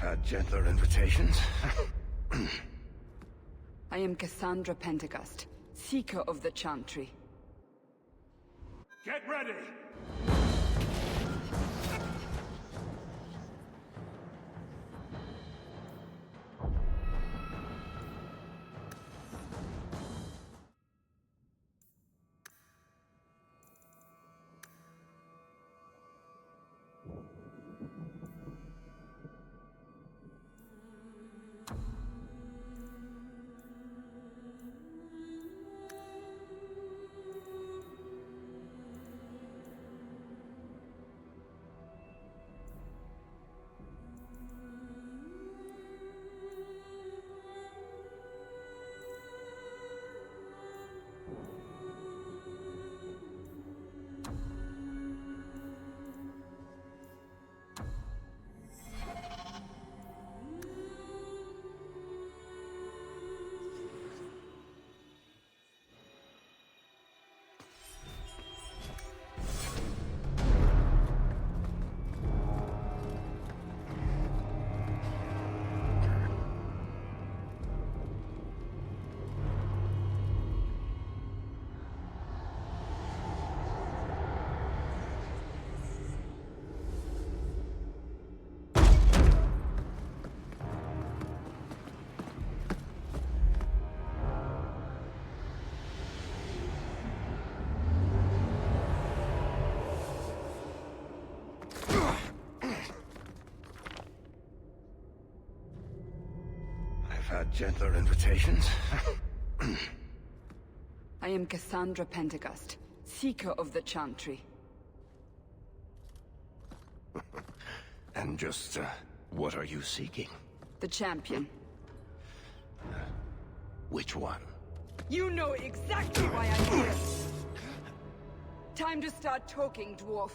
Had gentler invitations. I am Cassandra Pentagust, Seeker of the Chantry. Get ready! Had gentler invitations. I am Cassandra Pentagust, Seeker of the Chantry. And just, what are you seeking? The champion. Which one? You know exactly why I'm here! Time to start talking, dwarf.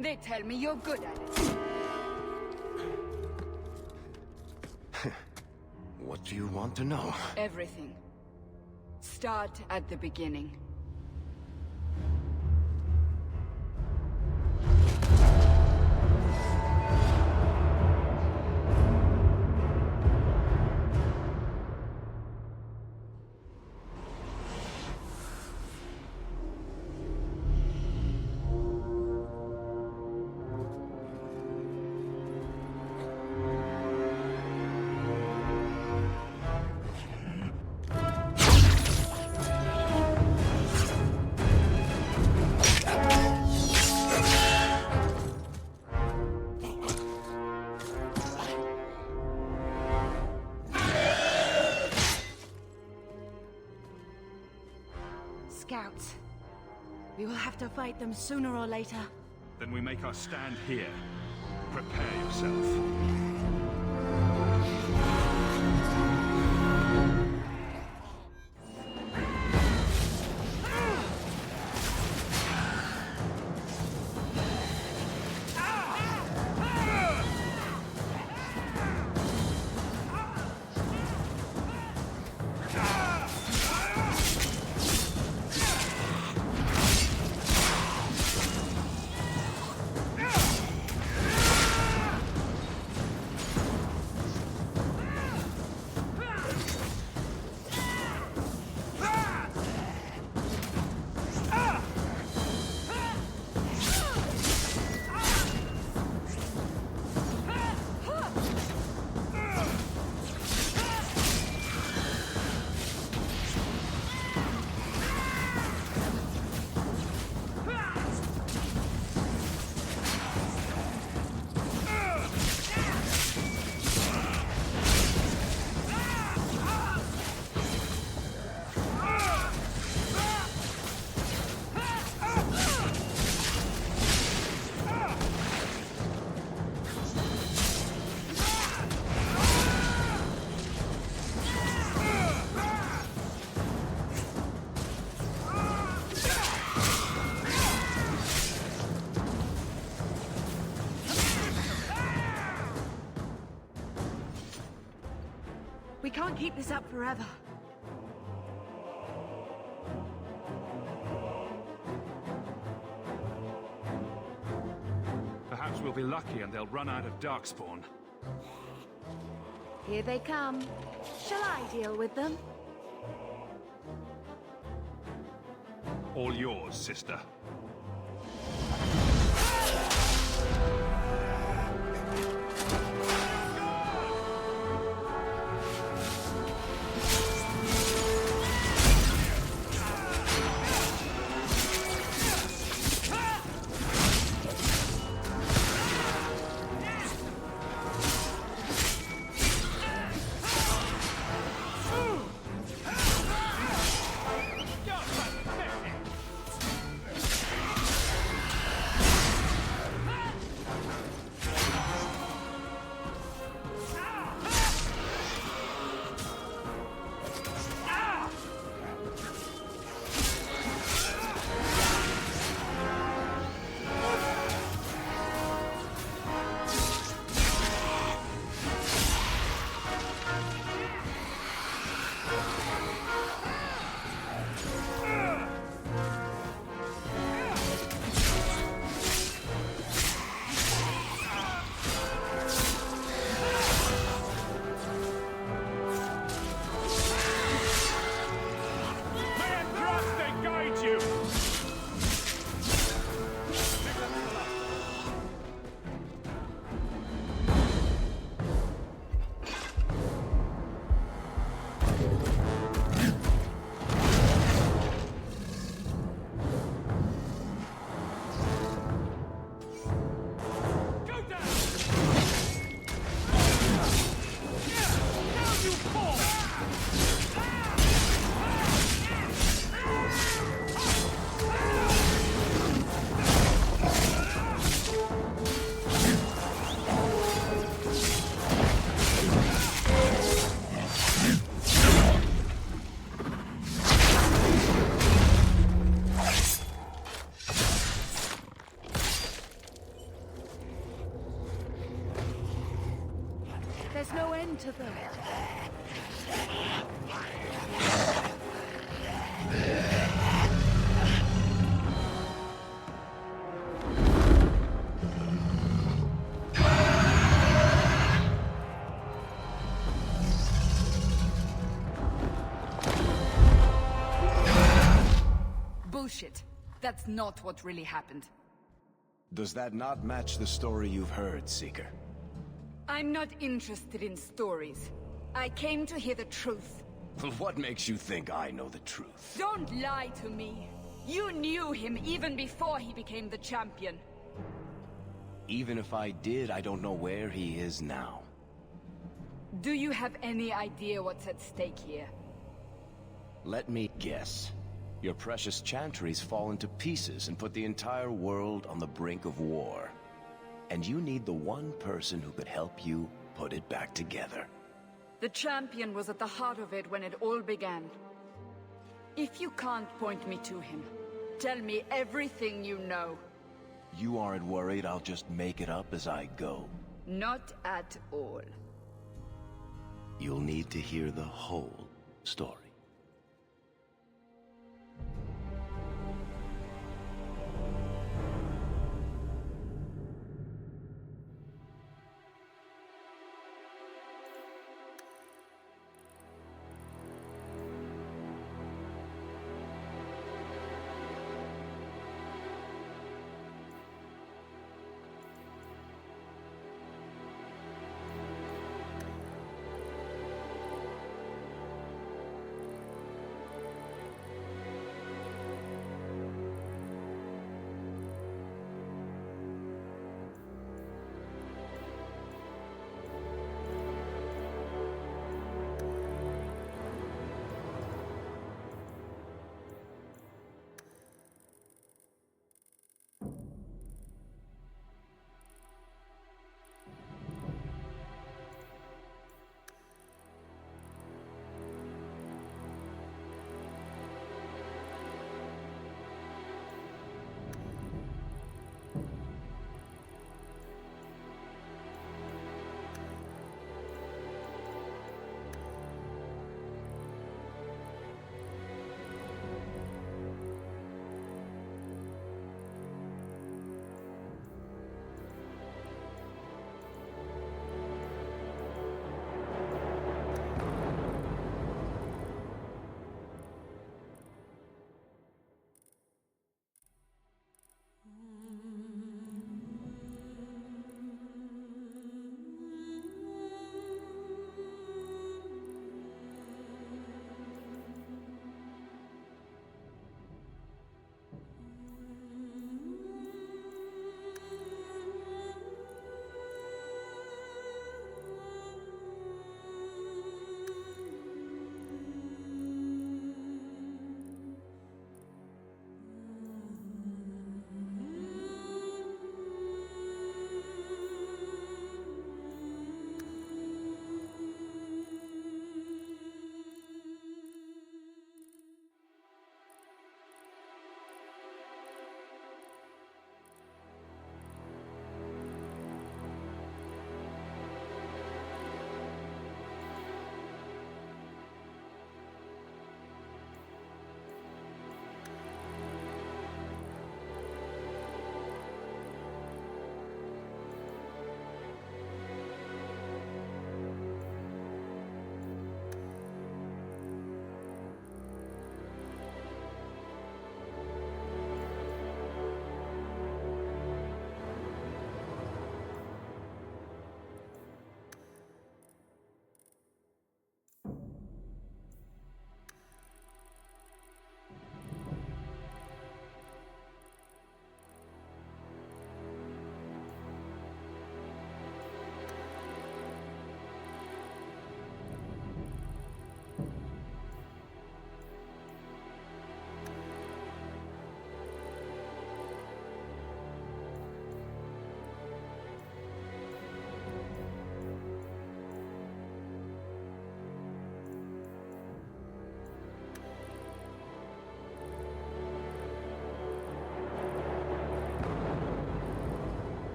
They tell me you're good at it. What do you want to know? Everything. Start at the beginning. Scouts. We will have to fight them sooner or later. Then we make our stand here. Prepare yourself. We can't keep this up forever. Perhaps we'll be lucky and they'll run out of Darkspawn. Here they come. Shall I deal with them? All yours, sister. There's no end to them. Bullshit. That's not what really happened. Does that not match the story you've heard, Seeker? I'm not interested in stories. I came to hear the truth. Well, what makes you think I know the truth? Don't lie to me. You knew him even before he became the champion. Even if I did, I don't know where he is now. Do you have any idea what's at stake here? Let me guess. Your precious chantries fallen to pieces and put the entire world on the brink of war. And you need the one person who could help you put it back together. The champion was at the heart of it when it all began. If you can't point me to him, tell me everything you know. You aren't worried I'll just make it up as I go? Not at all. You'll need to hear the whole story.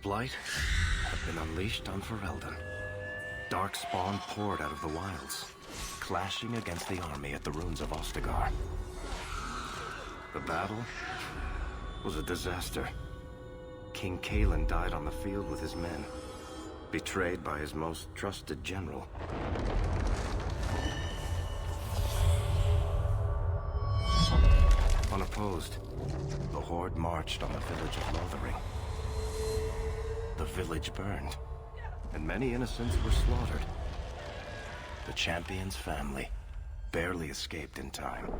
Blight have been unleashed on Ferelden. Darkspawn poured out of the wilds, clashing against the army at the ruins of Ostagar. The battle was a disaster. King Cailan died on the field with his men, betrayed by his most trusted general. Unopposed, the Horde marched on the village of Lothering. The village burned, and many innocents were slaughtered. The champion's family barely escaped in time.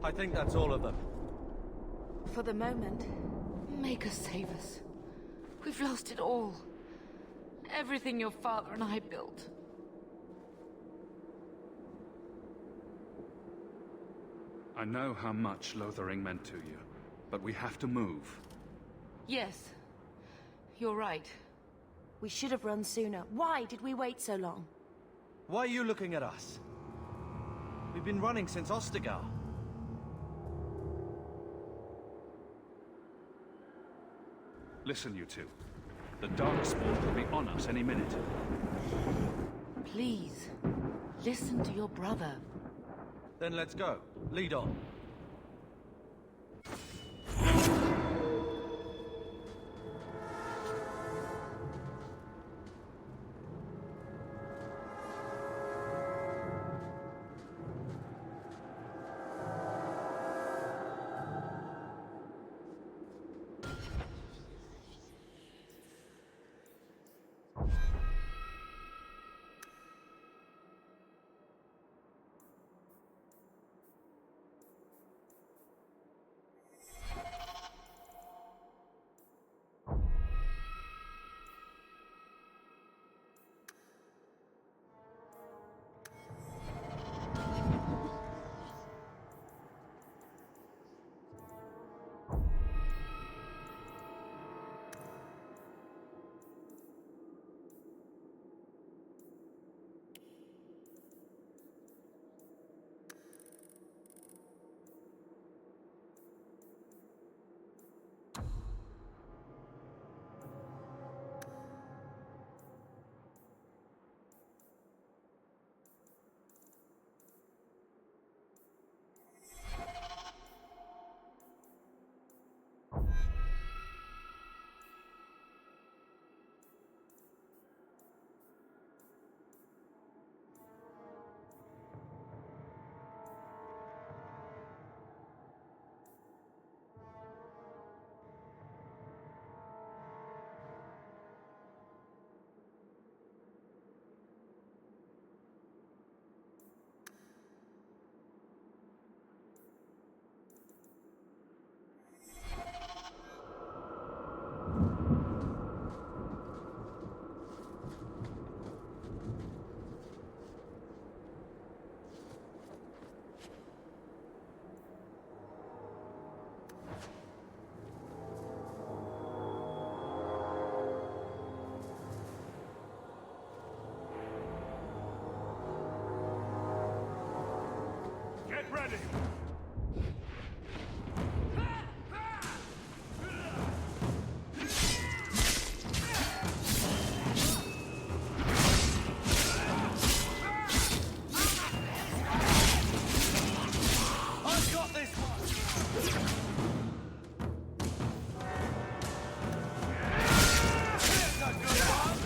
I think that's all of them. For the moment, Maker save us. We've lost it all. Everything your father and I built. I know how much Lothering meant to you, but we have to move. Yes, you're right. We should have run sooner. Why did we wait so long? Why are you looking at us? We've been running since Ostagar. Listen, you two. The Darkspawn could be on us any minute. Please, listen to your brother. Then let's go. Lead on. Ready! I've got this one! Here's a good one!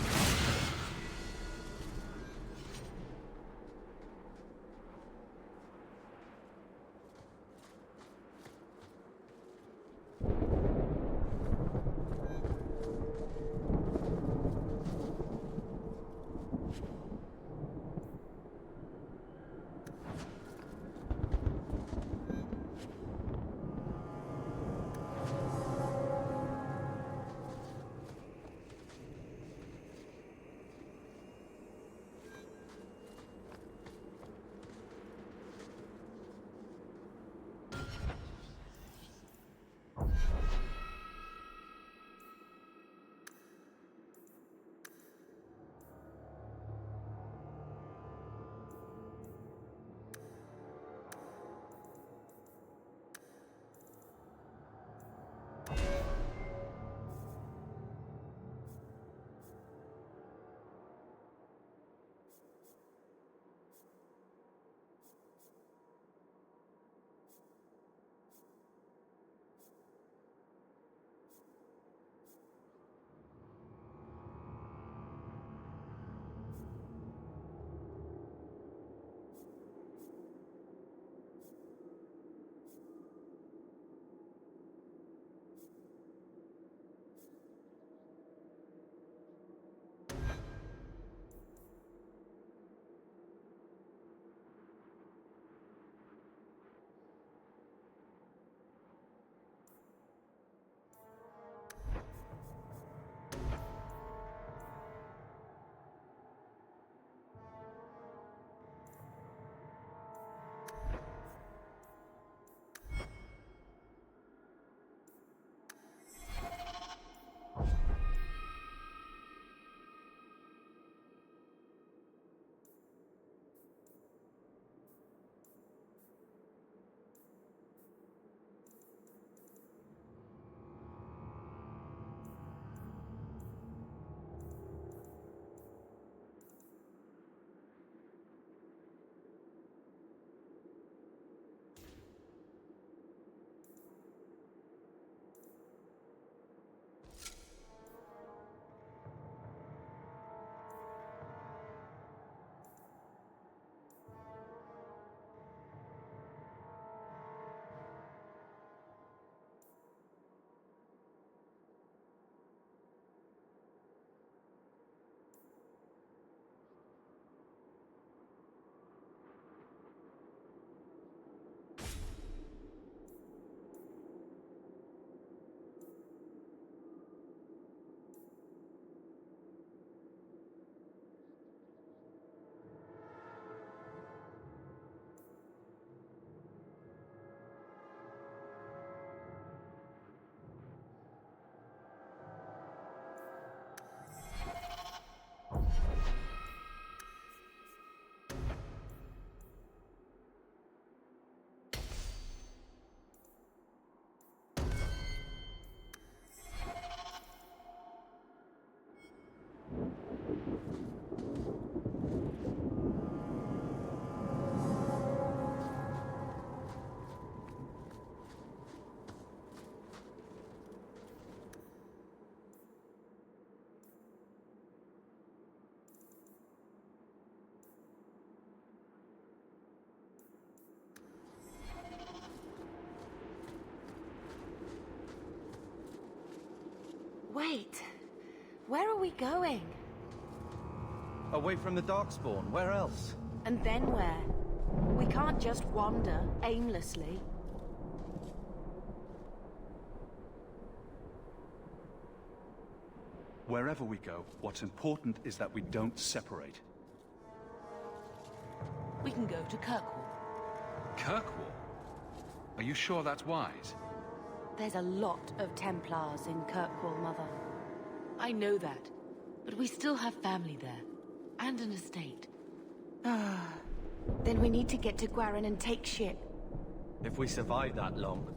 Wait. Where are we going? Away from the Darkspawn, where else? And then where? We can't just wander aimlessly. Wherever we go, what's important is that we don't separate. We can go to Kirkwall. Kirkwall? Are you sure that's wise? There's a lot of Templars in Kirkwall, Mother. I know that, but we still have family there, and an estate. Then we need to get to Guarin and take ship. If we survive that long,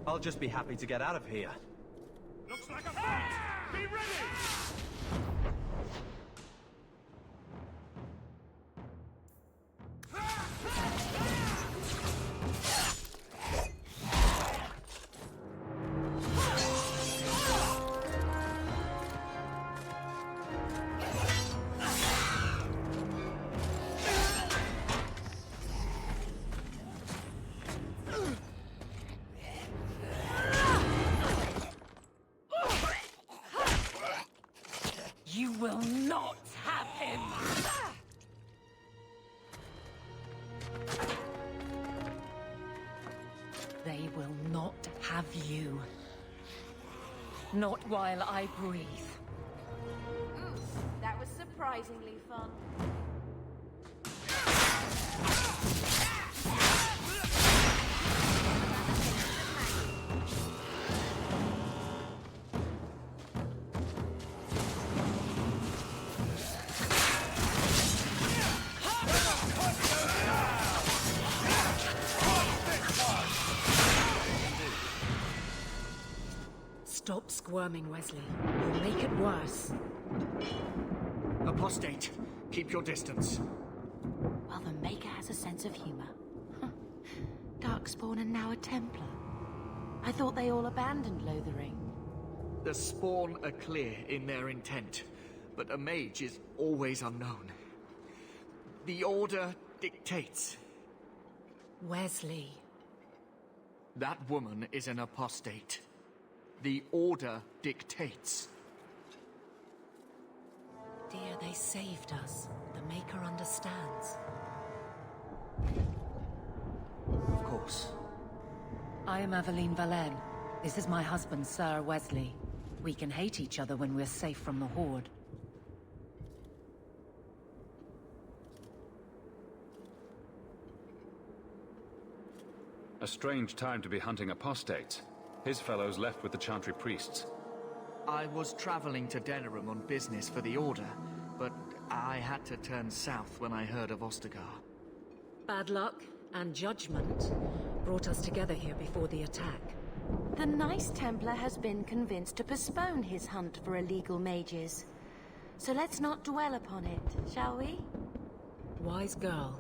I'll just be happy to get out of here. Looks like a fight! Be ready! You will not have him! They will not have you. Not while I breathe. That was surprisingly fun. Stop squirming, Wesley. You'll make it worse. Apostate, keep your distance. Well, the Maker has a sense of humor. Darkspawn and now a Templar. I thought they all abandoned Lothering. The Spawn are clear in their intent, but a mage is always unknown. The Order dictates. Wesley. That woman is an apostate. The Order dictates. Dear, they saved us. The Maker understands. Of course. I am Aveline Valenne. This is my husband, Sir Wesley. We can hate each other when we're safe from the Horde. A strange time to be hunting apostates. His fellows left with the Chantry priests. I was traveling to Denerim on business for the Order, but I had to turn south when I heard of Ostagar. Bad luck and judgment brought us together here before the attack. The nice Templar has been convinced to postpone his hunt for illegal mages. So let's not dwell upon it, shall we? Wise girl.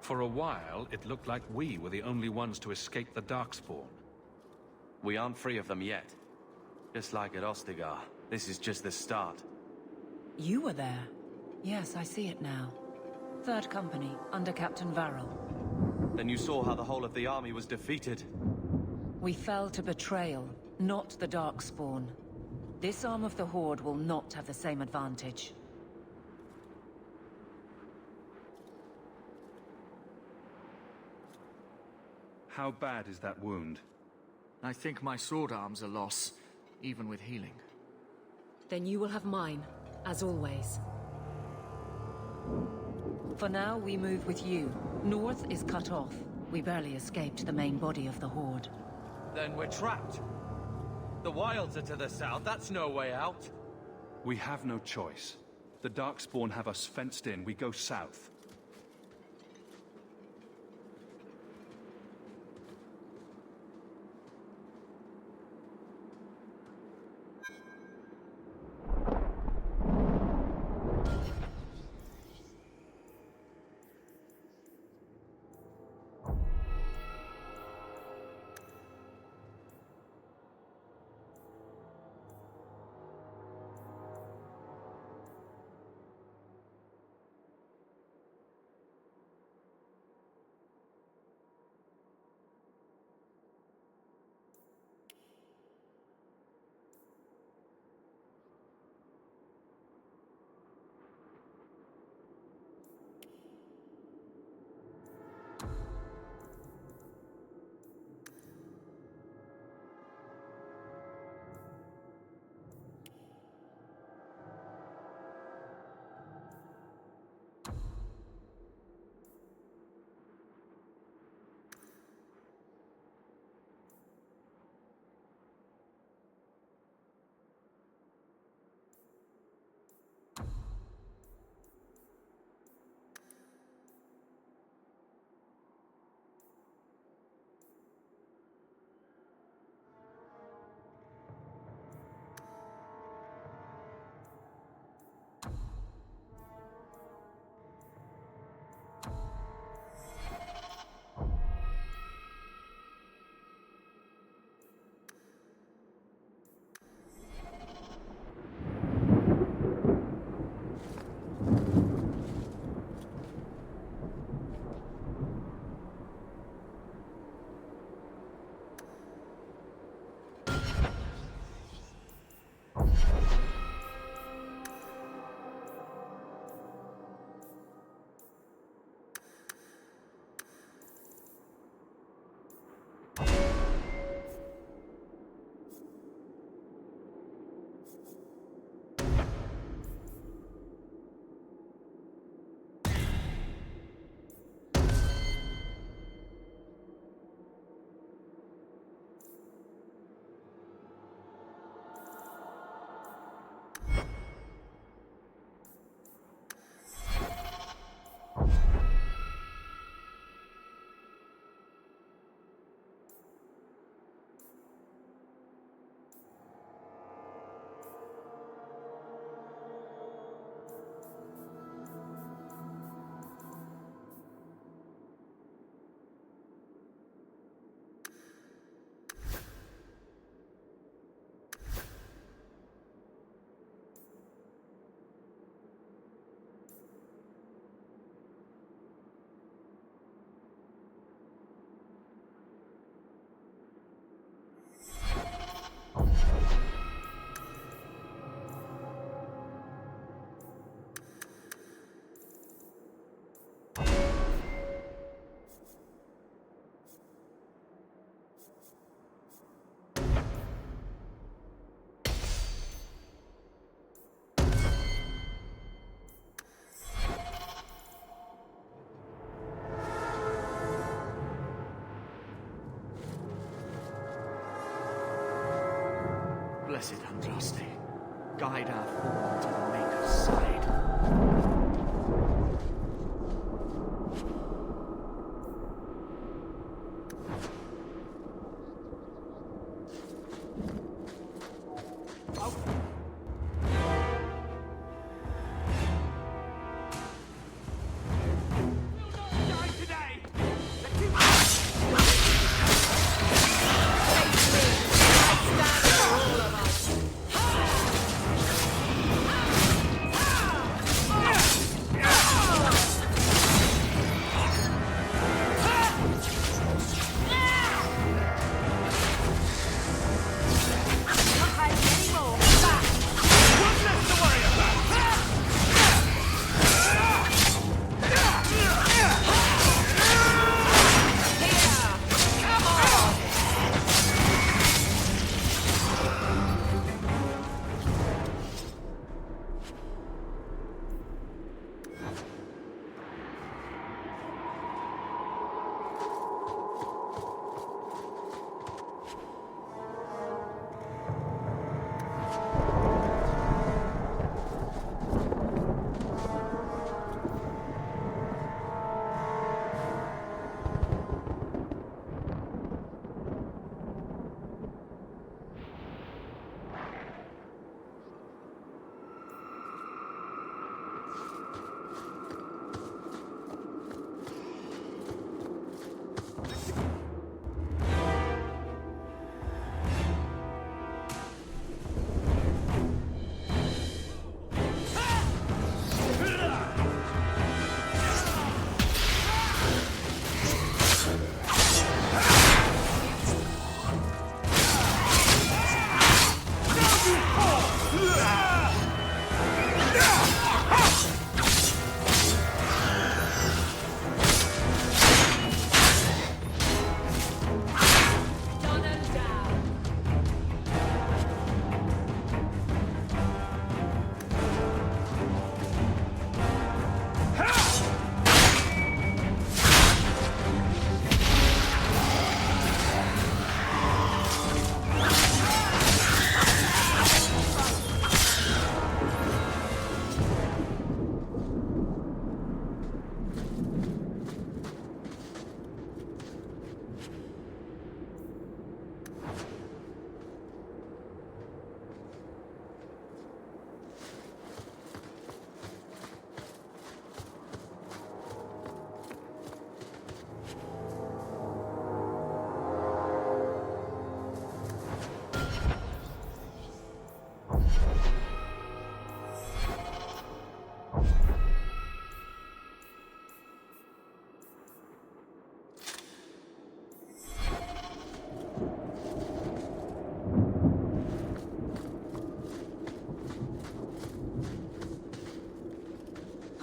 For a while, it looked like we were the only ones to escape the Darkspawn. We aren't free of them yet. Just like at Ostagar, this is just the start. You were there. Yes, I see it now. Third Company, under Captain Varrel. Then you saw how the whole of the army was defeated. We fell to betrayal, not the Darkspawn. This arm of the Horde will not have the same advantage. How bad is that wound? I think my sword arm's a loss, even with healing. Then you will have mine, as always. For now, we move with you. North is cut off. We barely escaped the main body of the Horde. Then we're trapped. The wilds are to the south, that's no way out. We have no choice. The Darkspawn have us fenced in. We go south. Blessed Andraste, guide our form to the Maker's side.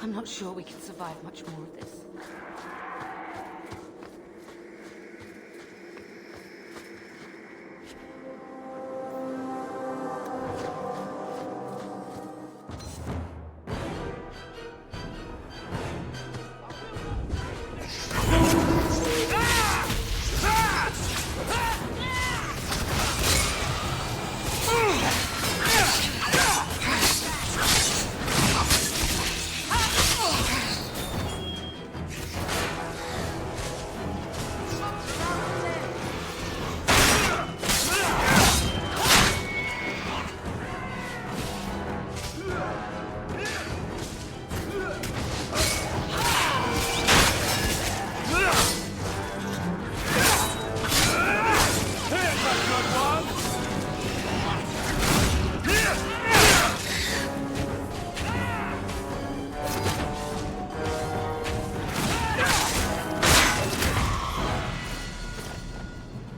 I'm not sure we can survive much more of this.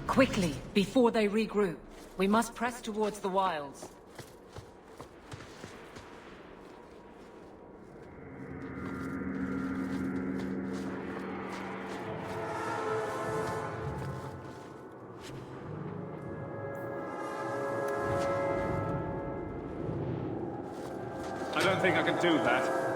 Quickly, before they regroup. We must press towards the wilds. I don't think I can do that.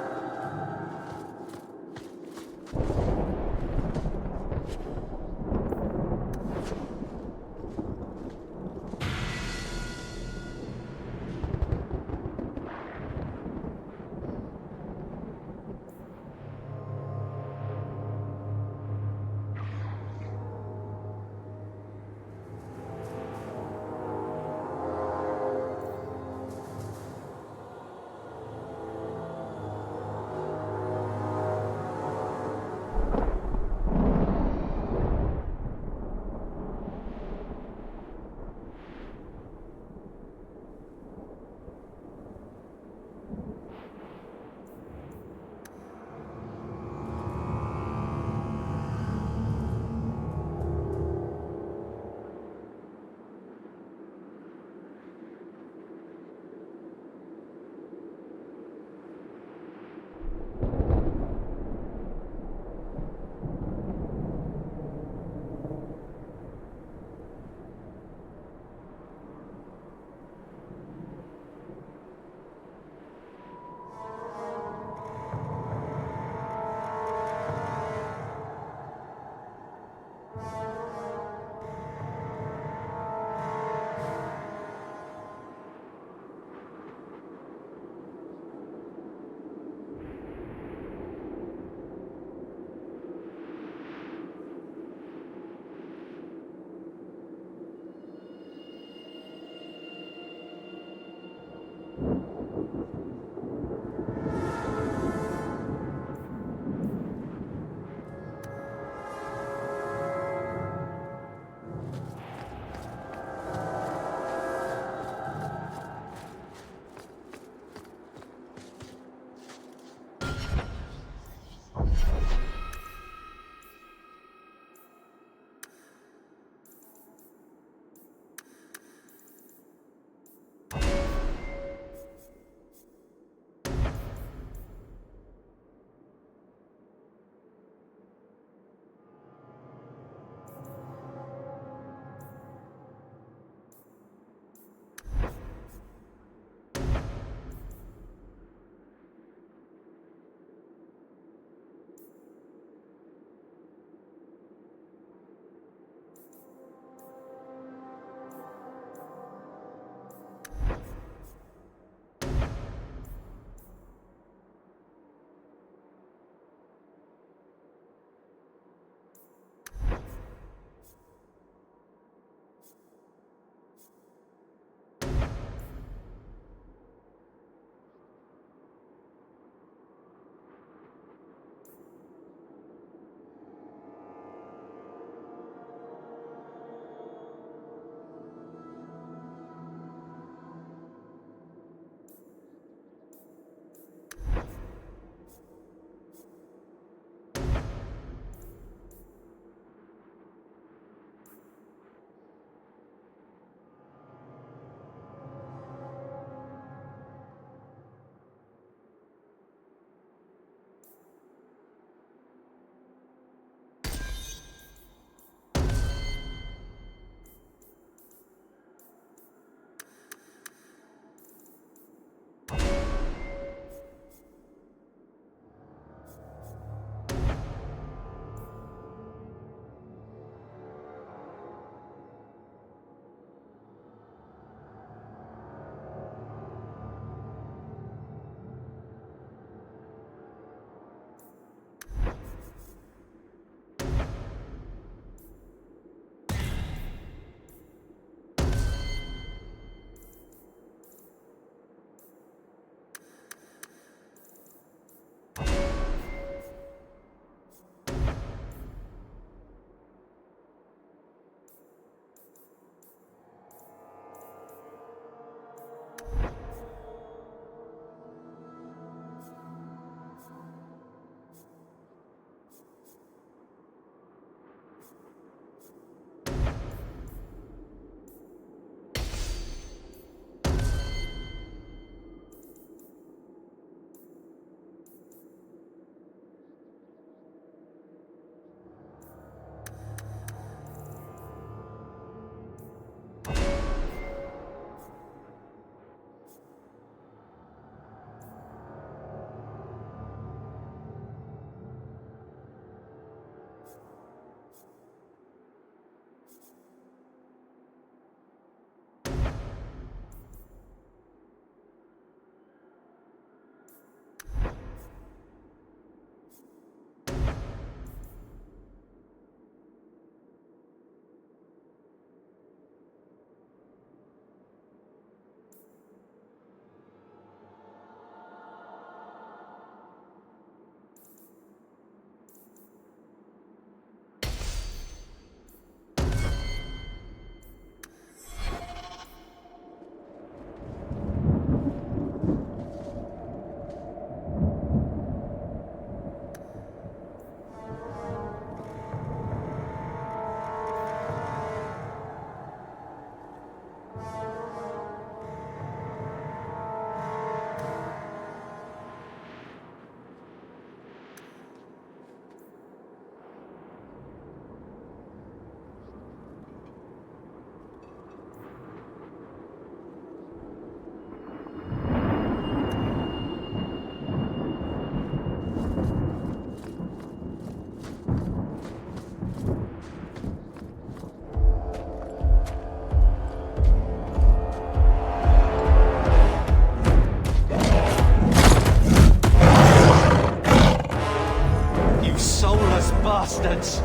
You soulless bastards!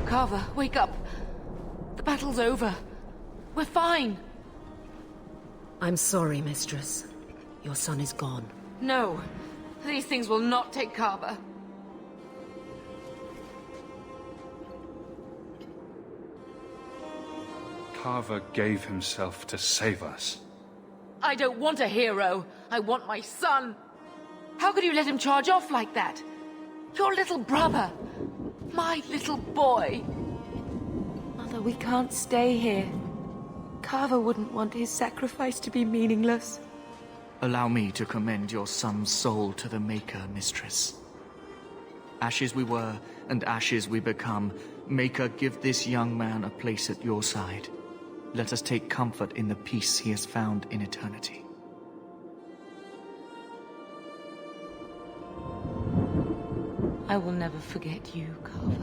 Carver, wake up. The battle's over. We're fine. I'm sorry, Mistress. Your son is gone. No. These things will not take Carver. Carver gave himself to save us. I don't want a hero. I want my son. How could you let him charge off like that? Your little brother. My little boy. Mother, we can't stay here. Carver wouldn't want his sacrifice to be meaningless. Allow me to commend your son's soul to the Maker, Mistress. Ashes we were, and ashes we become. Maker, give this young man a place at your side. Let us take comfort in the peace he has found in eternity. I will never forget you, Carver.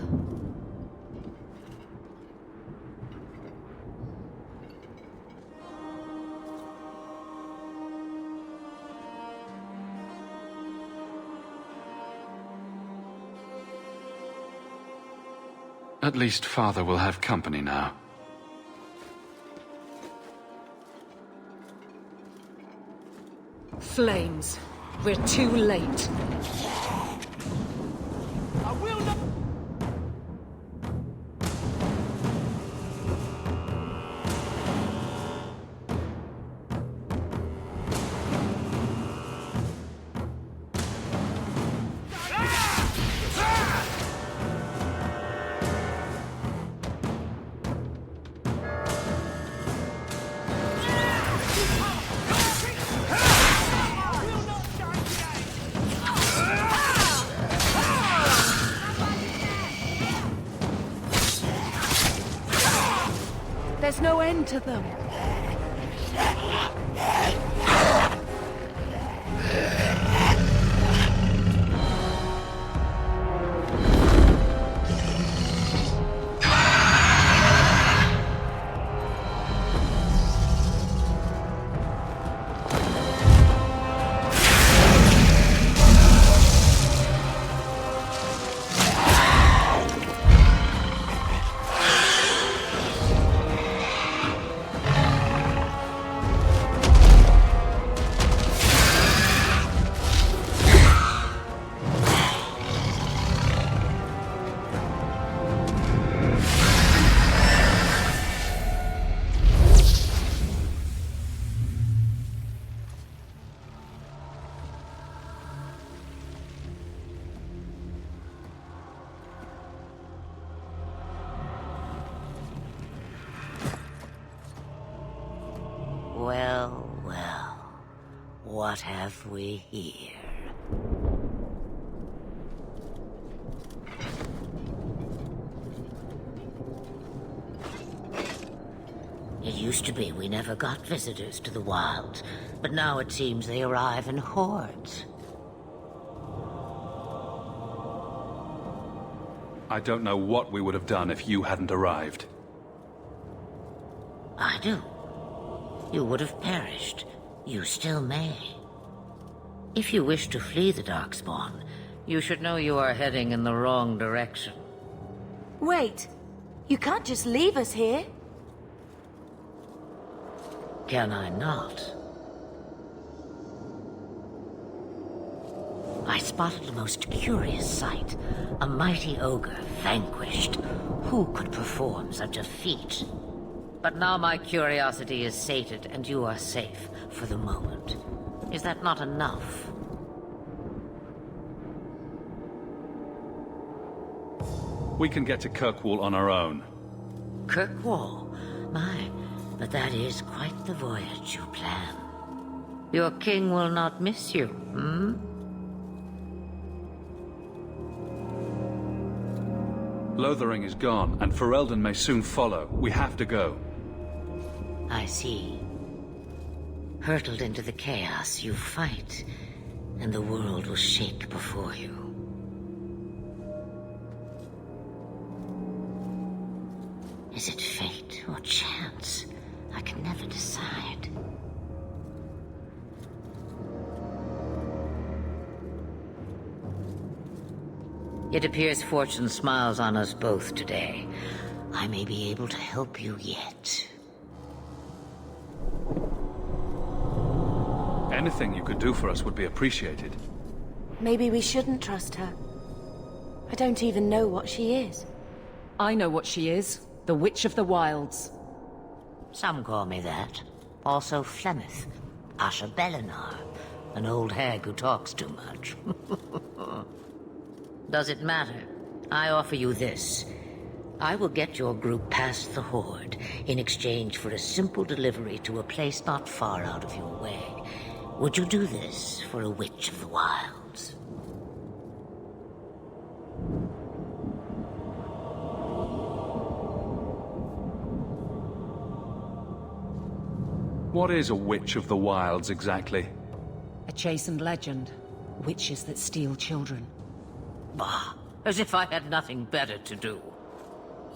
At least Father will have company now. Flames. We're too late. There's no end to them. What have we here? It used to be we never got visitors to the wilds, but now it seems they arrive in hordes. I don't know what we would have done if you hadn't arrived. I do. You would have perished. You still may. If you wish to flee the Darkspawn, you should know you are heading in the wrong direction. Wait! You can't just leave us here. Can I not? I spotted a most curious sight. A mighty ogre vanquished. Who could perform such a feat? But now my curiosity is sated, and you are safe for the moment. Is that not enough? We can get to Kirkwall on our own. Kirkwall? My, but that is quite the voyage you plan. Your king will not miss you, hmm? Lothering is gone, and Ferelden may soon follow. We have to go. I see. Hurtled into the chaos, you fight, and the world will shake before you. Is it fate or chance? I can never decide. It appears fortune smiles on us both today. I may be able to help you yet. Anything you could do for us would be appreciated. Maybe we shouldn't trust her. I don't even know what she is. I know what she is. The Witch of the Wilds. Some call me that. Also Flemeth, Asha Belinar, an old hag who talks too much. Does it matter? I offer you this. I will get your group past the Horde in exchange for a simple delivery to a place not far out of your way. Would you do this for a Witch of the Wilds? What is a Witch of the Wilds, exactly? A chastened legend. Witches that steal children. Bah, as if I had nothing better to do.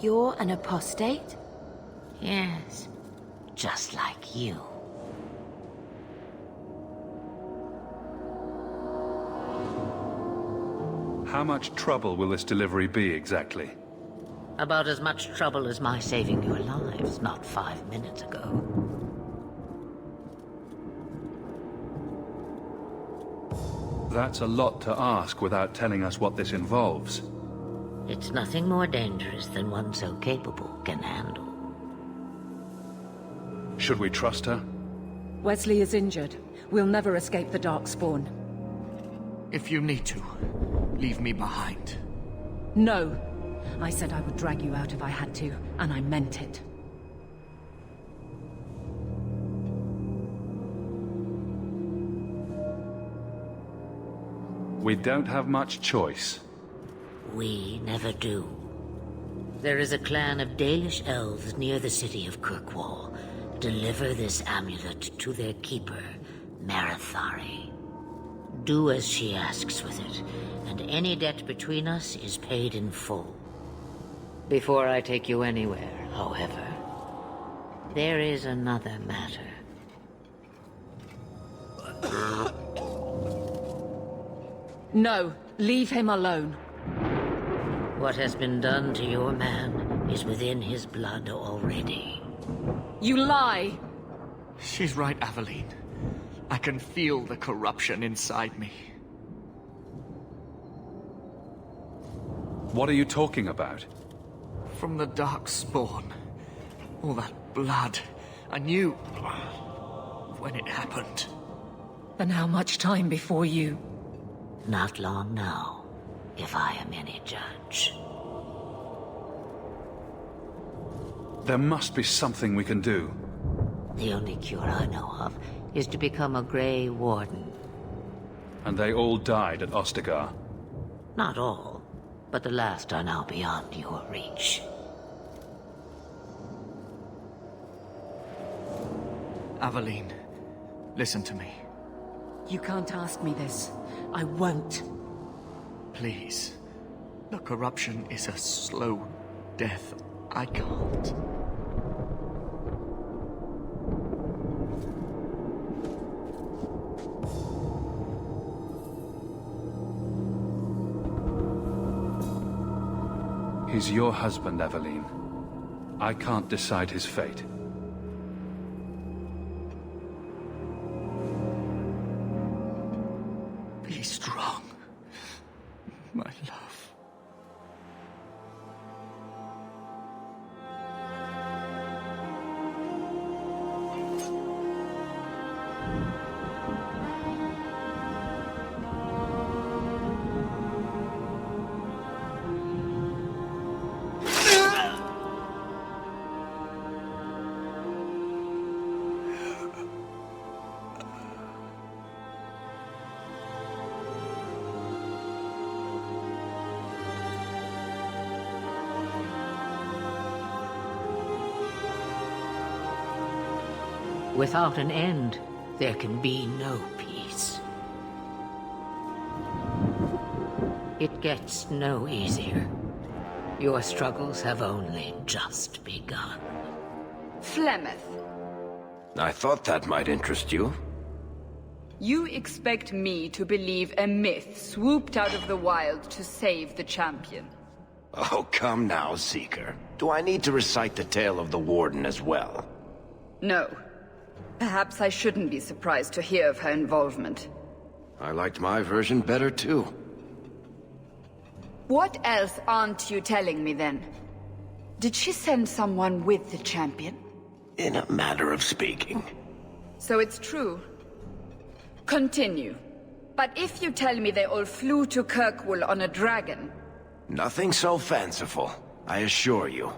You're an apostate? Yes, just like you. How much trouble will this delivery be, exactly? About as much trouble as my saving your lives not 5 minutes ago. That's a lot to ask without telling us what this involves. It's nothing more dangerous than one so capable can handle. Should we trust her? Wesley is injured. We'll never escape the Darkspawn. If you need to, leave me behind. No. I said I would drag you out if I had to, and I meant it. We don't have much choice. We never do. There is a clan of Dalish elves near the city of Kirkwall. Deliver this amulet to their keeper, Marathari. Do as she asks with it, and any debt between us is paid in full. Before I take you anywhere, however, there is another matter. No, leave him alone. What has been done to your man is within his blood already. You lie! She's right, Aveline. I can feel the corruption inside me. What are you talking about? From the Darkspawn. All that blood. I knew when it happened. Then how much time before you... Not long now, if I am any judge. There must be something we can do. The only cure I know of is to become a Grey Warden. And they all died at Ostagar. Not all, but the last are now beyond your reach. Aveline, listen to me. You can't ask me this. I won't. Please. The corruption is a slow death. I can't. He's your husband, Aveline. I can't decide his fate. Be strong, my love. Without an end, there can be no peace. It gets no easier. Your struggles have only just begun. Flemeth, I thought that might interest you. you expect me to believe a myth swooped out of the wild to save the champion? Oh, come now, Seeker. Do I need to recite the tale of the Warden as well? No. Perhaps I shouldn't be surprised to hear of her involvement. I liked my version better, too. What else aren't you telling me, then? Did she send someone with the champion? In a matter of speaking. So it's true. Continue. But if you tell me they all flew to Kirkwall on a dragon... Nothing so fanciful, I assure you.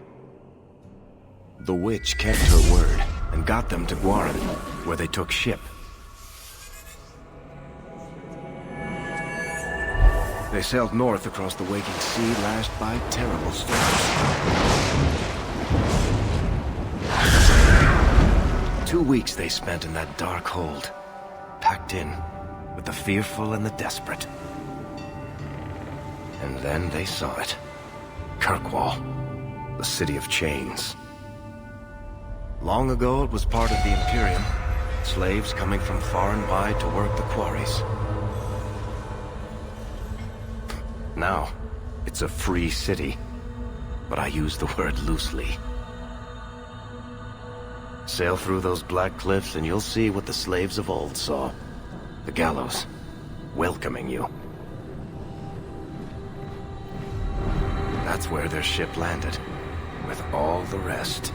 The witch kept her word, and got them to Guaran, where they took ship. They sailed north across the waking sea, lashed by terrible storms. 2 weeks they spent in that dark hold, packed in with the fearful and the desperate. And then they saw it. Kirkwall, the city of chains. Long ago it was part of the Imperium, slaves coming from far and wide to work the quarries. Now, it's a free city, but I use the word loosely. Sail through those black cliffs and you'll see what the slaves of old saw. The gallows, welcoming you. That's where their ship landed, with all the rest.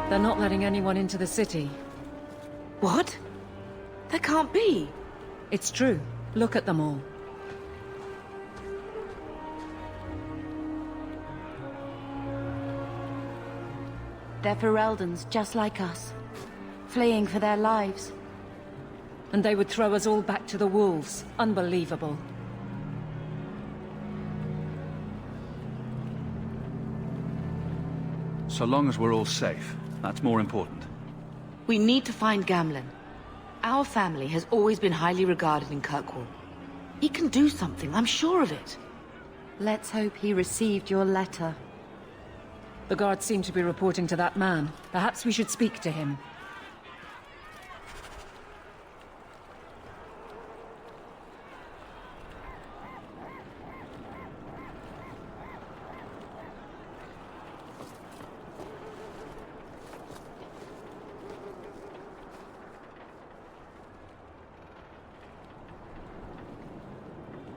They're not letting anyone into the city. What? That can't be. It's true. Look at them all. They're Fereldans, just like us. Fleeing for their lives. And they would throw us all back to the wolves. Unbelievable. So long as we're all safe, that's more important. We need to find Gamlen. Our family has always been highly regarded in Kirkwall. He can do something, I'm sure of it. Let's hope he received your letter. The guards seem to be reporting to that man. Perhaps we should speak to him.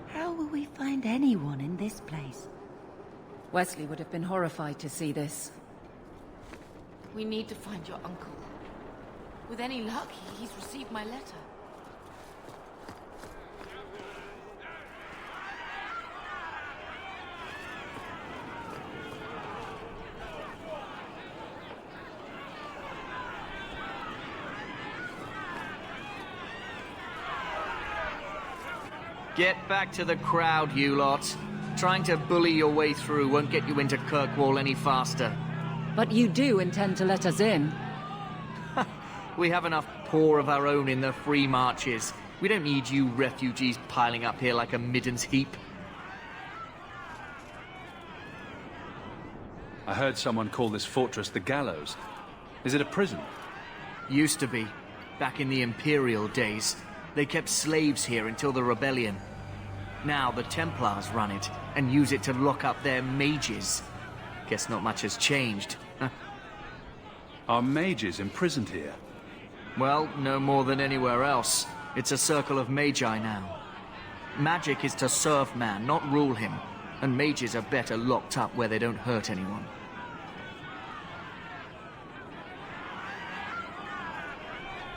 How will we find anyone in this place? Wesley would have been horrified to see this. We need to find your uncle. With any luck, he's received my letter. Get back to the crowd, you lot. Trying to bully your way through won't get you into Kirkwall any faster. But you do intend to let us in. We have enough poor of our own in the free marches. We don't need you refugees piling up here like a middens heap. I heard someone call this fortress the Gallows. Is it a prison? Used to be. Back in the Imperial days. They kept slaves here until the rebellion. Now the Templars run it, and use it to lock up their mages. Guess not much has changed. Are mages imprisoned here? Well, no more than anywhere else. It's a circle of magi now. Magic is to serve man, not rule him. And mages are better locked up where they don't hurt anyone.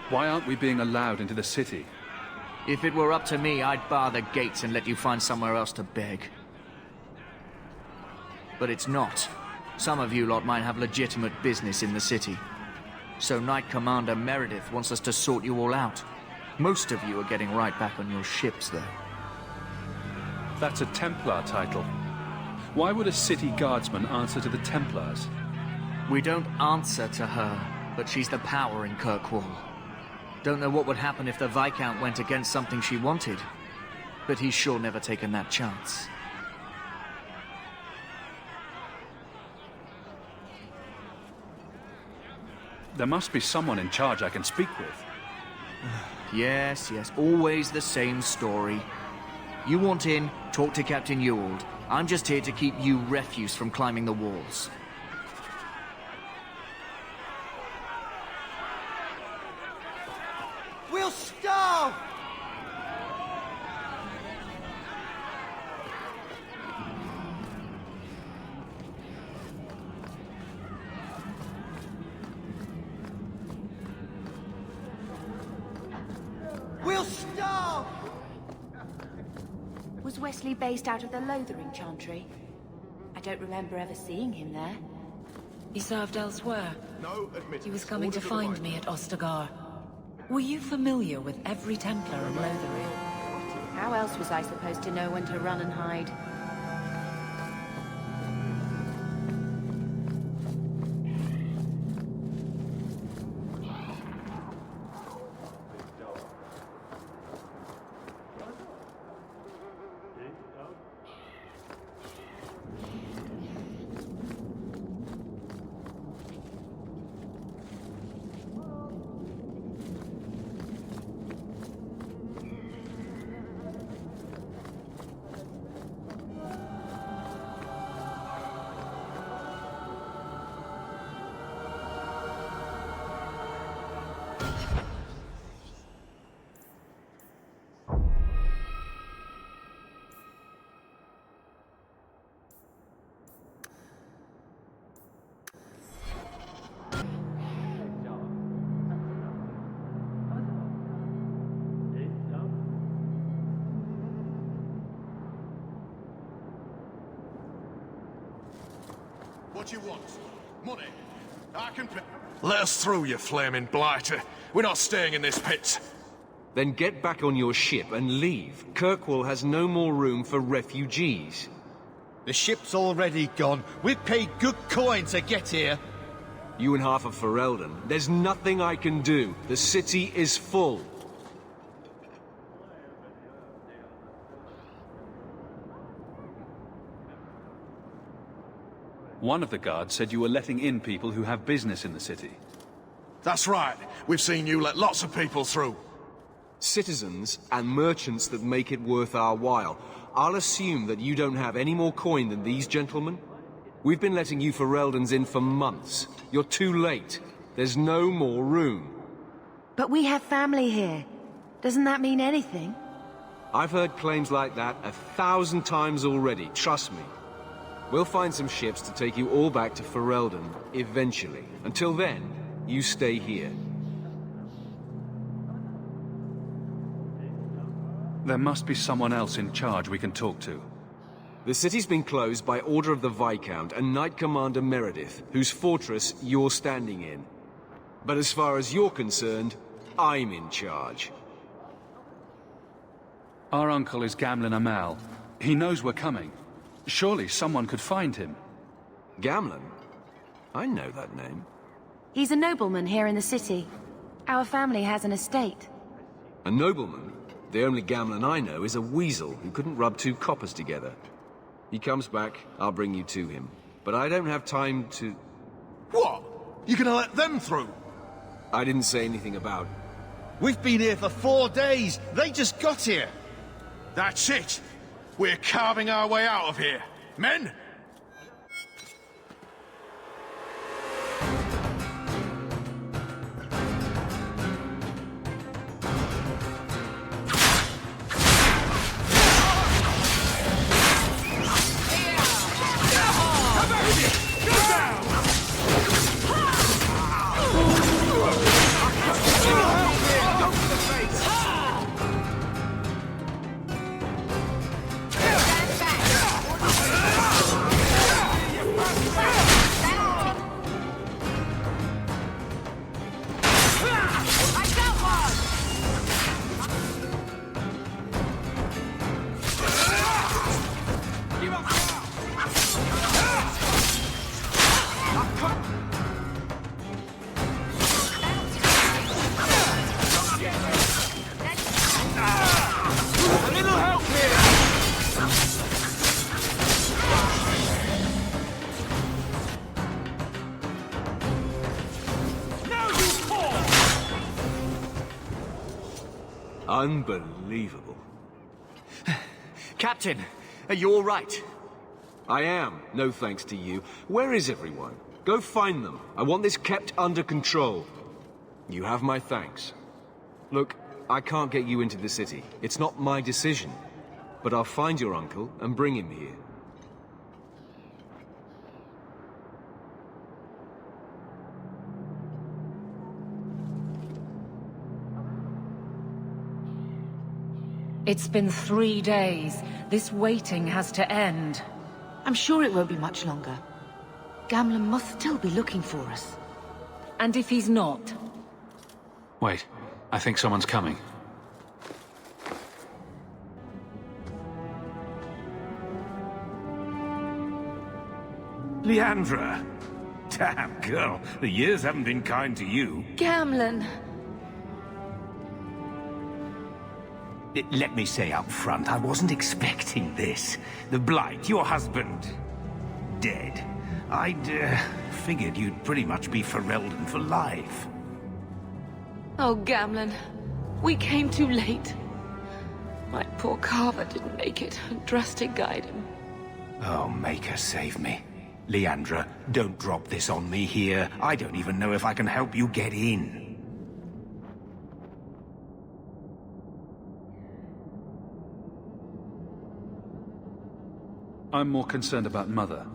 Why aren't we being allowed into the city? If it were up to me, I'd bar the gates and let you find somewhere else to beg. But it's not. Some of you lot might have legitimate business in the city. So Knight Commander Meredith wants us to sort you all out. Most of you are getting right back on your ships, though. That's a Templar title. Why would a city guardsman answer to the Templars? We don't answer to her, but she's the power in Kirkwall. Don't know what would happen if the Viscount went against something she wanted, but he's sure never taken that chance. There must be someone in charge I can speak with. Yes, always the same story. You want in, talk to Captain Ewald. I'm just here to keep you refuse from climbing the walls. We'll starve! We'll starve! Was Wesley based out of the Lothering Chantry? I don't remember ever seeing him there. He served elsewhere. No admittance. He was coming to Order find me at Ostagar. Were you familiar with every Templar in Lothering? How else was I supposed to know when to run and hide? What you want? Money? I can pay. Let us through, you flaming blighter. We're not staying in this pit. Then get back on your ship and leave. Kirkwall has no more room for refugees. The ship's already gone. We've paid good coin to get here. You and half of Ferelden. There's nothing I can do. The city is full. One of the guards said you were letting in people who have business in the city. That's right. We've seen you let lots of people through. Citizens and merchants that make it worth our while. I'll assume that you don't have any more coin than these gentlemen? We've been letting you Fereldans in for months. You're too late. There's no more room. But we have family here. Doesn't that mean anything? I've heard claims like that 1,000 times already, trust me. We'll find some ships to take you all back to Ferelden, eventually. Until then, you stay here. There must be someone else in charge we can talk to. The city's been closed by order of the Viscount and Knight Commander Meredith, whose fortress you're standing in. But as far as you're concerned, I'm in charge. Our uncle is Gamlen Amal. He knows we're coming. Surely someone could find him. Gamlen? I know that name. He's a nobleman here in the city. Our family has an estate. A nobleman? The only Gamlen I know is a weasel who couldn't rub 2 coppers together. He comes back, I'll bring you to him. But I don't have time to... What? You gonna let them through? I didn't say anything about... We've been here for 4 days. They just got here. That's it. We're carving our way out of here. Men? Unbelievable. Captain, are you all right? I am, no thanks to you. Where is everyone? Go find them. I want this kept under control. You have my thanks. Look, I can't get you into the city. It's not my decision. But I'll find your uncle and bring him here. It's been 3 days. This waiting has to end. I'm sure it won't be much longer. Gamlen must still be looking for us. And if he's not? Wait, I think someone's coming. Leandra! Damn, girl, the years haven't been kind to you. Gamlen! Let me say up front, I wasn't expecting this. The Blight, your husband, dead. I'd figured you'd pretty much be Ferelden for life. Oh, Gamlen. We came too late. My poor Carver didn't make it, and Drastic guide him. Oh, Maker, save me. Leandra, don't drop this on me here. I don't even know if I can help you get in. I'm more concerned about Mother.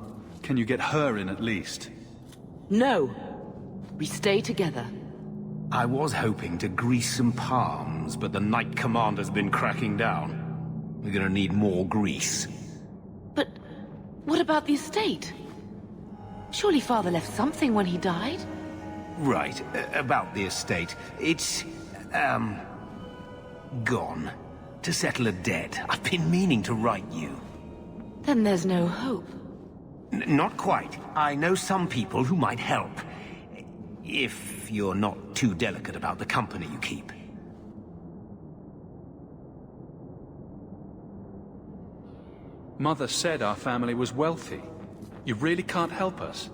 Can you get her in at least? No. We stay together. I was hoping to grease some palms, but the Knight Commander's been cracking down. We're gonna need more grease. But what about the estate? Surely Father left something when he died? Right, about the estate. It's, gone. To settle a debt. I've been meaning to write you. Then there's no hope. Not quite. I know some people who might help. If you're not too delicate about the company you keep. Mother said our family was wealthy. You really can't help us?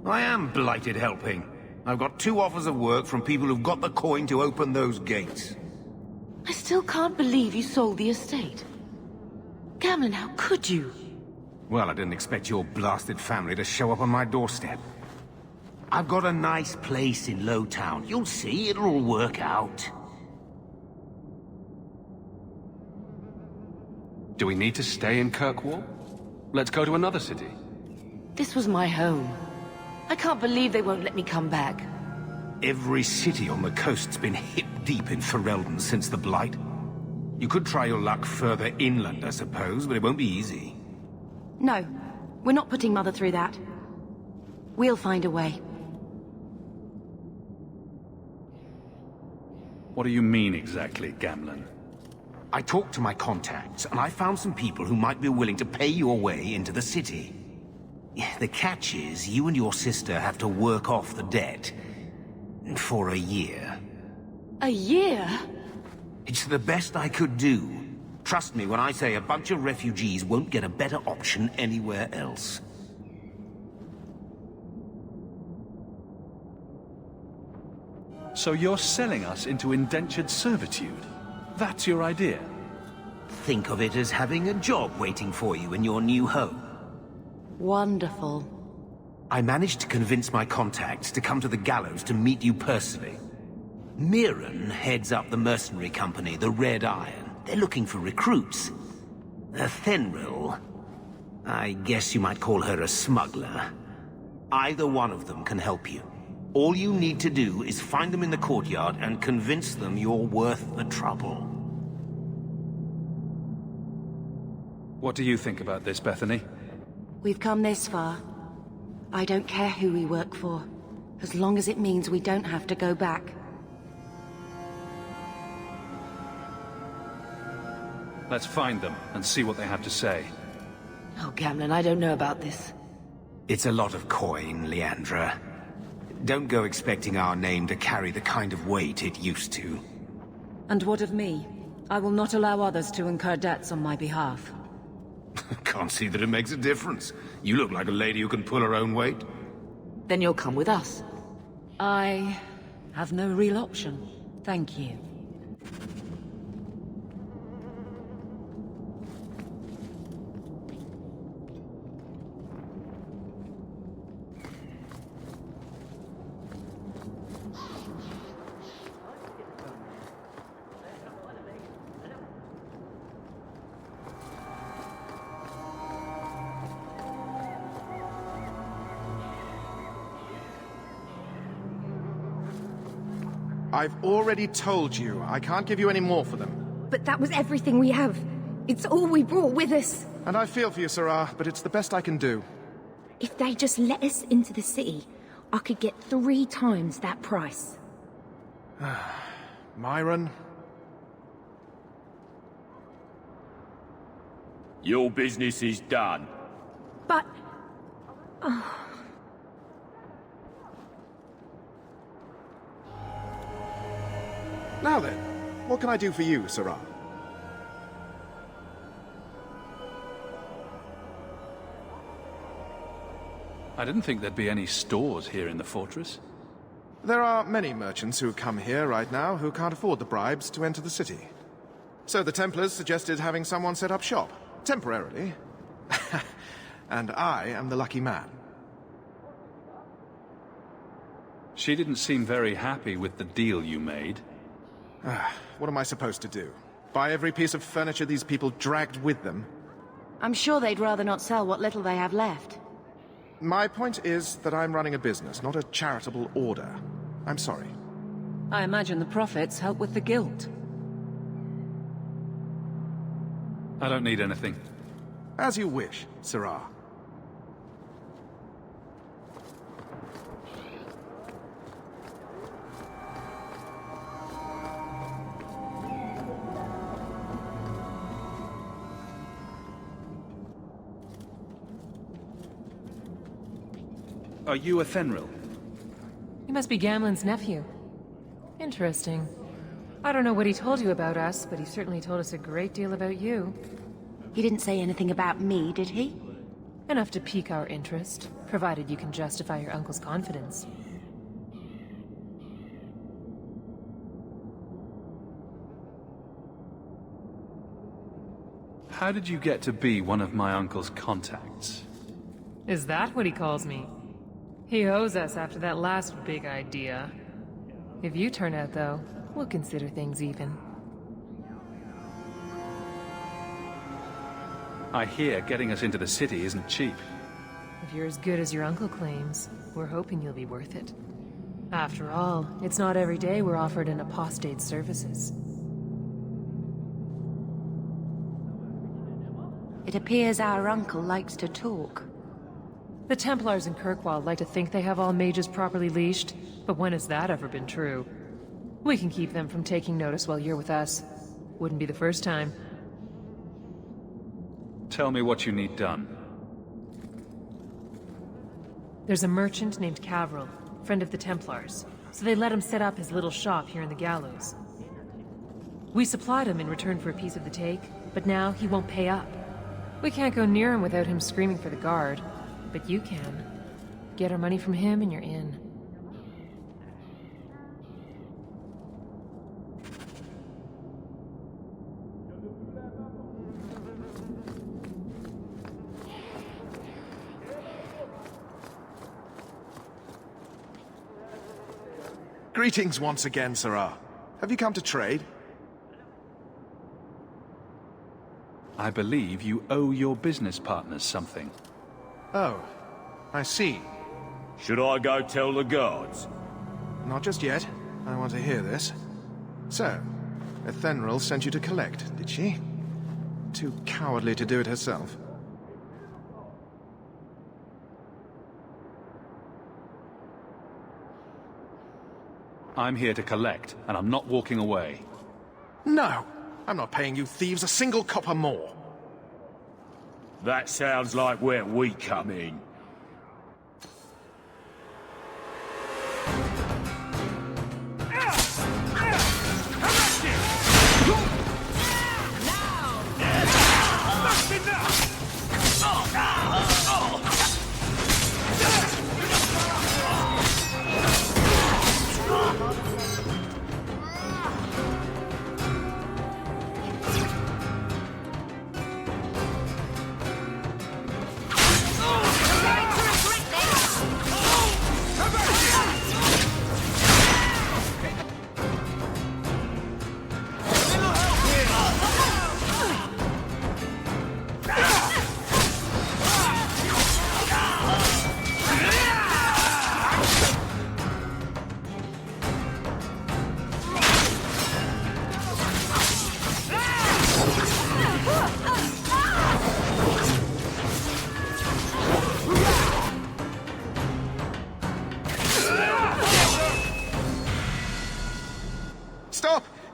I am blighted helping. I've got 2 offers of work from people who've got the coin to open those gates. I still can't believe you sold the estate. Gamlin, how could you? Well, I didn't expect your blasted family to show up on my doorstep. I've got a nice place in Lowtown. You'll see, it'll all work out. Do we need to stay in Kirkwall? Let's go to another city. This was my home. I can't believe they won't let me come back. Every city on the coast's been hip-deep in Ferelden since the Blight. You could try your luck further inland, I suppose, but it won't be easy. No, we're not putting Mother through that. We'll find a way. What do you mean exactly, Gamlin? I talked to my contacts, and I found some people who might be willing to pay your way into the city. The catch is, you and your sister have to work off the debt. For a year. A year? It's the best I could do. Trust me when I say a bunch of refugees won't get a better option anywhere else. So you're selling us into indentured servitude? That's your idea? Think of it as having a job waiting for you in your new home. Wonderful. I managed to convince my contacts to come to the gallows to meet you personally. Mirren heads up the mercenary company, the Red Iron. They're looking for recruits. Fenrir, I guess you might call her a smuggler. Either one of them can help you. All you need to do is find them in the courtyard and convince them you're worth the trouble. What do you think about this, Bethany? We've come this far. I don't care who we work for, as long as it means we don't have to go back. Let's find them and see what they have to say. Oh, Gamlin, I don't know about this. It's a lot of coin, Leandra. Don't go expecting our name to carry the kind of weight it used to. And what of me? I will not allow others to incur debts on my behalf. Can't see that it makes a difference. You look like a lady who can pull her own weight. Then you'll come with us. I have no real option. Thank you. I've already told you, I can't give you any more for them. But that was everything we have. It's all we brought with us. And I feel for you, Sarah, but it's the best I can do. If they just let us into the city, I could get 3 times that price. Myron? Your business is done. But... Now then, what can I do for you, Sarah? I didn't think there'd be any stores here in the fortress. There are many merchants who come here right now who can't afford the bribes to enter the city. So the Templars suggested having someone set up shop, temporarily. And I am the lucky man. She didn't seem very happy with the deal you made. What am I supposed to do? Buy every piece of furniture these people dragged with them? I'm sure they'd rather not sell what little they have left. My point is that I'm running a business, not a charitable order. I'm sorry. I imagine the profits help with the guilt. I don't need anything. As you wish, Sarah. Are you a Fenrir? He must be Gamlin's nephew. Interesting. I don't know what he told you about us, but he certainly told us a great deal about you. He didn't say anything about me, did he? Enough to pique our interest, provided you can justify your uncle's confidence. How did you get to be one of my uncle's contacts? Is that what he calls me? He owes us after that last big idea. If you turn out, though, we'll consider things even. I hear getting us into the city isn't cheap. If you're as good as your uncle claims, we're hoping you'll be worth it. After all, it's not every day we're offered an apostate's services. It appears our uncle likes to talk. The Templars in Kirkwall like to think they have all mages properly leashed, but when has that ever been true? We can keep them from taking notice while you're with us. Wouldn't be the first time. Tell me what you need done. There's a merchant named Cavril, friend of the Templars, so they let him set up his little shop here in the Gallows. We supplied him in return for a piece of the take, but now he won't pay up. We can't go near him without him screaming for the guard, but you can. Get our money from him and you're in. Greetings once again, Sirrah. Have you come to trade? I believe you owe your business partners something. Oh, I see. Should I go tell the guards? Not just yet. I want to hear this. So, Ethenril sent you to collect, did she? Too cowardly to do it herself. I'm here to collect, and I'm not walking away. No! I'm not paying you thieves a single copper more. That sounds like where we come in.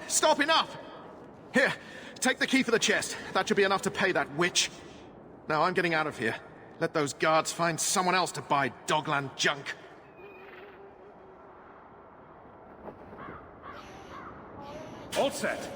Stop, enough! Here, take the key for the chest. That should be enough to pay that witch. Now I'm getting out of here. Let those guards find someone else to buy Dogland junk. All set.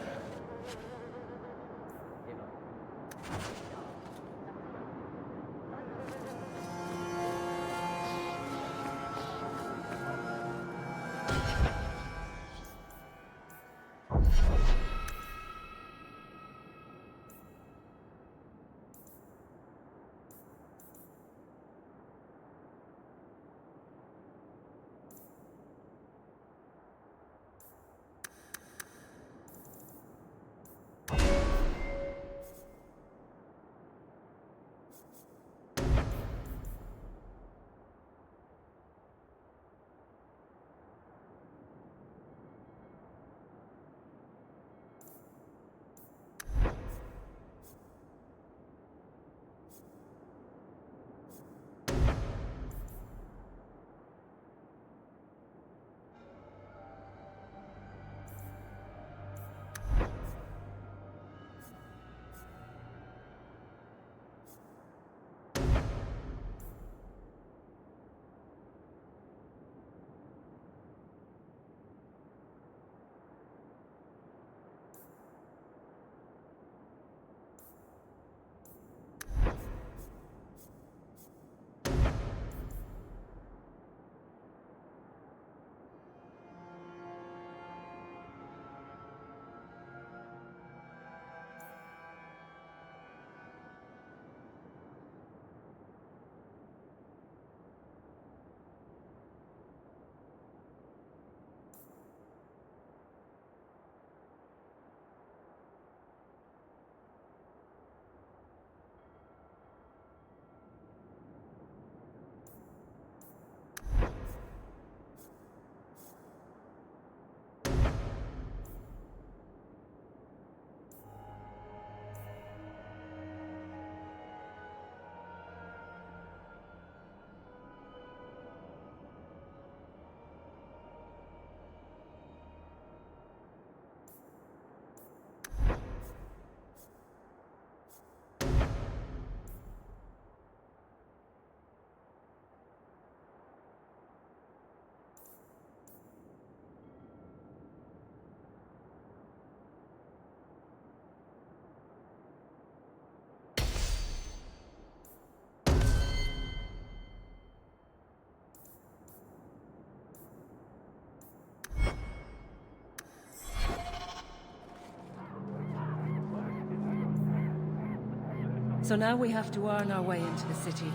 So now we have to earn our way into the city.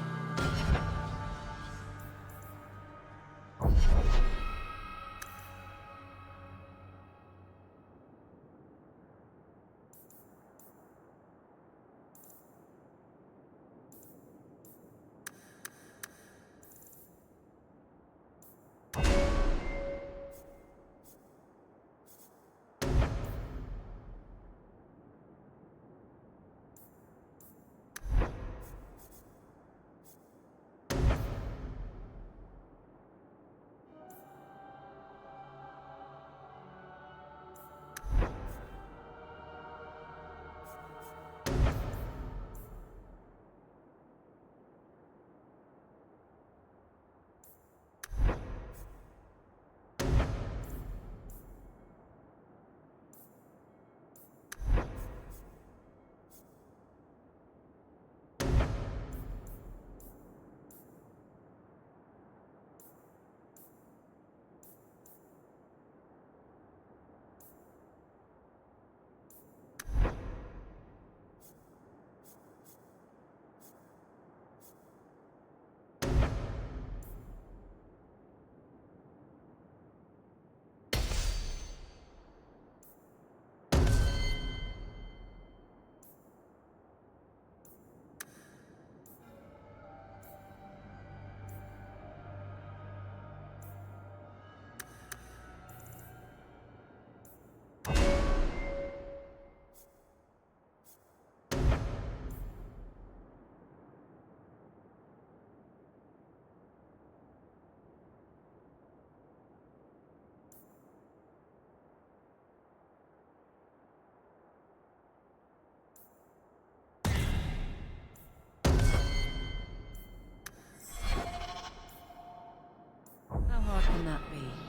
How hard can that be?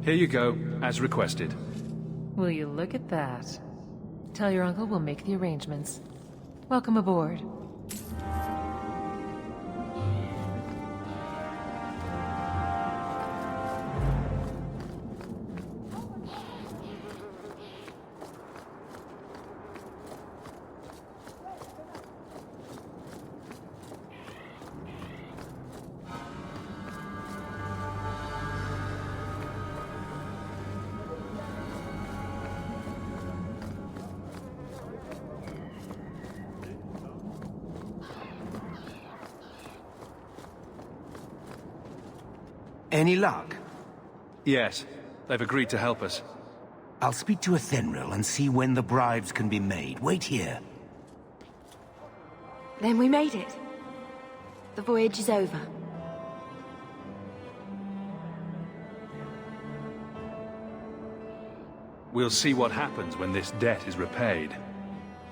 Here you go, as requested. Will you look at that? Tell your uncle we'll make the arrangements. Welcome aboard. Any luck? Yes, they've agreed to help us. I'll speak to Athenril and see when the bribes can be made. Wait here. Then we made it. The voyage is over. We'll see what happens when this debt is repaid.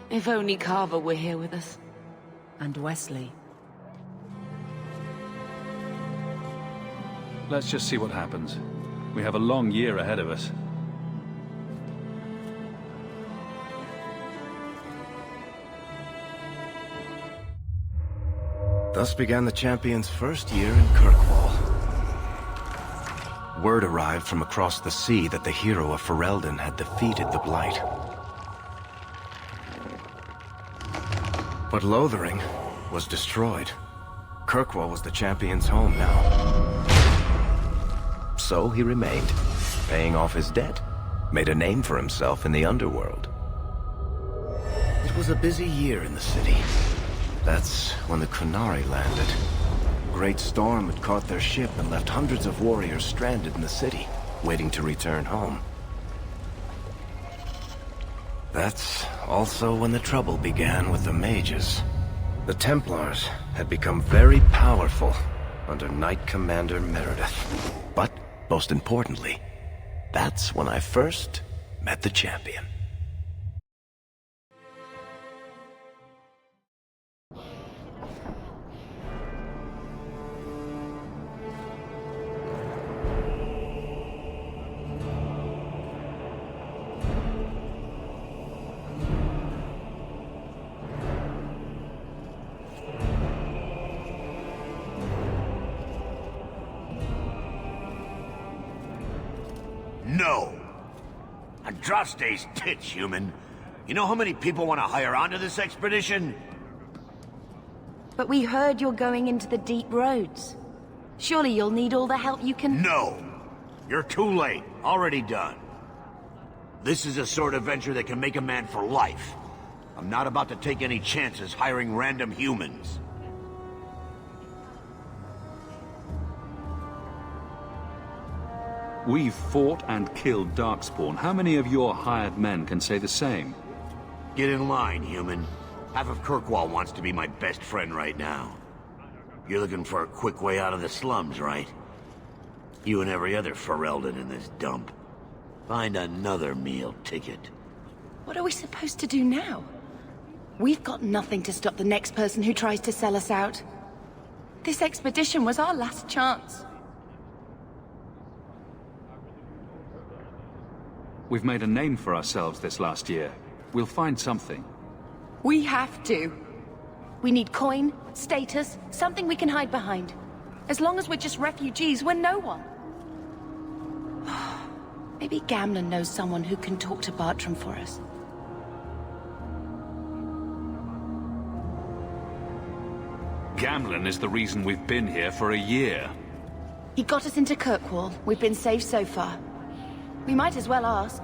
If only Carver were here with us. And Wesley. Let's just see what happens. We have a long year ahead of us. Thus began the champion's first year in Kirkwall. Word arrived from across the sea that the hero of Ferelden had defeated the Blight. But Lothering was destroyed. Kirkwall was the champion's home now. So he remained, paying off his debt, made a name for himself in the underworld. It was a busy year in the city. That's when the Kunari landed. A great storm had caught their ship and left hundreds of warriors stranded in the city, waiting to return home. That's also when the trouble began with the mages. The Templars had become very powerful under Knight Commander Meredith. But, most importantly, that's when I first met the champion. No! Andraste's tits, human. You know how many people want to hire onto this expedition? But we heard you're going into the deep roads. Surely you'll need all the help you can... No! You're too late. Already done. This is a sort of venture that can make a man for life. I'm not about to take any chances hiring random humans. We've fought and killed Darkspawn. How many of your hired men can say the same? Get in line, human. Half of Kirkwall wants to be my best friend right now. You're looking for a quick way out of the slums, right? You and every other Ferelden in this dump. Find another meal ticket. What are we supposed to do now? We've got nothing to stop the next person who tries to sell us out. This expedition was our last chance. We've made a name for ourselves this last year. We'll find something. We have to. We need coin, status, something we can hide behind. As long as we're just refugees, we're no one. Maybe Gamlen knows someone who can talk to Bartram for us. Gamlen is the reason we've been here for a year. He got us into Kirkwall. We've been safe so far. We might as well ask.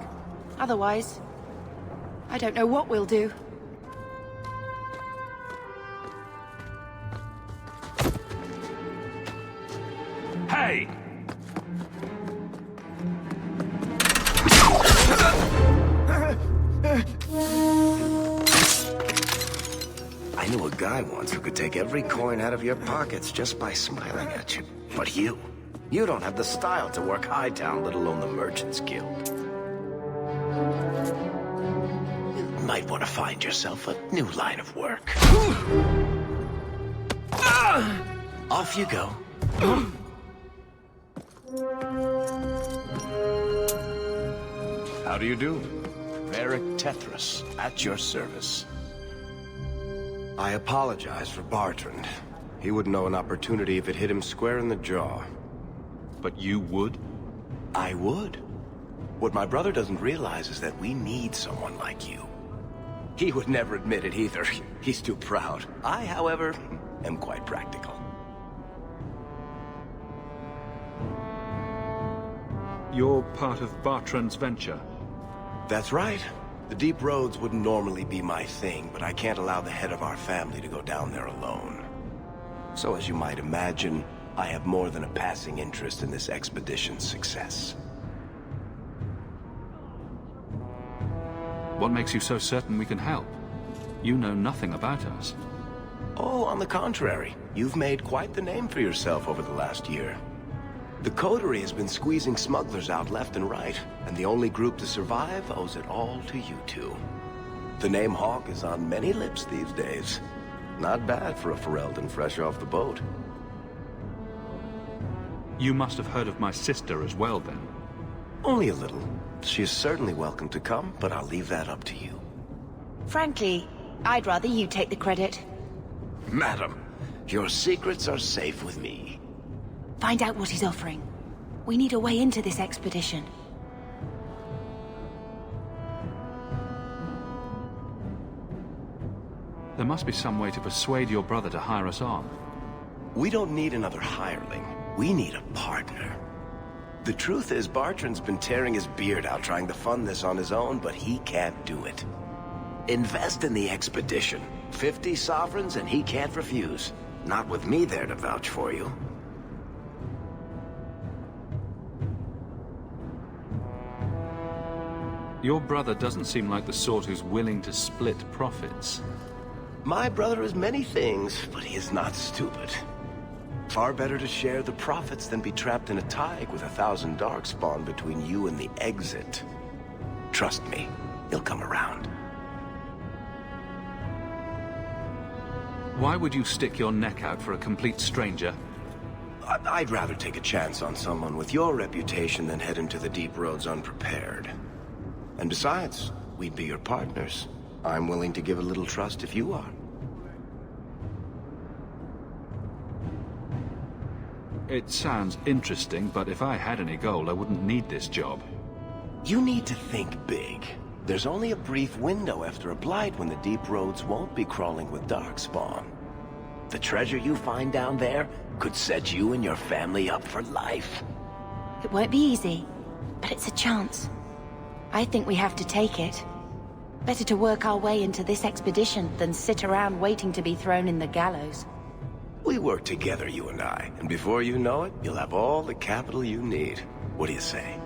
Otherwise, I don't know what we'll do. Hey! I knew a guy once who could take every coin out of your pockets just by smiling at you. But you don't have the style to work Hightown, let alone the Merchants Guild. You might want to find yourself a new line of work. Off you go. How do you do? Varric Tethras, at your service. I apologize for Bartrand. He wouldn't know an opportunity if it hit him square in the jaw. But you would? I would. What my brother doesn't realize is that we need someone like you. He would never admit it either. He's too proud. I, however, am quite practical. You're part of Bartrand's venture? That's right. The deep roads wouldn't normally be my thing, but I can't allow the head of our family to go down there alone. So as you might imagine, I have more than a passing interest in this expedition's success. What makes you so certain we can help? You know nothing about us. Oh, on the contrary. You've made quite the name for yourself over the last year. The Coterie has been squeezing smugglers out left and right, and the only group to survive owes it all to you two. The name Hawk is on many lips these days. Not bad for a Ferelden fresh off the boat. You must have heard of my sister as well, then. Only a little. She is certainly welcome to come, but I'll leave that up to you. Frankly, I'd rather you take the credit. Madam, your secrets are safe with me. Find out what he's offering. We need a way into this expedition. There must be some way to persuade your brother to hire us on. We don't need another hireling. We need a partner. The truth is, Bartrand's been tearing his beard out trying to fund this on his own, but he can't do it. Invest in the expedition. 50 sovereigns and he can't refuse. Not with me there to vouch for you. Your brother doesn't seem like the sort who's willing to split profits. My brother is many things, but he is not stupid. Far better to share the profits than be trapped in a tide with 1,000 darkspawn between you and the exit. Trust me, he'll come around. Why would you stick your neck out for a complete stranger? I'd rather take a chance on someone with your reputation than head into the deep roads unprepared. And besides, we'd be your partners. I'm willing to give a little trust if you are. It sounds interesting, but if I had any gold, I wouldn't need this job. You need to think big. There's only a brief window after a blight when the deep roads won't be crawling with darkspawn. The treasure you find down there could set you and your family up for life. It won't be easy, but it's a chance. I think we have to take it. Better to work our way into this expedition than sit around waiting to be thrown in the gallows. We work together, you and I, and before you know it, you'll have all the capital you need. What do you say?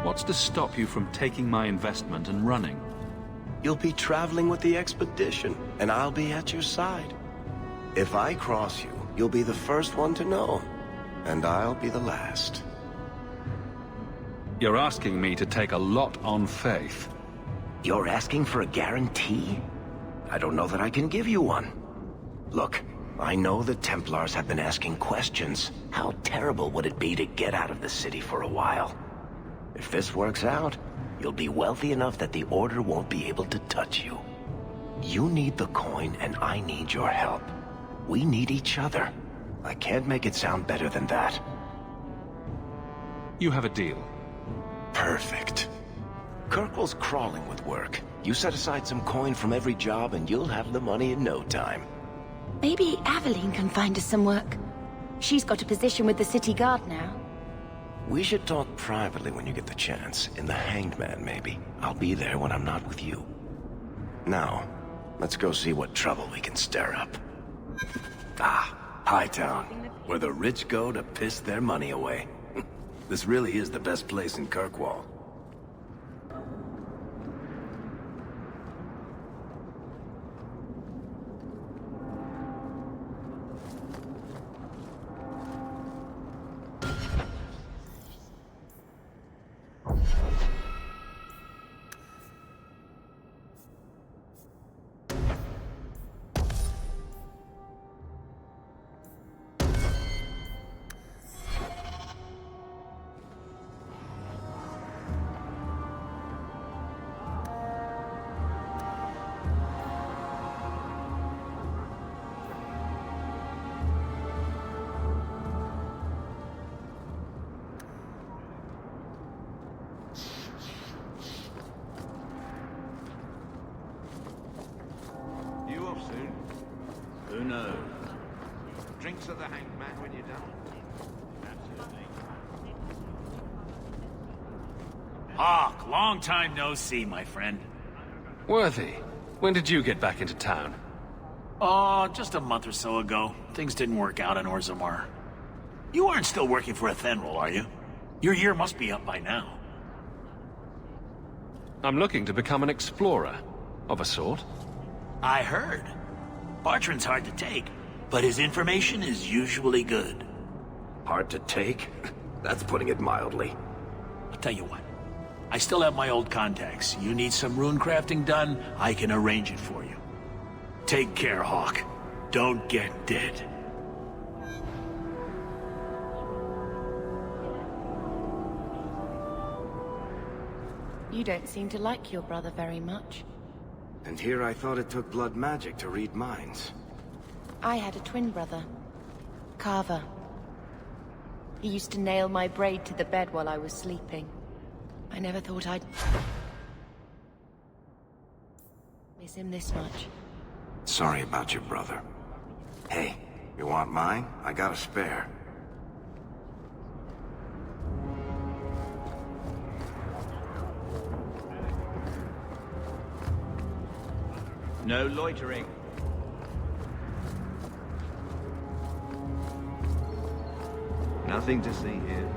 What's to stop you from taking my investment and running? You'll be traveling with the expedition, and I'll be at your side. If I cross you, you'll be the first one to know, and I'll be the last. You're asking me to take a lot on faith. You're asking for a guarantee? I don't know that I can give you one. Look, I know the Templars have been asking questions. How terrible would it be to get out of the city for a while? If this works out, you'll be wealthy enough that the Order won't be able to touch you. You need the coin, and I need your help. We need each other. I can't make it sound better than that. You have a deal. Perfect. Kirkwall's crawling with work. You set aside some coin from every job and you'll have the money in no time. Maybe Aveline can find us some work. She's got a position with the city guard now. We should talk privately when you get the chance. In the Hanged Man, maybe. I'll be there when I'm not with you. Now, let's go see what trouble we can stir up. Ah, Hightown, where the rich go to piss their money away. This really is the best place in Kirkwall. Who knows? Drinks of the Hanged Man when you're done. Hawk, long time no see, my friend. Worthy, when did you get back into town? Oh, just a month or so ago. Things didn't work out in Orzammar. You aren't still working for Athenril, are you? Your year must be up by now. I'm looking to become an explorer, of a sort. I heard. Bartrand's hard to take, but his information is usually good. Hard to take? That's putting it mildly. I'll tell you what. I still have my old contacts. You need some rune crafting done, I can arrange it for you. Take care, Hawk. Don't get dead. You don't seem to like your brother very much. And here I thought it took blood magic to read minds. I had a twin brother, Carver. He used to nail my braid to the bed while I was sleeping. I never thought I'd miss him this much. Sorry about your brother. Hey, you want mine? I got a spare. No loitering. Nothing to see here.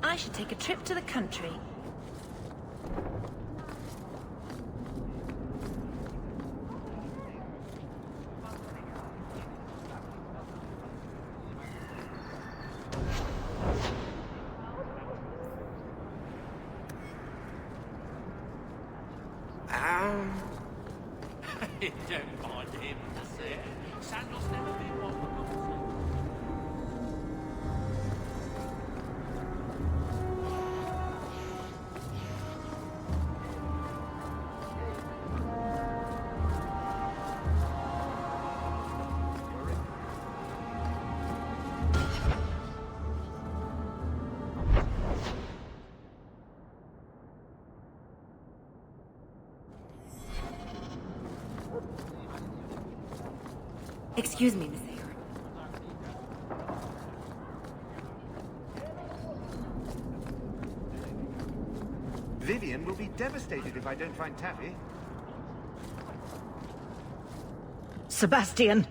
I should take a trip to the country. Don't mind him, Sandals never been one. Excuse me, Miss Aaron. Vivian will be devastated if I don't find Taffy. Sebastian!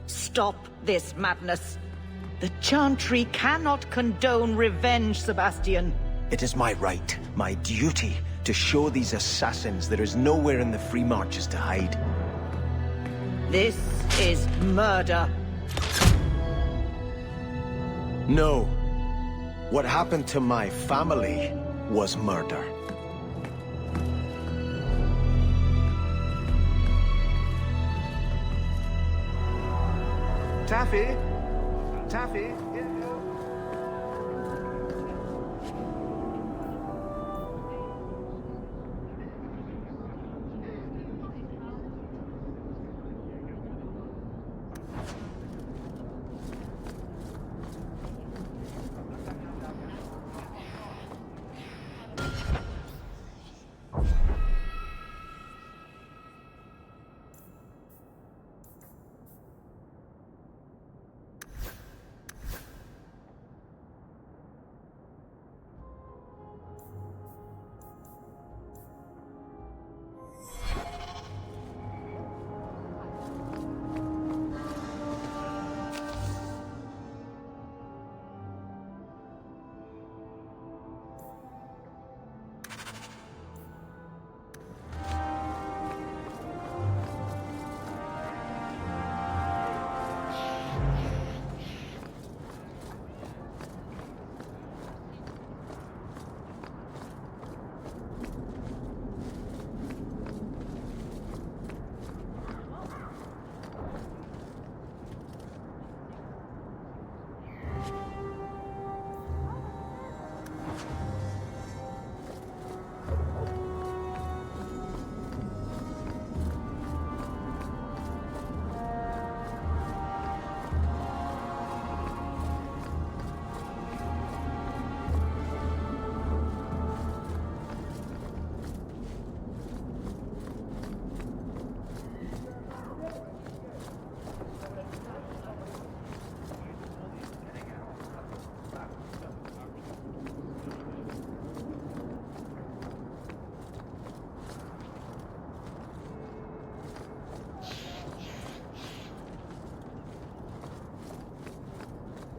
Stop this madness. The Chantry cannot condone revenge, Sebastian. It is my right, my duty, to show these assassins there is nowhere in the Free Marches to hide. This is murder. No. What happened to my family was murder. Taffy? Taffy? Here you go.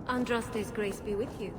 Andraste's grace be with you.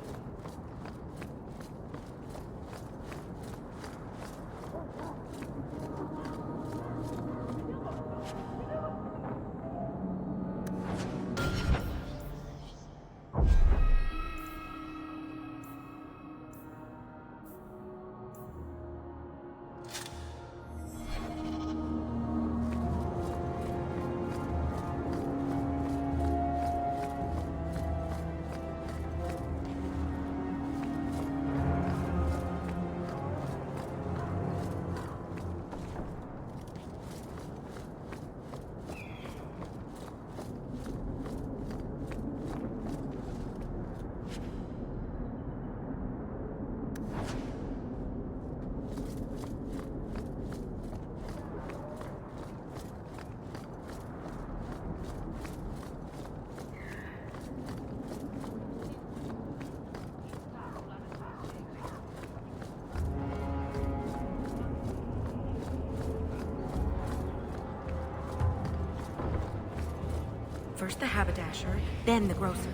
First the haberdasher, then the grocer.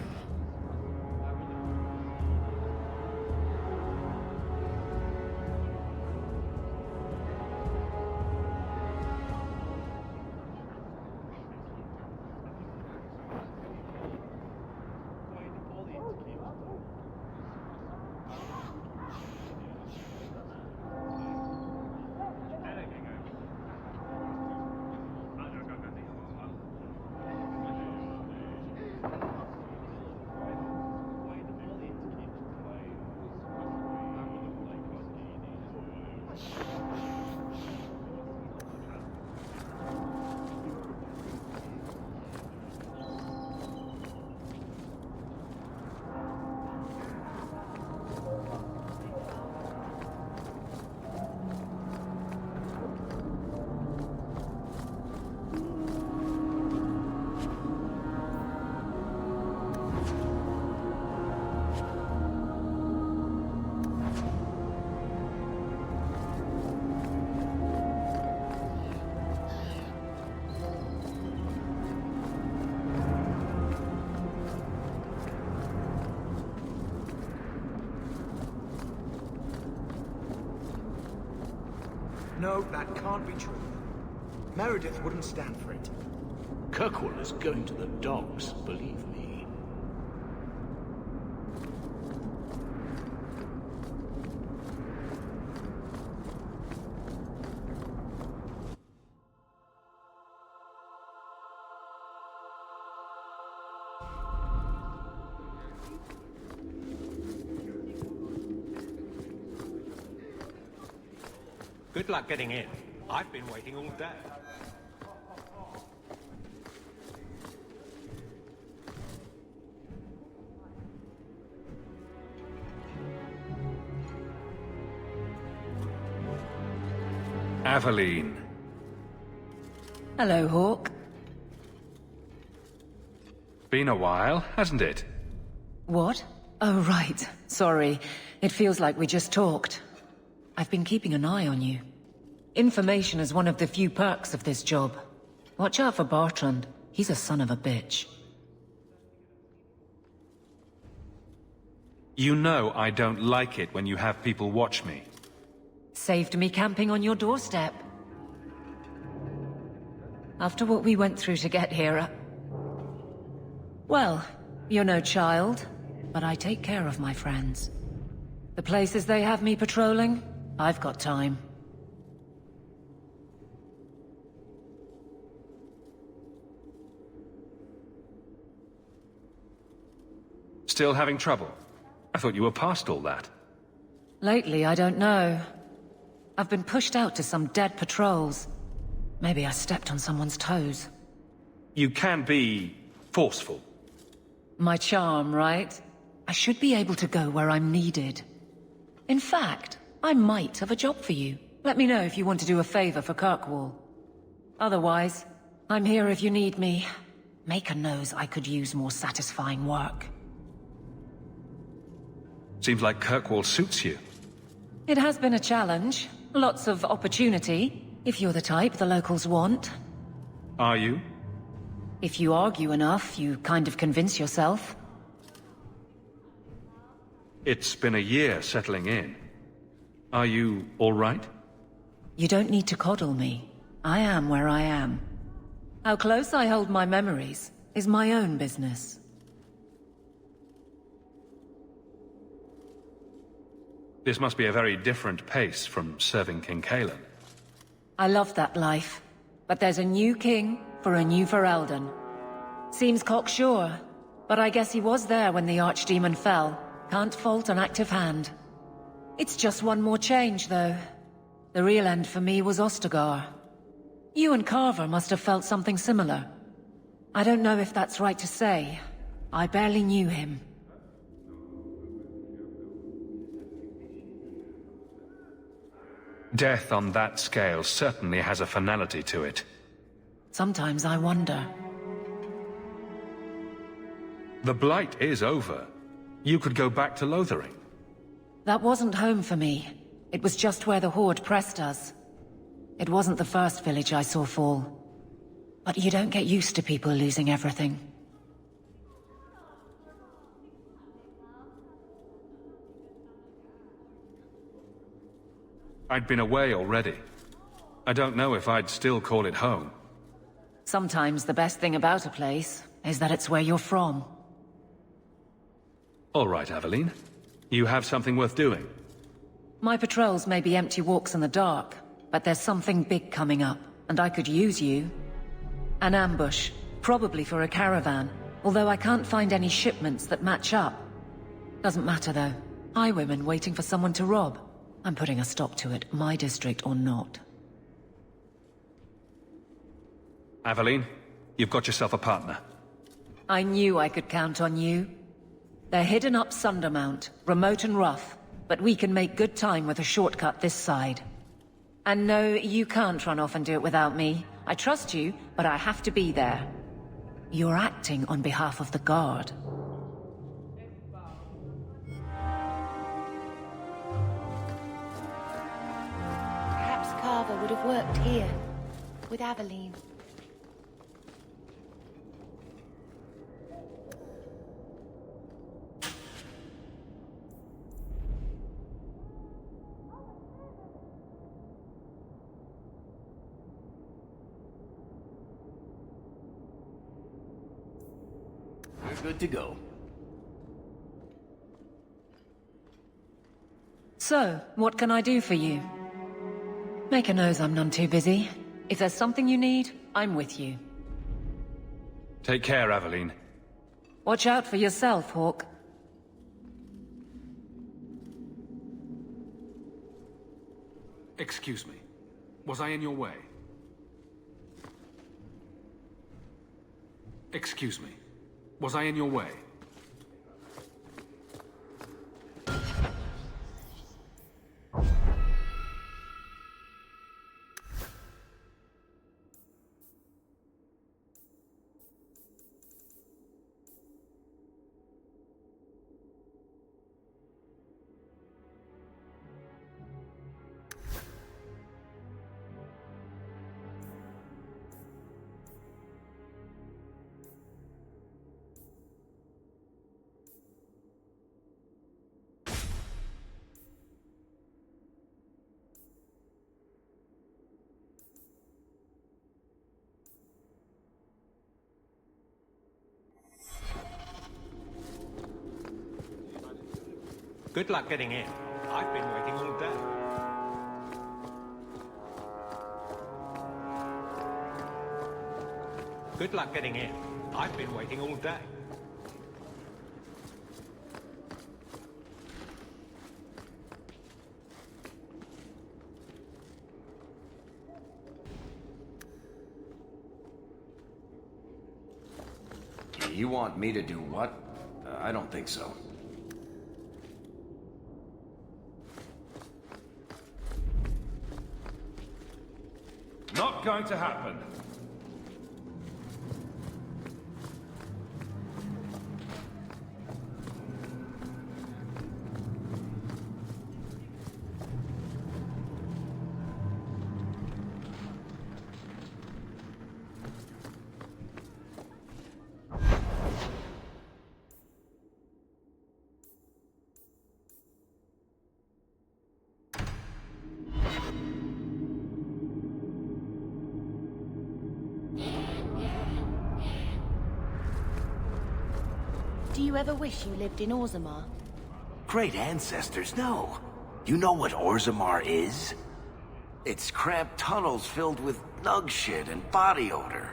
No, that can't be true. Meredith wouldn't stand for it. Kirkwall is going to the dogs, believe me. Good luck getting in. I've been waiting all day. Aveline. Hello, Hawk. Been a while, hasn't it? What? Oh, right. Sorry. It feels like we just talked. I've been keeping an eye on you. Information is one of the few perks of this job. Watch out for Bartrand. He's a son of a bitch. You know I don't like it when you have people watch me. Saved me camping on your doorstep. After what we went through to get here, well, you're no child, but I take care of my friends. The places they have me patrolling, I've got time. Still having trouble? I thought you were past all that. Lately, I don't know. I've been pushed out to some dead patrols. Maybe I stepped on someone's toes. You can be forceful. My charm, right? I should be able to go where I'm needed. In fact, I might have a job for you. Let me know if you want to do a favor for Kirkwall. Otherwise, I'm here if you need me. Maker knows I could use more satisfying work. Seems like Kirkwall suits you. It has been a challenge. Lots of opportunity, if you're the type the locals want. Are you? If you argue enough, you kind of convince yourself. It's been a year settling in. Are you all right? You don't need to coddle me. I am where I am. How close I hold my memories is my own business. This must be a very different pace from serving King Cailan. I love that life, but there's a new king for a new Ferelden. Seems cocksure, but I guess he was there when the Archdemon fell. Can't fault an active hand. It's just one more change, though. The real end for me was Ostagar. You and Carver must have felt something similar. I don't know if that's right to say. I barely knew him. Death on that scale certainly has a finality to it. Sometimes I wonder. The Blight is over. You could go back to Lothering. That wasn't home for me. It was just where the Horde pressed us. It wasn't the first village I saw fall. But you don't get used to people losing everything. I'd been away already. I don't know if I'd still call it home. Sometimes the best thing about a place is that it's where you're from. All right, Aveline. You have something worth doing. My patrols may be empty walks in the dark, but there's something big coming up, and I could use you. An ambush, probably for a caravan, although I can't find any shipments that match up. Doesn't matter though. Highwaymen waiting for someone to rob. I'm putting a stop to it, my district or not. Aveline, you've got yourself a partner. I knew I could count on you. They're hidden up Sundermount, remote and rough, but we can make good time with a shortcut this side. And no, you can't run off and do it without me. I trust you, but I have to be there. You're acting on behalf of the Guard. Perhaps Carver would have worked here, with Aveline. Good to go. So, what can I do for you? Make a nose I'm none too busy. If there's something you need, I'm with you. Take care, Aveline. Watch out for yourself, Hawk. Excuse me. Was I in your way? Excuse me. Was I in your way? Good luck getting in. I've been waiting all day. Good luck getting in. I've been waiting all day. You want me to do what? I don't think so. Not going to happen. Do you ever wish you lived in Orzammar? Great ancestors, no. You know what Orzammar is? It's cramped tunnels filled with nug shit and body odor.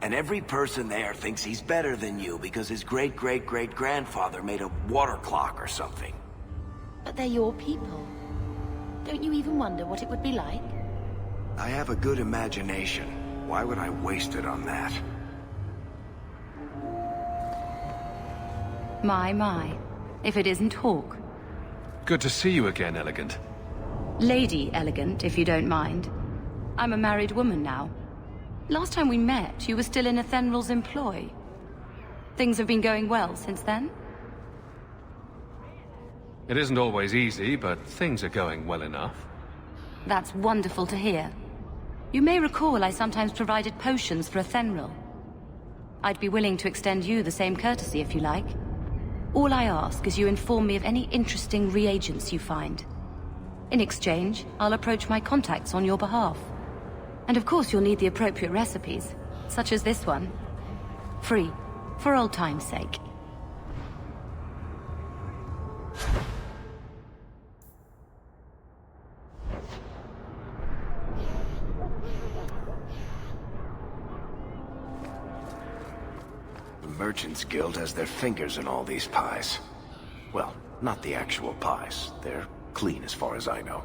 And every person there thinks he's better than you because his great-great-great-grandfather made a water clock or something. But they're your people. Don't you even wonder what it would be like? I have a good imagination. Why would I waste it on that? My. If it isn't Hawk. Good to see you again, Elegant. Lady Elegant, if you don't mind. I'm a married woman now. Last time we met, you were still in Athenral's employ. Things have been going well since then? It isn't always easy, but things are going well enough. That's wonderful to hear. You may recall I sometimes provided potions for Athenral. I'd be willing to extend you the same courtesy if you like. All I ask is you inform me of any interesting reagents you find. In exchange, I'll approach my contacts on your behalf. And of course you'll need the appropriate recipes, such as this one. Free, for old time's sake. The Merchants Guild has their fingers in all these pies. Well, not the actual pies. They're clean as far as I know.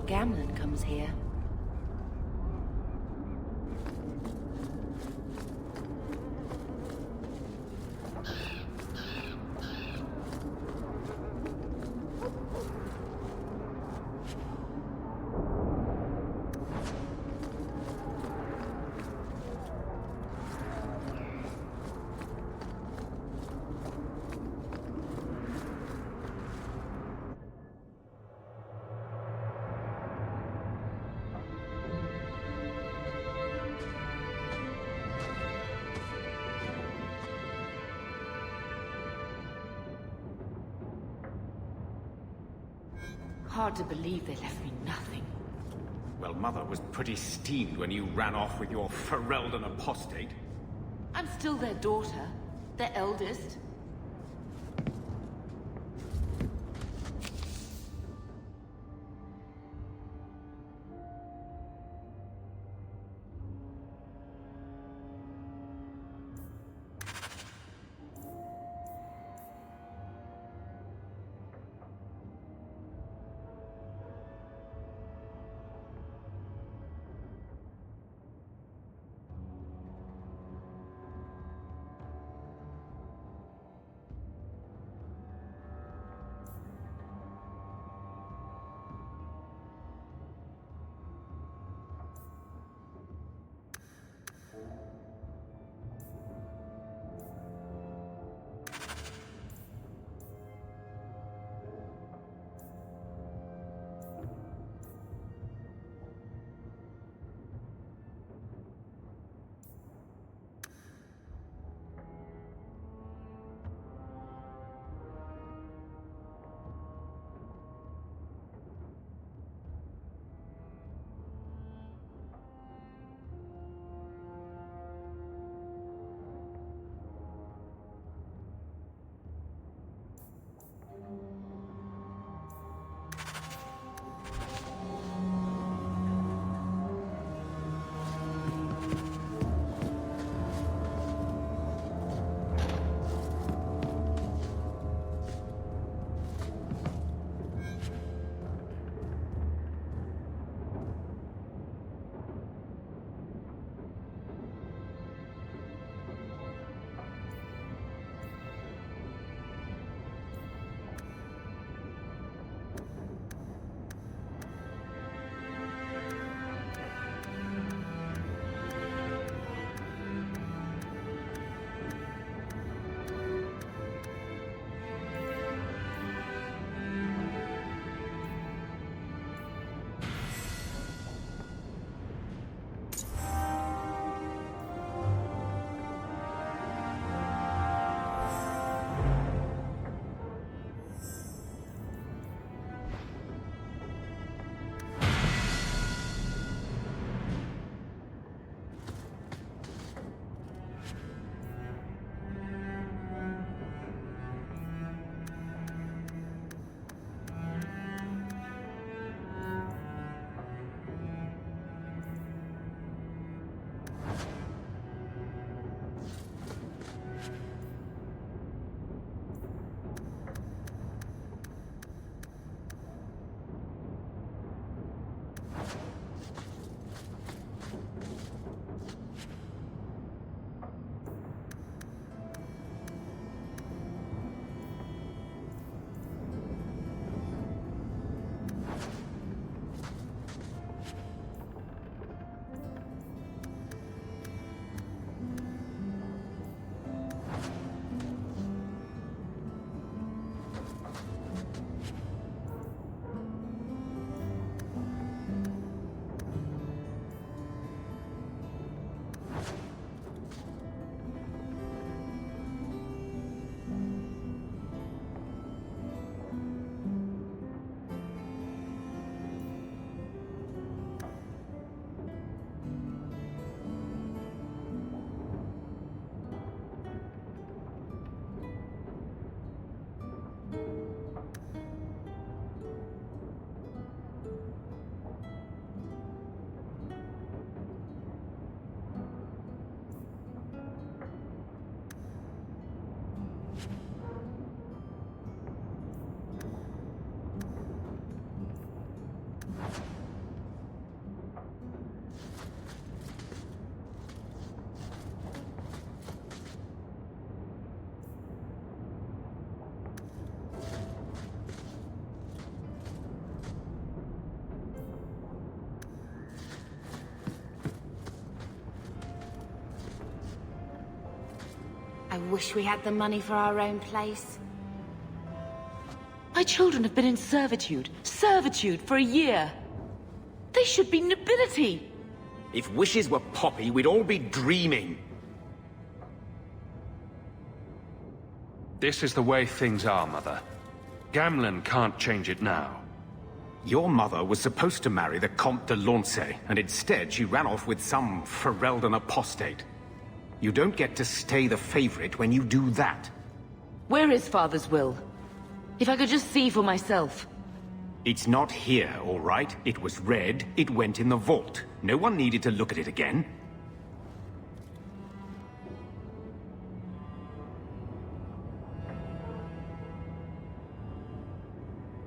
Gamlen comes here. Hard to believe they left me nothing. Well, Mother was pretty steamed when you ran off with your Ferelden apostate. I'm still their daughter, their eldest. wish we had the money for our own place. My children have been in servitude for a year. They should be nobility. If wishes were poppy, we'd all be dreaming. This is the way things are, Mother. Gamlen can't change it now. Your mother was supposed to marry the Comte de Launcey, and instead she ran off with some Ferelden apostate. You don't get to stay the favorite when you do that. Where is Father's will? If I could just see for myself. It's not here, all right? It was read, it went in the vault. No one needed to look at it again.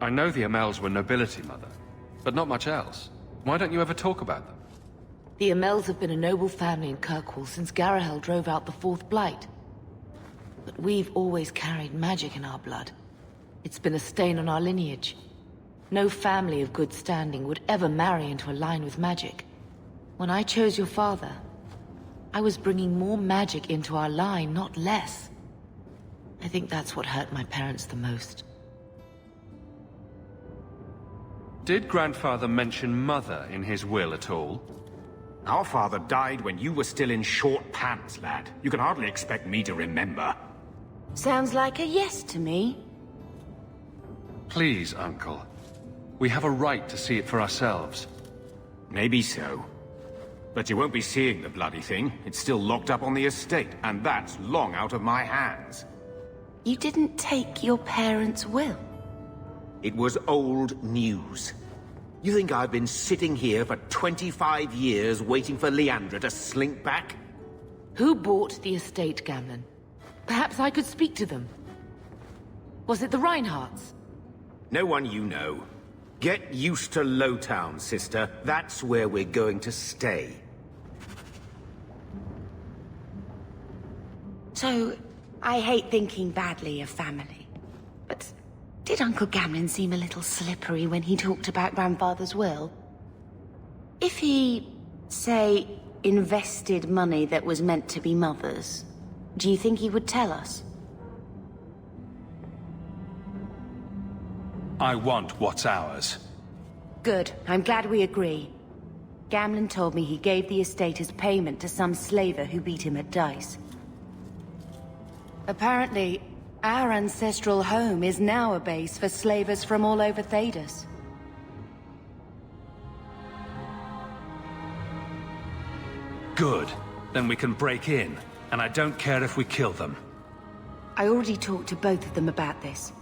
I know the Amels were nobility, Mother, but not much else. Why don't you ever talk about them? The Amels have been a noble family in Kirkwall since Garahel drove out the Fourth Blight. But we've always carried magic in our blood. It's been a stain on our lineage. No family of good standing would ever marry into a line with magic. When I chose your father, I was bringing more magic into our line, not less. I think that's what hurt my parents the most. Did Grandfather mention Mother in his will at all? Our father died when you were still in short pants, lad. You can hardly expect me to remember. Sounds like a yes to me. Please, Uncle. We have a right to see it for ourselves. Maybe so. But you won't be seeing the bloody thing. It's still locked up on the estate, and that's long out of my hands. You didn't take your parents' will? It was old news. You think I've been sitting here for 25 years waiting for Leandra to slink back? Who bought the estate, Gamlen? Perhaps I could speak to them. Was it the Reinhardts? No one you know. Get used to Lowtown, sister. That's where we're going to stay. So, I hate thinking badly of family. But did Uncle Gamlen seem a little slippery when he talked about Grandfather's will? If he, say, invested money that was meant to be Mother's, do you think he would tell us? I want what's ours. Good. I'm glad we agree. Gamlen told me he gave the estate as payment to some slaver who beat him at dice. Apparently, our ancestral home is now a base for slavers from all over Thedas. Good. Then we can break in, and I don't care if we kill them. I already talked to both of them about this.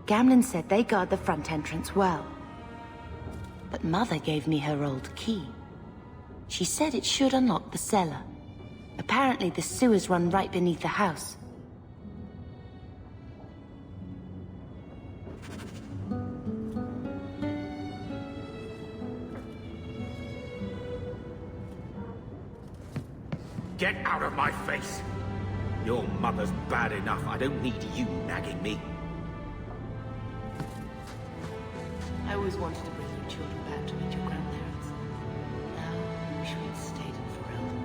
Gamlen said they guard the front entrance well. But Mother gave me her old key. She said it should unlock the cellar. Apparently the sewers run right beneath the house. Get out of my face! Your mother's bad enough. I don't need you nagging me. I always wanted to bring you children back to meet your grandparents. Now, I wish we'd stayed in Ferelden.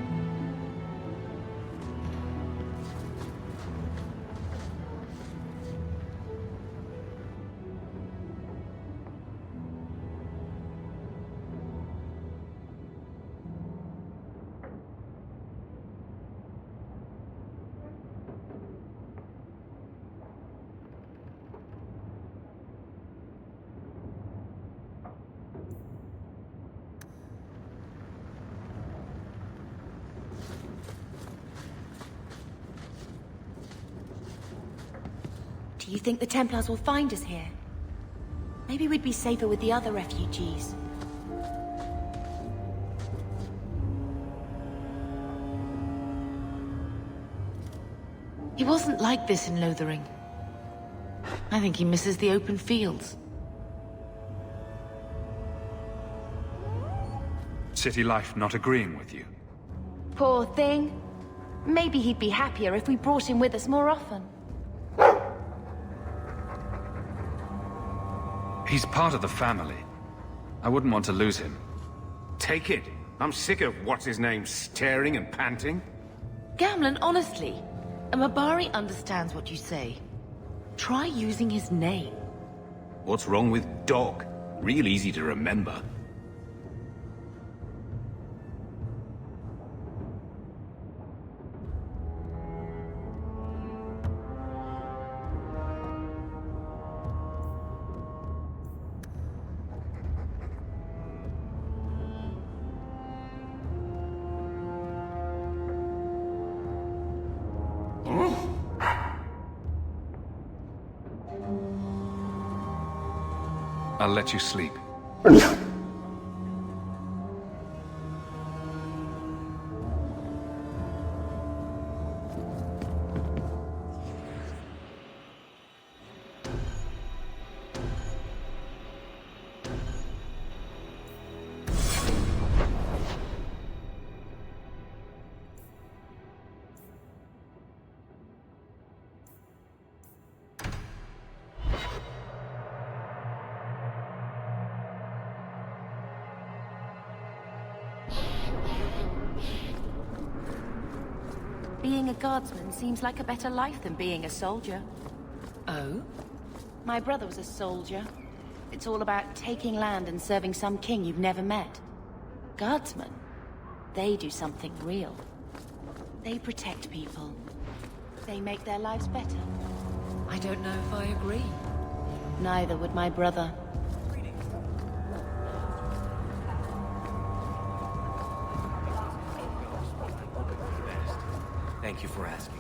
Do you think the Templars will find us here? Maybe we'd be safer with the other refugees. He wasn't like this in Lothering. I think he misses the open fields. City life not agreeing with you? Poor thing. Maybe he'd be happier if we brought him with us more often. He's part of the family. I wouldn't want to lose him. Take it. I'm sick of what's-his-name staring and panting. Gamlen, honestly, A Mabari understands what you say. Try using his name. What's wrong with dog? Real easy to remember. I'll let you sleep. Being a guardsman seems like a better life than being a soldier. Oh? My brother was a soldier. It's all about taking land and serving some king you've never met. Guardsmen, they do something real. They protect people. They make their lives better. I don't know if I agree. Neither would my brother. Thank you for asking.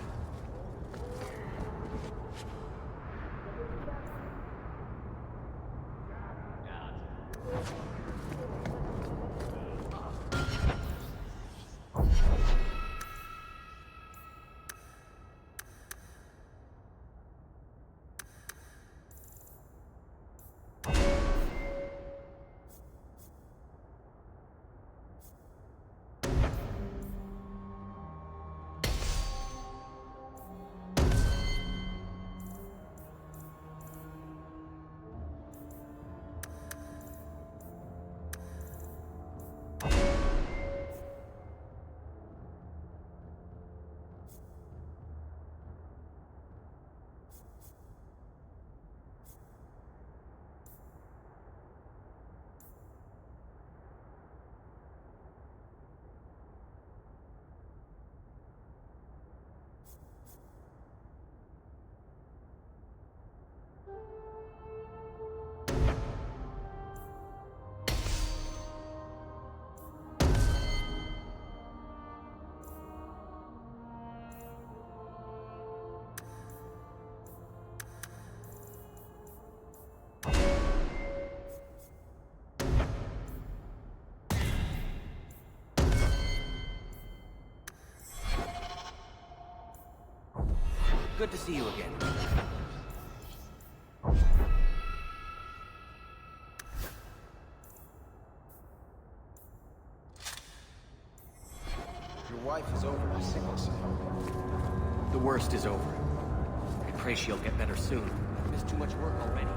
Good to see you again. Your wife is over her sickness. The worst is over. I pray she'll get better soon. There's too much work already.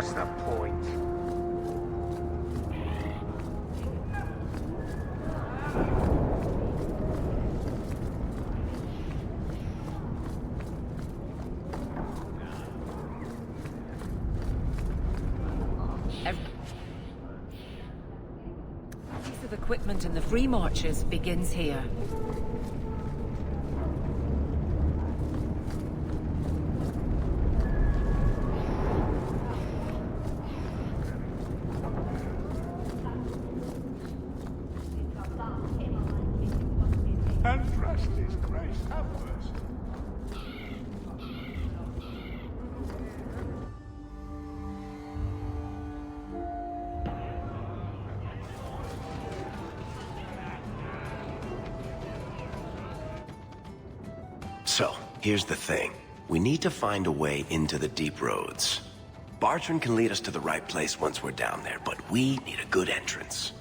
What's the point? Piece of equipment in the Free Marches begins here. And trust his grace upwards. So, here's the thing. We need to find a way into the deep roads. Bartrand can lead us to the right place once we're down there, but we need a good entrance.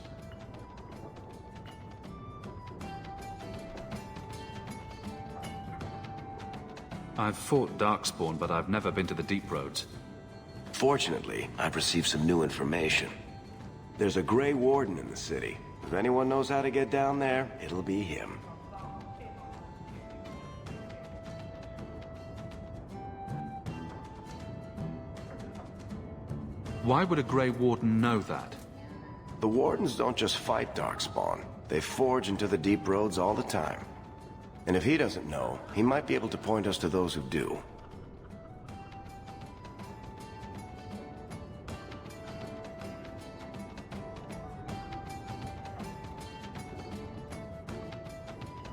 I've fought Darkspawn, but I've never been to the deep roads. Fortunately, I've received some new information. There's a Grey Warden in the city. If anyone knows how to get down there, it'll be him. Why would a Grey Warden know that? The Wardens don't just fight Darkspawn. They forge into the deep roads all the time. And if he doesn't know, he might be able to point us to those who do.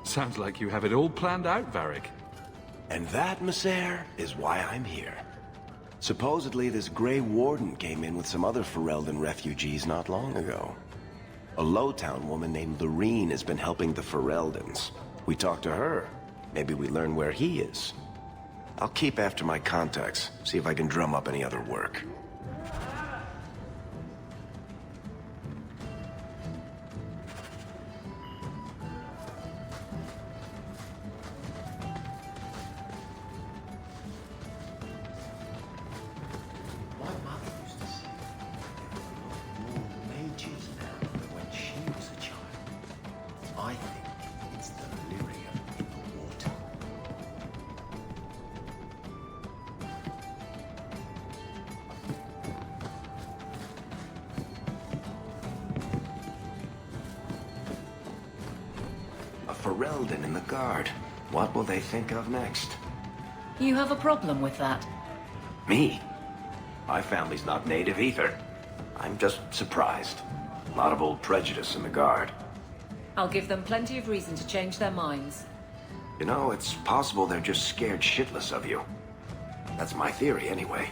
Sounds like you have it all planned out, Varric. And that, Messer, is why I'm here. Supposedly, this Grey Warden came in with some other Ferelden refugees not long ago. A Lowtown woman named Lorene has been helping the Fereldans. We talk to her. Maybe we learn where he is. I'll keep after my contacts, see if I can drum up any other work. Ferelden in the guard. What will they think of next? You have a problem with that? Me? My family's not native either. I'm just surprised. A lot of old prejudice in the guard. I'll give them plenty of reason to change their minds. You know, it's possible they're just scared shitless of you. That's my theory, anyway.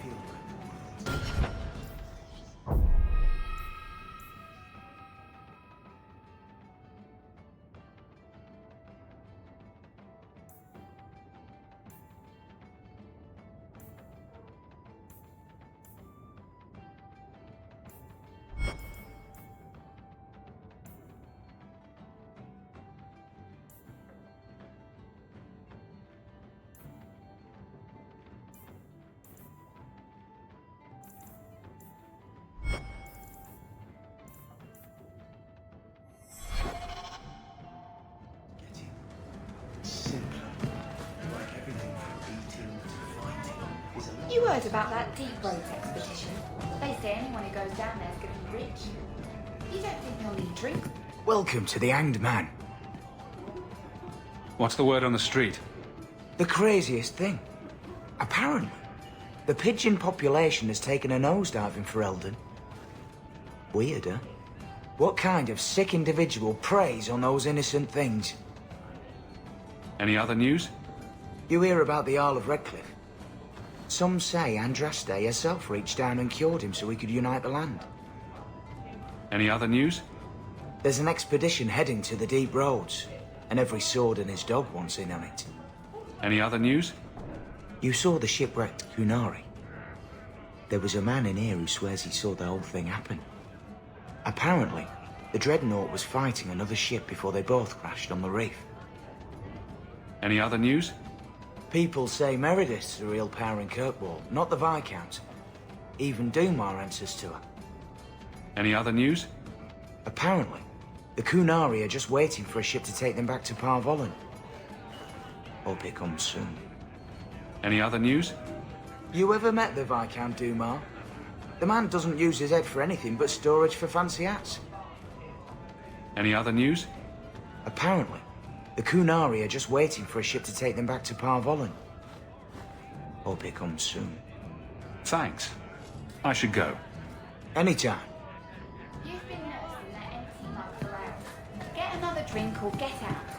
You heard about that deep roads expedition? They say anyone who goes down there is going to be rich. You don't think they'll need drink? Welcome to the Hanged Man. What's the word on the street? The craziest thing. Apparently, the pigeon population has taken a nosedive in Ferelden. Weird, huh? What kind of sick individual preys on those innocent things? Any other news? You hear about the Isle of Redcliffe? Some say Andraste herself reached down and cured him so he could unite the land. Any other news? There's an expedition heading to the deep roads, and every sword and his dog wants in on it. Any other news? You saw the shipwrecked Kunari. There was a man in here who swears he saw the whole thing happen. Apparently, the Dreadnought was fighting another ship before they both crashed on the reef. Any other news? People say Meredith's the real power in Kirkwall, not the Viscount. Even Dumar answers to her. Any other news? Apparently, the Kunari are just waiting for a ship to take them back to Parvolan. Hope it comes soon. Any other news? You ever met the Viscount Dumar? The man doesn't use his head for anything but storage for fancy hats. Any other news? Apparently, the Kunari are just waiting for a ship to take them back to Parvolan. Hope it comes soon. Thanks. I should go. Anytime. You've been nursing that empty mug for hours. Get another drink or get out.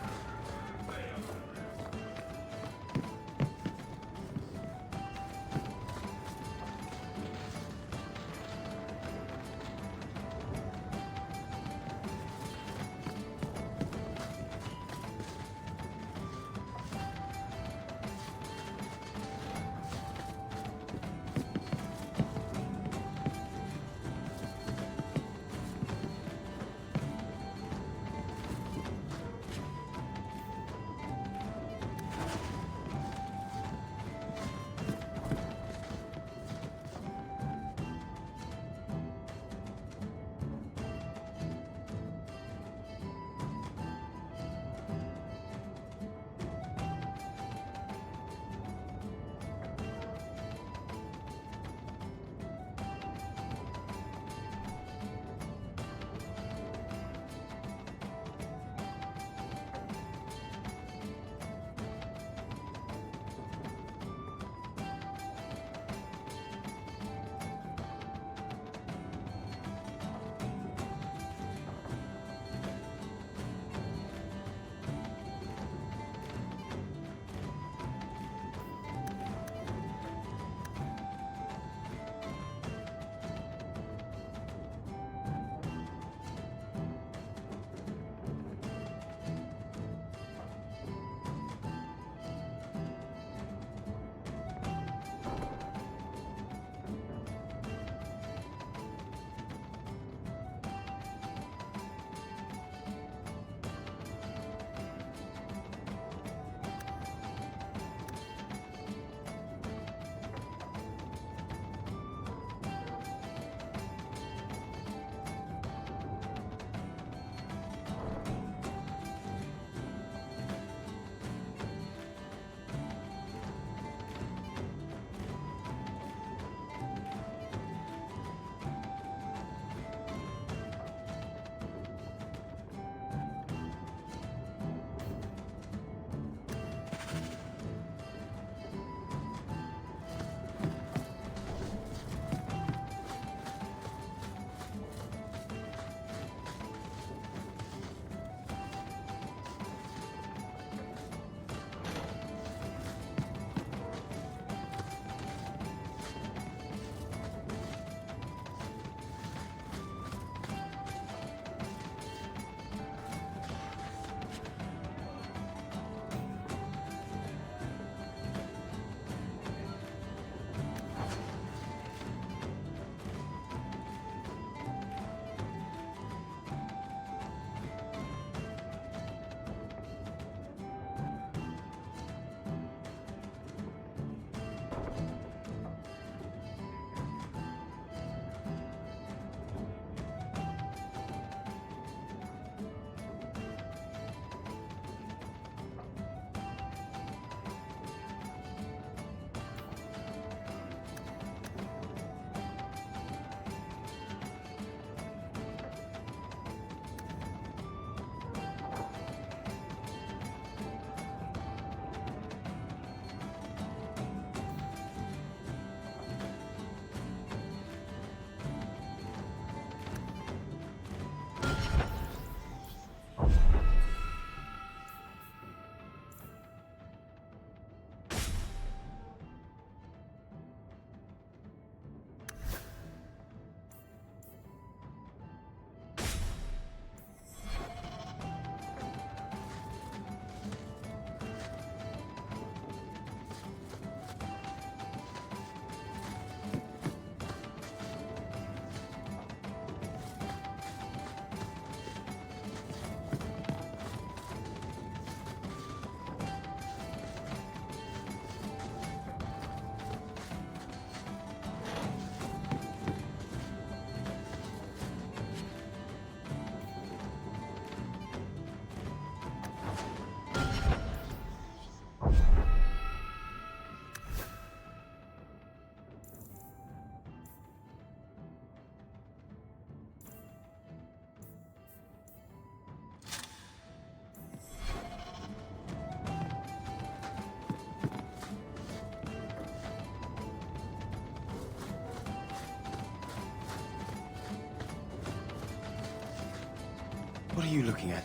What are you looking at?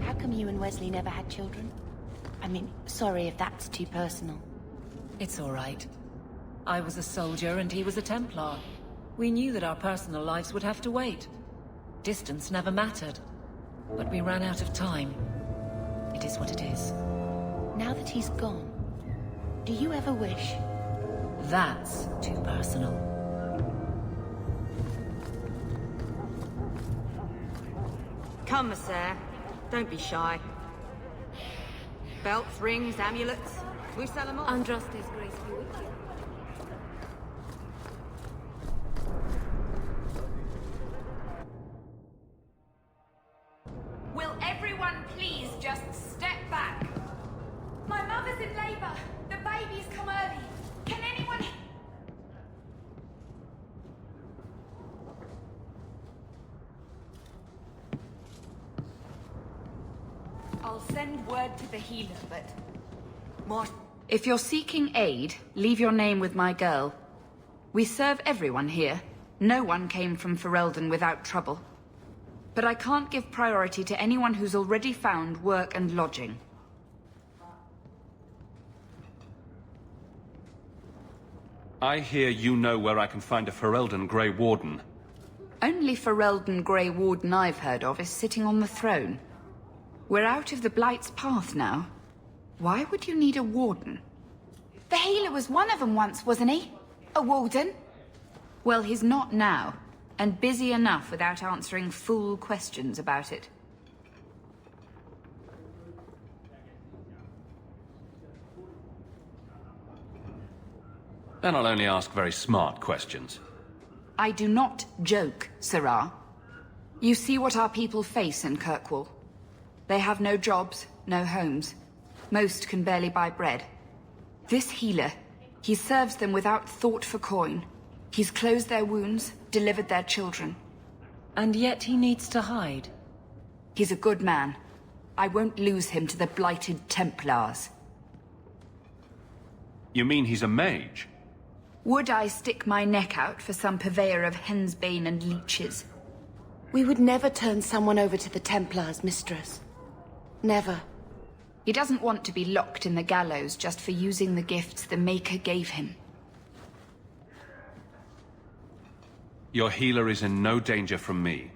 How come you and Wesley never had children? I mean, sorry if that's too personal. It's all right. I was a soldier and he was a Templar. We knew that our personal lives would have to wait. Distance never mattered. But we ran out of time. It is what it is. Now that he's gone, do you ever wish? That's too personal. Come, sir. Don't be shy. Belts, rings, amulets. We sell them all. Andraste's grace be with you. Will everyone please just step back? My mother's in labor. The baby's come early. Can anyone... I'll send word to the healer, but... More... If you're seeking aid, leave your name with my girl. We serve everyone here. No one came from Ferelden without trouble. But I can't give priority to anyone who's already found work and lodging. I hear you know where I can find a Ferelden Grey Warden. Only Ferelden Grey Warden I've heard of is sitting on the throne. We're out of the Blight's path now. Why would you need a warden? The healer was one of them once, wasn't he? A warden? Well, he's not now, and busy enough without answering fool questions about it. Then I'll only ask very smart questions. I do not joke, Sirrah. You see what our people face in Kirkwall. They have no jobs, no homes. Most can barely buy bread. This healer, he serves them without thought for coin. He's closed their wounds, delivered their children. And yet he needs to hide. He's a good man. I won't lose him to the blighted Templars. You mean he's a mage? Would I stick my neck out for some purveyor of hensbane and leeches? We would never turn someone over to the Templars, mistress. Never. He doesn't want to be locked in the gallows just for using the gifts the Maker gave him. Your healer is in no danger from me.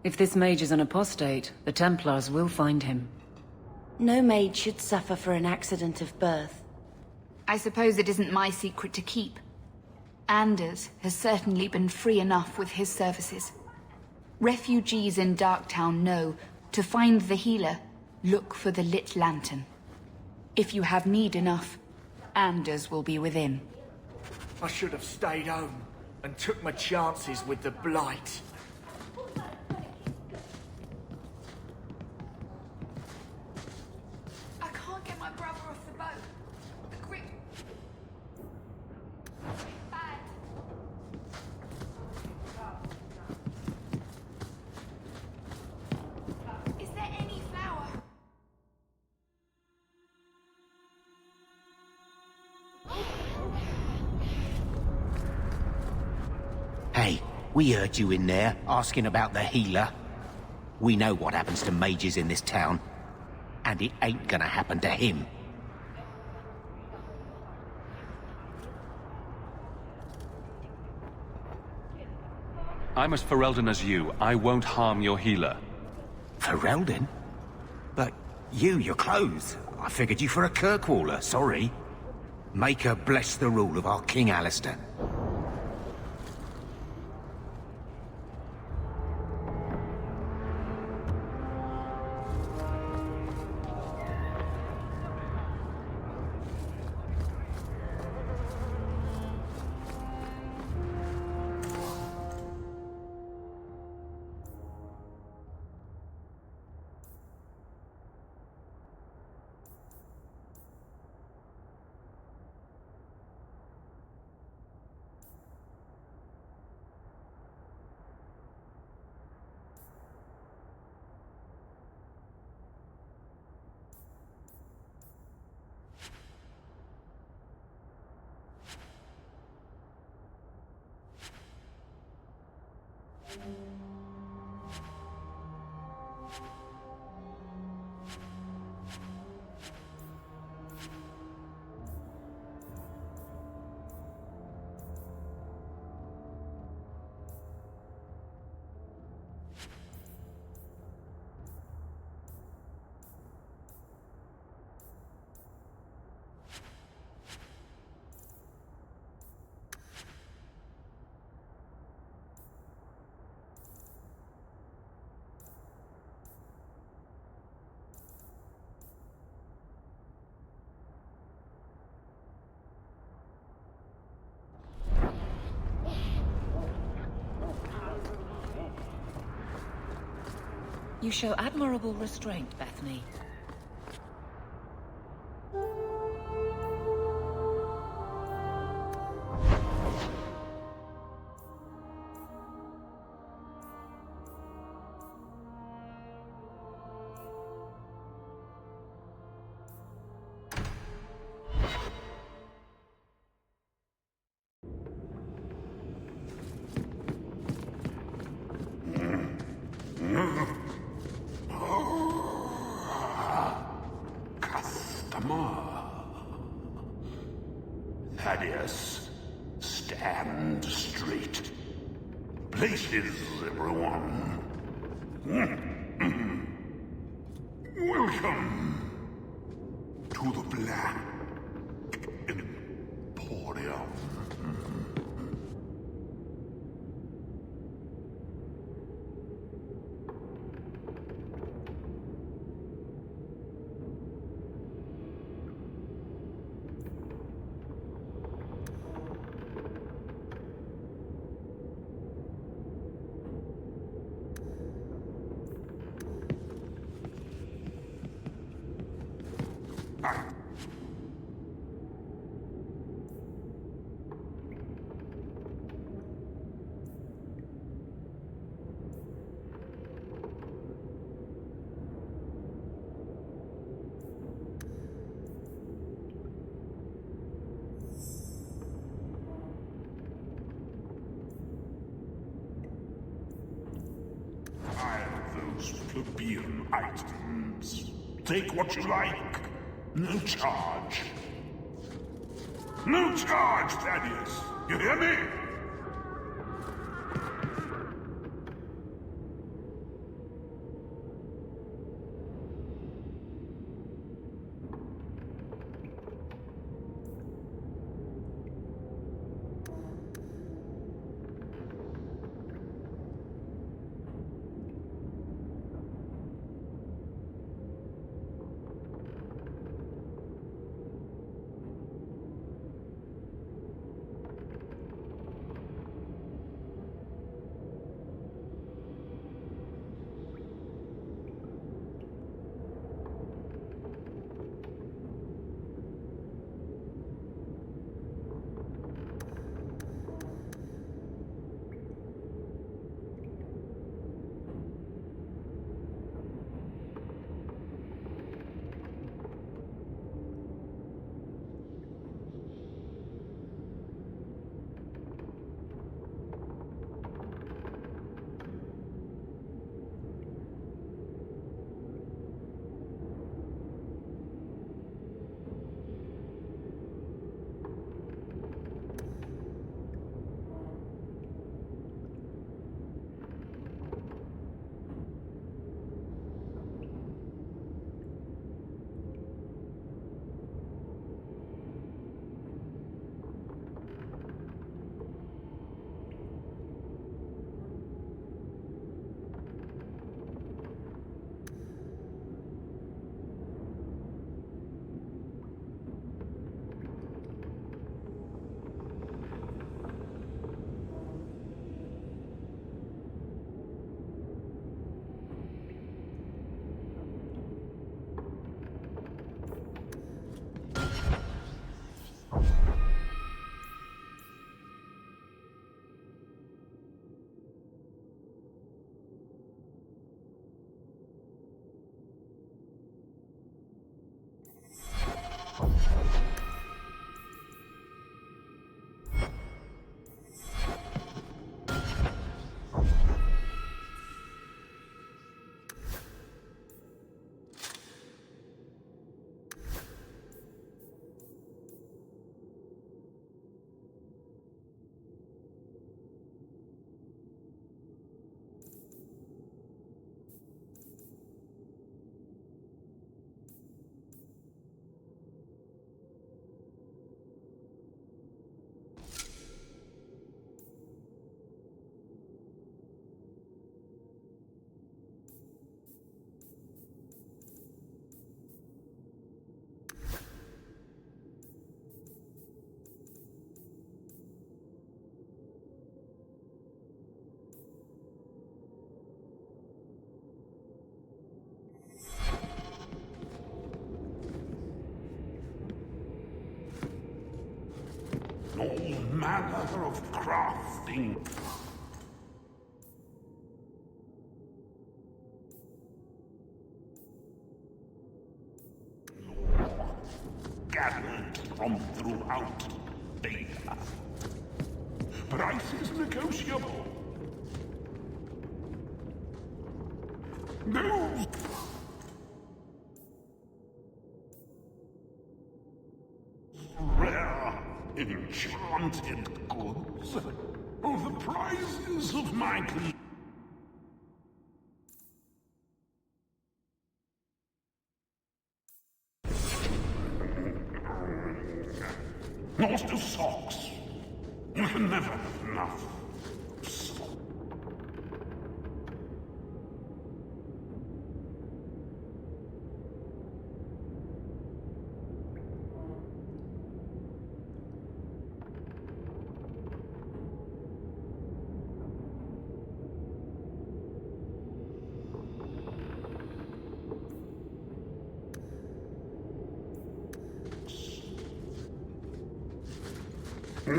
If this mage is an apostate, the Templars will find him. No maid should suffer for an accident of birth. I suppose it isn't my secret to keep. Anders has certainly been free enough with his services. Refugees in Darktown know, to find the healer, look for the lit lantern. If you have need enough, Anders will be within. I should have stayed home and took my chances with the Blight. I can't get my brother off the boat. The grip... Bad. Is there any flour? Hey, we heard you in there, asking about the healer. We know what happens to mages in this town. And it ain't gonna happen to him. I'm as Ferelden as you. I won't harm your healer. Ferelden? But your clothes. I figured you for a Kirkwaller, sorry. Maker bless the rule of our King Alistair. You show admirable restraint, Bethany. Thaddeus, stand straight. Places, everyone. Welcome to the Black Emporium. Plebeian items. Take what you like. No charge. No charge, Thaddeus. You hear me? all manner of crafting. Gathered from throughout Beta. Price is negotiable. No! Rare, enchanted goods. Oh, the prizes of my Master socks. You can never have enough.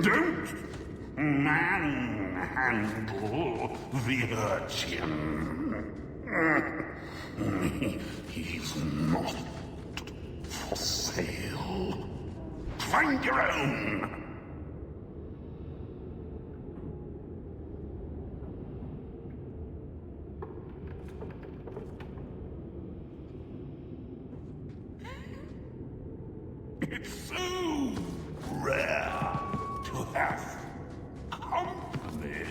Don't manhandle the urchin. He's not for sale. Find your own. It's so rare to have company.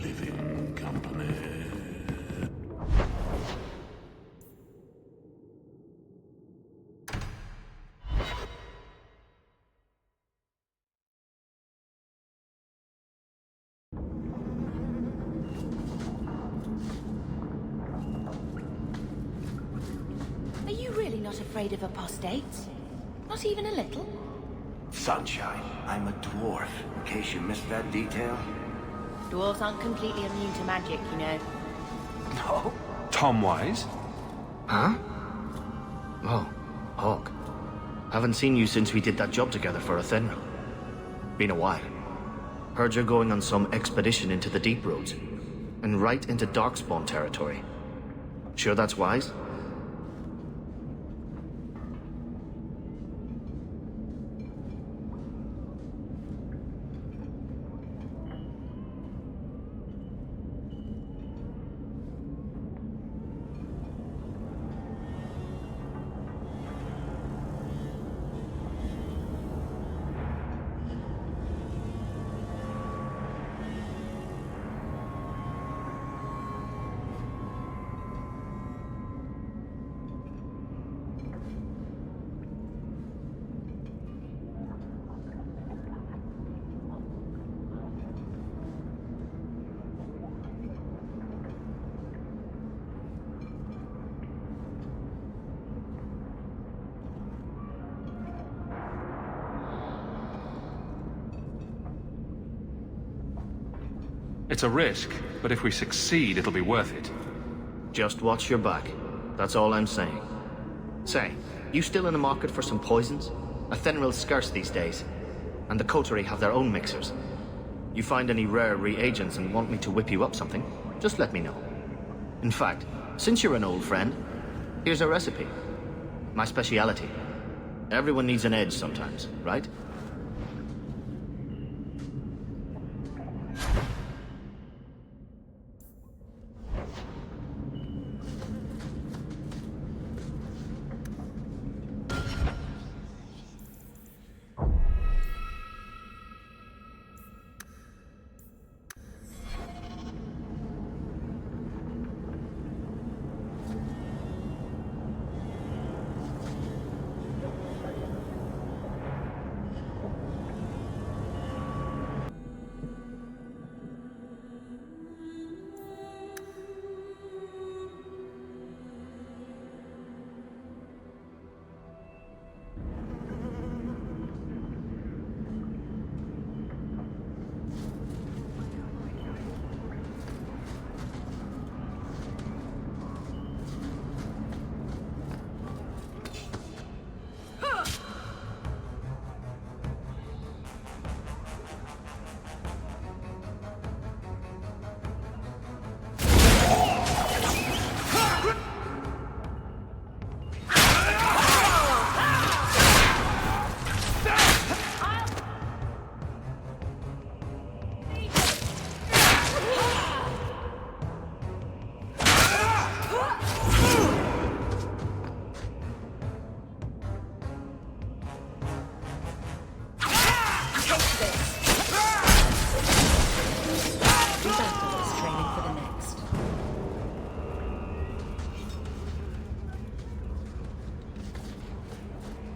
Living company. Are you really not afraid of apostates? Not even a little? Sunshine, I'm a dwarf, in case you missed that detail. Dwarves aren't completely immune to magic, you know. No? Tom Wise? Huh? Oh, Hawk. Haven't seen you since we did that job together for Athenril. Been a while. Heard you're going on some expedition into the Deep Roads. And right into Darkspawn territory. Sure that's wise? It's a risk, but if we succeed, it'll be worth it. Just watch your back. That's all I'm saying. Say, you still in the market for some poisons? Athenril's scarce these days, and the coterie have their own mixers. You find any rare reagents and want me to whip you up something, just let me know. In fact, since you're an old friend, here's a recipe. My speciality. Everyone needs an edge sometimes, right?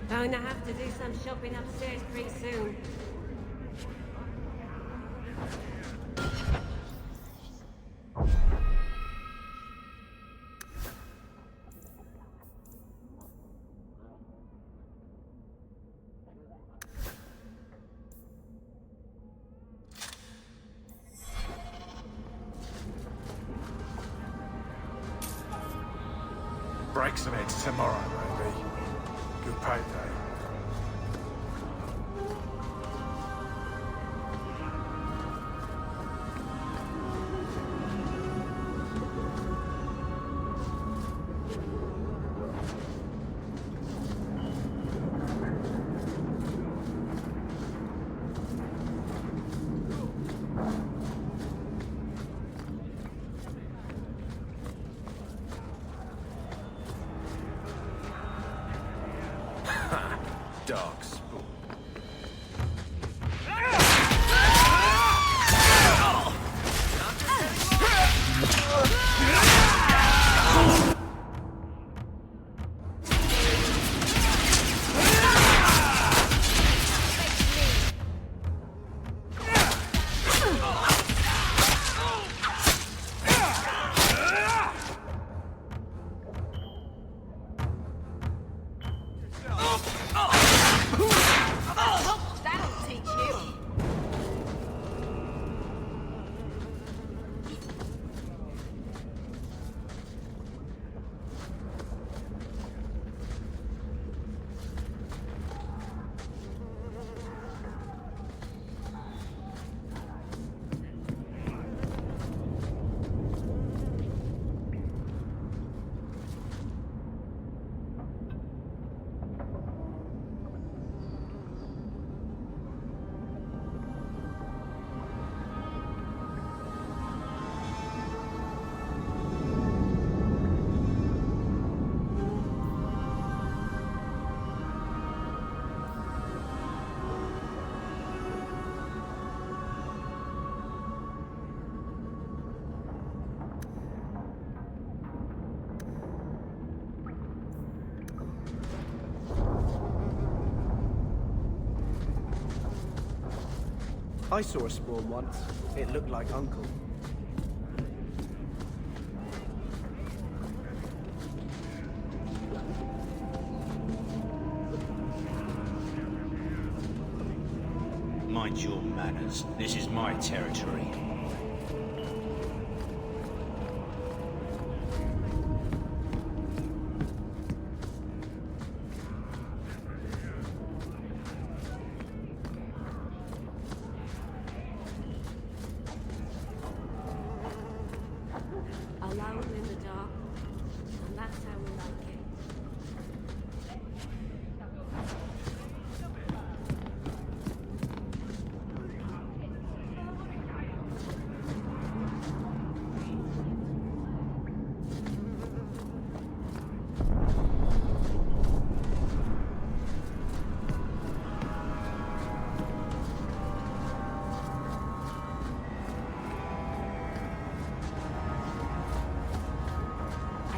Going to have to do some shopping upstairs pretty soon. Break some eggs tomorrow, maybe. Good payday. Dark spoon. That'll teach you. I saw a spawn once. It looked like Uncle. Mind your manners. This is my territory.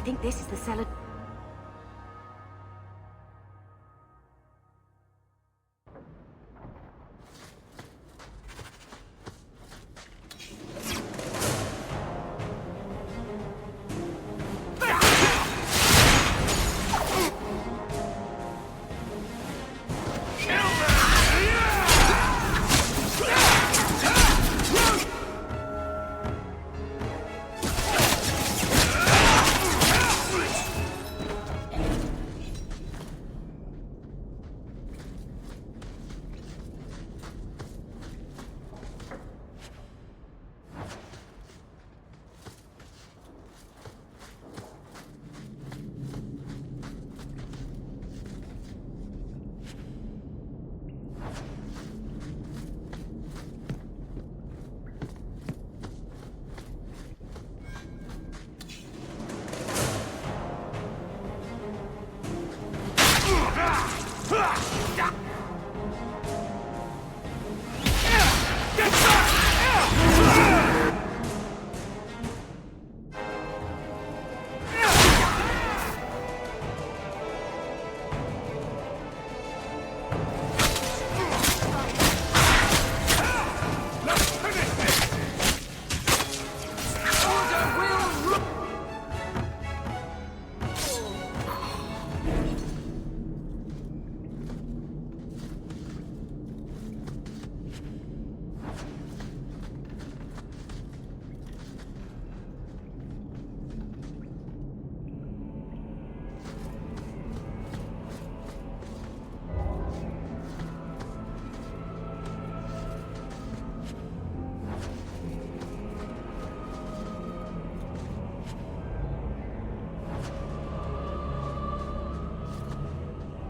think this is the cellar.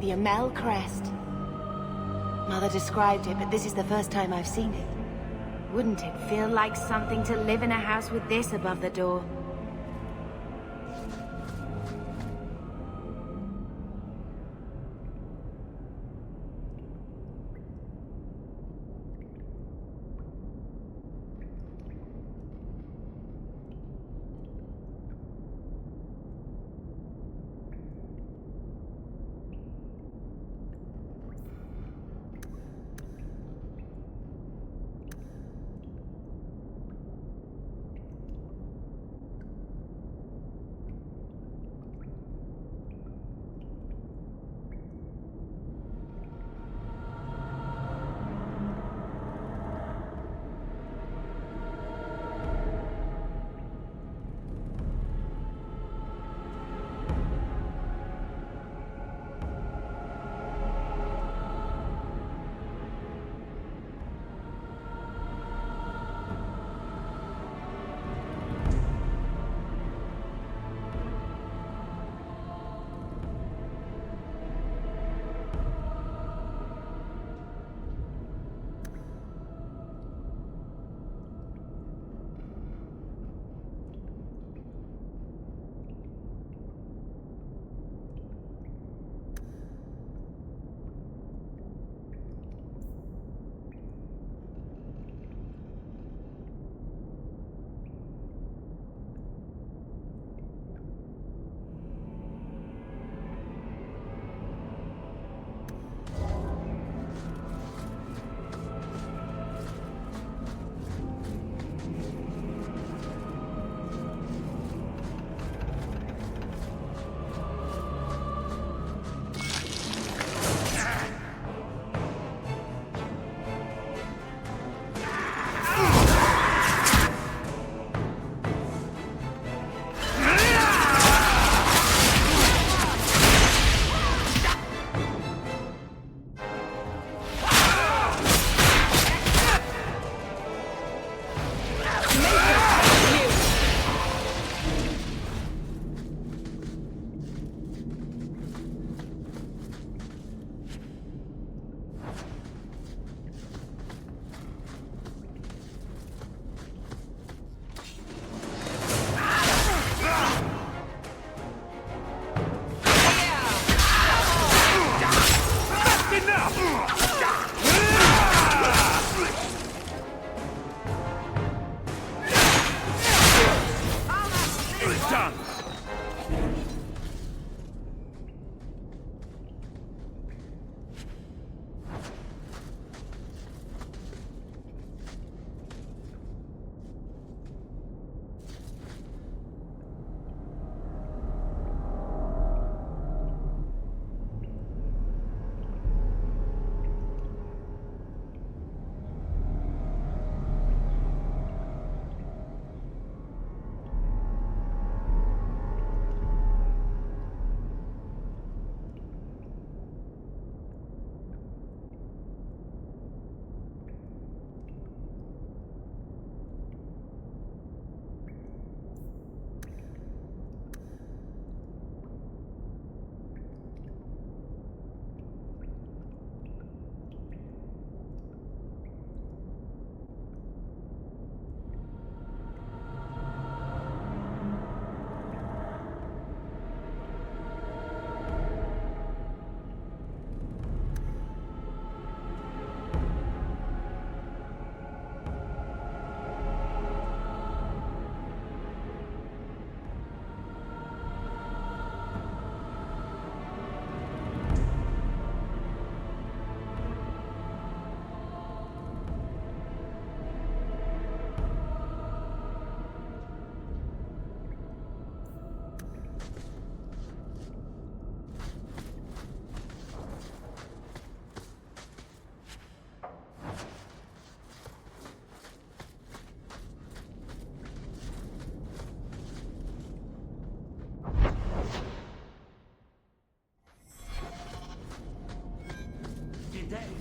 The Amel crest. Mother described it, but this is the first time I've seen it. Wouldn't it feel like something to live in a house with this above the door?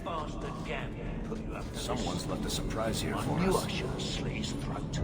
bastard Gambit put you up to Someone's left a surprise here I for knew us. I should have slit his throat.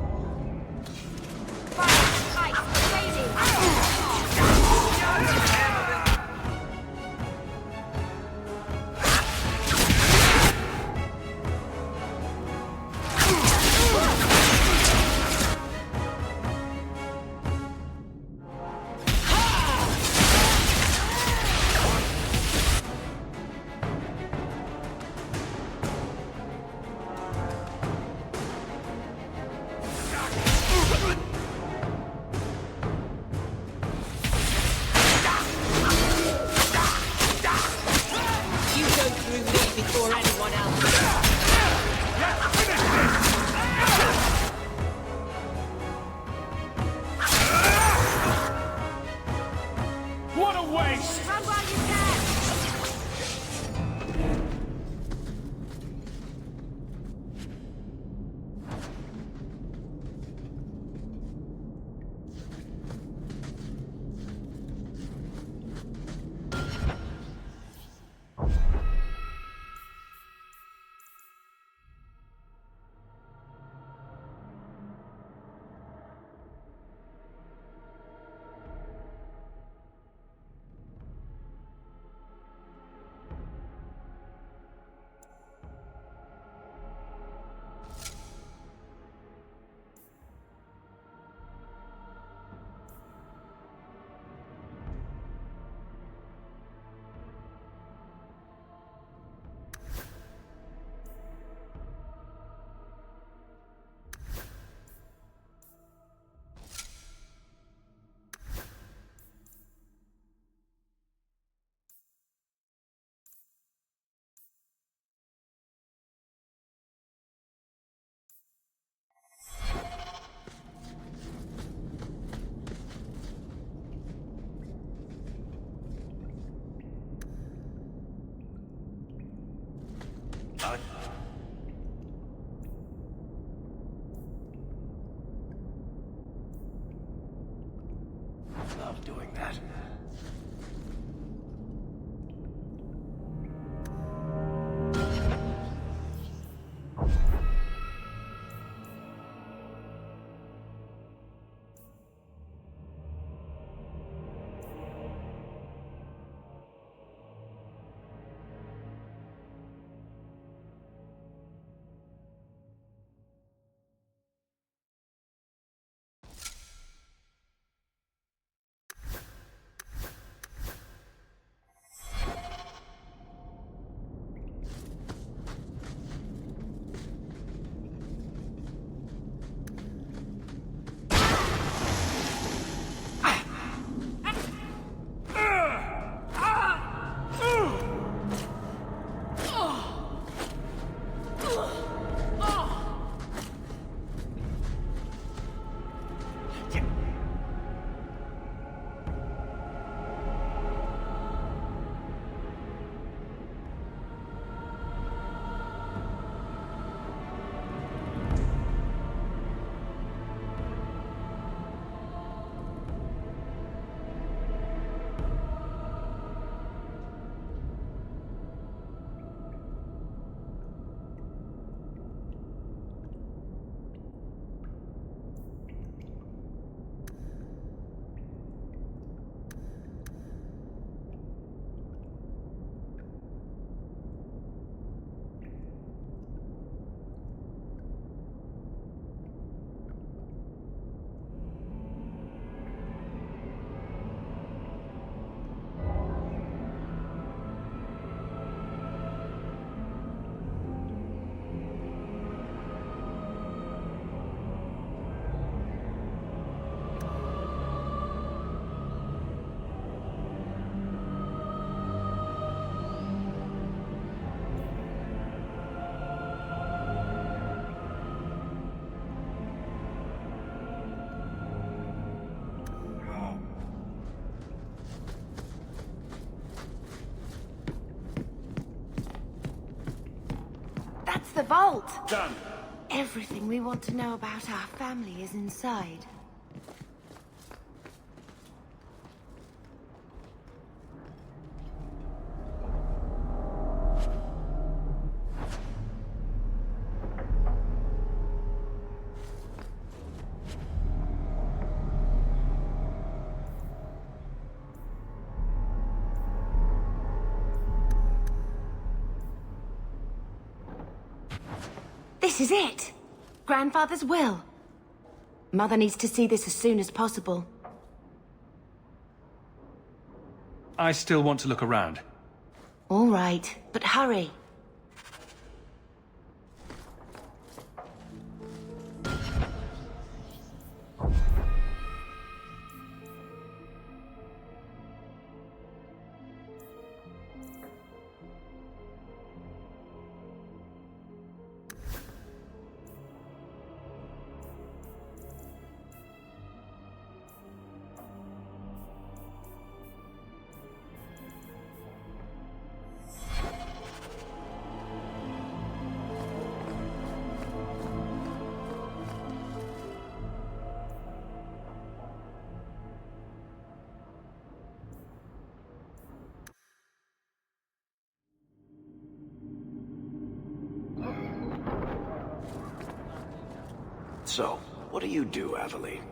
What a waste! Run while you can! Love doing that. That's the vault! Done. Everything we want to know about our family is inside. This is it! Grandfather's will. Mother needs to see this as soon as possible. I still want to look around. All right, but hurry. So, what do you do, Aveline?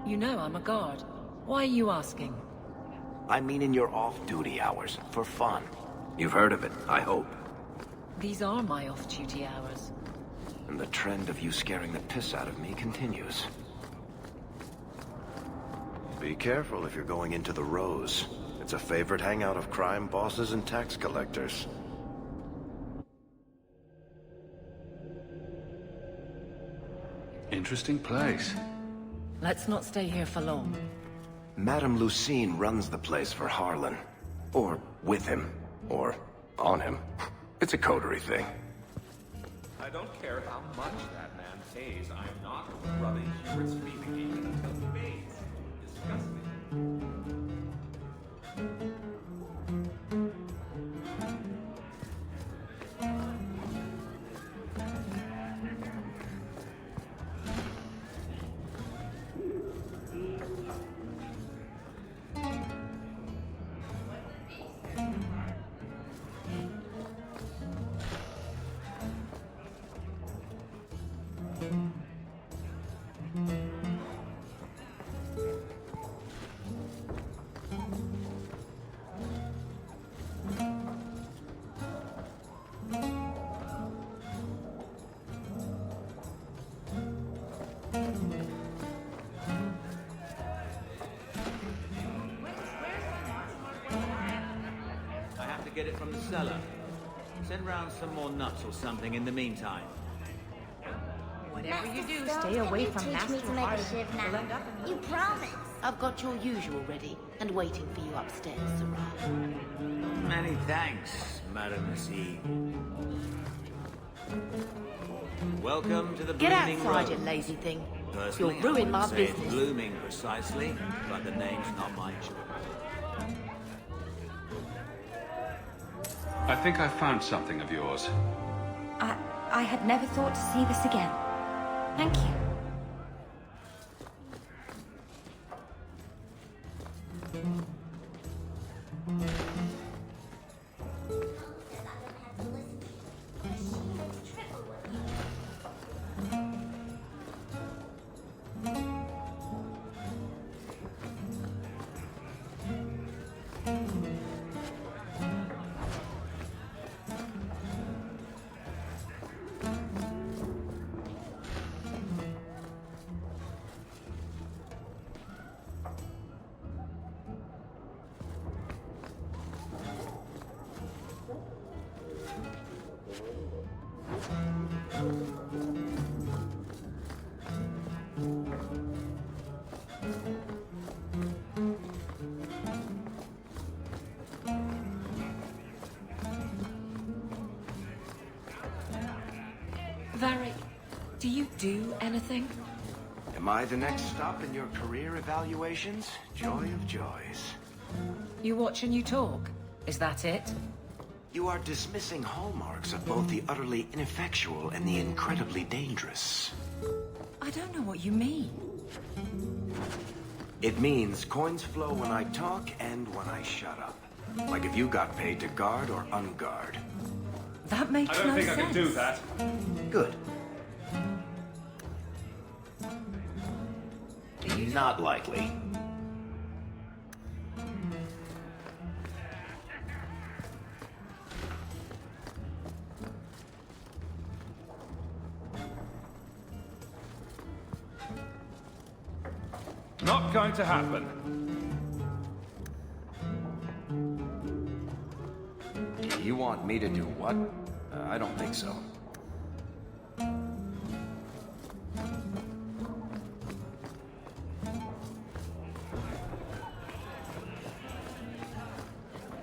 You know I'm a guard. Why are you asking? I mean in your off-duty hours, for fun. You've heard of it, I hope. These are my off-duty hours. And the trend of you scaring the piss out of me continues. Be careful if you're going into the Rose. It's a favorite hangout of crime bosses and tax collectors. Interesting place. Let's not stay here for long. Madame Lucine runs the place for Harlan. Or with him. Or on him. It's a coterie thing. I don't care how much that man pays. I'm not rubbing Hubert's feet again until he pays. Disgusting. Get it from the cellar. Send round some more nuts or something in the meantime. Whatever you do, stay away from Master Harlan. You promise. I've got your usual ready and waiting for you upstairs, Sarah. Many thanks, Madame C. Welcome to the Get Blooming outside, Rose. you lazy thing. Personally, You'll ruin I my wouldn't say it's business. blooming precisely, but the name's not my choice. I think I found something of yours. I had never thought to see this again. Thank you. Varric, do you do anything? Am I the next stop in your career evaluations? Joy of joys. You watch and you talk. Is that it? You are dismissing hallmarks of both the utterly ineffectual and the incredibly dangerous. I don't know what you mean. It means coins flow when I talk and when I shut up. Like if you got paid to guard or unguard. That makes no sense. I don't think I can do that. Good. Not likely. not going to happen. You want me to do what? I don't think so.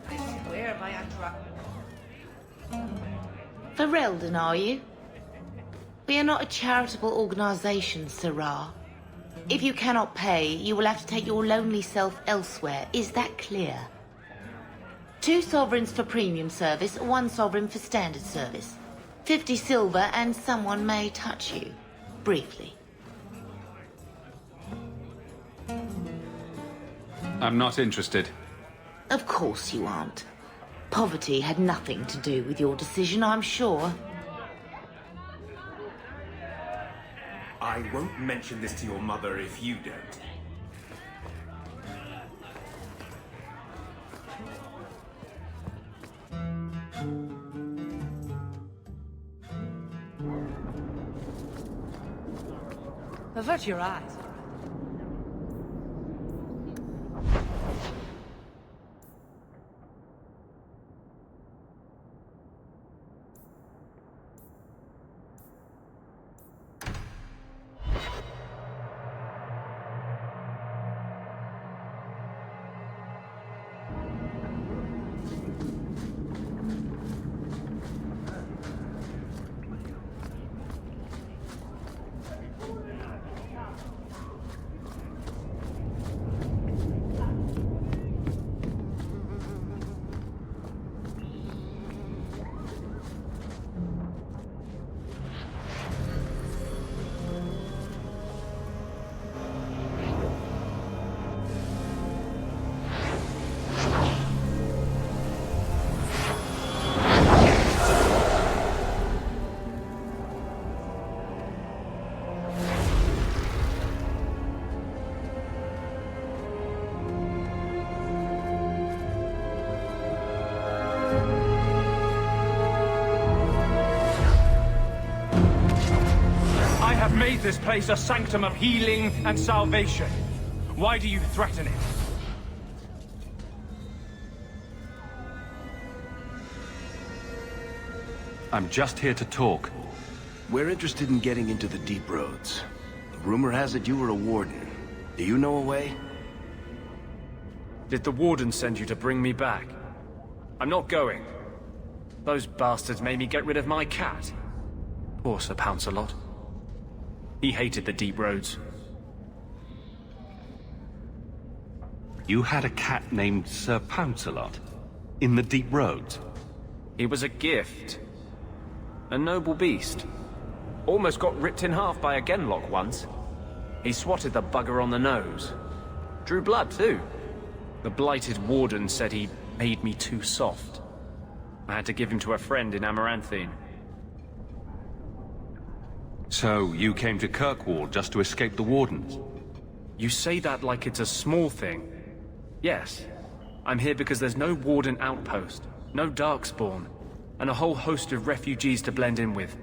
I swear by Ferelden, are you? We are not a charitable organization, Sirrah. If you cannot pay, you will have to take your lonely self elsewhere. Is that clear? 2 sovereigns for premium service, 1 sovereign for standard service. 50 silver and someone may touch you. Briefly. I'm not interested. Of course you aren't. Poverty had nothing to do with your decision, I'm sure. I won't mention this to your mother if you don't. Avert your eyes. Made this place a sanctum of healing and salvation. Why do you threaten it? I'm just here to talk. We're interested in getting into the deep roads. Rumor has it you were a warden. Do you know a way? Did the warden send you to bring me back? I'm not going. Those bastards made me get rid of my cat. Poor Sir Pouncelot. He hated the deep roads. You had a cat named Sir Pouncelot? In the deep roads? He was a gift. A noble beast. Almost got ripped in half by a Genlock once. He swatted the bugger on the nose. Drew blood, too. The blighted warden said he made me too soft. I had to give him to a friend in Amaranthine. So, you came to Kirkwall just to escape the Wardens? You say that like it's a small thing. Yes. I'm here because there's no Warden outpost, no Darkspawn, and a whole host of refugees to blend in with.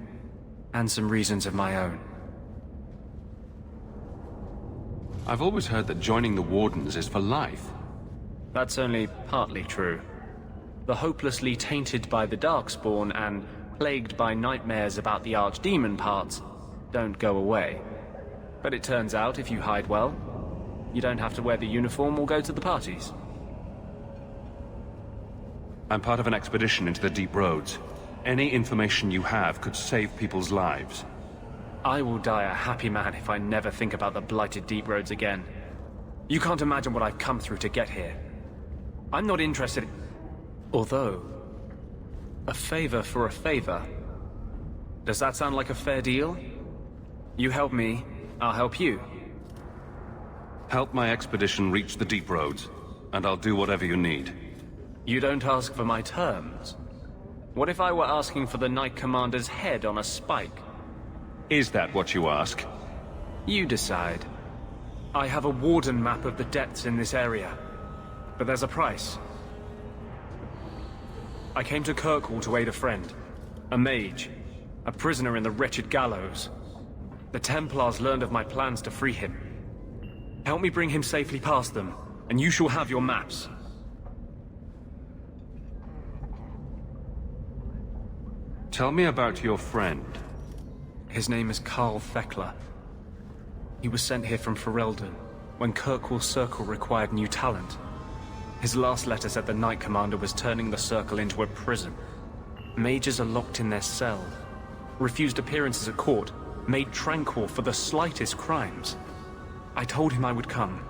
And some reasons of my own. I've always heard that joining the Wardens is for life. That's only partly true. The hopelessly tainted by the Darkspawn and plagued by nightmares about the Archdemon parts don't go away. But it turns out if you hide well, you don't have to wear the uniform or go to the parties. I'm part of an expedition into the deep roads. Any information you have could save people's lives. I will die a happy man if I never think about the blighted deep roads again. You can't imagine what I've come through to get here. I'm not interested. Although, a favor for a favor. Does that sound like a fair deal? You help me, I'll help you. Help my expedition reach the deep roads, and I'll do whatever you need. You don't ask for my terms. What if I were asking for the Knight Commander's head on a spike? Is that what you ask? You decide. I have a warden map of the depths in this area, but there's a price. I came to Kirkwall to aid a friend, a mage, a prisoner in the wretched gallows. The Templars learned of my plans to free him. Help me bring him safely past them, and you shall have your maps. Tell me about your friend. His name is Carl Thekla. He was sent here from Ferelden when Kirkwall's Circle required new talent. His last letter said the Knight Commander was turning the Circle into a prison. Mages are locked in their cells, refused appearances at court, made tranquil for the slightest crimes. I told him I would come.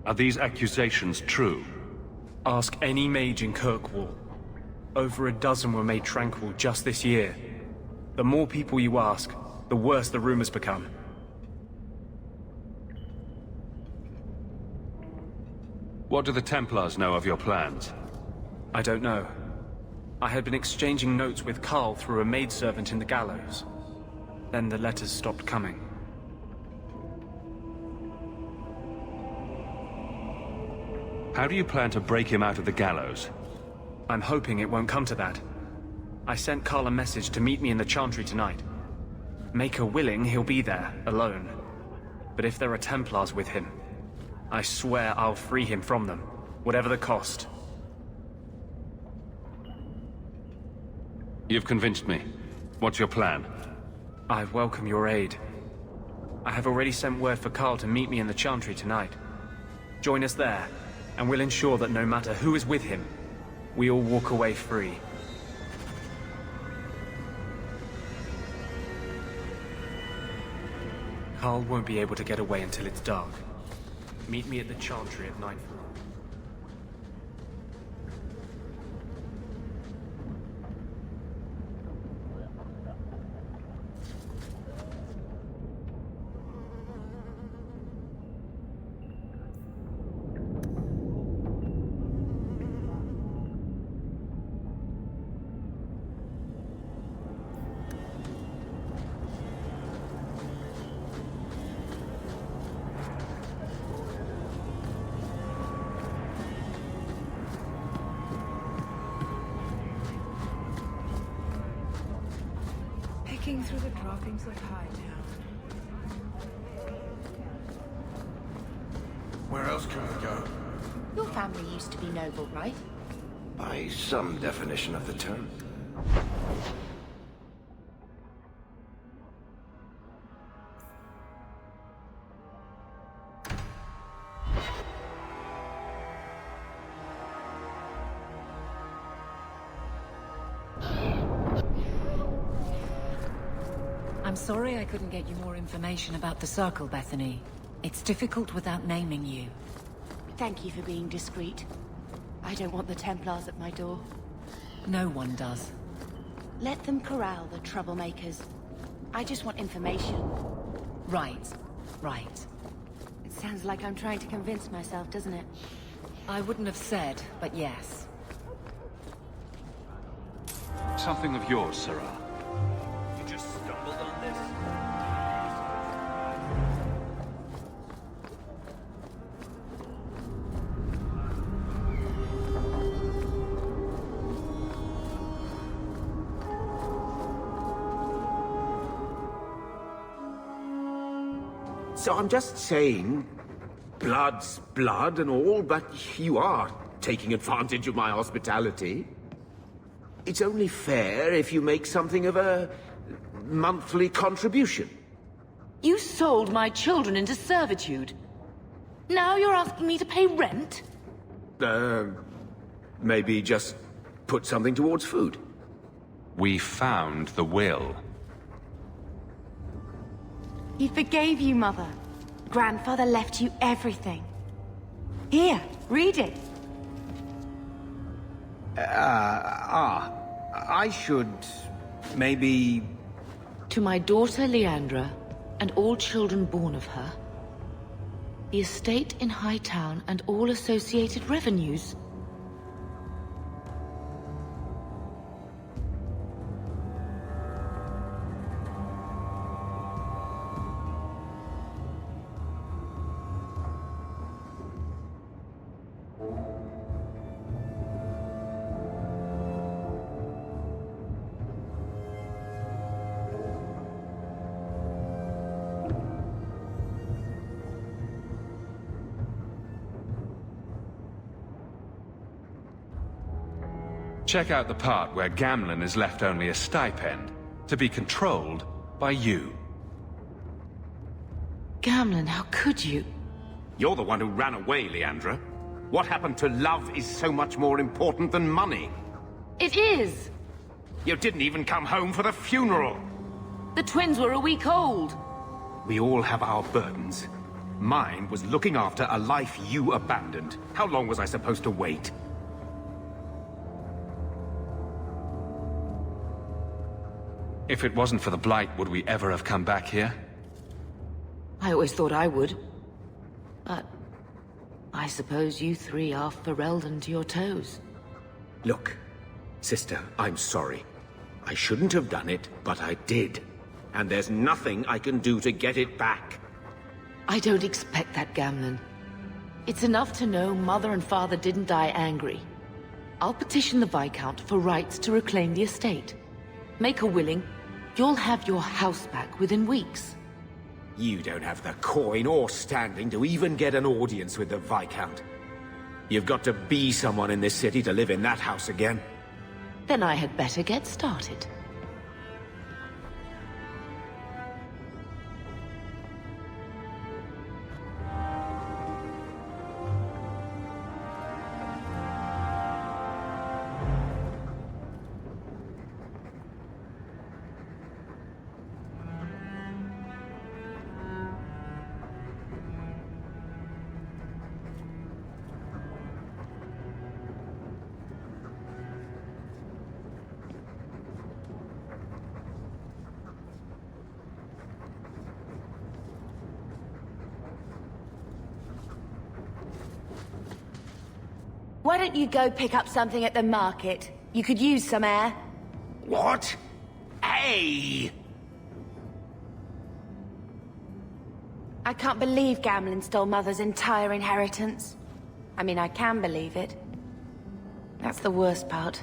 Are these accusations true? Ask any mage in Kirkwall. Over a dozen were made tranquil just this year. The more people you ask, the worse the rumors become. What do the Templars know of your plans? I don't know. I had been exchanging notes with Carl through a maidservant in the gallows. Then the letters stopped coming. How do you plan to break him out of the gallows? I'm hoping it won't come to that. I sent Carl a message to meet me in the Chantry tonight. Maker willing, he'll be there, alone. But if there are Templars with him, I swear I'll free him from them, whatever the cost. You've convinced me. What's your plan? I welcome your aid. I have already sent word for Carl to meet me in the Chantry tonight. Join us there, and we'll ensure that no matter who is with him, we all walk away free. Carl won't be able to get away until it's dark. Meet me at the Chantry at nightfall. Picking through the droppings of Hightown. Where else can we go? Your family used to be noble, right? By some definition of the term. I'm sorry I couldn't get you more information about the Circle, Bethany. It's difficult without naming you. Thank you for being discreet. I don't want the Templars at my door. No one does. Let them corral the troublemakers. I just want information. Right. Right. It sounds like I'm trying to convince myself, doesn't it? I wouldn't have said, but yes. Something of yours, Sarah. You just stumbled on this? So I'm just saying, blood's blood and all, but you are taking advantage of my hospitality. It's only fair if you make something of a monthly contribution. You sold my children into servitude. Now you're asking me to pay rent? Maybe just put something towards food. We found the will. He forgave you, Mother. Grandfather left you everything. Here, read it. I should maybe... To my daughter Leandra, and all children born of her, the estate in Hightown and all associated revenues. Check out the part where Gamlen is left only a stipend, to be controlled by you. Gamlen, how could you? You're the one who ran away, Leandra. What happened to love is so much more important than money. It is! You didn't even come home for the funeral. The twins were a week old. We all have our burdens. Mine was looking after a life you abandoned. How long was I supposed to wait? If it wasn't for the Blight, would we ever have come back here? I always thought I would. But I suppose you three are Ferelden to your toes. Look, sister, I'm sorry. I shouldn't have done it, but I did. And there's nothing I can do to get it back. I don't expect that, Gamlen. It's enough to know Mother and Father didn't die angry. I'll petition the Viscount for rights to reclaim the estate. Make her willing, you'll have your house back within weeks. You don't have the coin or standing to even get an audience with the Viscount. You've got to be someone in this city to live in that house again. Then I had better get started. Why don't you go pick up something at the market? You could use some air. What? Hey! I can't believe Gamlen stole Mother's entire inheritance. I mean, I can believe it. That's the worst part.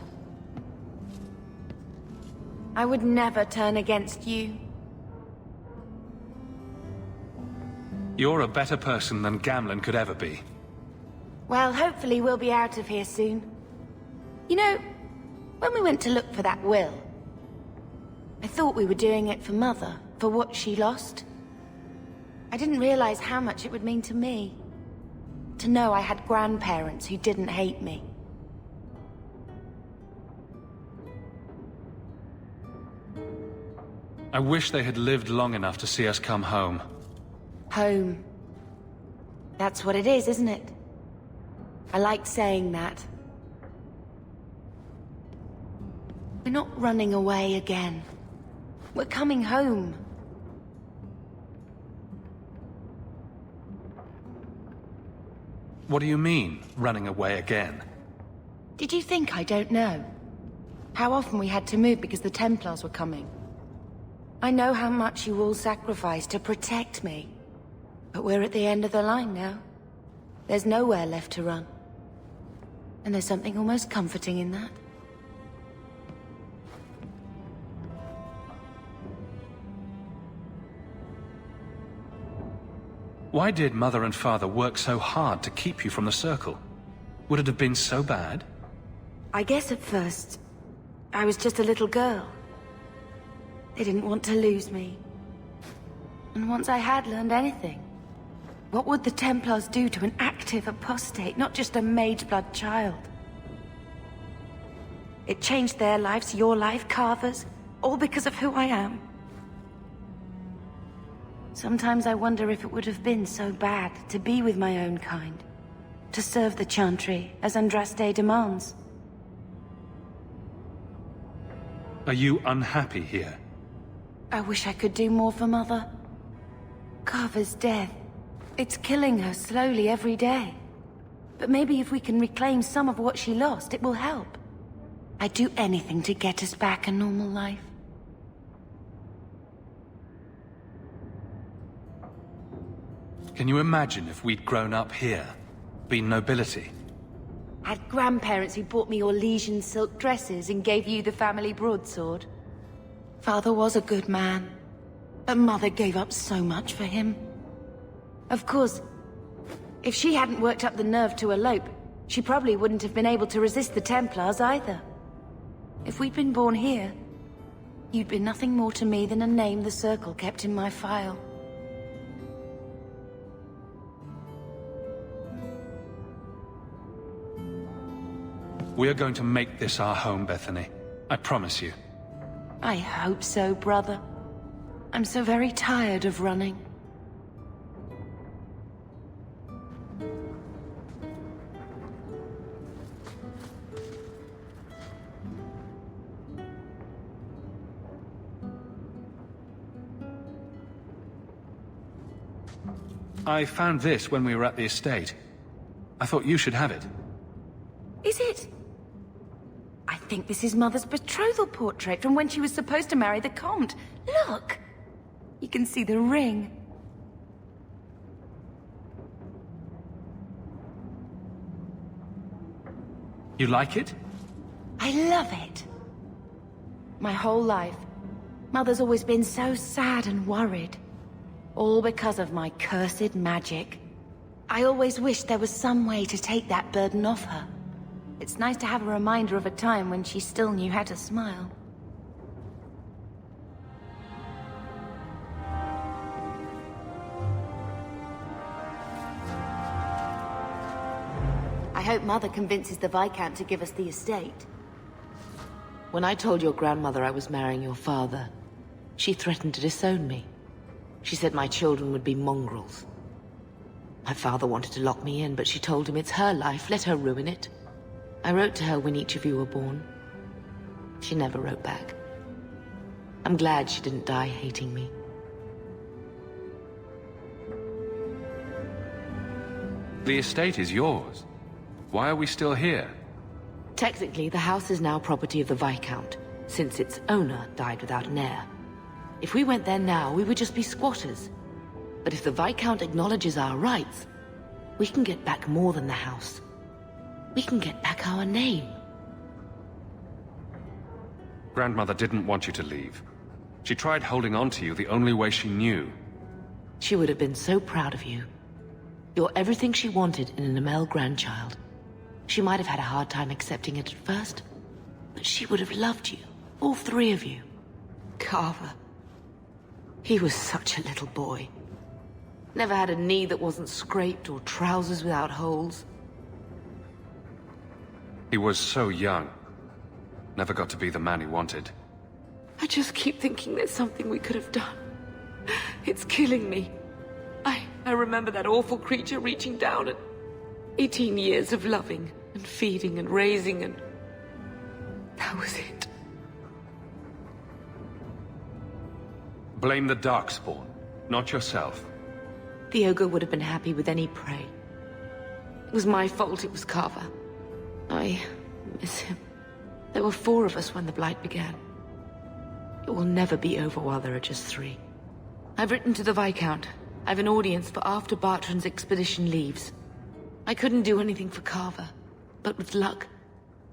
I would never turn against you. You're a better person than Gamlen could ever be. Well, hopefully we'll be out of here soon. You know, when we went to look for that will, I thought we were doing it for Mother, for what she lost. I didn't realize how much it would mean to me. To know I had grandparents who didn't hate me. I wish they had lived long enough to see us come home. Home. That's what it is, isn't it? I like saying that. We're not running away again. We're coming home. What do you mean, running away again? Did you think I don't know? How often we had to move because the Templars were coming. I know how much you all sacrificed to protect me. But we're at the end of the line now. There's nowhere left to run. And there's something almost comforting in that. Why did Mother and Father work so hard to keep you from the Circle? Would it have been so bad? I guess at first, I was just a little girl. They didn't want to lose me. And once I had learned anything, what would the Templars do to an active apostate, not just a mageblood child? It changed their lives, your life, Carver's, all because of who I am. Sometimes I wonder if it would have been so bad to be with my own kind, to serve the Chantry as Andraste demands. Are you unhappy here? I wish I could do more for Mother. Carver's death. It's killing her slowly every day. But maybe if we can reclaim some of what she lost, it will help. I'd do anything to get us back a normal life. Can you imagine if we'd grown up here? Been nobility? Had grandparents who bought me Orlesian silk dresses and gave you the family broadsword. Father was a good man, but Mother gave up so much for him. Of course, if she hadn't worked up the nerve to elope, she probably wouldn't have been able to resist the Templars either. If we'd been born here, you'd been nothing more to me than a name the Circle kept in my file. We're going to make this our home, Bethany. I promise you. I hope so, brother. I'm so very tired of running. I found this when we were at the estate. I thought you should have it. Is it? I think this is Mother's betrothal portrait from when she was supposed to marry the Comte. Look! You can see the ring. You like it? I love it. My whole life, Mother's always been so sad and worried. All because of my cursed magic. I always wished there was some way to take that burden off her. It's nice to have a reminder of a time when she still knew how to smile. I hope Mother convinces the Viscount to give us the estate. When I told your grandmother I was marrying your father, she threatened to disown me. She said my children would be mongrels. My father wanted to lock me in, but she told him it's her life, let her ruin it. I wrote to her when each of you were born. She never wrote back. I'm glad she didn't die hating me. The estate is yours. Why are we still here? Technically, the house is now property of the Viscount, since its owner died without an heir. If we went there now, we would just be squatters. But if the Viscount acknowledges our rights, we can get back more than the house. We can get back our name. Grandmother didn't want you to leave. She tried holding on to you the only way she knew. She would have been so proud of you. You're everything she wanted in an Amel grandchild. She might have had a hard time accepting it at first, but she would have loved you, all three of you. Carver. He was such a little boy. Never had a knee that wasn't scraped or trousers without holes. He was so young. Never got to be the man he wanted. I just keep thinking there's something we could have done. It's killing me. I remember that awful creature reaching down and 18 years of loving and feeding and raising, and that was it. Blame the Darkspawn, not yourself. The ogre would have been happy with any prey. It was my fault it was Carver. I miss him. There were 4 of us when the Blight began. It will never be over while there are just 3. I've written to the Viscount. I've an audience for after Bartrand's expedition leaves. I couldn't do anything for Carver, but with luck,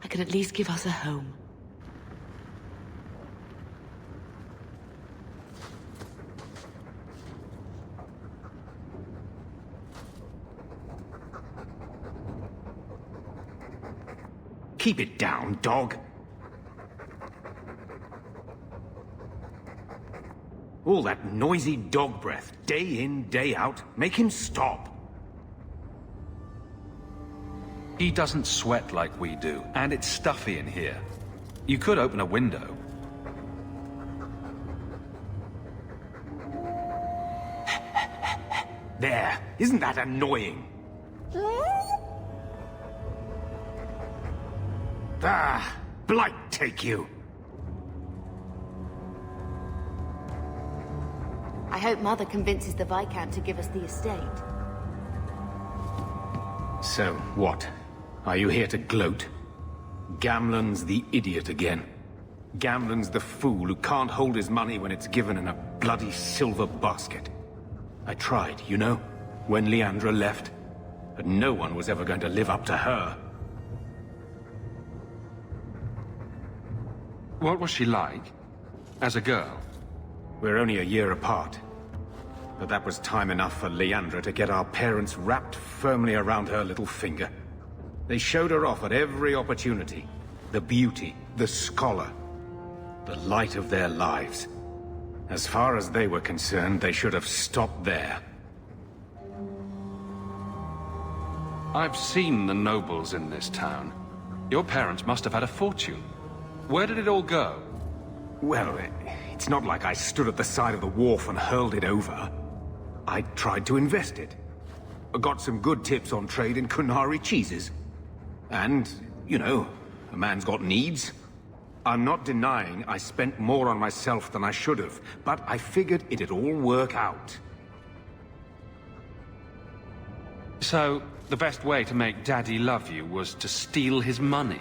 I could at least give us a home. Keep it down, dog. All that noisy dog breath, day in, day out. Make him stop. He doesn't sweat like we do, and it's stuffy in here. You could open a window. There. Isn't that annoying? Ah, Blight take you. I hope Mother convinces the Viscount to give us the estate. So, what? Are you here to gloat? Gamlen's the idiot again. Gamlen's the fool who can't hold his money when it's given in a bloody silver basket. I tried, you know, when Leandra left. But no one was ever going to live up to her. What was she like? As a girl? We're only a year apart. But that was time enough for Leandra to get our parents wrapped firmly around her little finger. They showed her off at every opportunity. the beauty, the scholar, the light of their lives. As far as they were concerned, they should have stopped there. I've seen the nobles in this town. Your parents must have had a fortune. Where did it all go? Well, it's not like I stood at the side of the wharf and hurled it over. I tried to invest it. I got some good tips on trade in Kunari cheeses. And, you know, a man's got needs. I'm not denying I spent more on myself than I should have, but I figured it'd all work out. So, the best way to make Daddy love you was to steal his money?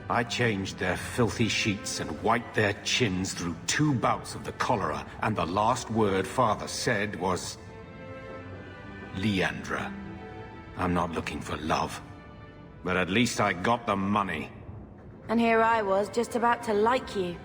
I changed their filthy sheets and wiped their chins through 2 bouts of the cholera, and the last word Father said was... Leandra. I'm not looking for love, but at least I got the money. And here I was, just about to like you.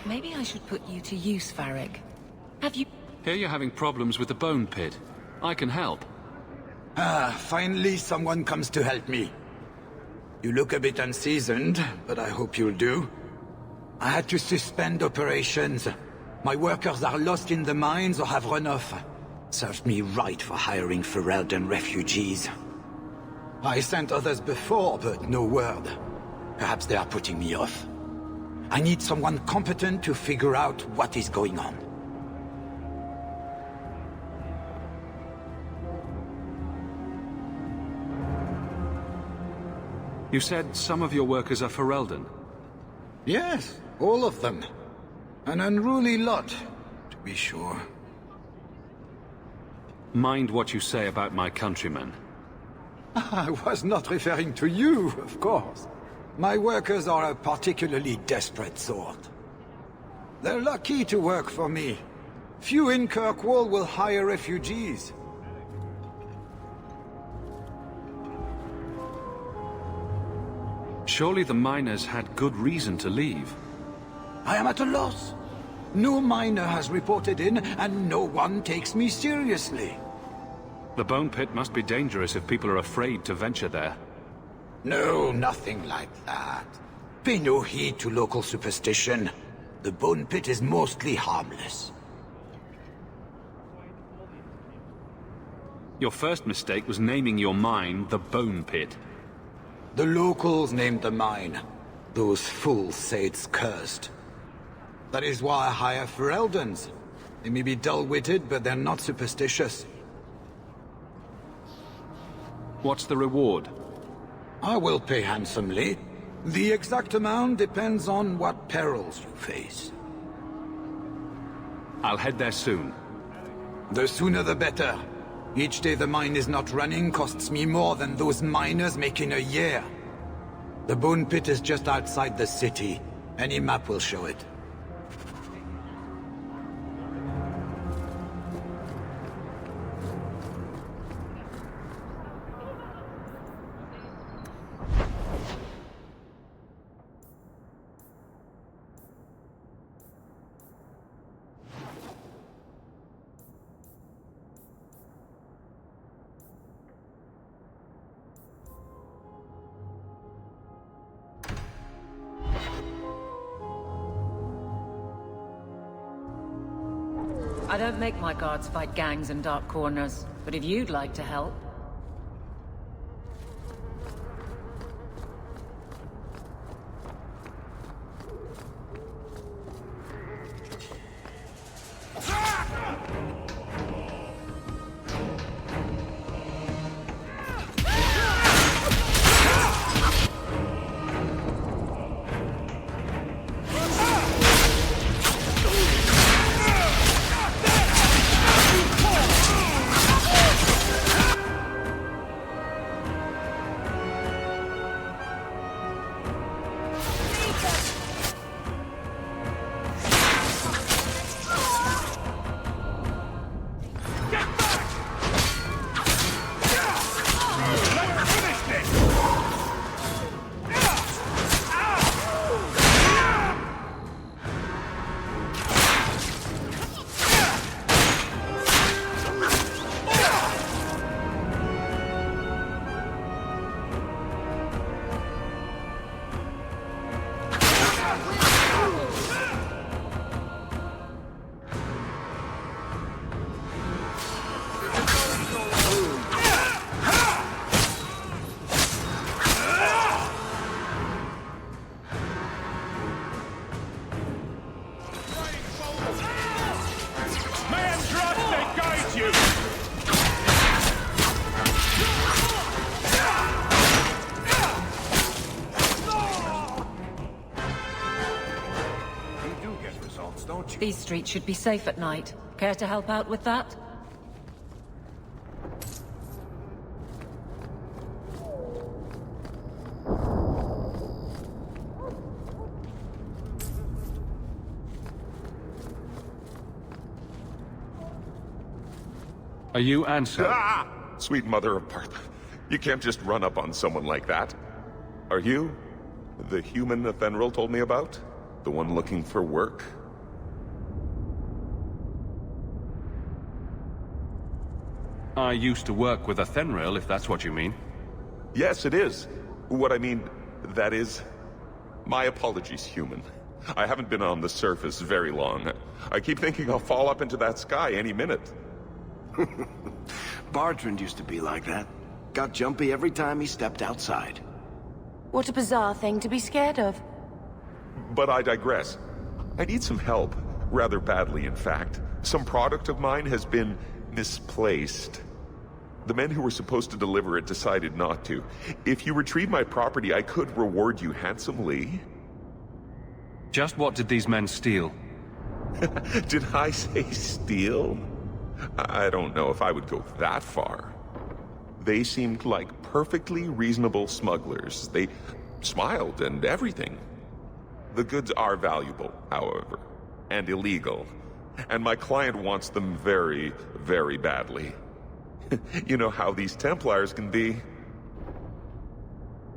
Maybe I should put you to use, Varric. Have you... Here you're having problems with the bone pit. I can help. Ah, finally someone comes to help me. You look a bit unseasoned, but I hope you'll do. I had to suspend operations. My workers are lost in the mines or have run off. Served me right for hiring Ferelden refugees. I sent others before, but no word. Perhaps they are putting me off. I need someone competent to figure out what is going on. You said some of your workers are Ferelden? Yes, all of them. An unruly lot, to be sure. Mind what you say about my countrymen. I was not referring to you, of course. My workers are a particularly desperate sort. They're lucky to work for me. Few in Kirkwall will hire refugees. Surely the miners had good reason to leave. I am at a loss. No miner has reported in, and no one takes me seriously. The bone pit must be dangerous if people are afraid to venture there. No, nothing like that. Pay no heed to local superstition. The bone pit is mostly harmless. Your first mistake was naming your mine the Bone Pit. The locals named the mine. Those fools say it's cursed. That is why I hire Fereldans. They may be dull-witted, but they're not superstitious. What's the reward? I will pay handsomely. The exact amount depends on what perils you face. I'll head there soon. The sooner the better. Each day the mine is not running costs me more than those miners make in a year. The Bone Pit is just outside the city. Any map will show it. I don't make my guards fight gangs in dark corners, but if you'd like to help... These streets should be safe at night. Care to help out with that? Are you Ansel? Ah! Sweet mother of Parte. You can't just run up on someone like that. Are you the human Athenril told me about? The one looking for work? I used to work with Athenril, if that's what you mean. Yes, it is. What I mean, that is... My apologies, human. I haven't been on the surface very long. I keep thinking I'll fall up into that sky any minute. Bartrand used to be like that. Got jumpy every time he stepped outside. What a bizarre thing to be scared of. But I digress. I need some help. Rather badly, in fact. Some product of mine has been misplaced. The men who were supposed to deliver it decided not to. If you retrieve my property, I could reward you handsomely. Just what did these men steal? Did I say steal? I don't know if I would go that far. They seemed like perfectly reasonable smugglers. They smiled and everything. The goods are valuable, however, and illegal. And my client wants them very, very badly. You know how these Templars can be.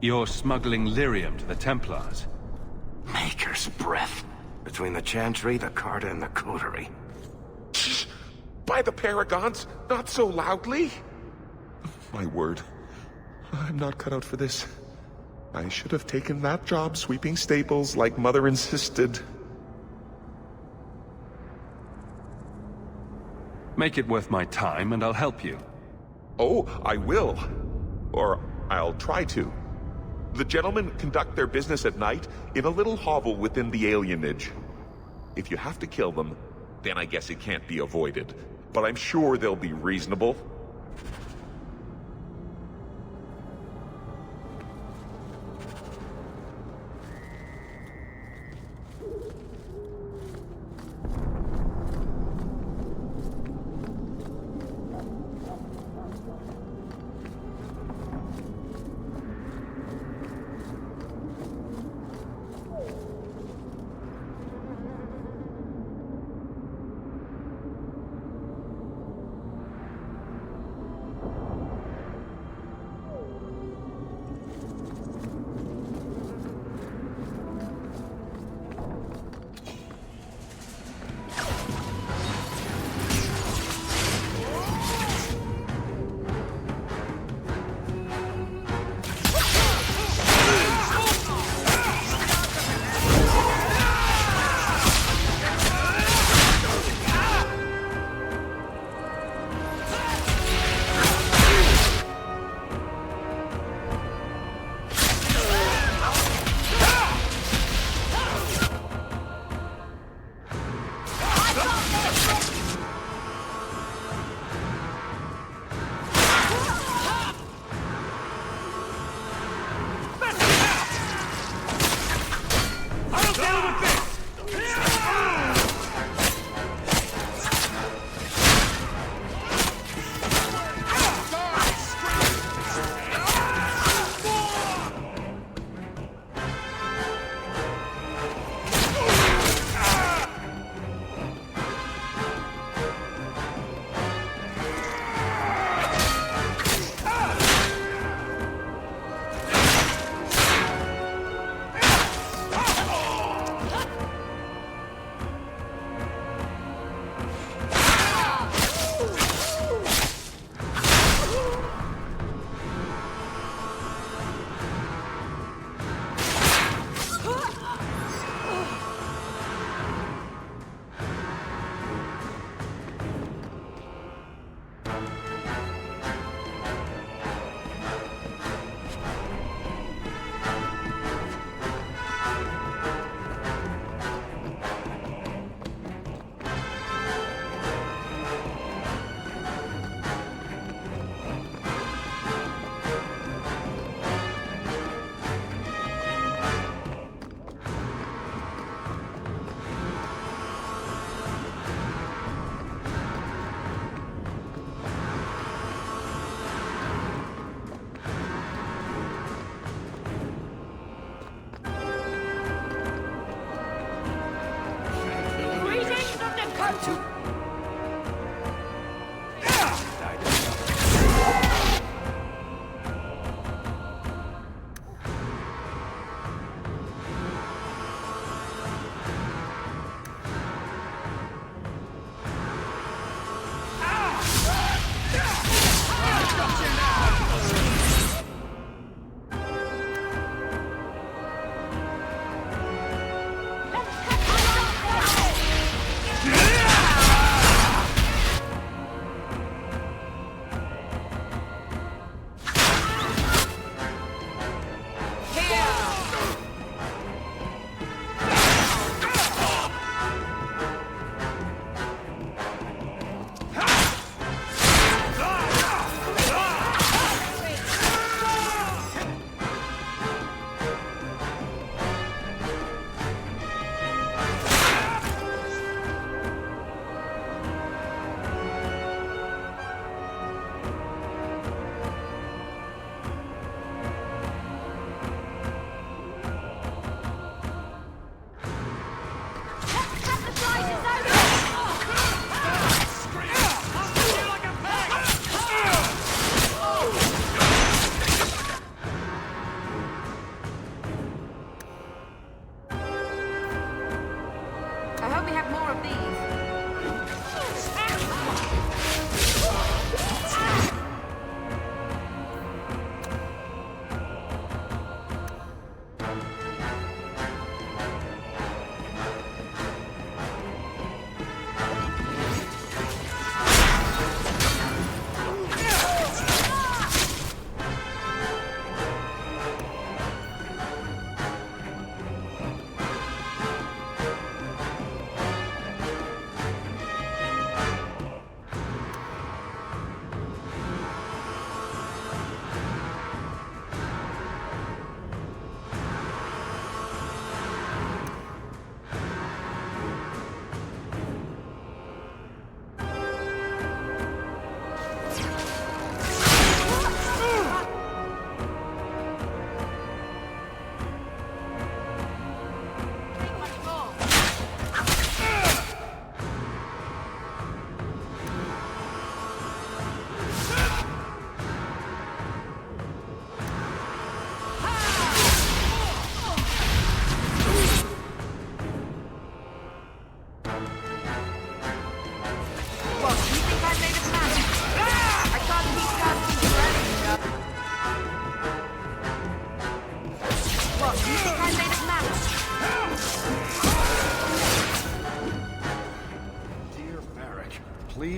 You're smuggling lyrium to the Templars? Maker's breath. Between the Chantry, the Carta, and the Coterie. By the Paragons, not so loudly! My word. I'm not cut out for this. I should have taken that job sweeping stables like Mother insisted. Make it worth my time and I'll help you. Oh, I will. Or I'll try to. The gentlemen conduct their business at night in a little hovel within the alienage. If you have to kill them, then I guess it can't be avoided. But I'm sure they'll be reasonable.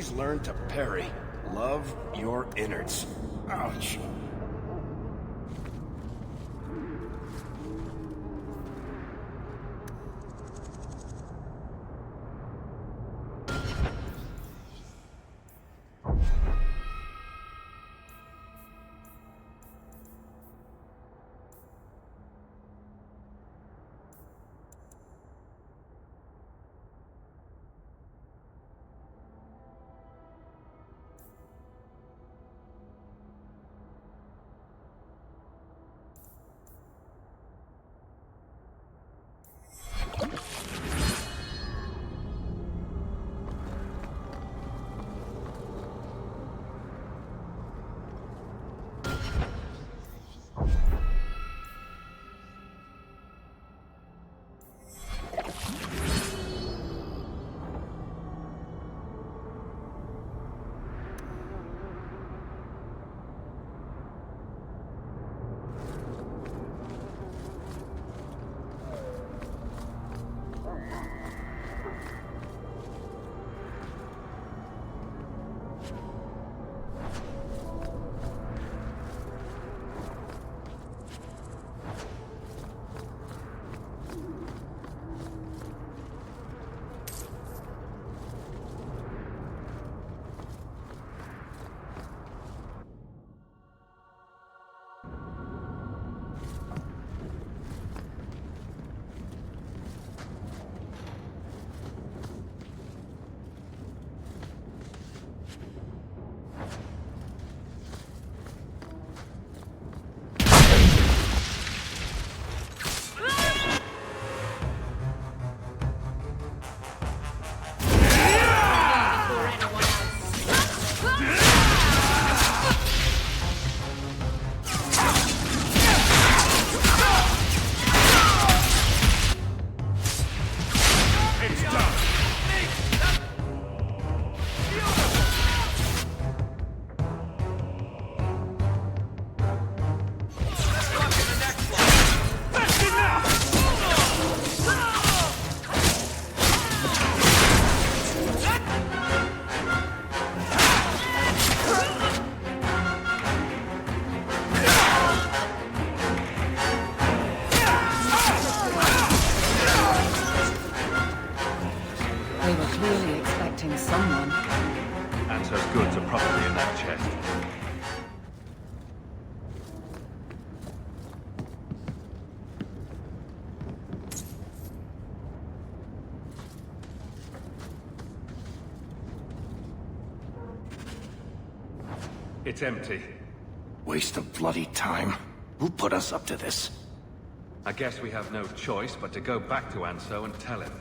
Please learn to parry. Love your innards. Ouch. It's empty. Waste of bloody time. Who put us up to this? I guess we have no choice but to go back to Anso and tell him.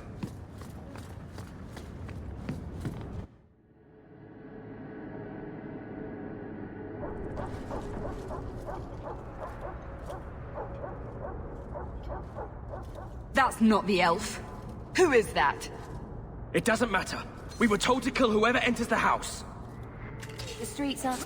That's not the elf. Who is that? It doesn't matter. We were told to kill whoever enters the house. The streets aren't...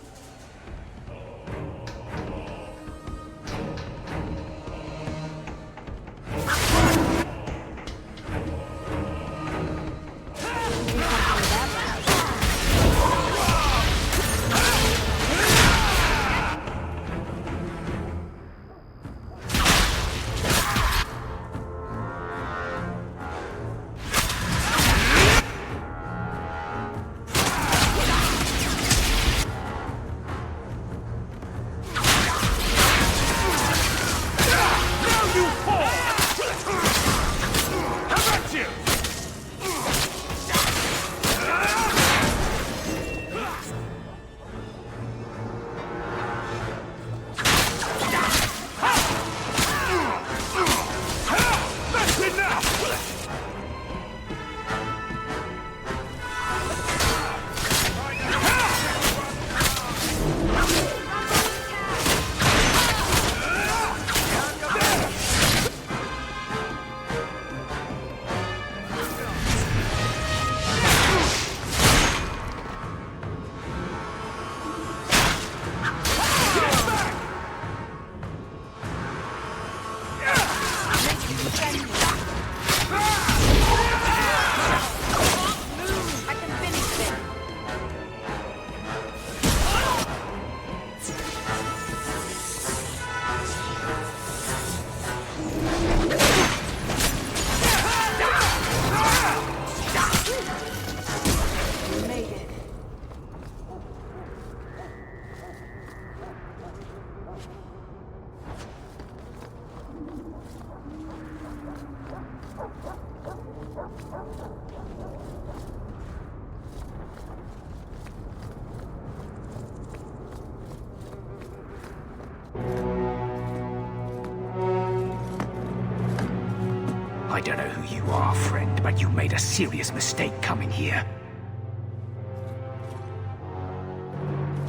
don't know who you are, friend, but you made a serious mistake coming here.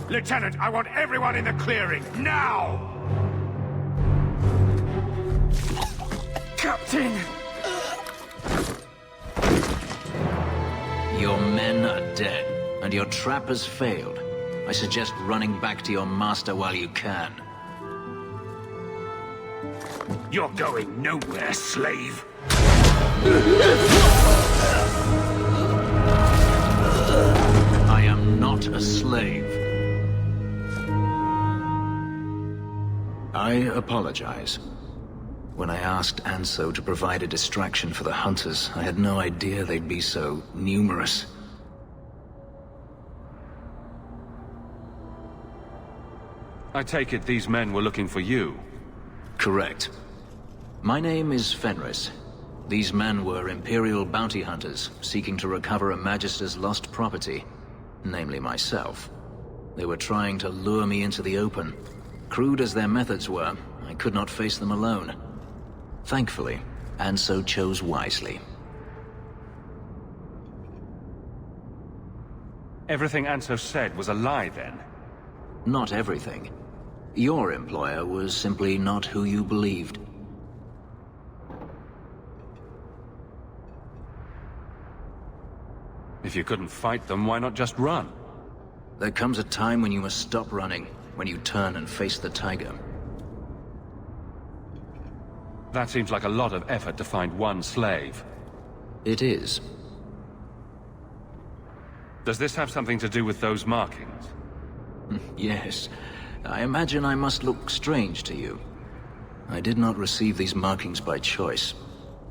Lieutenant, I want everyone in the clearing, now! Captain! Your men are dead, and your trap has failed. I suggest running back to your master while you can. You're going nowhere, slave. I am not a slave. I apologize. When I asked Anso to provide a distraction for the hunters, I had no idea they'd be so numerous. I take it these men were looking for you? Correct. My name is Fenris. These men were Imperial bounty hunters, seeking to recover a Magister's lost property, namely myself. They were trying to lure me into the open. Crude as their methods were, I could not face them alone. Thankfully, Anso chose wisely. Everything Anso said was a lie, then? Not everything. Your employer was simply not who you believed. If you couldn't fight them, why not just run? There comes a time when you must stop running, when you turn and face the tiger. That seems like a lot of effort to find one slave. It is. Does this have something to do with those markings? Yes. I imagine I must look strange to you. I did not receive these markings by choice.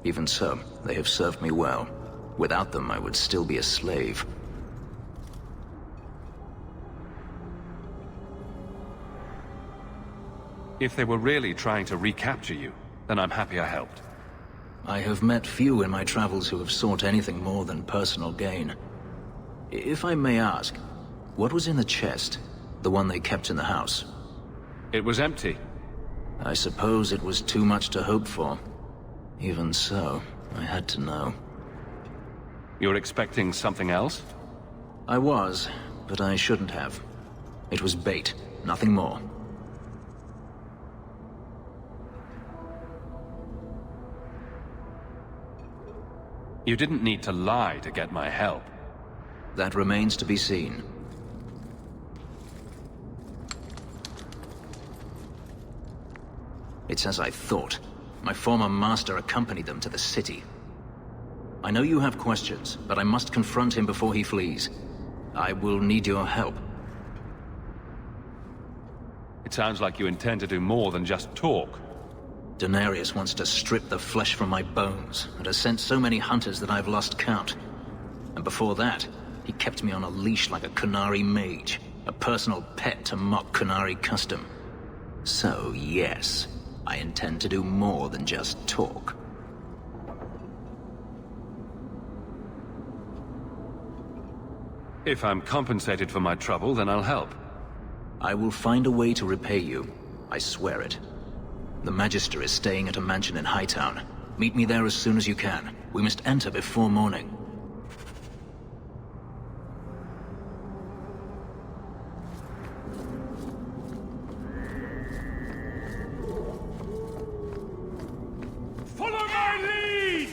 Even so, they have served me well. Without them, I would still be a slave. If they were really trying to recapture you, then I'm happy I helped. I have met few in my travels who have sought anything more than personal gain. If I may ask, what was in the chest? The one they kept in the house? It was empty. I suppose it was too much to hope for. Even so, I had to know. You're expecting something else? I was, but I shouldn't have. It was bait, nothing more. You didn't need to lie to get my help. That remains to be seen. It's as I thought. My former master accompanied them to the city. I know you have questions, but I must confront him before he flees. I will need your help. It sounds like you intend to do more than just talk. Denarius wants to strip the flesh from my bones, and has sent so many hunters that I've lost count. And before that, he kept me on a leash like a Qunari mage, a personal pet to mock Qunari custom. So, yes, I intend to do more than just talk. If I'm compensated for my trouble, then I'll help. I will find a way to repay you. I swear it. The Magister is staying at a mansion in Hightown. Meet me there as soon as you can. We must enter before morning. Follow my lead!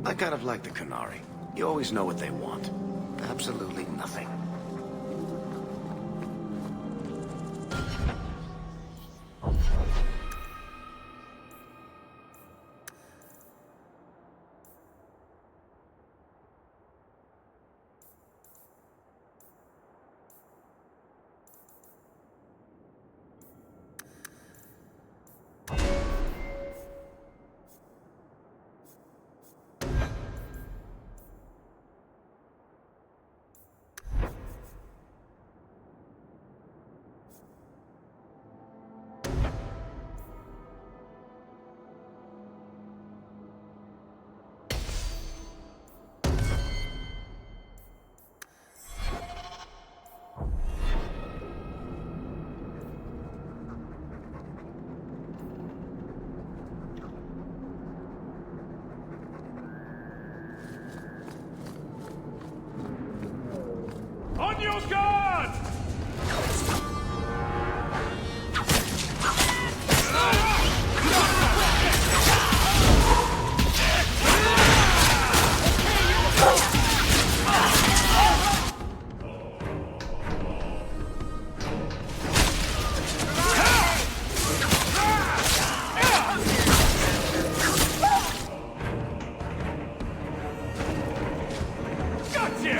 I kind of like the Qunari. You always know what they want. Absolutely nothing. On your guard! Got you!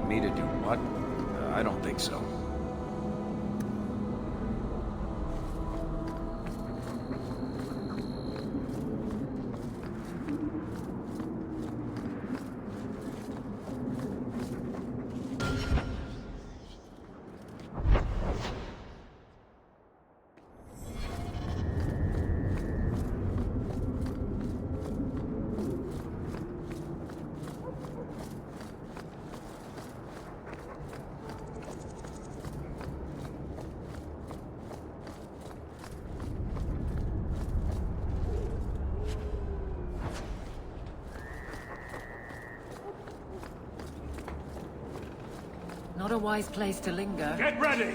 Me to do what? I don't think so. Not a wise place to linger. Get ready!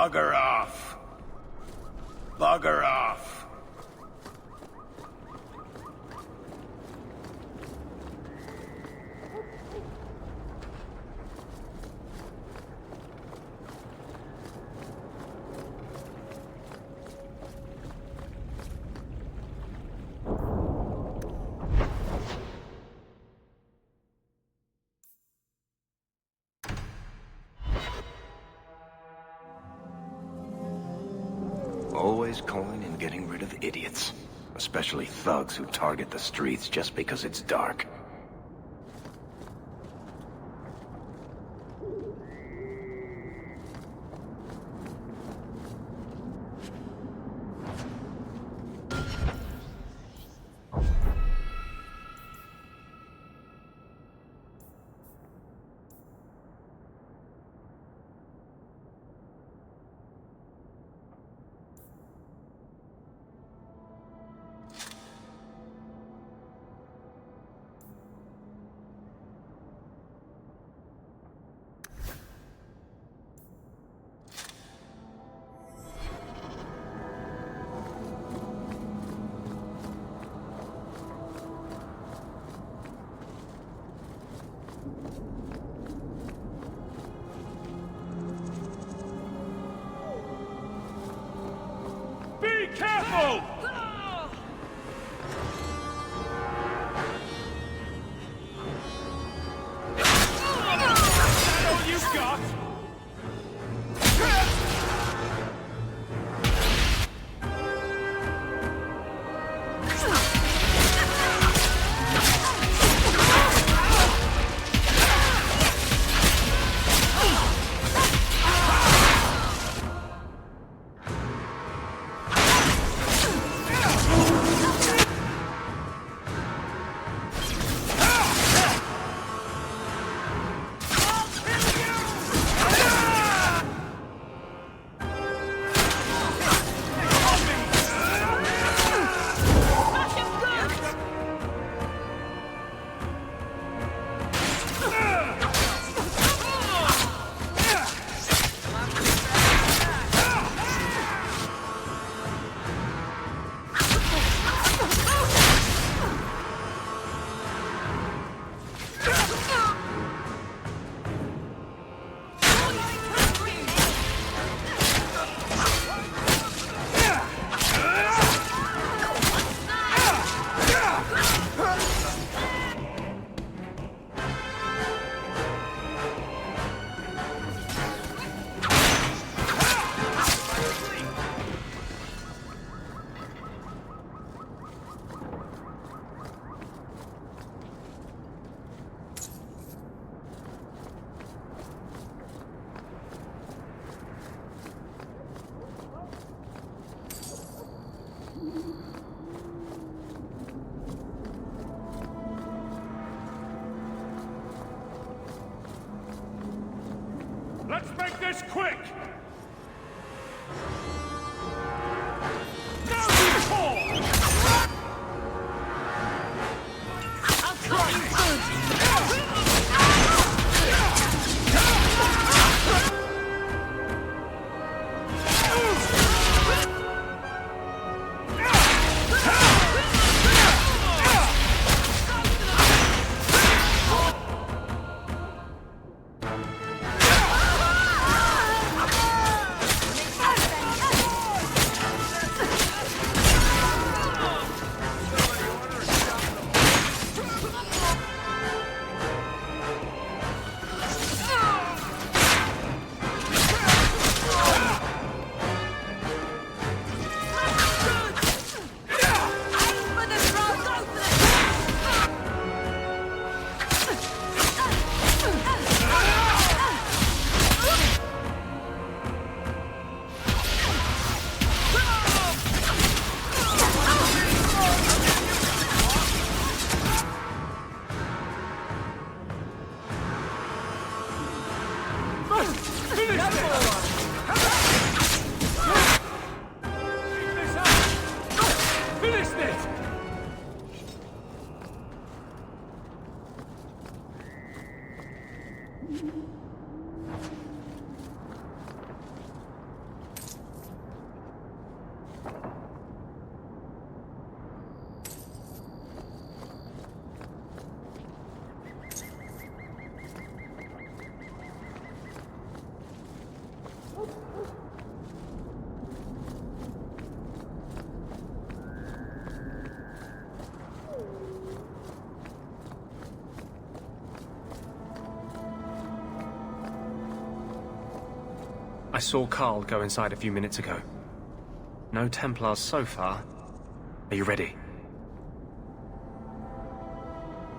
Bugger off. Bugger off. Always coin and getting rid of idiots. Especially thugs who target the streets just because it's dark. Be careful! Is that all you've got? Let's make this quick! Now you fall! I'll try you I saw Carl go inside a few minutes ago. No Templars so far. Are you ready?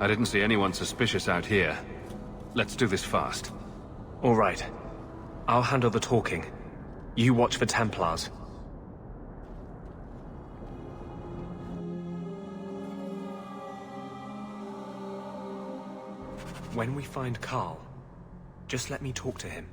I didn't see anyone suspicious out here. Let's do this fast. All right. I'll handle the talking. You watch for Templars. When we find Carl, just let me talk to him.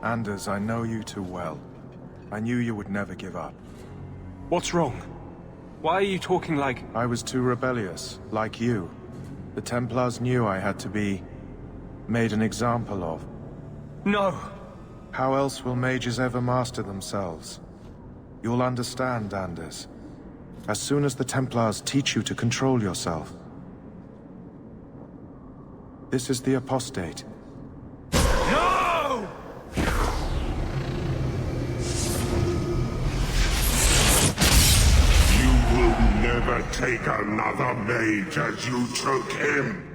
Anders, I know you too well. I knew you would never give up. What's wrong? Why are you talking like... I was too rebellious, like you. The Templars knew I had to be... made an example of. No! How else will mages ever master themselves? You'll understand, Anders. As soon as the Templars teach you to control yourself. This is the apostate. No! You will never take another mage as you took him.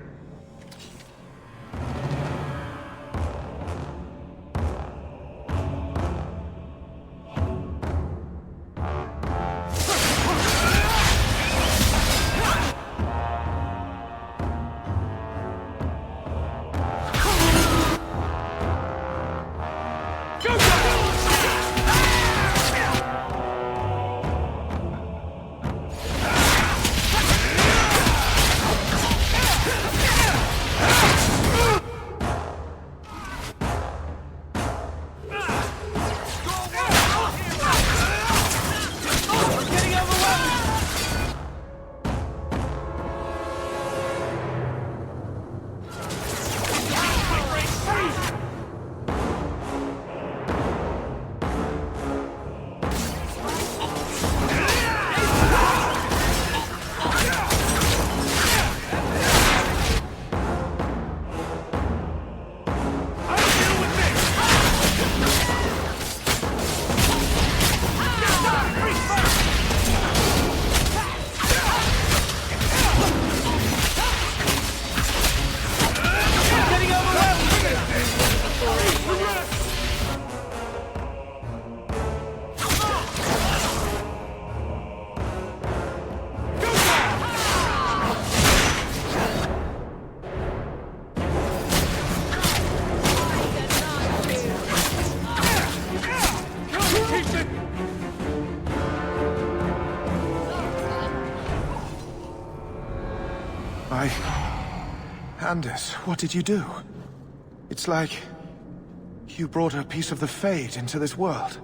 Anders, what did you do? It's like... you brought a piece of the Fade into this world.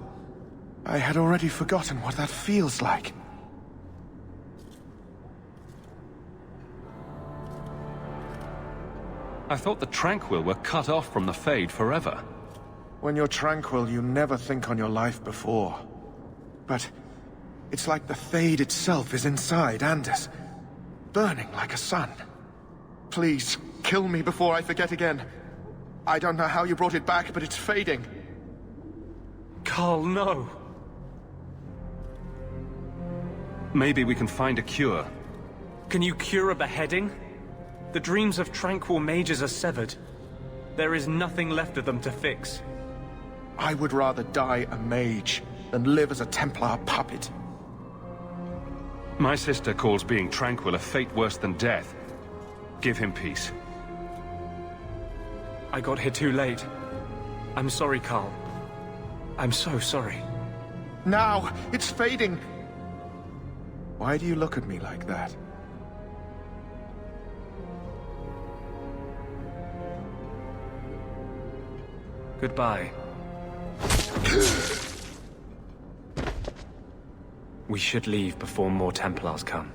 I had already forgotten what that feels like. I thought the Tranquil were cut off from the Fade forever. When you're tranquil, you never think on your life before. But it's like the Fade itself is inside Anders, burning like a sun. Please, kill me before I forget again. I don't know how you brought it back, but it's fading. Carl, no! Maybe we can find a cure. Can you cure a beheading? The dreams of tranquil mages are severed. There is nothing left of them to fix. I would rather die a mage than live as a Templar puppet. My sister calls being tranquil a fate worse than death. Give him peace. I got here too late. I'm sorry, Carl. I'm so sorry. Now! It's fading! Why do you look at me like that? Goodbye. We should leave before more Templars come.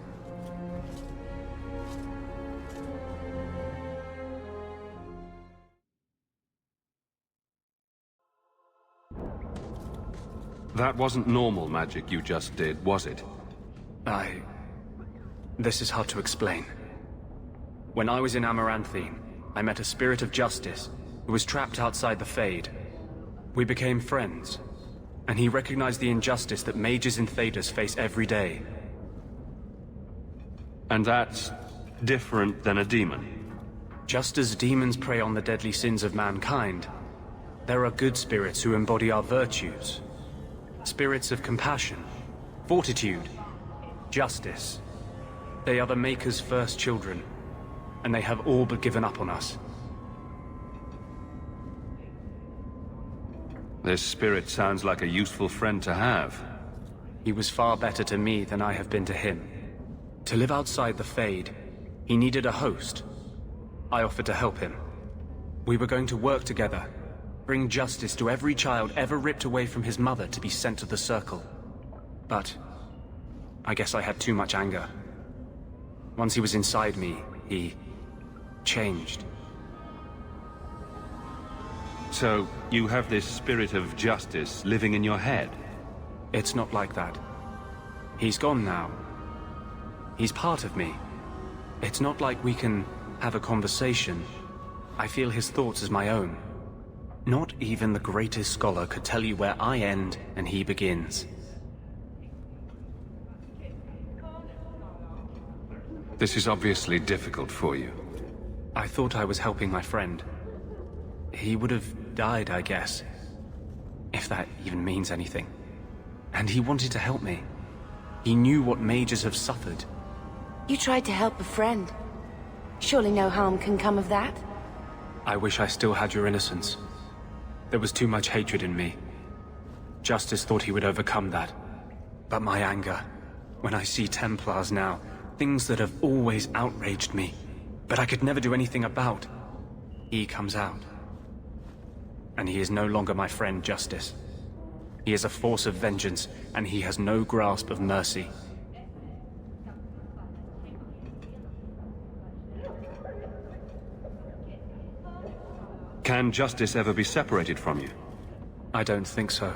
That wasn't normal magic you just did, was it? This is hard to explain. When I was in Amaranthine, I met a spirit of justice who was trapped outside the Fade. We became friends, and he recognized the injustice that mages and Thedas face every day. And that's different than a demon? Just as demons prey on the deadly sins of mankind, there are good spirits who embody our virtues. Spirits of compassion, fortitude, justice. They are the Maker's first children, and they have all but given up on us. This spirit sounds like a useful friend to have. He was far better to me than I have been to him. To live outside the Fade, he needed a host. I offered to help him. We were going to work together, bring justice to every child ever ripped away from his mother to be sent to the Circle. But I guess I had too much anger. Once he was inside me, he changed. So, you have this spirit of justice living in your head? It's not like that. He's gone now. He's part of me. It's not like we can have a conversation. I feel his thoughts as my own. Not even the greatest scholar could tell you where I end and he begins. This is obviously difficult for you. I thought I was helping my friend. He would have died, I guess. If that even means anything. And he wanted to help me. He knew what mages have suffered. You tried to help a friend. Surely no harm can come of that? I wish I still had your innocence. There was too much hatred in me. Justice thought he would overcome that. But my anger, when I see Templars now, things that have always outraged me, but I could never do anything about, he comes out. And he is no longer my friend, Justice. He is a force of vengeance, and he has no grasp of mercy. Can justice ever be separated from you? I don't think so.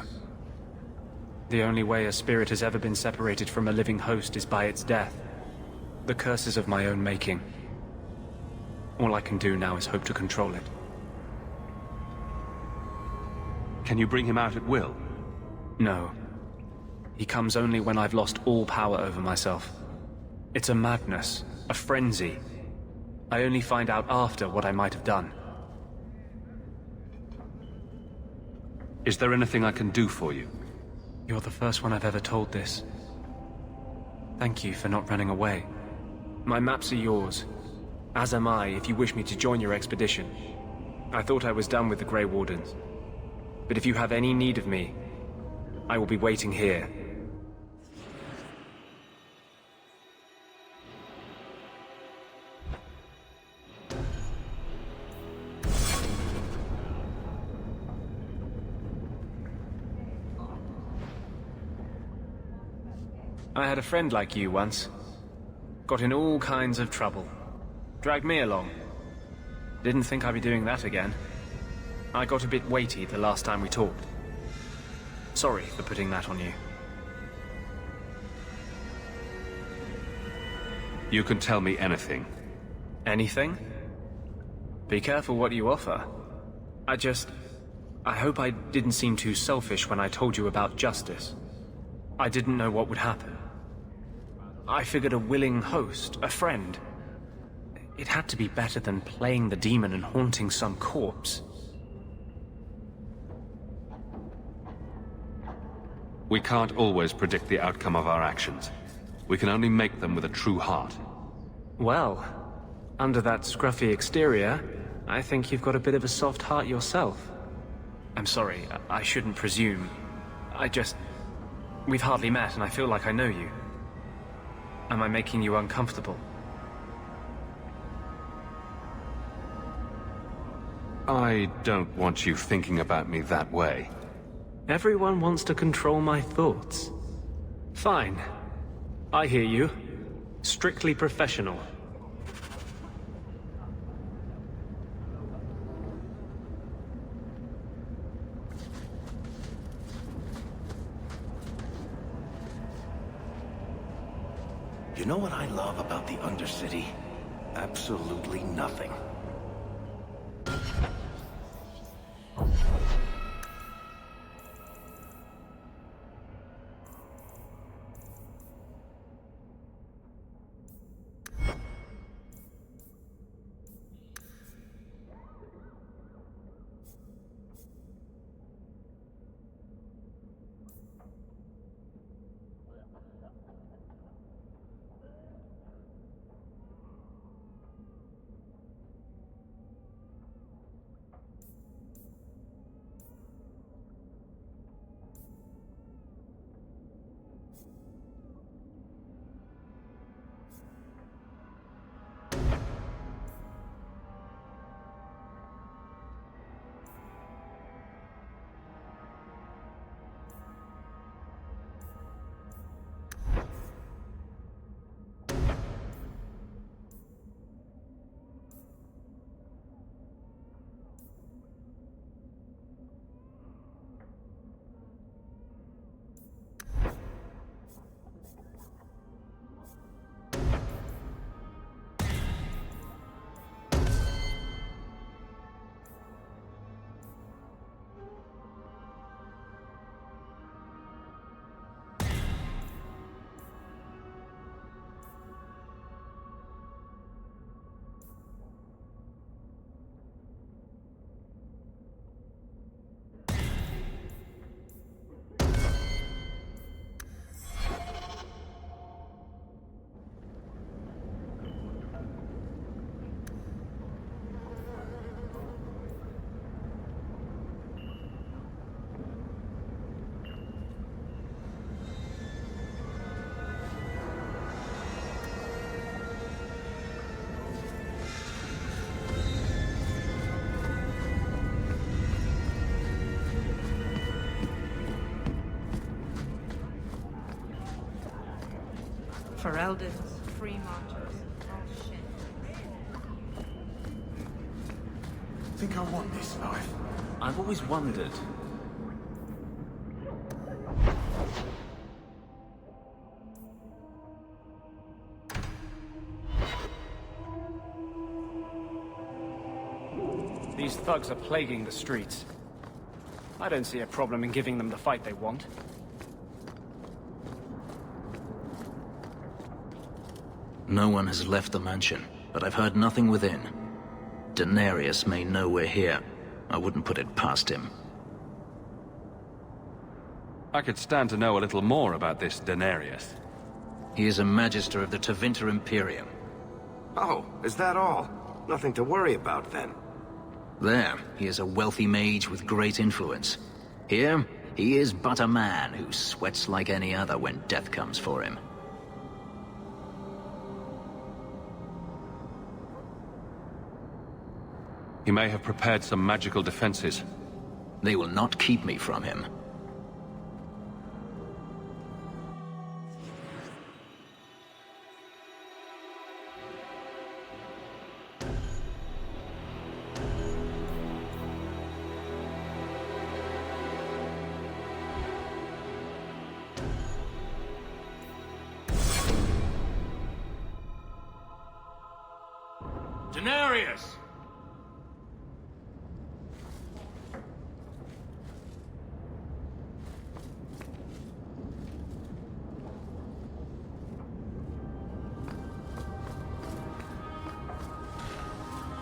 The only way a spirit has ever been separated from a living host is by its death. The curse is of my own making. All I can do now is hope to control it. Can you bring him out at will? No. He comes only when I've lost all power over myself. It's a madness, a frenzy. I only find out after what I might have done. Is there anything I can do for you? You're the first one I've ever told this. Thank you for not running away. My maps are yours. As am I, if you wish me to join your expedition. I thought I was done with the Grey Wardens. But if you have any need of me, I will be waiting here. I had a friend like you once. Got in all kinds of trouble. Dragged me along. Didn't think I'd be doing that again. I got a bit weighty the last time we talked. Sorry for putting that on you. You can tell me anything. Anything? Be careful what you offer. I hope I didn't seem too selfish when I told you about justice. I didn't know what would happen. I figured a willing host, a friend. It had to be better than playing the demon and haunting some corpse. We can't always predict the outcome of our actions. We can only make them with a true heart. Well, under that scruffy exterior, I think you've got a bit of a soft heart yourself. I'm sorry, I shouldn't presume. We've hardly met and I feel like I know you. Am I making you uncomfortable? I don't want you thinking about me that way. Everyone wants to control my thoughts. Fine. I hear you. Strictly professional. You know what I love about the Undercity? Absolutely nothing. For Eldon's free marchers. Oh shit. Think I want this life? I've always wondered. These thugs are plaguing the streets. I don't see a problem in giving them the fight they want. No one has left the mansion, but I've heard nothing within. Denarius may know we're here. I wouldn't put it past him. I could stand to know a little more about this Denarius. He is a Magister of the Tevinter Imperium. Oh, is that all? Nothing to worry about, then. There, he is a wealthy mage with great influence. Here, he is but a man who sweats like any other when death comes for him. He may have prepared some magical defenses. They will not keep me from him. Denarius!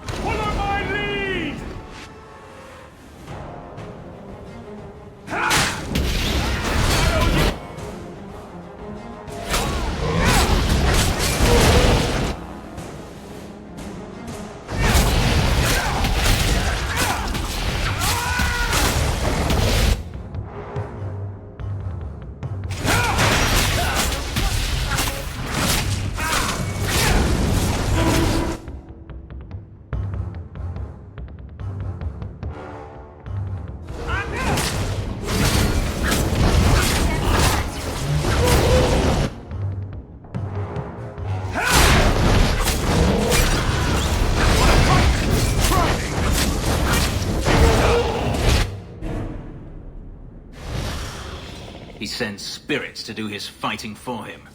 Follow my lead! He sends spirits to do his fighting for him.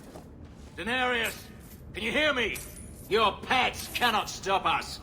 Denarius! Can you hear me? Your pets cannot stop us!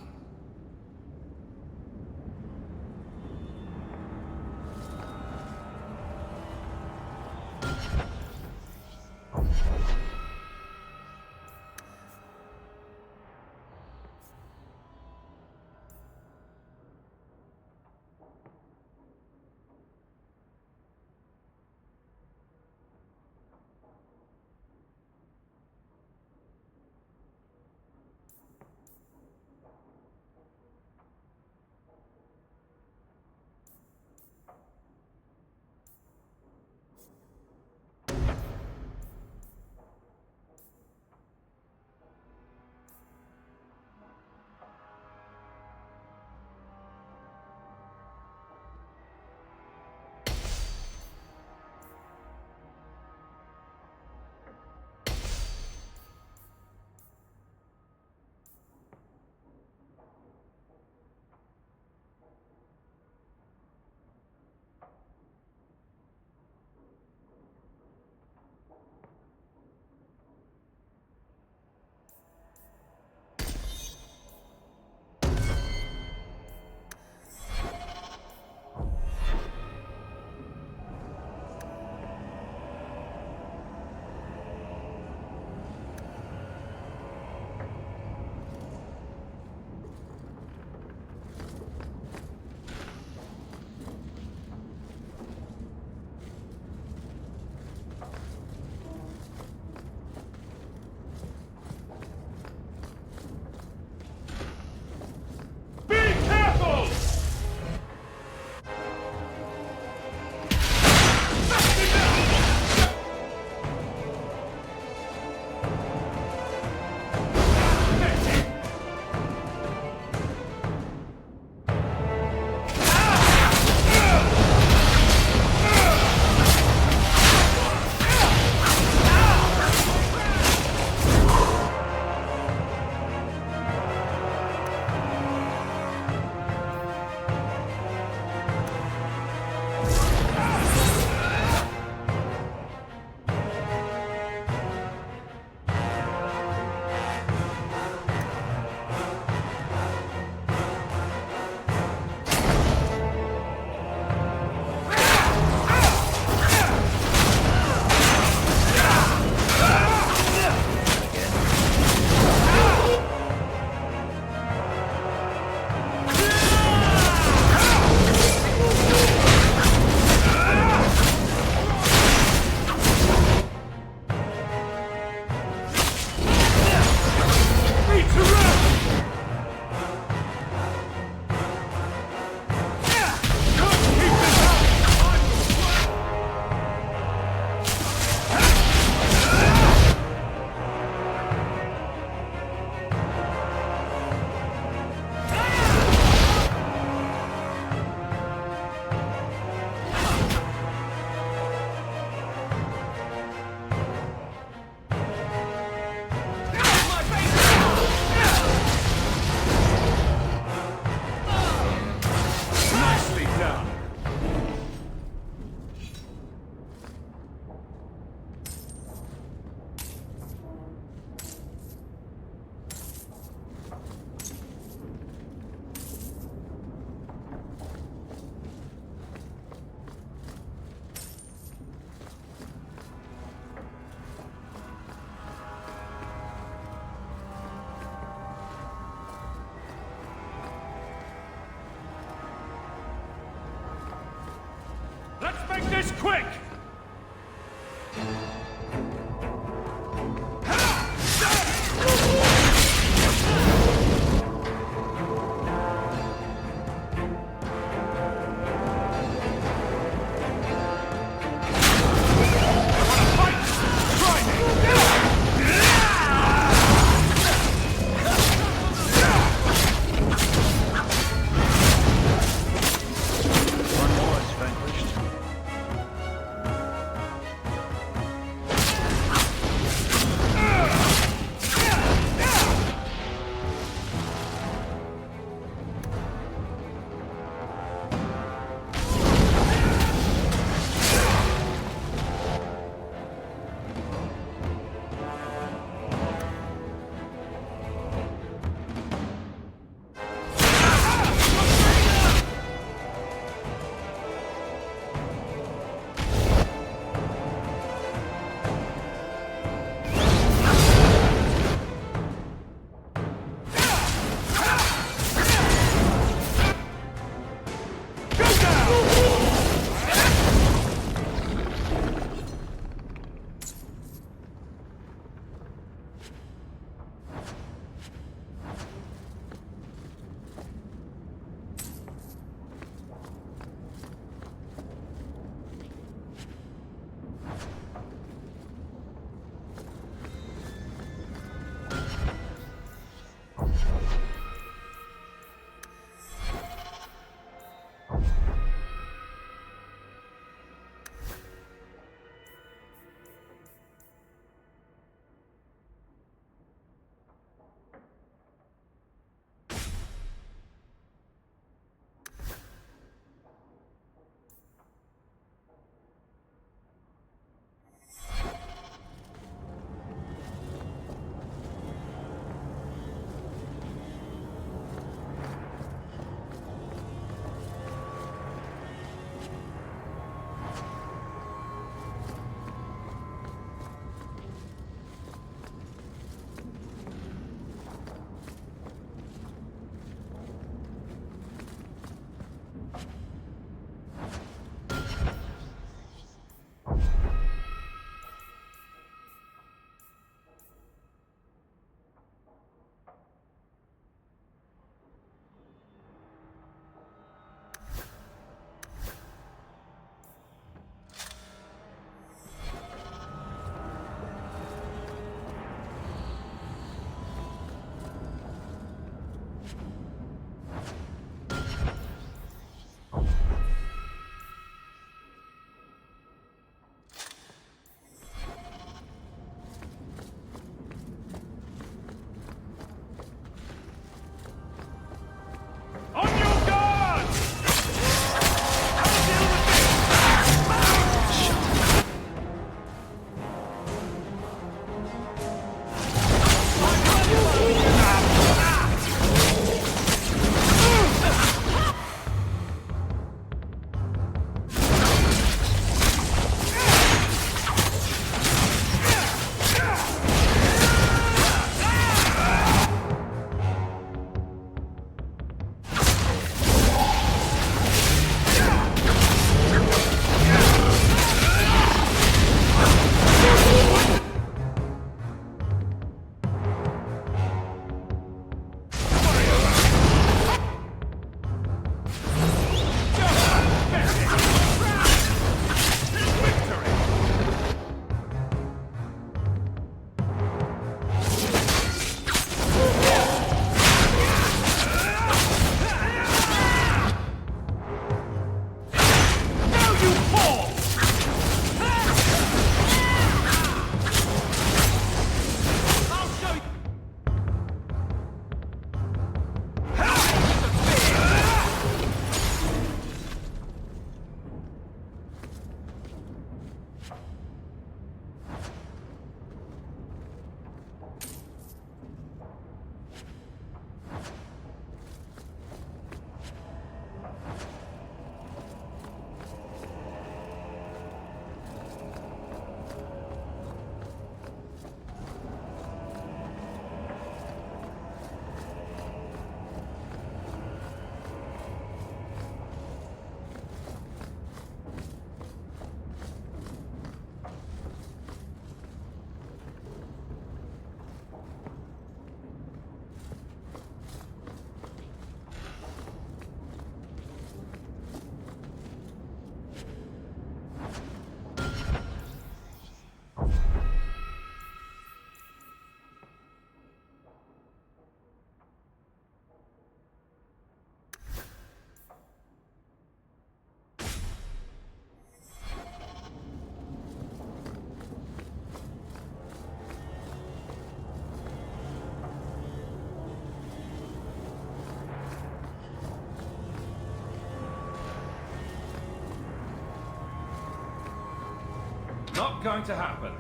Not going to happen.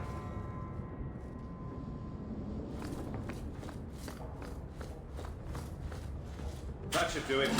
That should do it.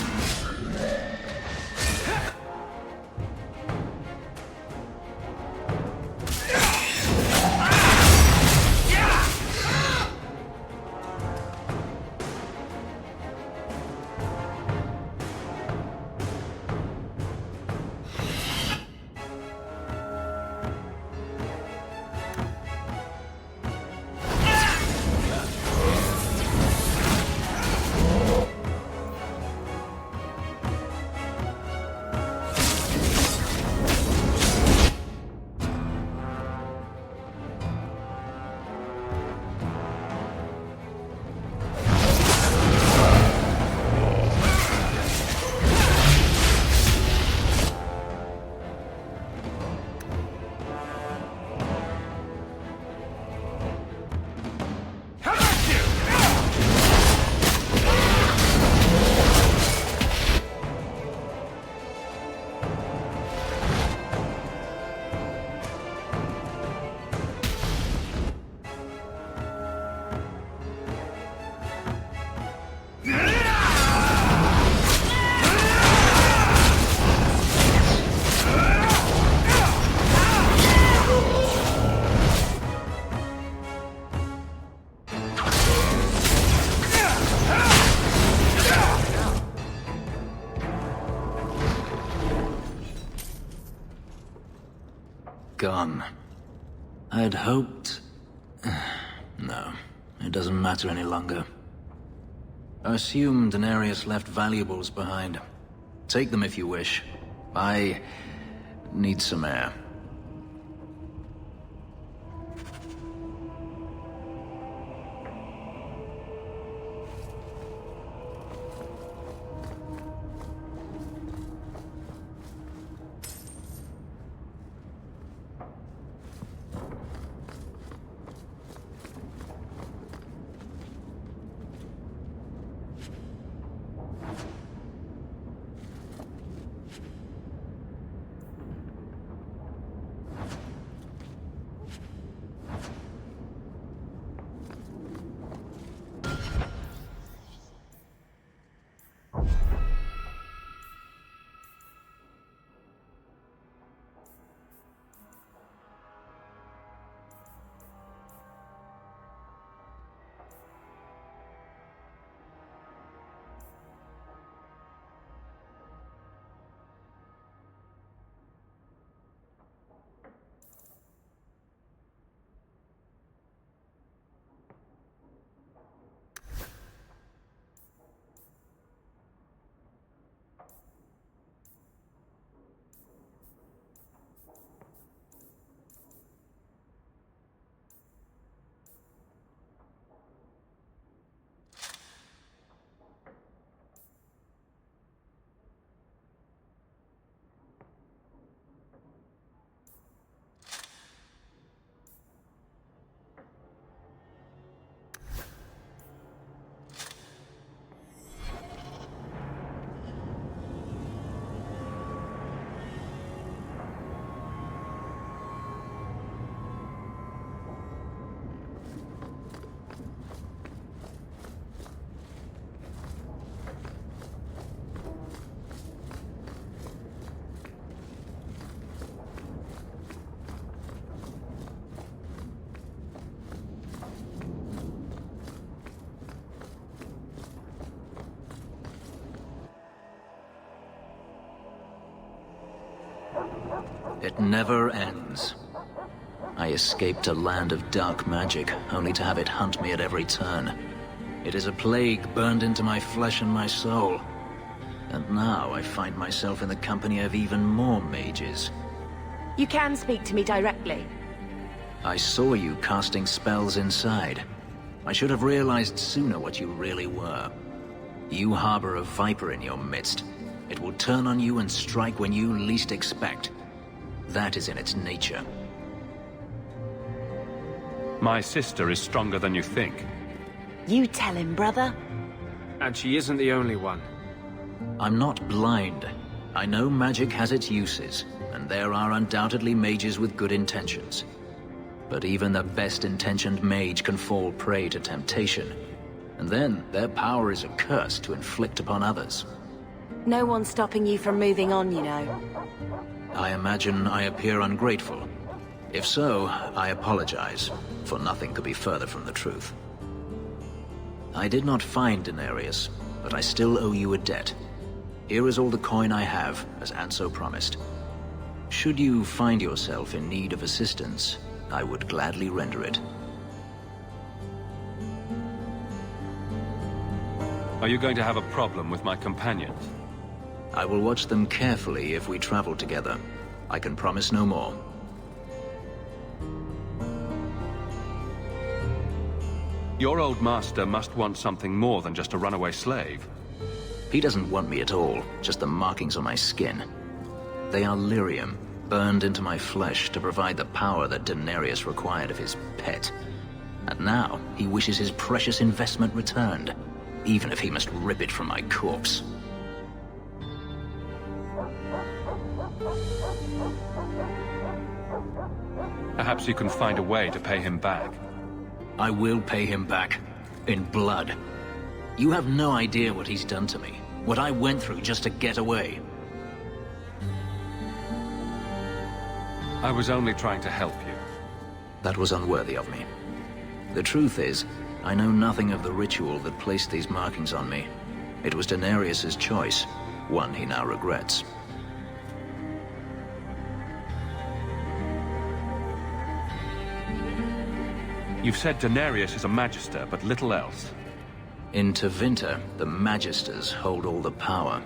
Gone. I'd hoped... No, it doesn't matter any longer. I assume Daenerys left valuables behind. Take them if you wish. I need some air. It never ends. I escaped a land of dark magic, only to have it hunt me at every turn. It is a plague burned into my flesh and my soul. And now I find myself in the company of even more mages. You can speak to me directly. I saw you casting spells inside. I should have realized sooner what you really were. You harbor a viper in your midst. It will turn on you and strike when you least expect. That is in its nature. My sister is stronger than you think. You tell him, brother. And she isn't the only one. I'm not blind. I know magic has its uses, and there are undoubtedly mages with good intentions. But even the best-intentioned mage can fall prey to temptation. And then, their power is a curse to inflict upon others. No one's stopping you from moving on, you know. I imagine I appear ungrateful. If so, I apologize, for nothing could be further from the truth. I did not find Denarius, but I still owe you a debt. Here is all the coin I have, as Anso promised. Should you find yourself in need of assistance, I would gladly render it. Are you going to have a problem with my companions? I will watch them carefully if we travel together. I can promise no more. Your old master must want something more than just a runaway slave. He doesn't want me at all, just the markings on my skin. They are lyrium, burned into my flesh to provide the power that Denarius required of his pet. And now, he wishes his precious investment returned, even if he must rip it from my corpse. Perhaps you can find a way to pay him back. I will pay him back. In blood. You have no idea what he's done to me. What I went through just to get away. I was only trying to help you. That was unworthy of me. The truth is, I know nothing of the ritual that placed these markings on me. It was Denarius's choice, one he now regrets. You've said Denarius is a magister, but little else. In Tevinter, the Magisters hold all the power.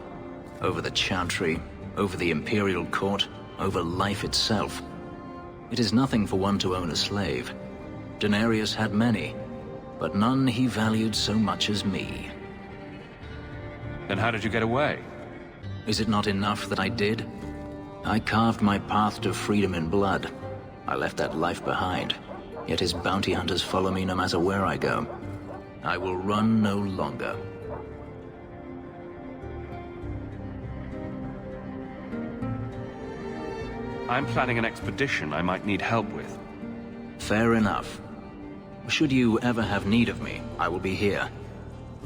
Over the Chantry, over the Imperial Court, over life itself. It is nothing for one to own a slave. Denarius had many, but none he valued so much as me. Then how did you get away? Is it not enough that I did? I carved my path to freedom in blood. I left that life behind. Yet his bounty hunters follow me no matter where I go. I will run no longer. I'm planning an expedition I might need help with. Fair enough. Should you ever have need of me, I will be here.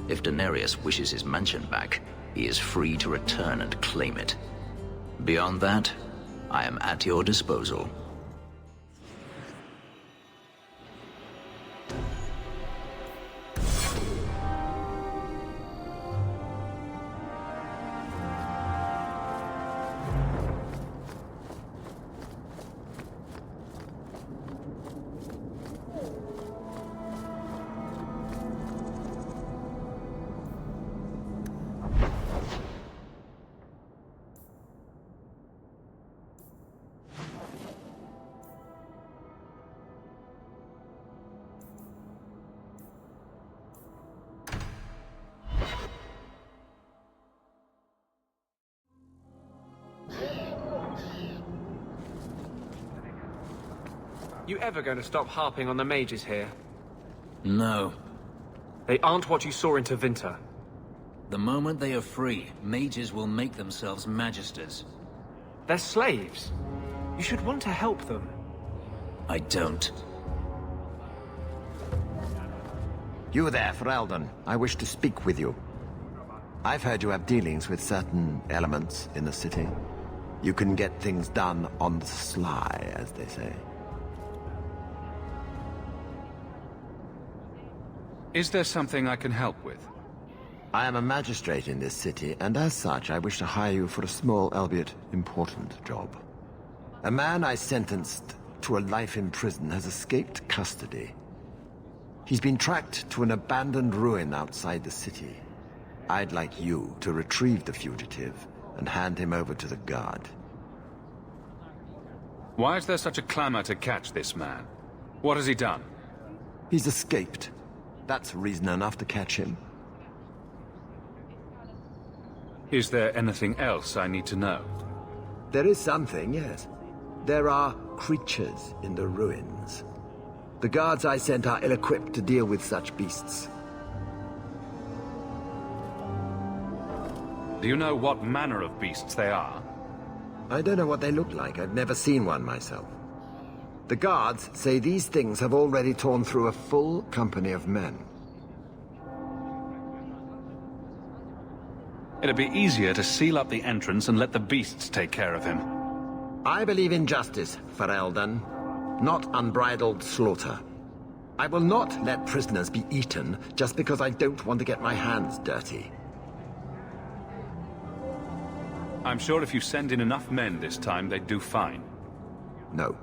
If Denarius wishes his mansion back, he is free to return and claim it. Beyond that, I am at your disposal. You ever going to stop harping on the mages here? No. They aren't what you saw in Tevinter. The moment they are free, mages will make themselves magisters. They're slaves. You should want to help them. I don't. You there, Ferelden. I wish to speak with you. I've heard you have dealings with certain elements in the city. You can get things done on the sly, as they say. Is there something I can help with? I am a magistrate in this city, and as such, I wish to hire you for a small, albeit important, job. A man I sentenced to a life in prison has escaped custody. He's been tracked to an abandoned ruin outside the city. I'd like you to retrieve the fugitive and hand him over to the guard. Why is there such a clamor to catch this man? What has he done? He's escaped. That's reason enough to catch him. Is there anything else I need to know? There is something, yes. There are creatures in the ruins. The guards I sent are ill-equipped to deal with such beasts. Do you know what manner of beasts they are? I don't know what they look like. I've never seen one myself. The guards say these things have already torn through a full company of men. It'd be easier to seal up the entrance and let the beasts take care of him. I believe in justice, Ferelden, not unbridled slaughter. I will not let prisoners be eaten just because I don't want to get my hands dirty. I'm sure if you send in enough men this time, they'd do fine. No.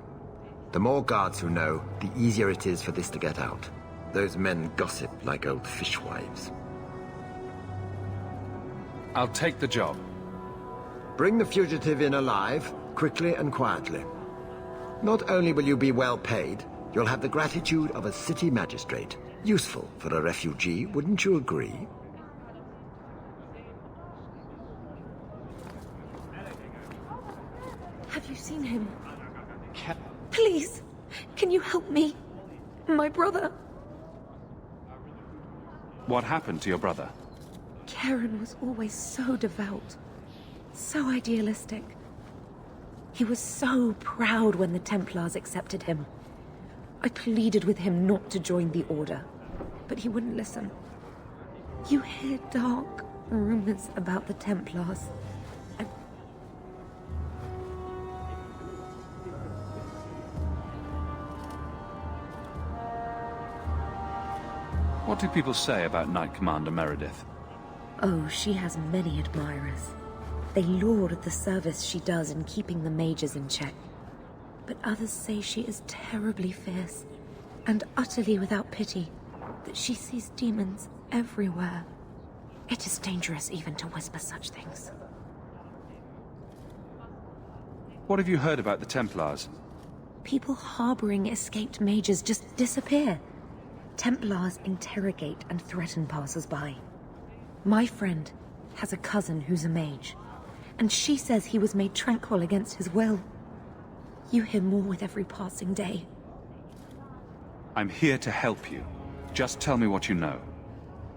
The more guards who know, the easier it is for this to get out. Those men gossip like old fishwives. I'll take the job. Bring the fugitive in alive, quickly and quietly. Not only will you be well paid, you'll have the gratitude of a city magistrate. Useful for a refugee, wouldn't you agree? Have you seen him? Please, can you help me? My brother. What happened to your brother? Karen was always so devout, so idealistic. He was so proud when the Templars accepted him. I pleaded with him not to join the Order, but he wouldn't listen. You hear dark rumors about the Templars, and... What do people say about Knight Commander Meredith? Oh, she has many admirers. They laud the service she does in keeping the mages in check. But others say she is terribly fierce, and utterly without pity, that she sees demons everywhere. It is dangerous even to whisper such things. What have you heard about the Templars? People harboring escaped mages just disappear. Templars interrogate and threaten passers-by. My friend has a cousin who's a mage, and she says he was made tranquil against his will. You hear more with every passing day. I'm here to help you. Just tell me what you know.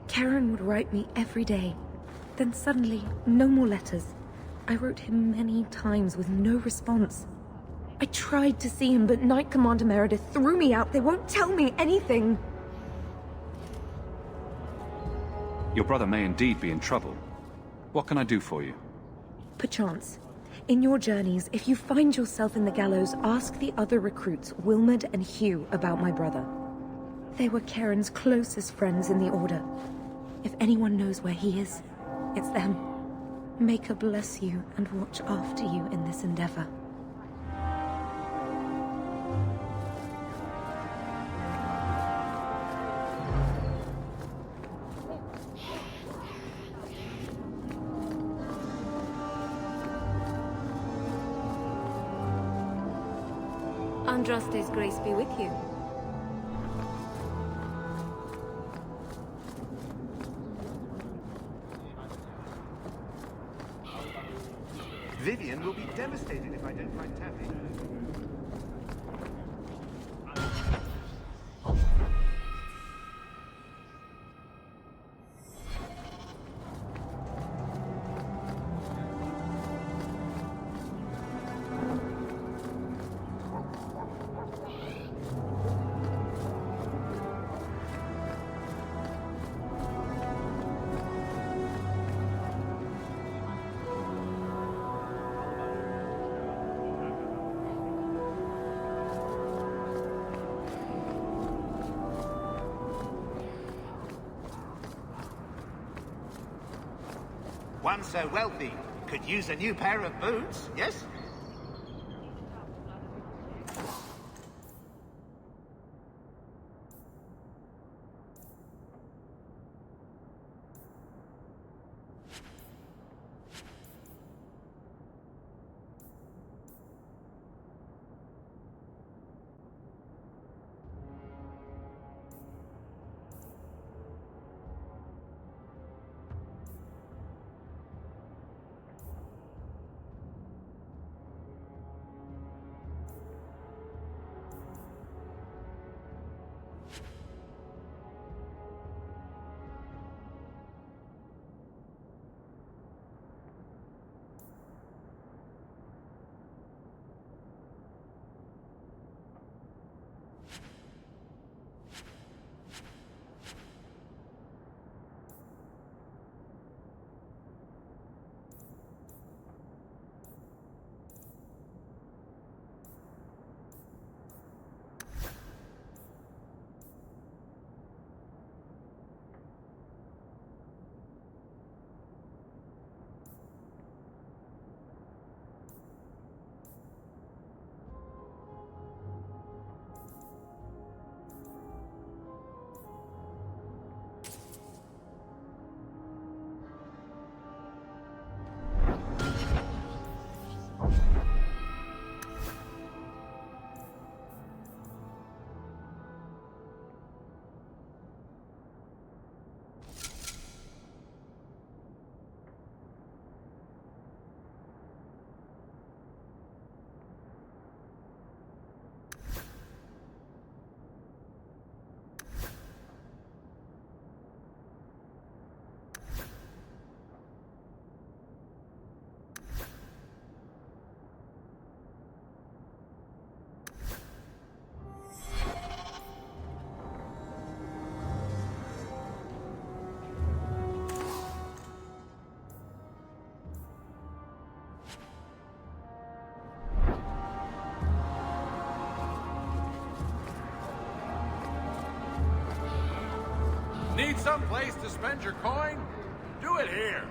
Karen would write me every day. Then suddenly, no more letters. I wrote him many times with no response. I tried to see him, but Knight Commander Meredith threw me out. They won't tell me anything. Your brother may indeed be in trouble. What can I do for you? Perchance. In your journeys, if you find yourself in the gallows, ask the other recruits, Wilmerd and Hugh, about my brother. They were Karen's closest friends in the Order. If anyone knows where he is, it's them. May God bless you and watch after you in this endeavor. Andraste's grace be with you. Vivian will be devastated if I don't find Taffy. One so wealthy could use a new pair of boots, yes? Need some place to spend your coin? Do it here.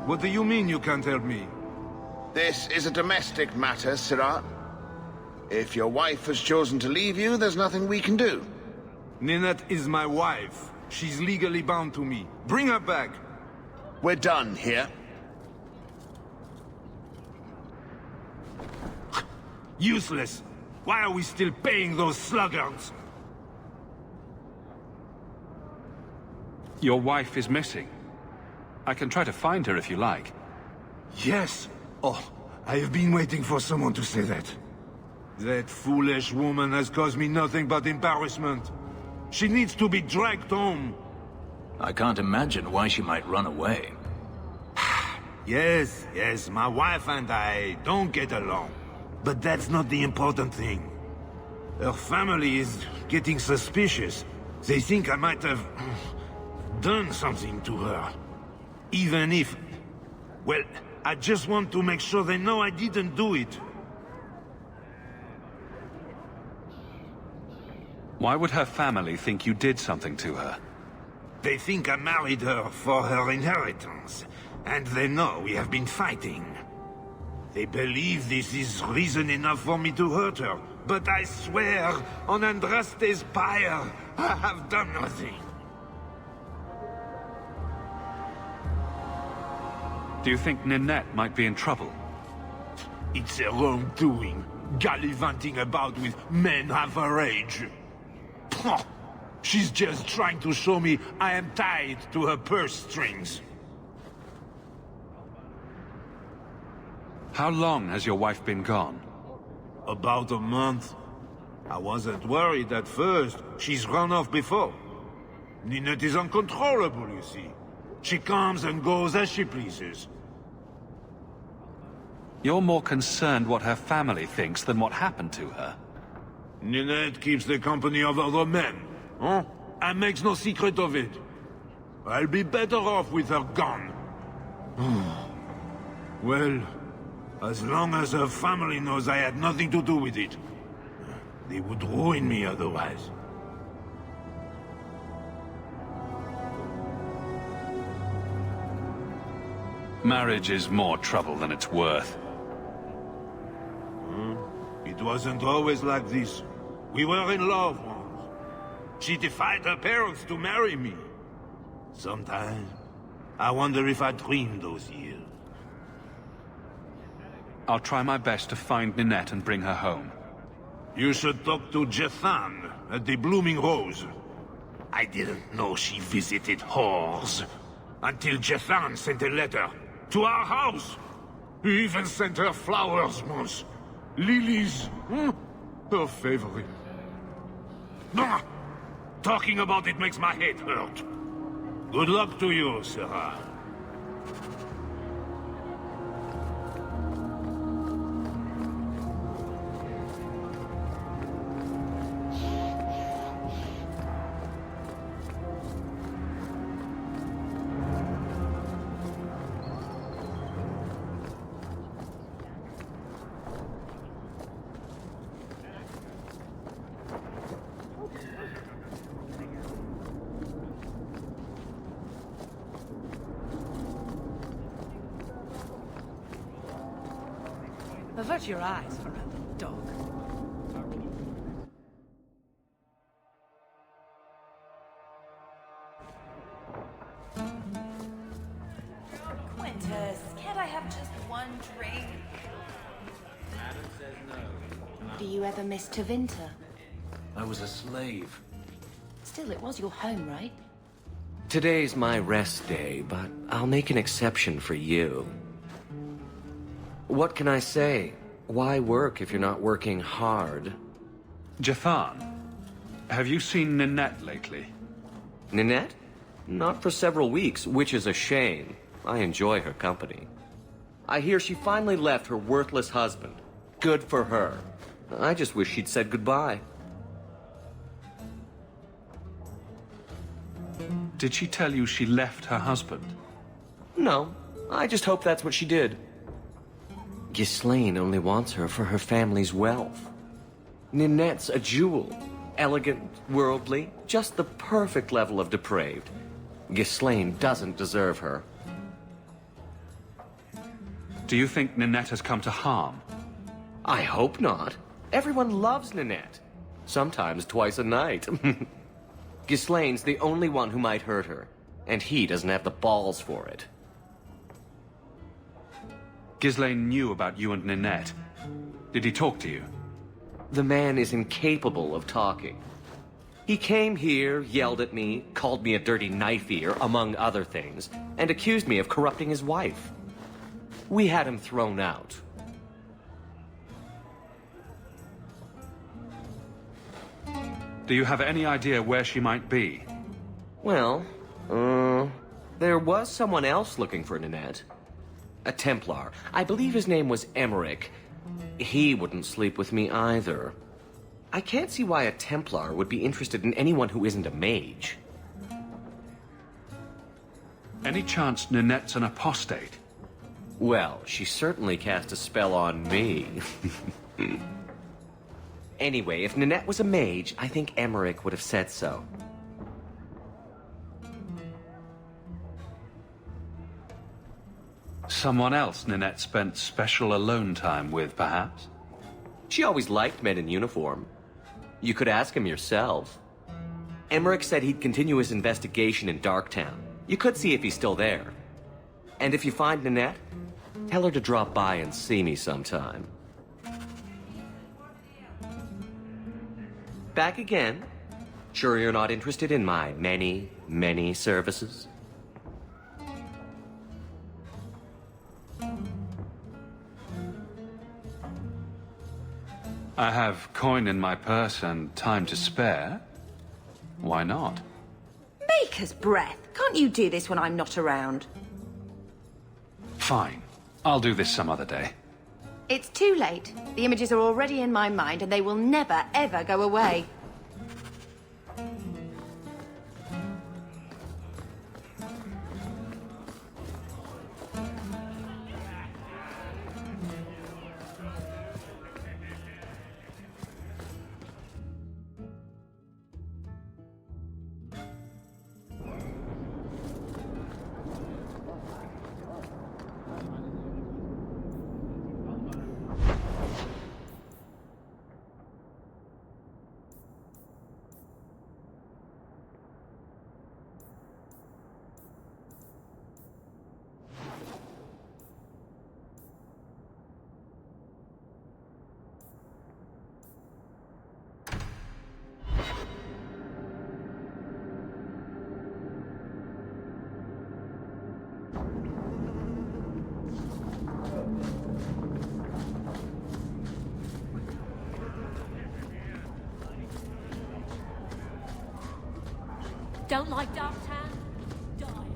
What do you mean you can't help me? This is a domestic matter, Sirrah. If your wife has chosen to leave you, there's nothing we can do. Ninette is my wife. She's legally bound to me. Bring her back. We're done here. Useless. Why are we still paying those sluggards? Your wife is missing. I can try to find her if you like. Yes. Oh, I have been waiting for someone to say that. That foolish woman has caused me nothing but embarrassment. She needs to be dragged home. I can't imagine why she might run away. Yes, my wife and I don't get along. But that's not the important thing. Her family is getting suspicious. They think I might have done something to her. Even if... well, I just want to make sure they know I didn't do it. Why would her family think you did something to her? They think I married her for her inheritance. And they know we have been fighting. They believe this is reason enough for me to hurt her. But I swear, on Andraste's pyre, I have done nothing. Do you think Ninette might be in trouble? It's her own doing, gallivanting about with men half her age. She's just trying to show me I am tied to her purse strings. How long has your wife been gone? About a month. I wasn't worried at first. She's run off before. Ninette is uncontrollable, you see. She comes and goes as she pleases. You're more concerned what her family thinks than what happened to her. Ninette keeps the company of other men, huh? And makes no secret of it. I'll be better off with her gone. Well, as long as her family knows I had nothing to do with it, they would ruin me otherwise. Marriage is more trouble than it's worth. It wasn't always like this. We were in love once. She defied her parents to marry me. Sometimes, I wonder if I dreamed those years. I'll try my best to find Ninette and bring her home. You should talk to Jethan at the Blooming Rose. I didn't know she visited whores. Until Jethan sent a letter to our house. He even sent her flowers once. Lilies. Her favorite. Talking about it makes my head hurt. Good luck to you, Sarah. Avert your eyes for a little dog. Quintus, can't I have just one drink? Adam says no. Do you ever miss Tevinter? I was a slave. Still, it was your home, right? Today's my rest day, but I'll make an exception for you. What can I say? Why work if you're not working hard? Jethan, have you seen Ninette lately? Ninette? Not for several weeks, which is a shame. I enjoy her company. I hear she finally left her worthless husband. Good for her. I just wish she'd said goodbye. Did she tell you she left her husband? No, I just hope that's what she did. Ghislaine only wants her for her family's wealth. Ninette's a jewel. Elegant, worldly, just the perfect level of depraved. Ghislaine doesn't deserve her. Do you think Ninette has come to harm? I hope not. Everyone loves Ninette. Sometimes twice a night. Ghislaine's the only one who might hurt her, and he doesn't have the balls for it. Ghislaine knew about you and Ninette. Did he talk to you? The man is incapable of talking. He came here, yelled at me, called me a dirty knife-ear, among other things, and accused me of corrupting his wife. We had him thrown out. Do you have any idea where she might be? Well, there was someone else looking for Ninette. A Templar. I believe his name was Emmerich. He wouldn't sleep with me either. I can't see why a Templar would be interested in anyone who isn't a mage. Any chance Ninette's an apostate? Well, she certainly cast a spell on me. Anyway, if Ninette was a mage, I think Emmerich would have said so. Someone else Ninette spent special alone time with, perhaps? She always liked men in uniform. You could ask him yourself. Emmerich said he'd continue his investigation in Darktown. You could see if he's still there. And if you find Ninette, tell her to drop by and see me sometime. Back again? Sure you're not interested in my many, many services? I have coin in my purse and time to spare. Why not? Baker's breath. Can't you do this when I'm not around? Fine. I'll do this some other day. It's too late. The images are already in my mind and they will never, ever go away. Don't like Darktown? Die.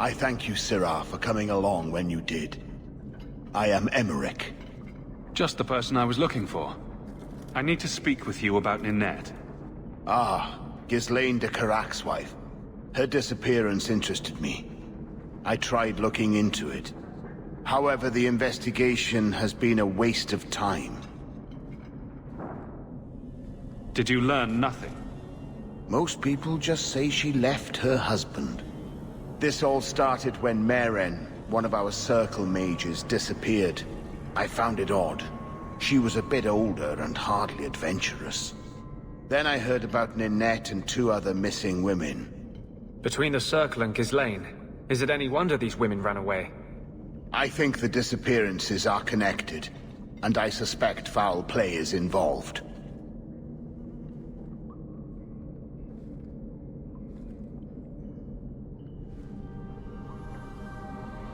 I thank you, Sirrah, for coming along when you did. I am Emmerich. Just the person I was looking for. I need to speak with you about Ninette. Ah, Ghislaine de Carac's wife. Her disappearance interested me. I tried looking into it. However, the investigation has been a waste of time. Did you learn nothing? Most people just say she left her husband. This all started when Meren, one of our Circle mages, disappeared. I found it odd. She was a bit older and hardly adventurous. Then I heard about Ninette and 2 other missing women. Between the Circle and Ghislaine, is it any wonder these women ran away? I think the disappearances are connected, and I suspect foul play is involved.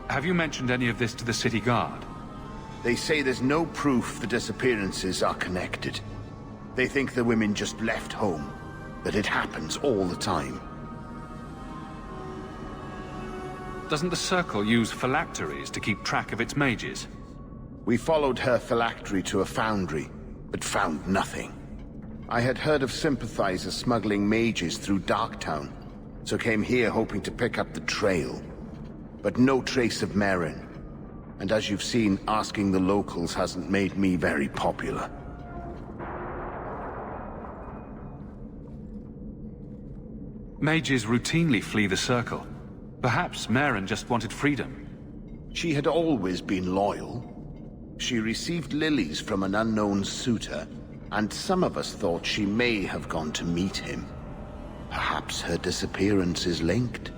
Have you mentioned any of this to the city guard? They say there's no proof the disappearances are connected. They think the women just left home, that it happens all the time. Doesn't the Circle use phylacteries to keep track of its mages? We followed her phylactery to a foundry, but found nothing. I had heard of sympathizers smuggling mages through Darktown, so came here hoping to pick up the trail. But no trace of Meren. And as you've seen, asking the locals hasn't made me very popular. Mages routinely flee the Circle. Perhaps Meren just wanted freedom. She had always been loyal. She received lilies from an unknown suitor, and some of us thought she may have gone to meet him. Perhaps her disappearance is linked.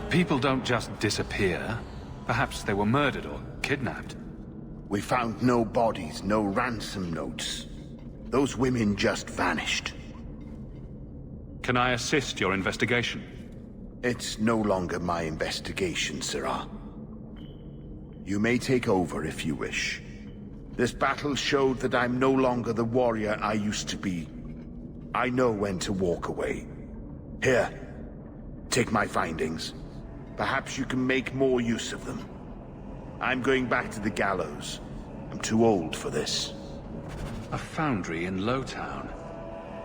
People don't just disappear. Perhaps they were murdered or kidnapped. We found no bodies, no ransom notes. Those women just vanished. Can I assist your investigation? It's no longer my investigation, Sirrah. You may take over if you wish. This battle showed that I'm no longer the warrior I used to be. I know when to walk away. Here, take my findings. Perhaps you can make more use of them. I'm going back to the gallows. I'm too old for this. A foundry in Lowtown.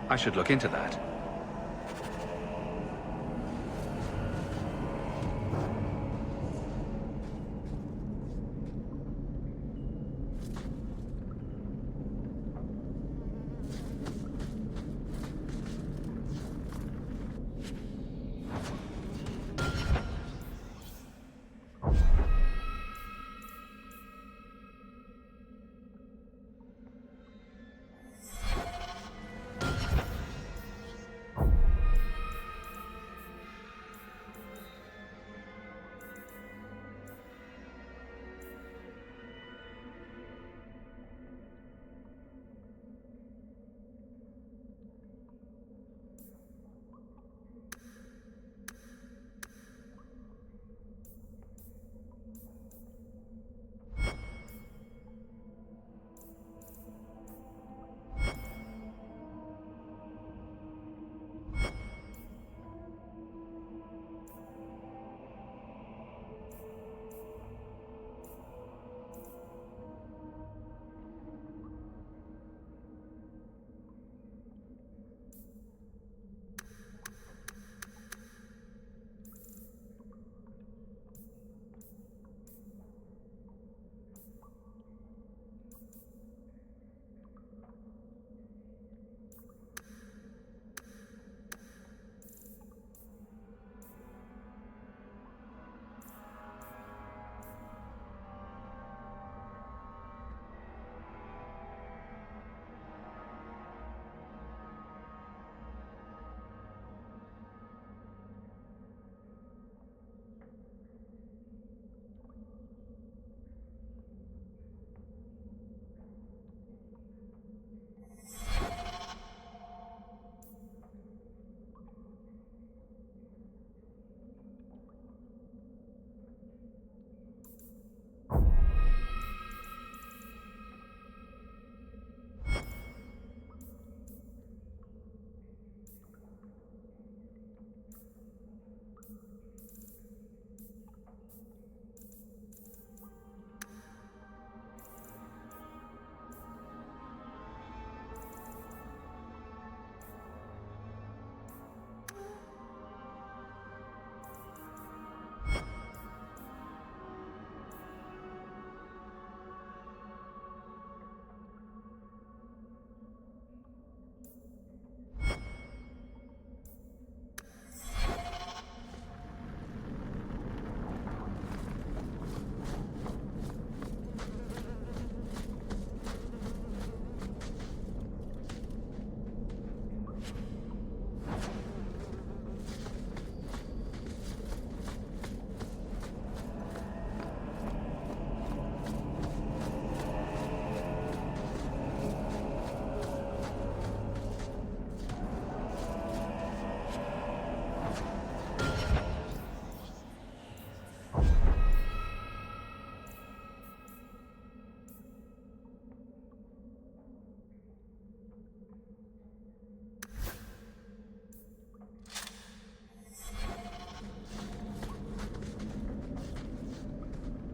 I should look into that.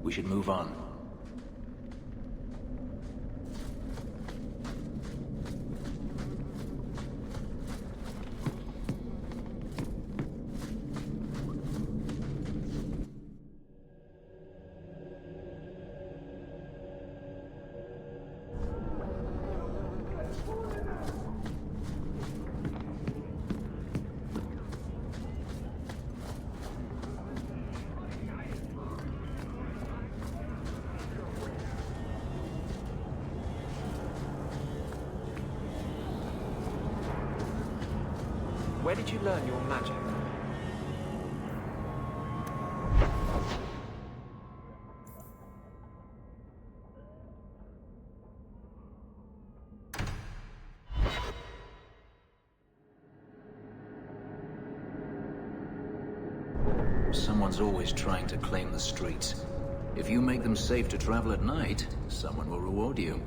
We should move on. Where did you learn your magic? Someone's always trying to claim the streets. If you make them safe to travel at night, someone will reward you.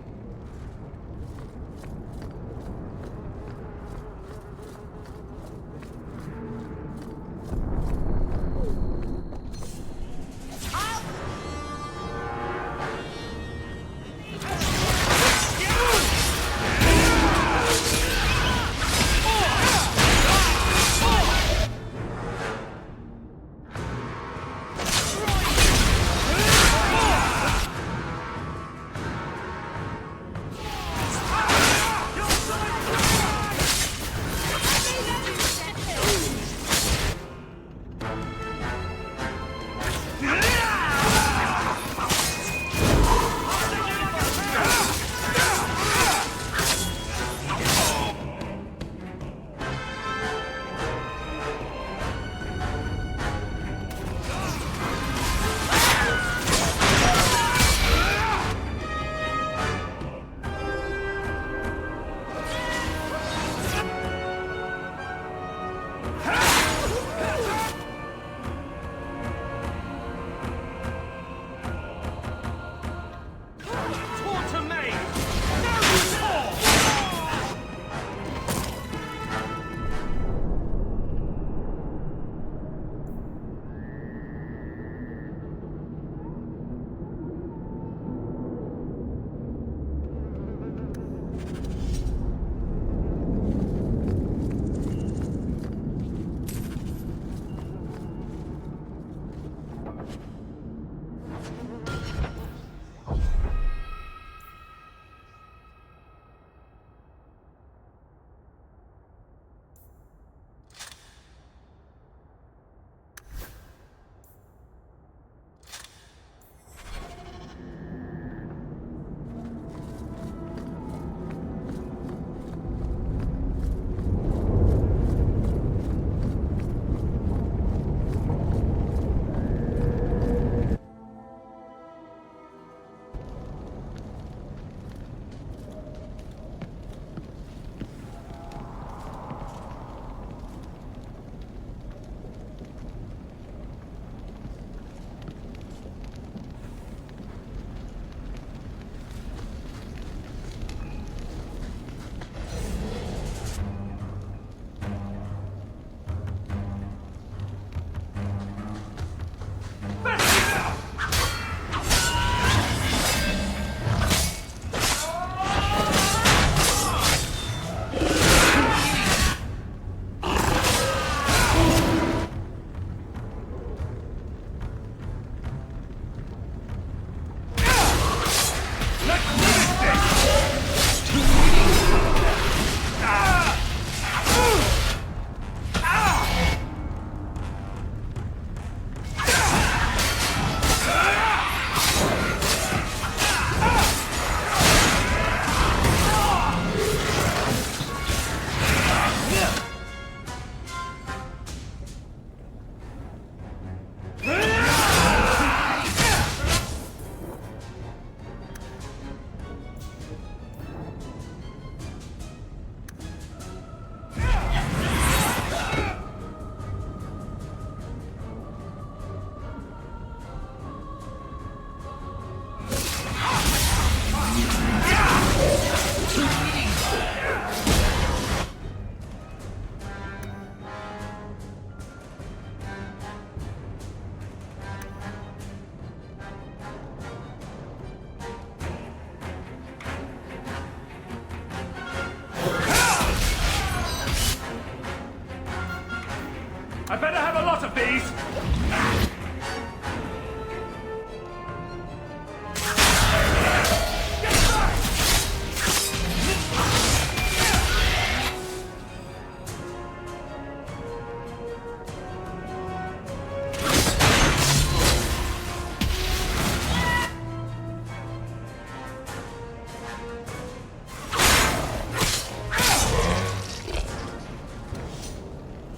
I better have a lot of these!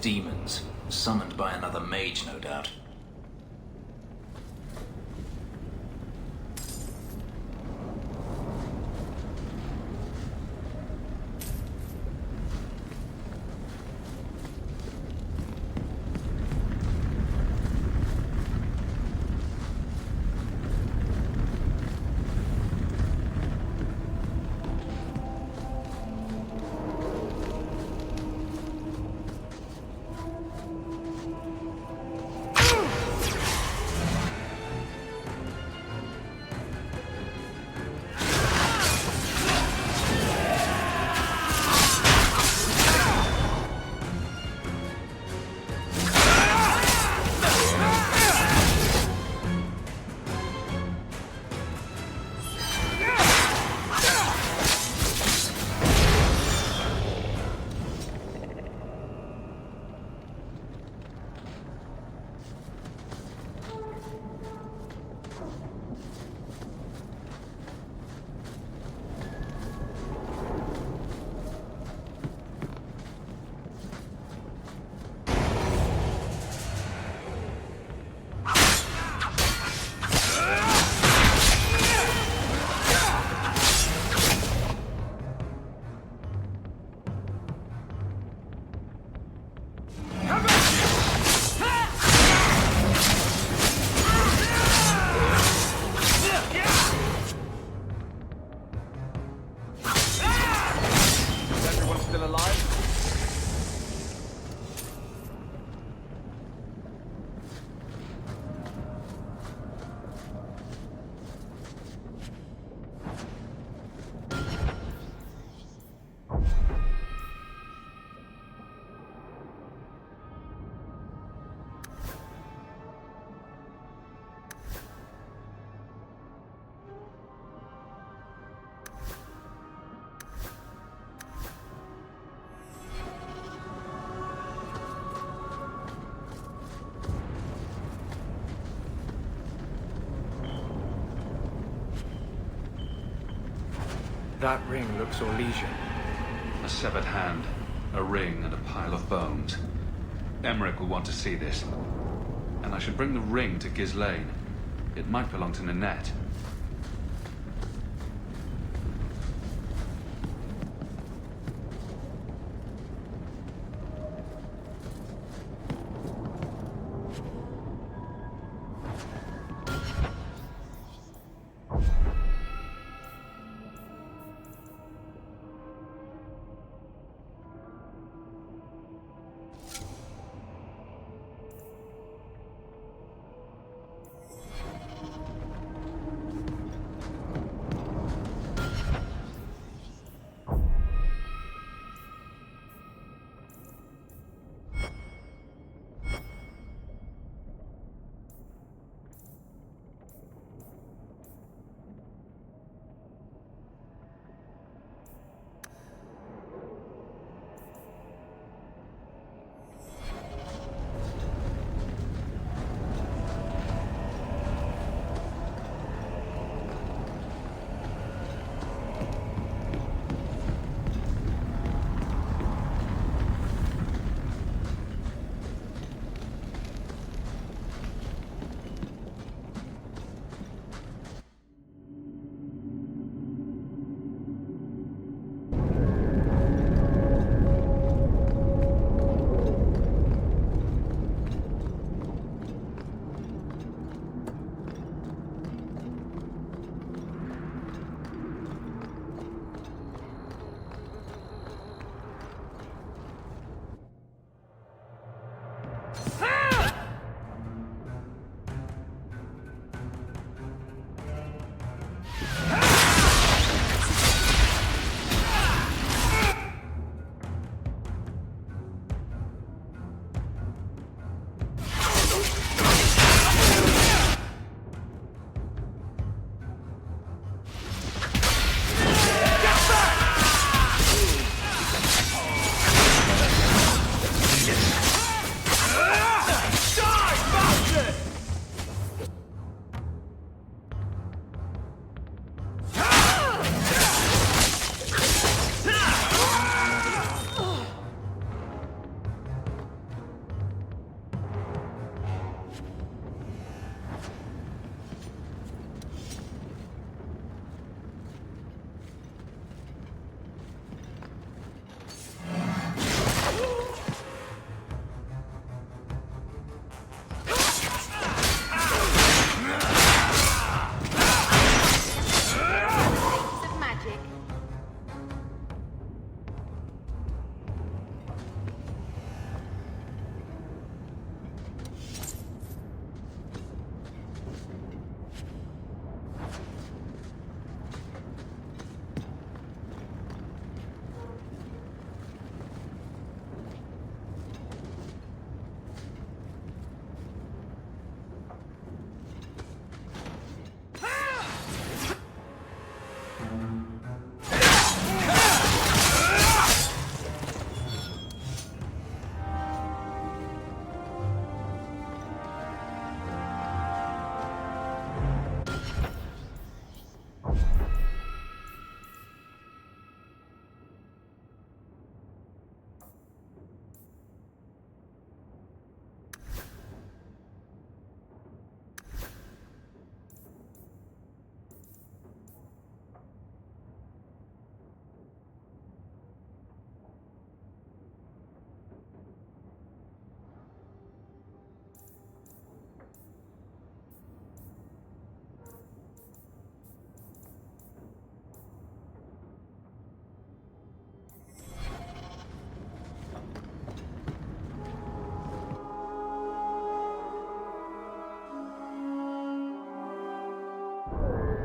Demons, summoned by another mage, no doubt. That ring looks Orlesian. A severed hand, a ring, and a pile of bones. Emmerich will want to see this. And I should bring the ring to Ghislaine. It might belong to Ninette.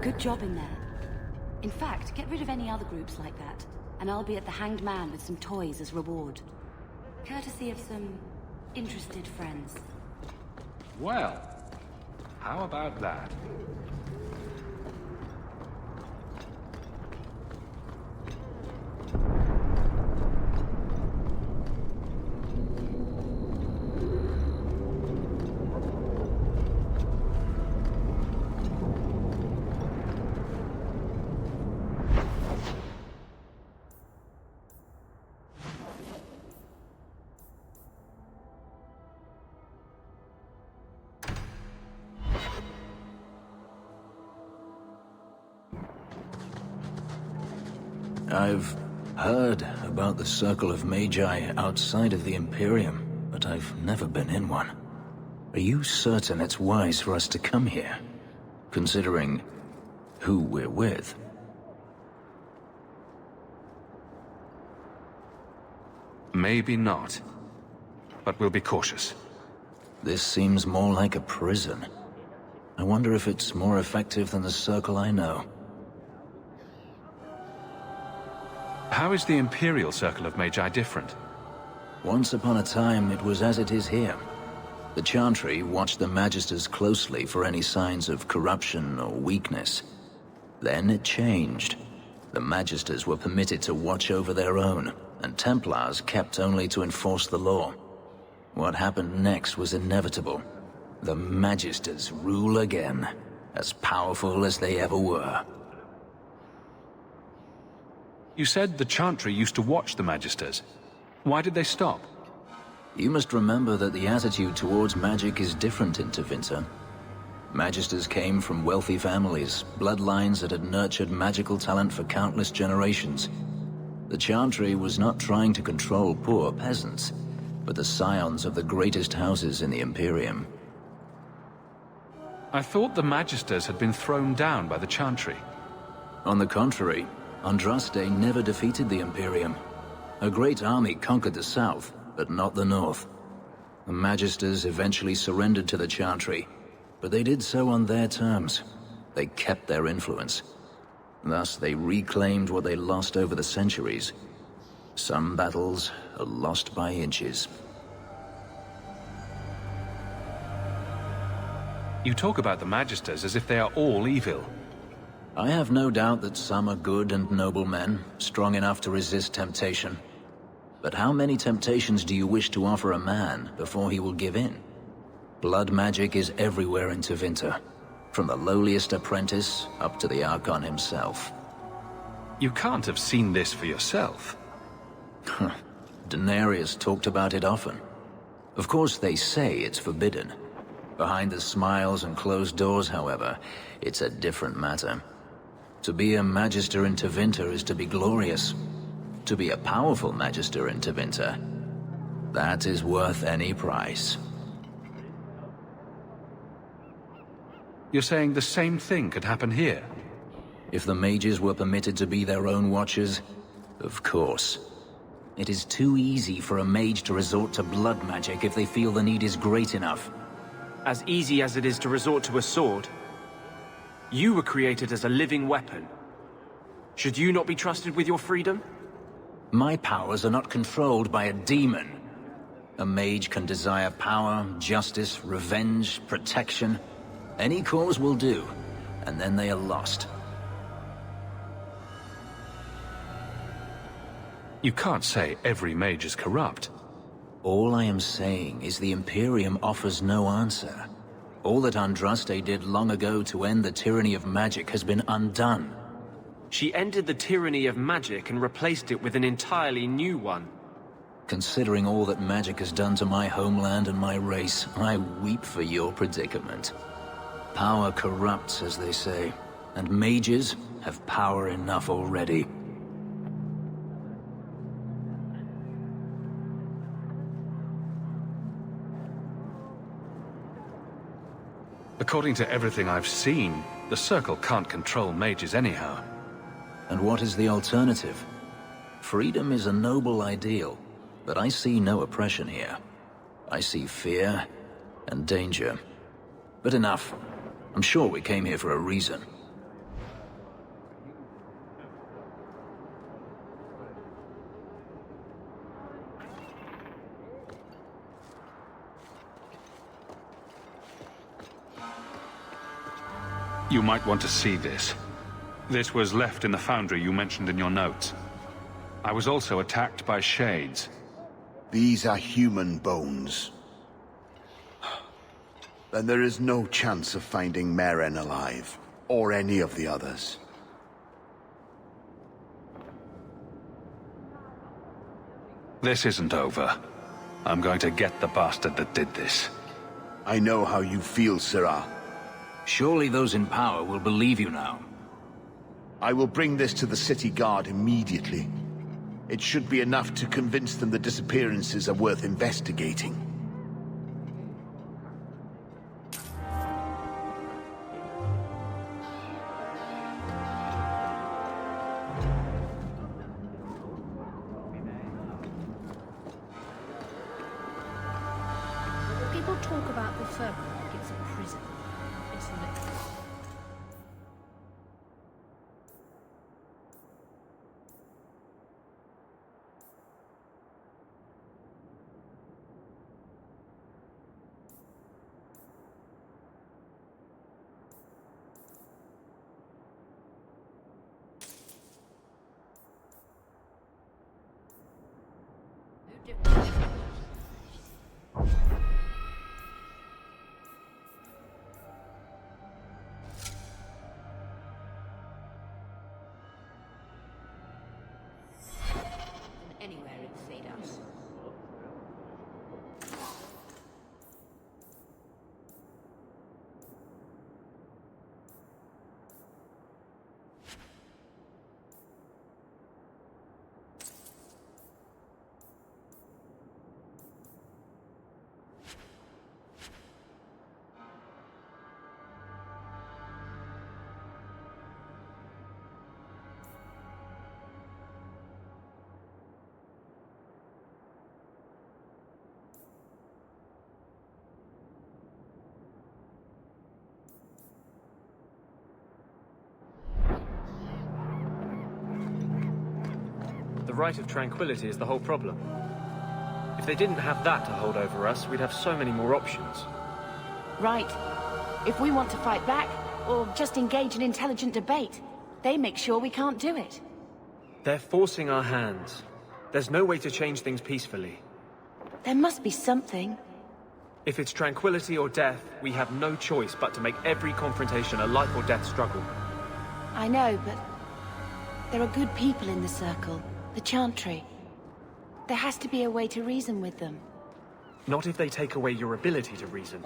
Good job in there. In fact, get rid of any other groups like that, and I'll be at the Hanged Man with some toys as reward. Courtesy of some interested friends. Well, how about that? I've heard about the Circle of Magi outside of the Imperium, but I've never been in one. Are you certain it's wise for us to come here, considering who we're with? Maybe not. But we'll be cautious. This seems more like a prison. I wonder if it's more effective than the Circle I know. How is the Imperial Circle of Magi different? Once upon a time, it was as it is here. The Chantry watched the Magisters closely for any signs of corruption or weakness. Then it changed. The Magisters were permitted to watch over their own, and Templars kept only to enforce the law. What happened next was inevitable. The Magisters rule again, as powerful as they ever were. You said the Chantry used to watch the Magisters. Why did they stop? You must remember that the attitude towards magic is different in Tevinter. Magisters came from wealthy families, bloodlines that had nurtured magical talent for countless generations. The Chantry was not trying to control poor peasants, but the scions of the greatest houses in the Imperium. I thought the Magisters had been thrown down by the Chantry. On the contrary, Andraste never defeated the Imperium. A great army conquered the south, but not the north. The Magisters eventually surrendered to the Chantry, but they did so on their terms. They kept their influence. Thus, they reclaimed what they lost over the centuries. Some battles are lost by inches. You talk about the Magisters as if they are all evil. I have no doubt that some are good and noble men, strong enough to resist temptation. But how many temptations do you wish to offer a man before he will give in? Blood magic is everywhere in Tevinter, from the lowliest apprentice up to the Archon himself. You can't have seen this for yourself. Daenerys talked about it often. Of course they say it's forbidden. Behind the smiles and closed doors, however, it's a different matter. To be a Magister in Tevinter is to be glorious. To be a powerful Magister in Tevinter, that is worth any price. You're saying the same thing could happen here? If the mages were permitted to be their own watchers, of course. It is too easy for a mage to resort to blood magic if they feel the need is great enough. As easy as it is to resort to a sword. You were created as a living weapon. Should you not be trusted with your freedom? My powers are not controlled by a demon. A mage can desire power, justice, revenge, protection. Any cause will do, and then they are lost. You can't say every mage is corrupt. All I am saying is the Imperium offers no answer. All that Andraste did long ago to end the tyranny of magic has been undone. She ended the tyranny of magic and replaced it with an entirely new one. Considering all that magic has done to my homeland and my race, I weep for your predicament. Power corrupts, as they say, and mages have power enough already. According to everything I've seen, the Circle can't control mages anyhow. And what is the alternative? Freedom is a noble ideal, but I see no oppression here. I see fear and danger. But enough. I'm sure we came here for a reason. You might want to see this. This was left in the foundry you mentioned in your notes. I was also attacked by shades. These are human bones. Then there is no chance of finding Meren alive, or any of the others. This isn't over. I'm going to get the bastard that did this. I know how you feel, Sirrah. Surely those in power will believe you now. I will bring this to the city guard immediately. It should be enough to convince them the disappearances are worth investigating. People talk about the firm like it's a prison. It's not. Anywhere in Thedas. The right of tranquility is the whole problem. If they didn't have that to hold over us, we'd have so many more options. Right. If we want to fight back, or just engage in intelligent debate, they make sure we can't do it. They're forcing our hands. There's no way to change things peacefully. There must be something. If it's tranquility or death, we have no choice but to make every confrontation a life or death struggle. I know, but there are good people in the Circle, the Chantry. There has to be a way to reason with them. Not if they take away your ability to reason.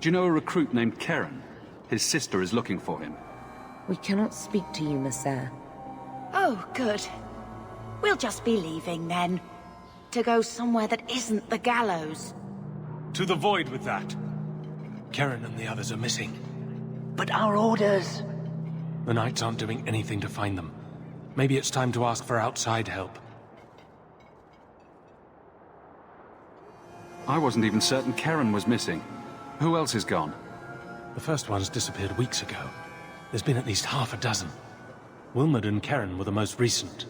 Do you know a recruit named Keren? His sister is looking for him. We cannot speak to you, Messer. Oh, good. We'll just be leaving, then. To go somewhere that isn't the gallows. To the void with that. Keren and the others are missing. But our orders... The Knights aren't doing anything to find them. Maybe it's time to ask for outside help. I wasn't even certain Keren was missing. Who else is gone? The first ones disappeared weeks ago. There's been at least half a dozen. Wilmot and Keren were the most recent.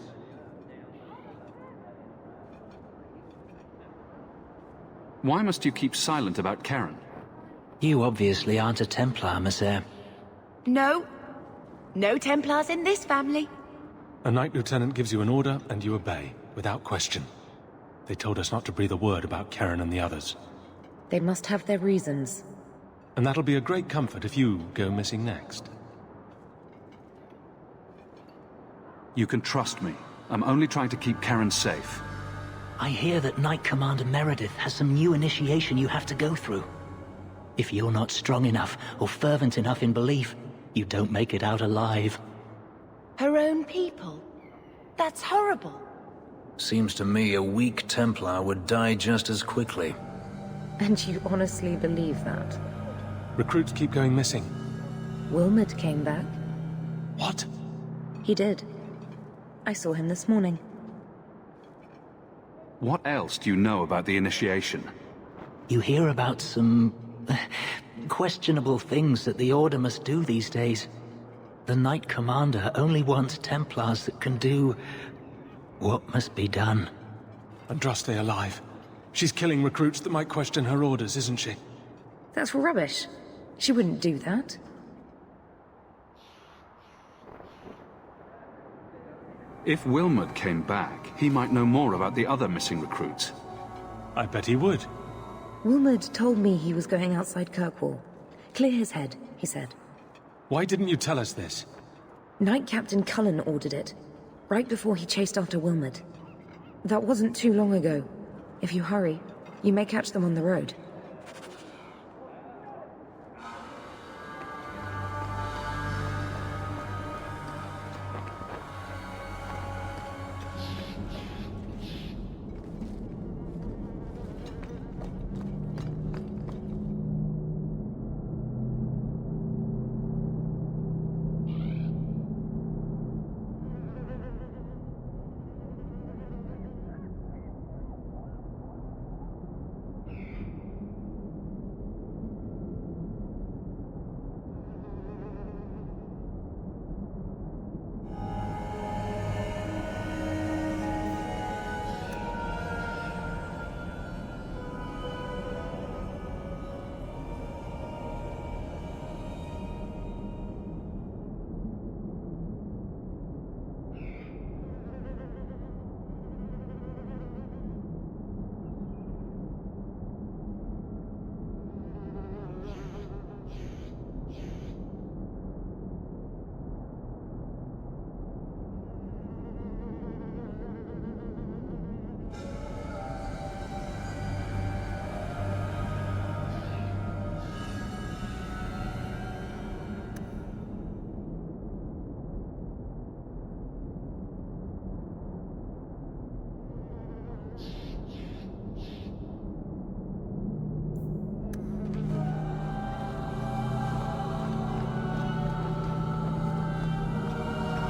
Why must you keep silent about Keren? You obviously aren't a Templar, Messer. No. No Templars in this family. A Knight Lieutenant gives you an order, and you obey, without question. They told us not to breathe a word about Keren and the others. They must have their reasons. And that'll be a great comfort if you go missing next. You can trust me. I'm only trying to keep Keren safe. I hear that Knight Commander Meredith has some new initiation you have to go through. If you're not strong enough or fervent enough in belief, you don't make it out alive. Her own people? That's horrible. Seems to me a weak Templar would die just as quickly. And you honestly believe that? Recruits keep going missing. Wilmot came back. What? He did. I saw him this morning. What else do you know about the initiation? You hear about some questionable things that the Order must do these days. The Knight Commander only wants Templars that can do what must be done. Andraste alive. She's killing recruits that might question her orders, isn't she? That's rubbish. She wouldn't do that. If Wilmot came back, he might know more about the other missing recruits. I bet he would. Wilmot told me he was going outside Kirkwall. Clear his head, he said. Why didn't you tell us this? Knight Captain Cullen ordered it, right before he chased after Wilmot. That wasn't too long ago. If you hurry, you may catch them on the road.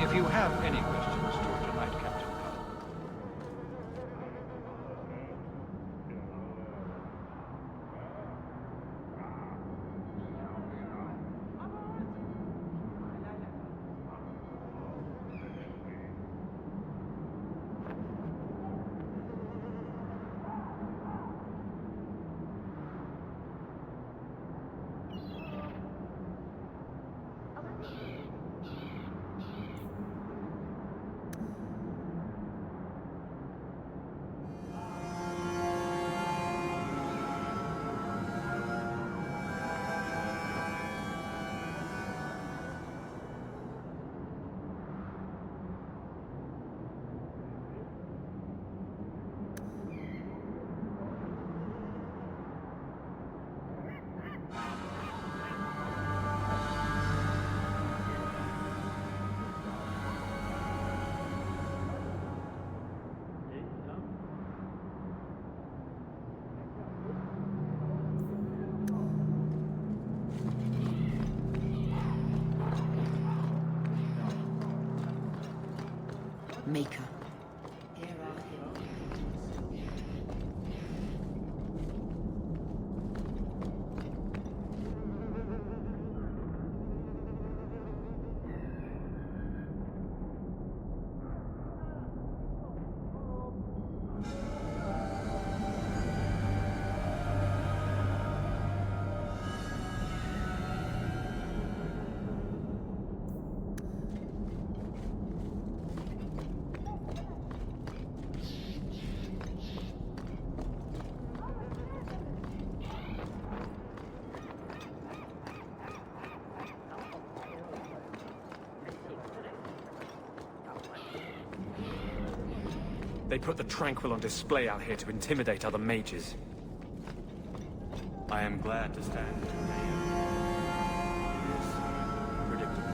If you have any questions, talk to Knight Captain Cullen. Maker. They put the Tranquil on display out here to intimidate other mages. I am glad to stand. It is predictable.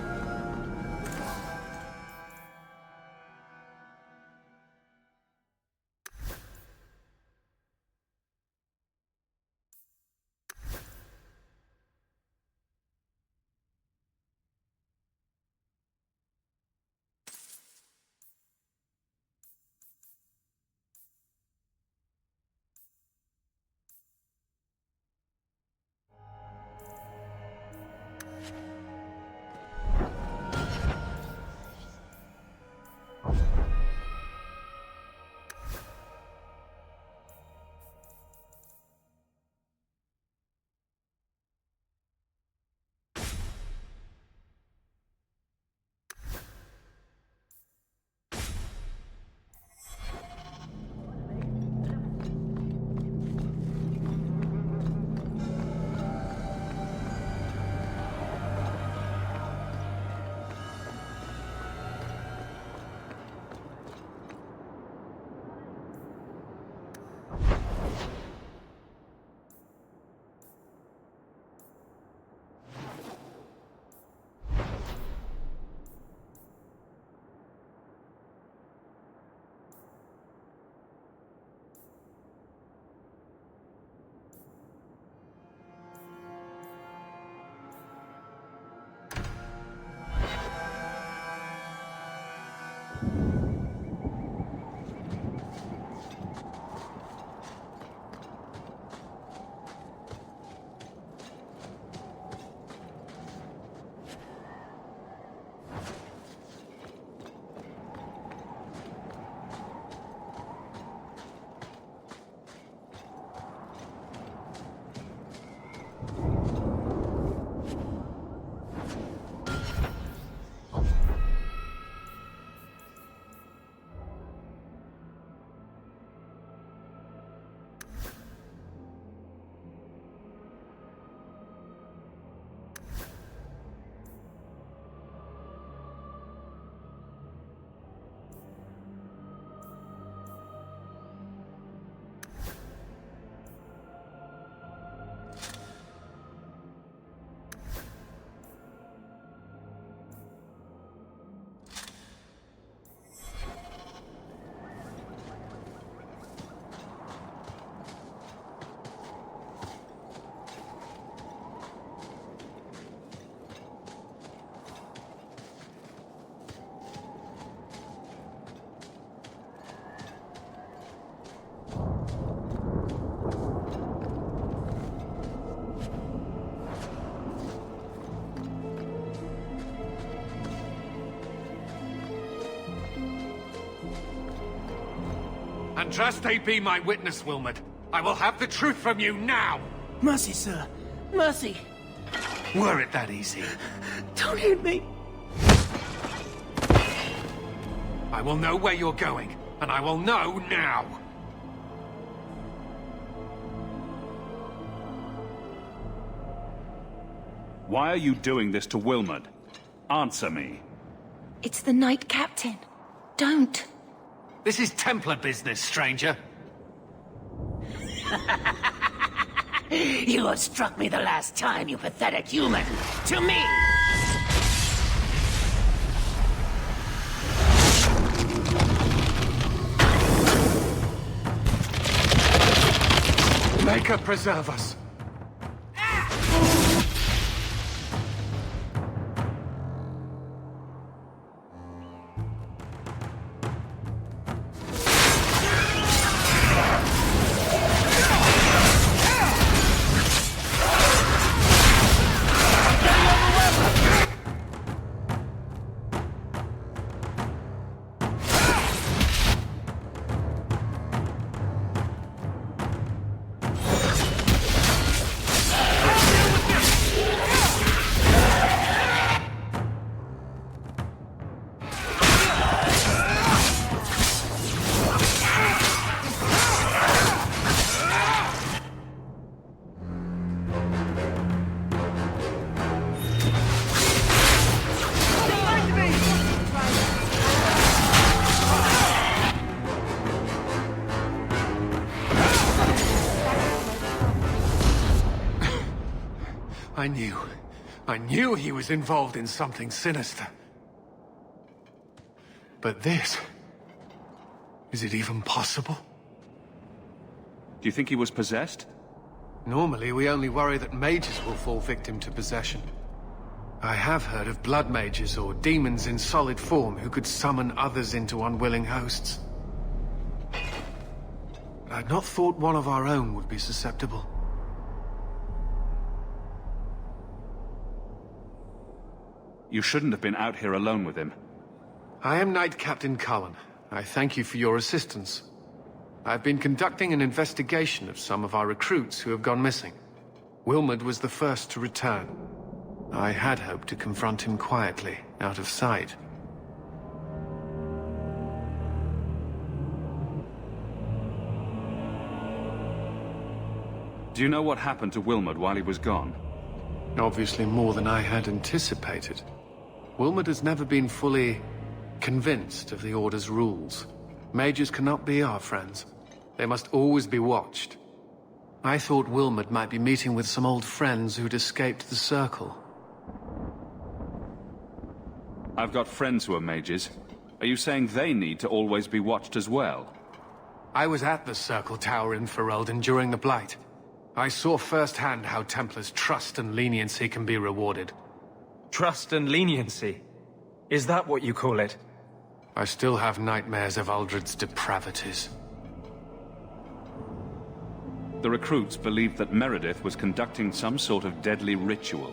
And Andraste be my witness, Wilmot. I will have the truth from you now! Mercy, sir. Mercy. Were it that easy? Don't hit me. I will know where you're going, and I will know now! Why are you doing this to Wilmot? Answer me. It's the Knight Captain. Don't. This is Templar business, stranger. You have struck me the last time, you pathetic human. To me! Maker preserve us. I knew he was involved in something sinister. But this... is it even possible? Do you think he was possessed? Normally, we only worry that mages will fall victim to possession. I have heard of blood mages or demons in solid form who could summon others into unwilling hosts. I'd not thought one of our own would be susceptible. You shouldn't have been out here alone with him. I am Knight Captain Cullen. I thank you for your assistance. I've been conducting an investigation of some of our recruits who have gone missing. Wilmot was the first to return. I had hoped to confront him quietly, out of sight. Do you know what happened to Wilmot while he was gone? Obviously more than I had anticipated. Wilmot has never been fully convinced of the Order's rules. Mages cannot be our friends. They must always be watched. I thought Wilmot might be meeting with some old friends who'd escaped the Circle. I've got friends who are mages. Are you saying they need to always be watched as well? I was at the Circle Tower in Ferelden during the Blight. I saw firsthand how Templars' trust and leniency can be rewarded. Trust and leniency? Is that what you call it? I still have nightmares of Uldred's depravities. The recruits believed that Meredith was conducting some sort of deadly ritual.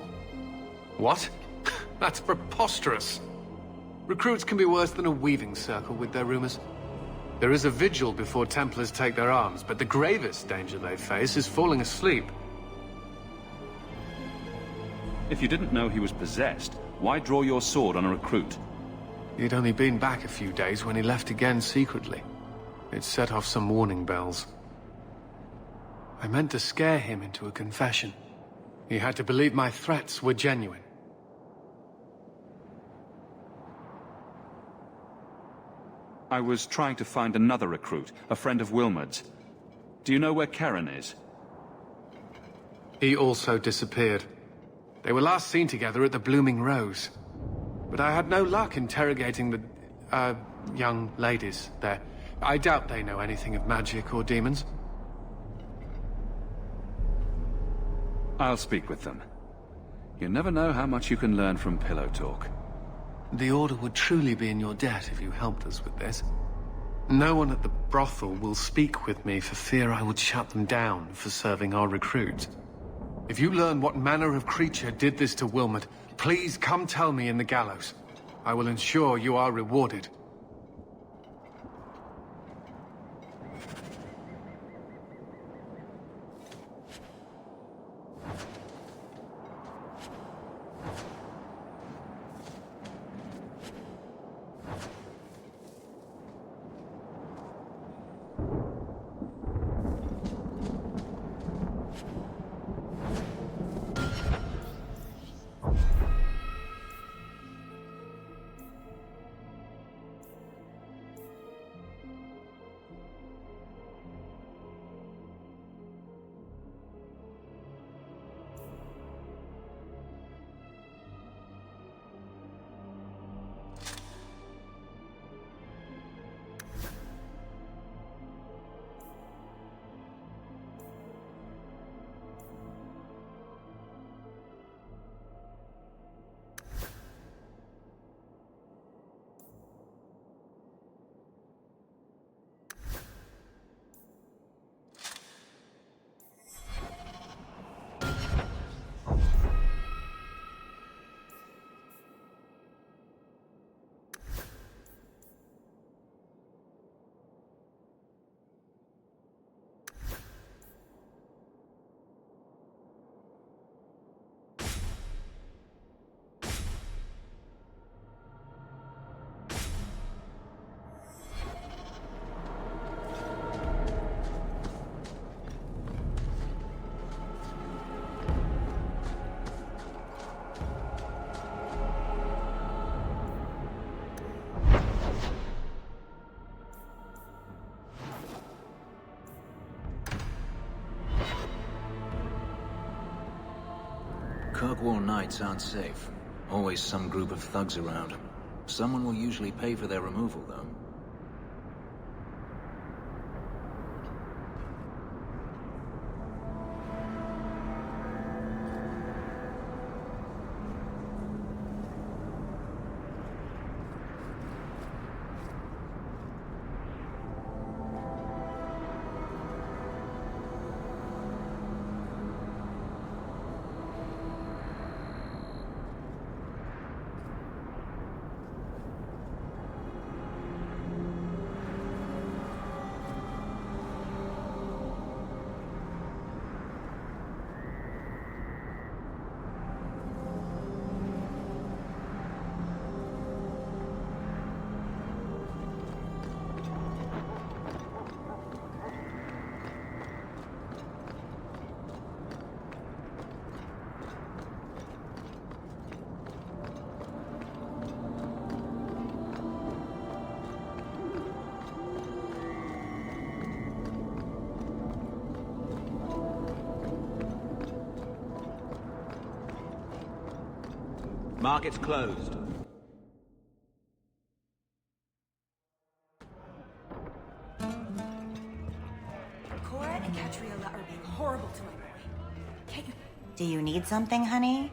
What? That's preposterous. Recruits can be worse than a weaving circle with their rumors. There is a vigil before Templars take their arms, but the gravest danger they face is falling asleep. If you didn't know he was possessed, why draw your sword on a recruit? He'd only been back a few days when he left again secretly. It set off some warning bells. I meant to scare him into a confession. He had to believe my threats were genuine. I was trying to find another recruit, a friend of Wilmot's. Do you know where Karen is? He also disappeared. They were last seen together at the Blooming Rose. But I had no luck interrogating the, young ladies there. I doubt they know anything of magic or demons. I'll speak with them. You never know how much you can learn from pillow talk. The Order would truly be in your debt if you helped us with this. No one at the brothel will speak with me for fear I would shut them down for serving our recruits. If you learn what manner of creature did this to Wilmot, please come tell me in the gallows. I will ensure you are rewarded. Kirkwall nights aren't safe. Always some group of thugs around. Someone will usually pay for their removal, though. Market's closed. Cora and Catriola are being horrible to my boy. Can't you... Do you need something, honey?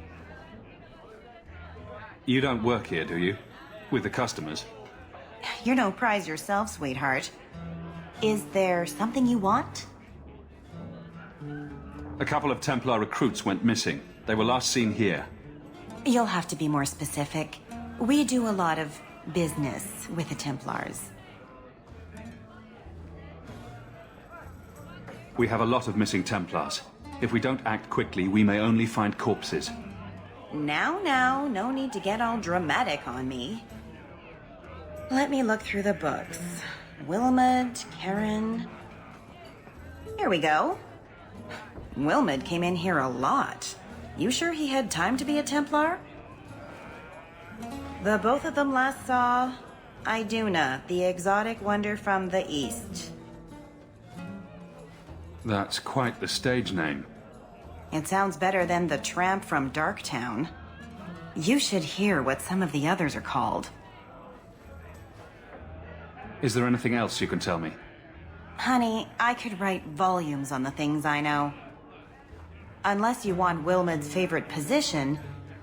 You don't work here, do you? With the customers? You're no prize yourself, sweetheart. Is there something you want? A couple of Templar recruits went missing. They were last seen here. You'll have to be more specific. We do a lot of business with the Templars. We have a lot of missing Templars. If we don't act quickly, we may only find corpses. Now, no need to get all dramatic on me. Let me look through the books. Wilmot, Karen... Here we go. Wilmot came in here a lot. You sure he had time to be a Templar? The both of them last saw Iduna, the exotic wonder from the east. That's quite the stage name. It sounds better than the tramp from Darktown. You should hear what some of the others are called. Is there anything else you can tell me? Honey, I could write volumes on the things I know. Unless you want Wilmot's favorite position,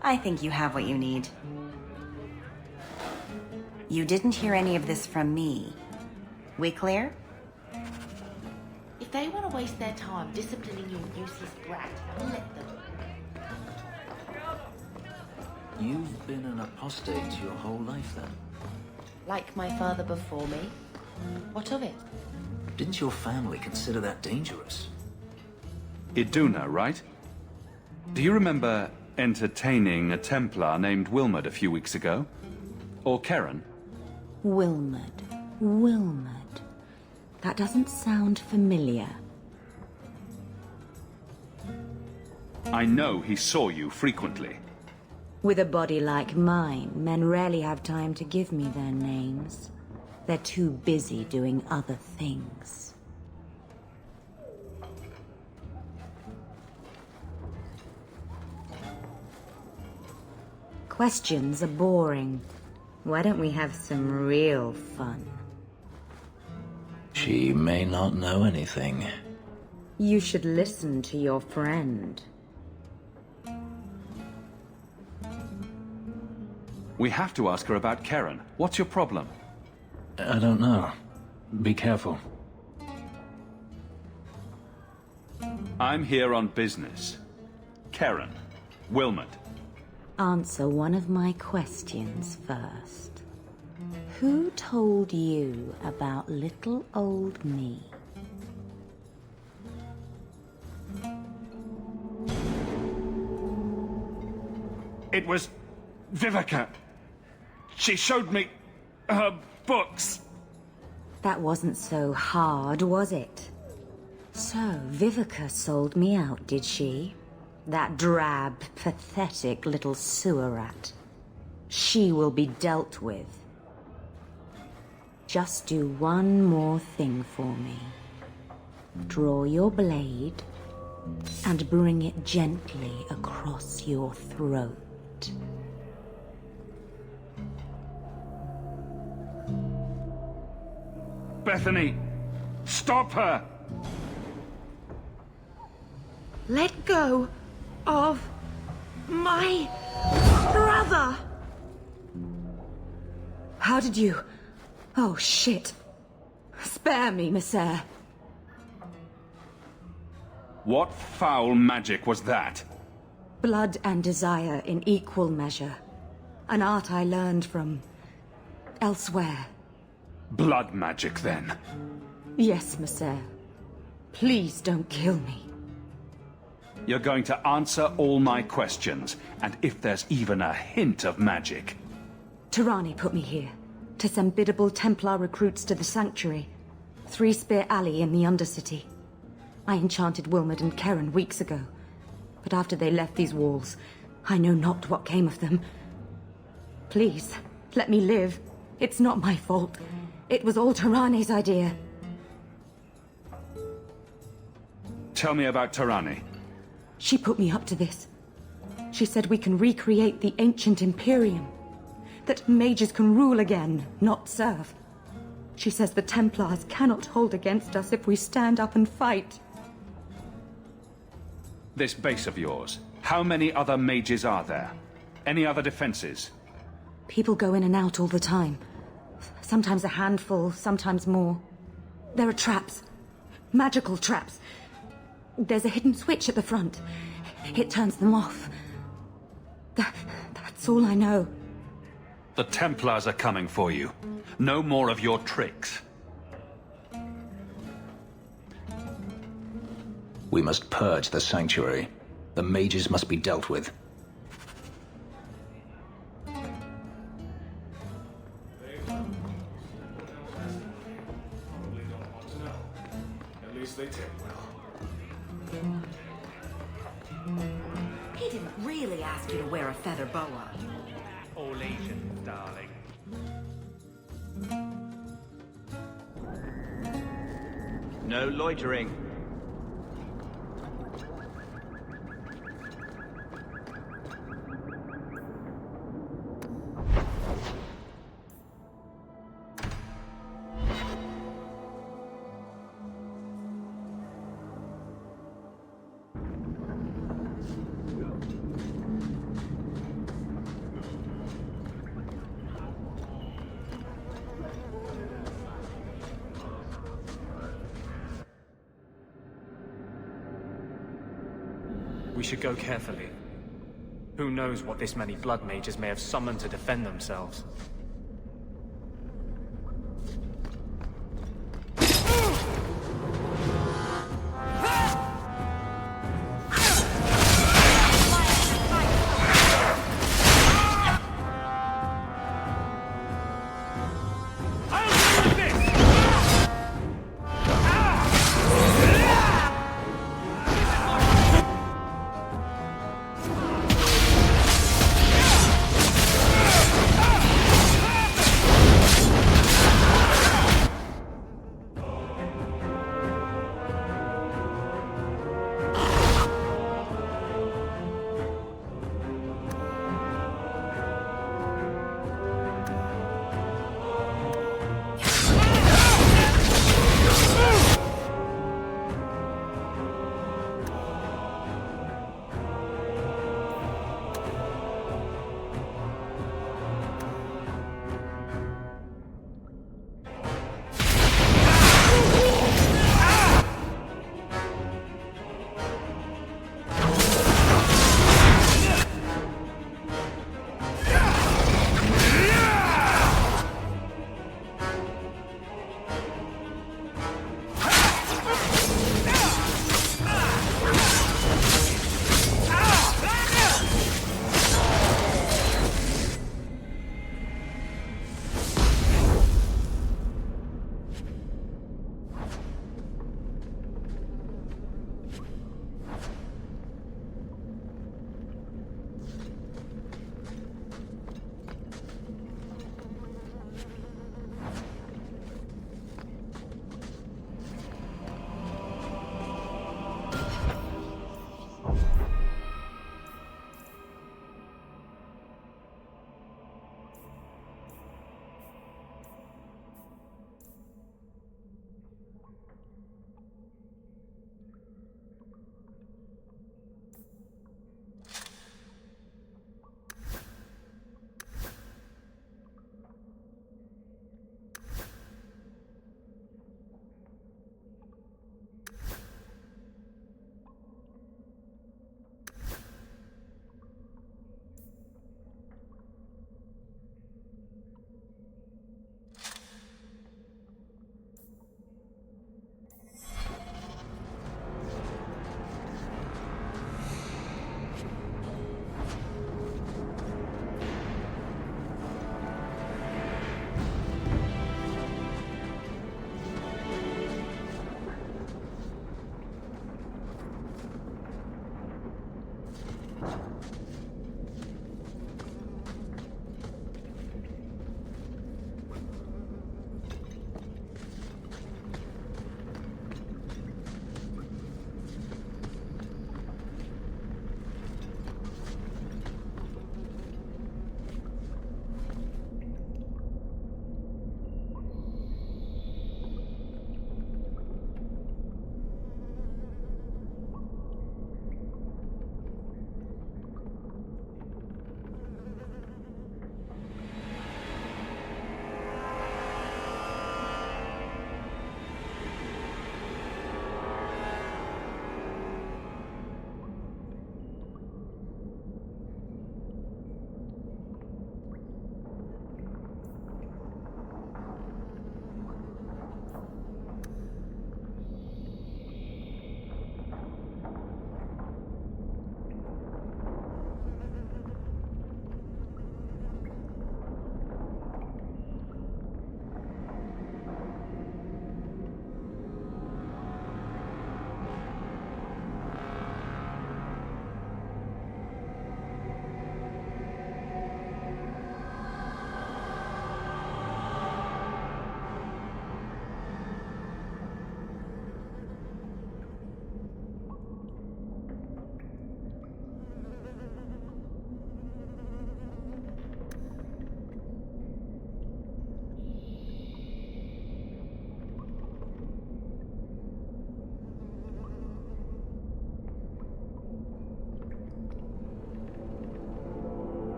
I think you have what you need. You didn't hear any of this from me. We clear? If they want to waste their time disciplining your useless brat, let them. You've been an apostate your whole life, then? Like my father before me. What of it? Didn't your family consider that dangerous? Iduna, right? Do you remember entertaining a Templar named Wilmot a few weeks ago? Or Karen? Wilmot. That doesn't sound familiar. I know he saw you frequently. With a body like mine, men rarely have time to give me their names. They're too busy doing other things. Questions are boring. Why don't we have some real fun? She may not know anything. You should listen to your friend. We have to ask her about Karen. What's your problem? I don't know. Be careful. I'm here on business. Karen. Wilmot. Answer one of my questions first. Who told you about little old me? It was Vivica. She showed me her books. That wasn't so hard, was it? So, Vivica sold me out, did she? That drab, pathetic little sewer rat. She will be dealt with. Just do one more thing for me. Draw your blade and bring it gently across your throat. Bethany, stop her! Let go of my brother! How did you... Oh, shit. Spare me, Messere. What foul magic was that? Blood and desire in equal measure. An art I learned from... elsewhere. Blood magic, then? Yes, Messere. Please don't kill me. You're going to answer all my questions, and if there's even a hint of magic... Tirani put me here, to send biddable Templar recruits to the Sanctuary. Three Spear Alley in the Undercity. I enchanted Wilmot and Keren weeks ago, but after they left these walls, I know not what came of them. Please, let me live. It's not my fault. It was all Tirani's idea. Tell me about Tirani. She put me up to this. She said we can recreate the ancient Imperium. That mages can rule again, not serve. She says the Templars cannot hold against us if we stand up and fight. This base of yours, how many other mages are there? Any other defenses? People go in and out all the time. Sometimes a handful, sometimes more. There are traps. Magical traps. There's a hidden switch at the front. It turns them off. That's all I know. The Templars are coming for you. No more of your tricks. We must purge the Sanctuary. The mages must be dealt with. At least they take well. He didn't really ask you to wear a feather boa. All Asians, darling. No loitering. We should go carefully. Who knows what this many blood mages may have summoned to defend themselves.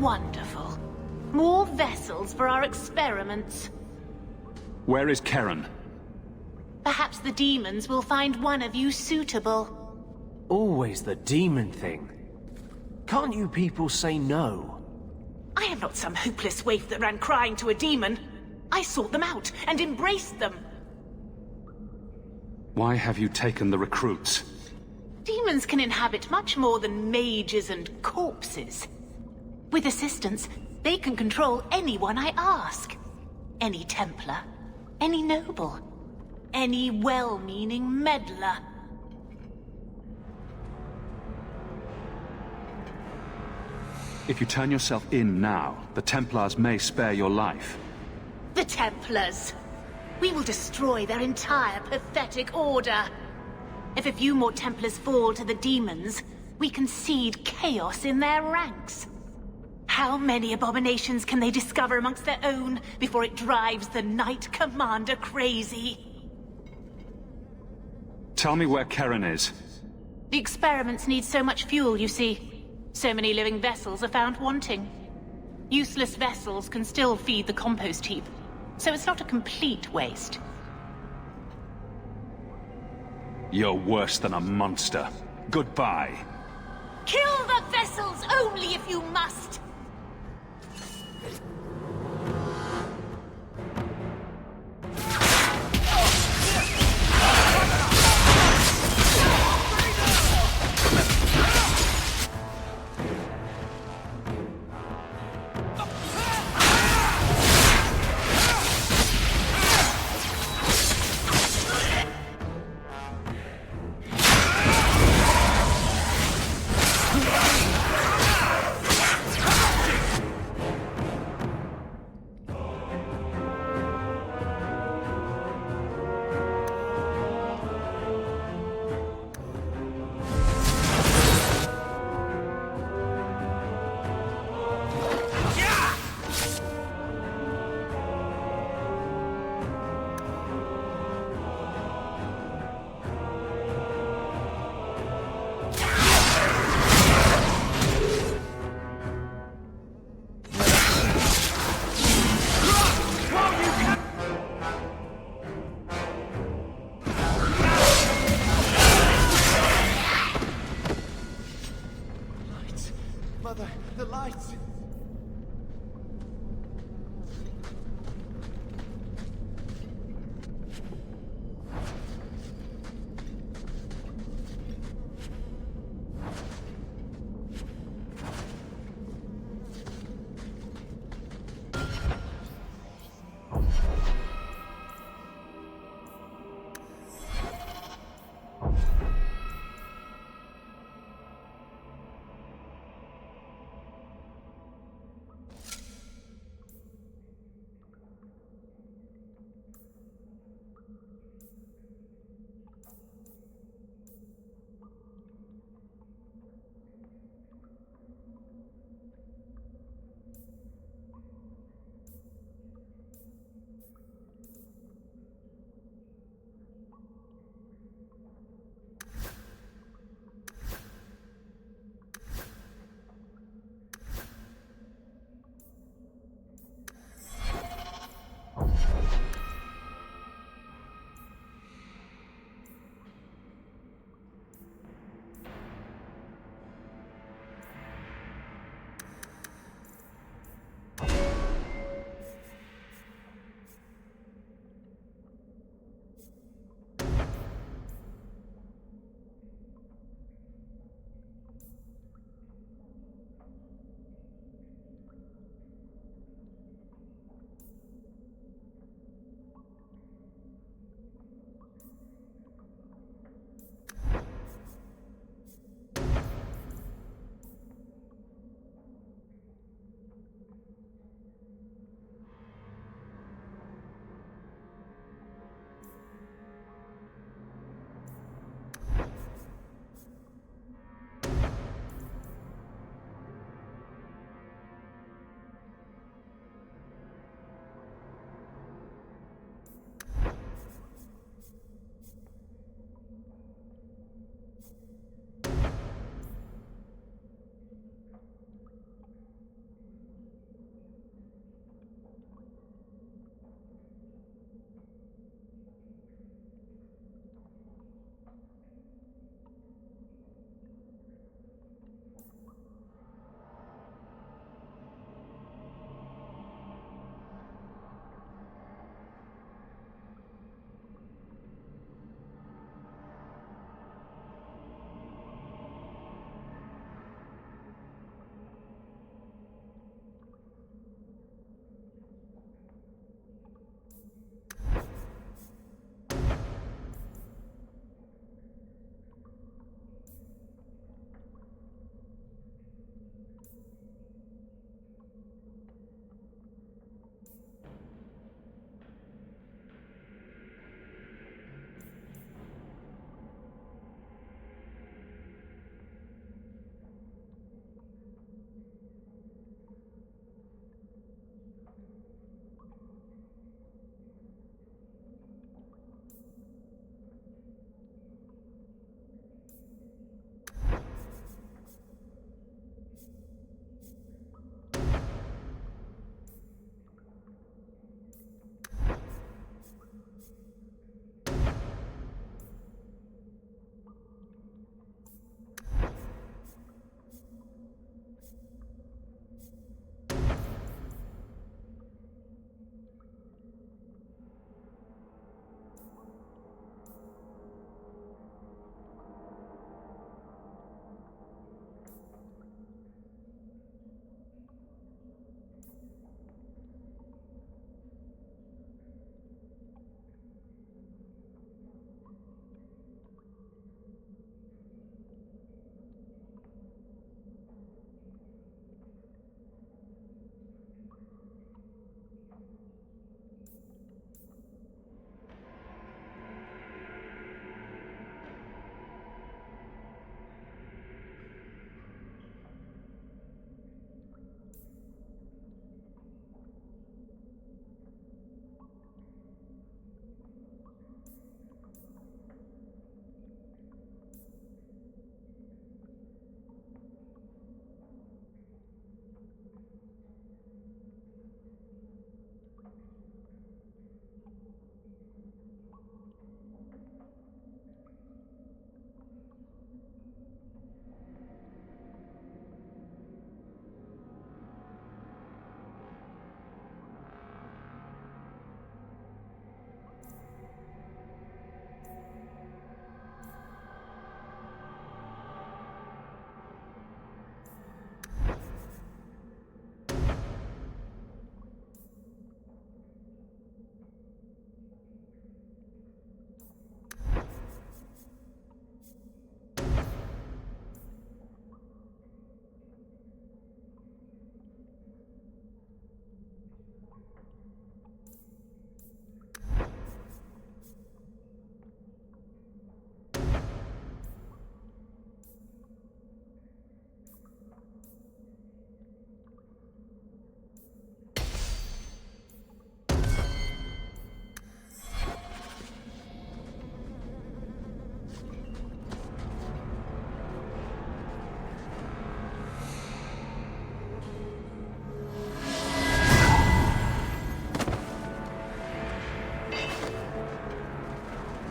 Wonderful. More vessels for our experiments. Where is Karen? Perhaps the demons will find one of you suitable. Always the demon thing. Can't you people say no? I am not some hopeless waif that ran crying to a demon. I sought them out and embraced them. Why have you taken the recruits? Demons can inhabit much more than mages and corpses. With assistance, they can control anyone I ask. Any Templar, any noble, any well-meaning meddler. If you turn yourself in now, the Templars may spare your life. The Templars! We will destroy their entire pathetic order. If a few more Templars fall to the demons, we can seed chaos in their ranks. How many abominations can they discover amongst their own before it drives the Knight Commander crazy? Tell me where Karen is. The experiments need so much fuel, you see. So many living vessels are found wanting. Useless vessels can still feed the compost heap, so it's not a complete waste. You're worse than a monster. Goodbye. Kill the vessels only if you must!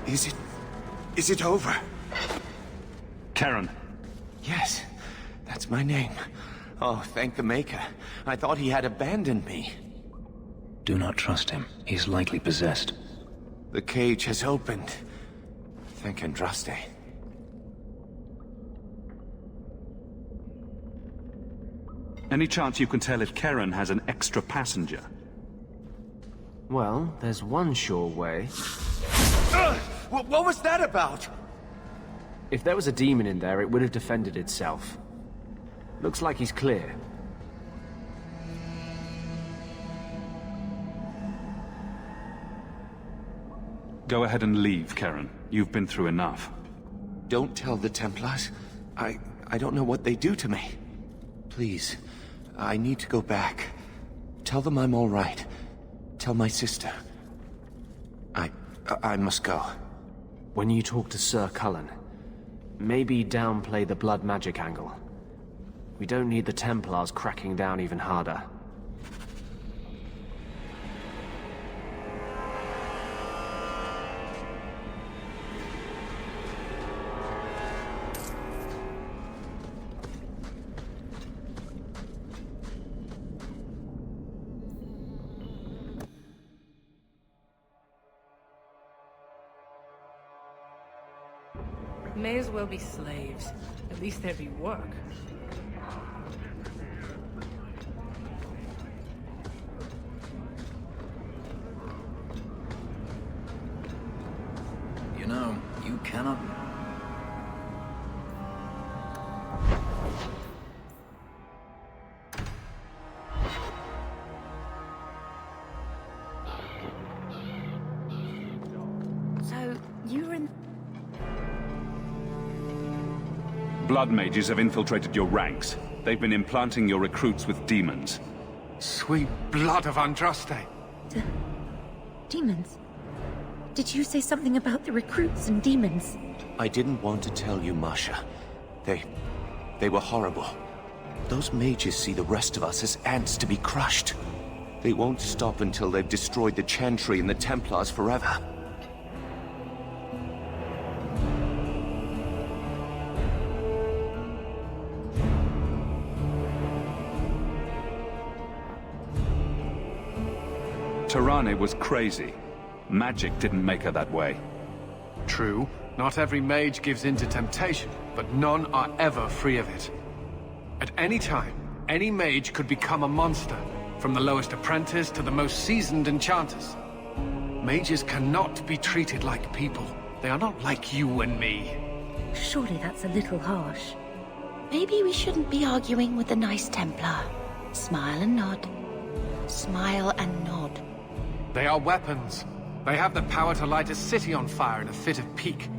Is it over? Karen. Yes, that's my name. Oh, thank the Maker. I thought he had abandoned me. Do not trust him. He's likely possessed. The cage has opened. Thank Andraste. Any chance you can tell if Karen has an extra passenger? Well, there's one sure way. What was that about? If there was a demon in there, it would have defended itself. Looks like he's clear. Go ahead and leave, Karen. You've been through enough. Don't tell the Templars. I don't know what they do to me. Please, I need to go back. Tell them I'm all right. Tell my sister. I must go. When you talk to Sir Cullen, maybe downplay the blood magic angle. We don't need the Templars cracking down even harder. May as well be slaves. At least there'd be work. You know, you cannot... So, you were in... Blood mages have infiltrated your ranks. They've been implanting your recruits with demons. Sweet blood of Andraste. Demons? Did you say something about the recruits and demons? I didn't want to tell you, Masha. They were horrible. Those mages see the rest of us as ants to be crushed. They won't stop until they've destroyed the Chantry and the Templars forever. Tirane was crazy. Magic didn't make her that way. True. Not every mage gives in to temptation, but none are ever free of it. At any time, any mage could become a monster, from the lowest apprentice to the most seasoned enchanters. Mages cannot be treated like people. They are not like you and me. Surely that's a little harsh. Maybe we shouldn't be arguing with the nice Templar. Smile and nod. Smile and nod. They are weapons. They have the power to light a city on fire in a fit of pique.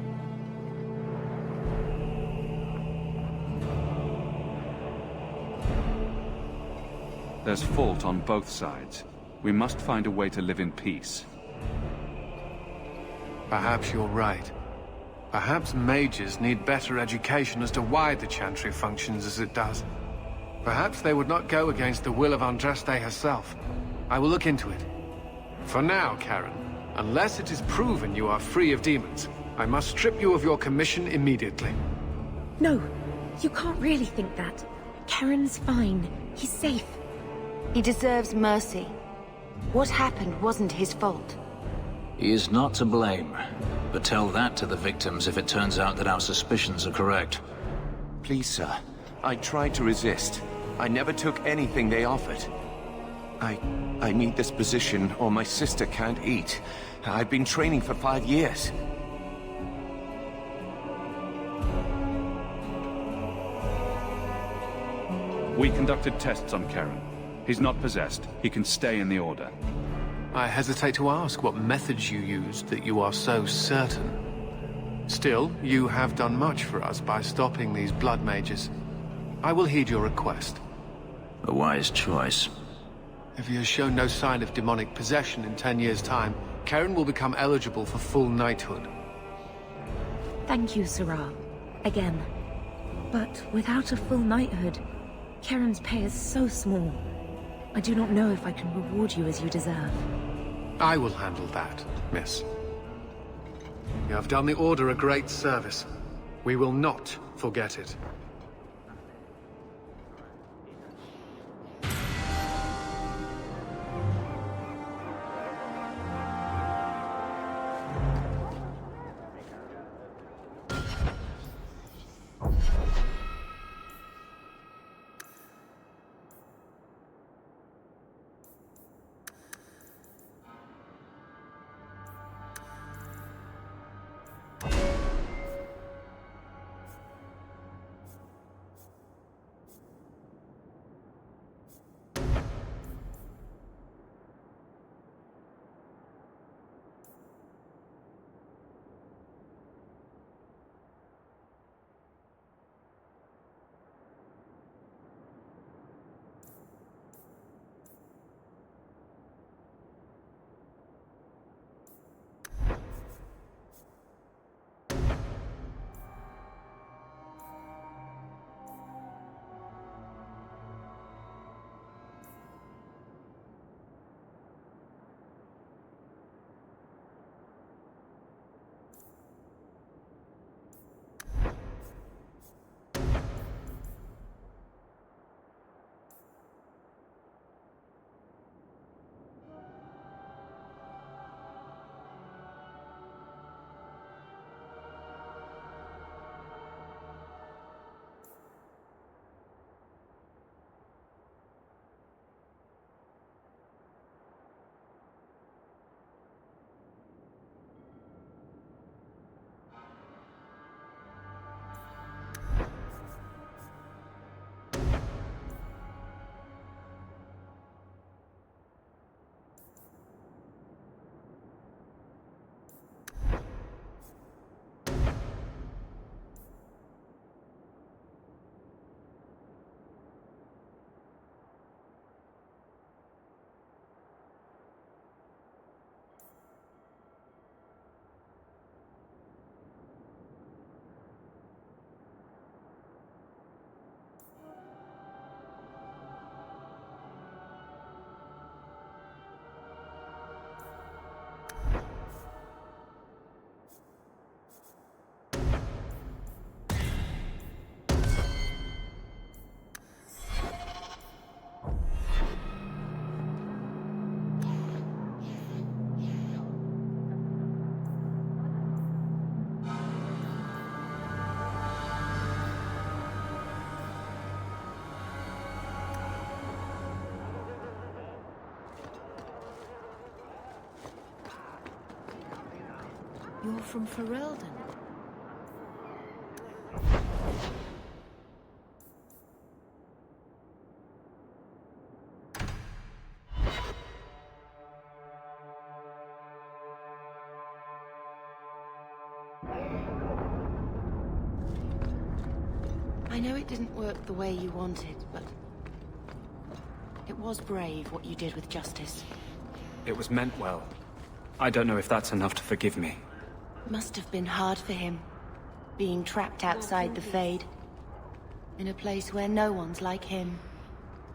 There's fault on both sides. We must find a way to live in peace. Perhaps you're right. Perhaps mages need better education as to why the Chantry functions as it does. Perhaps they would not go against the will of Andraste herself. I will look into it. For now, Karen, unless it is proven you are free of demons, I must strip you of your commission immediately. No, you can't really think that. Karen's fine. He's safe. He deserves mercy. What happened wasn't his fault. He is not to blame. But tell that to the victims if it turns out that our suspicions are correct. Please, sir. I tried to resist. I never took anything they offered. I need this position or my sister can't eat. I've been training for 5 years. We conducted tests on Karen. He's not possessed. He can stay in the Order. I hesitate to ask what methods you used that you are so certain. Still, you have done much for us by stopping these blood mages. I will heed your request. A wise choice. If he has shown no sign of demonic possession in 10 years' time, Karen will become eligible for full knighthood. Thank you, Sirrah. Again. But without a full knighthood, Karen's pay is so small. I do not know if I can reward you as you deserve. I will handle that, miss. You have done the Order a great service. We will not forget it. You're from Ferelden. I know it didn't work the way you wanted, but it was brave what you did with justice. It was meant well. I don't know if that's enough to forgive me. Must have been hard for him, being trapped outside the Fade, in a place where no one's like him.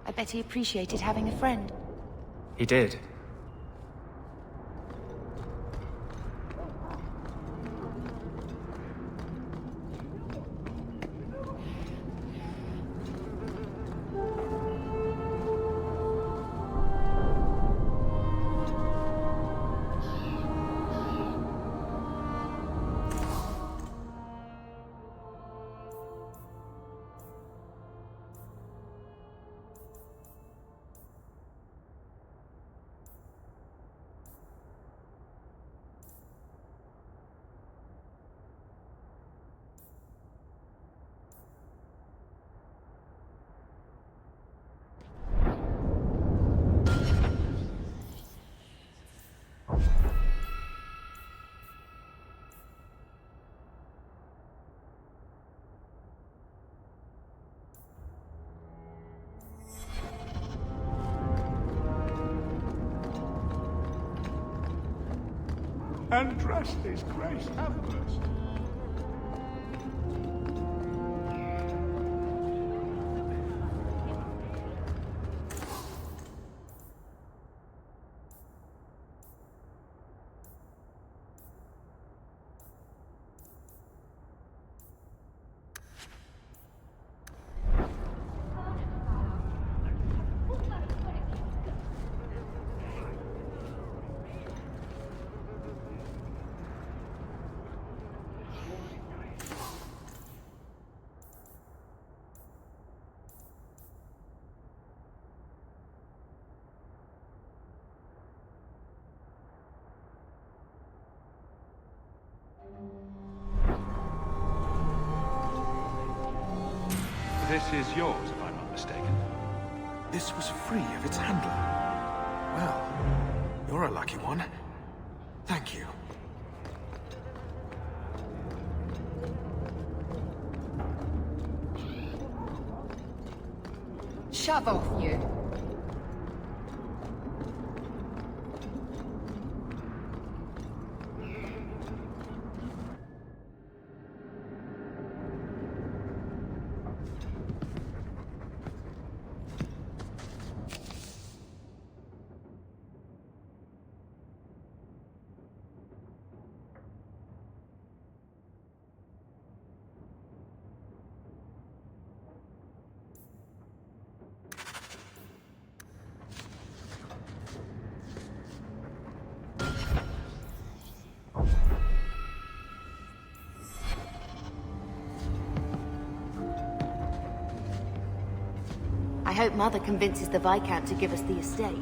I bet he appreciated having a friend. He did. And dress his grace, have mercy. This is yours, if I'm not mistaken. This was free of its handler. Well, you're a lucky one. Thank you. Shove off, you. I hope Mother convinces the Viscount to give us the estate.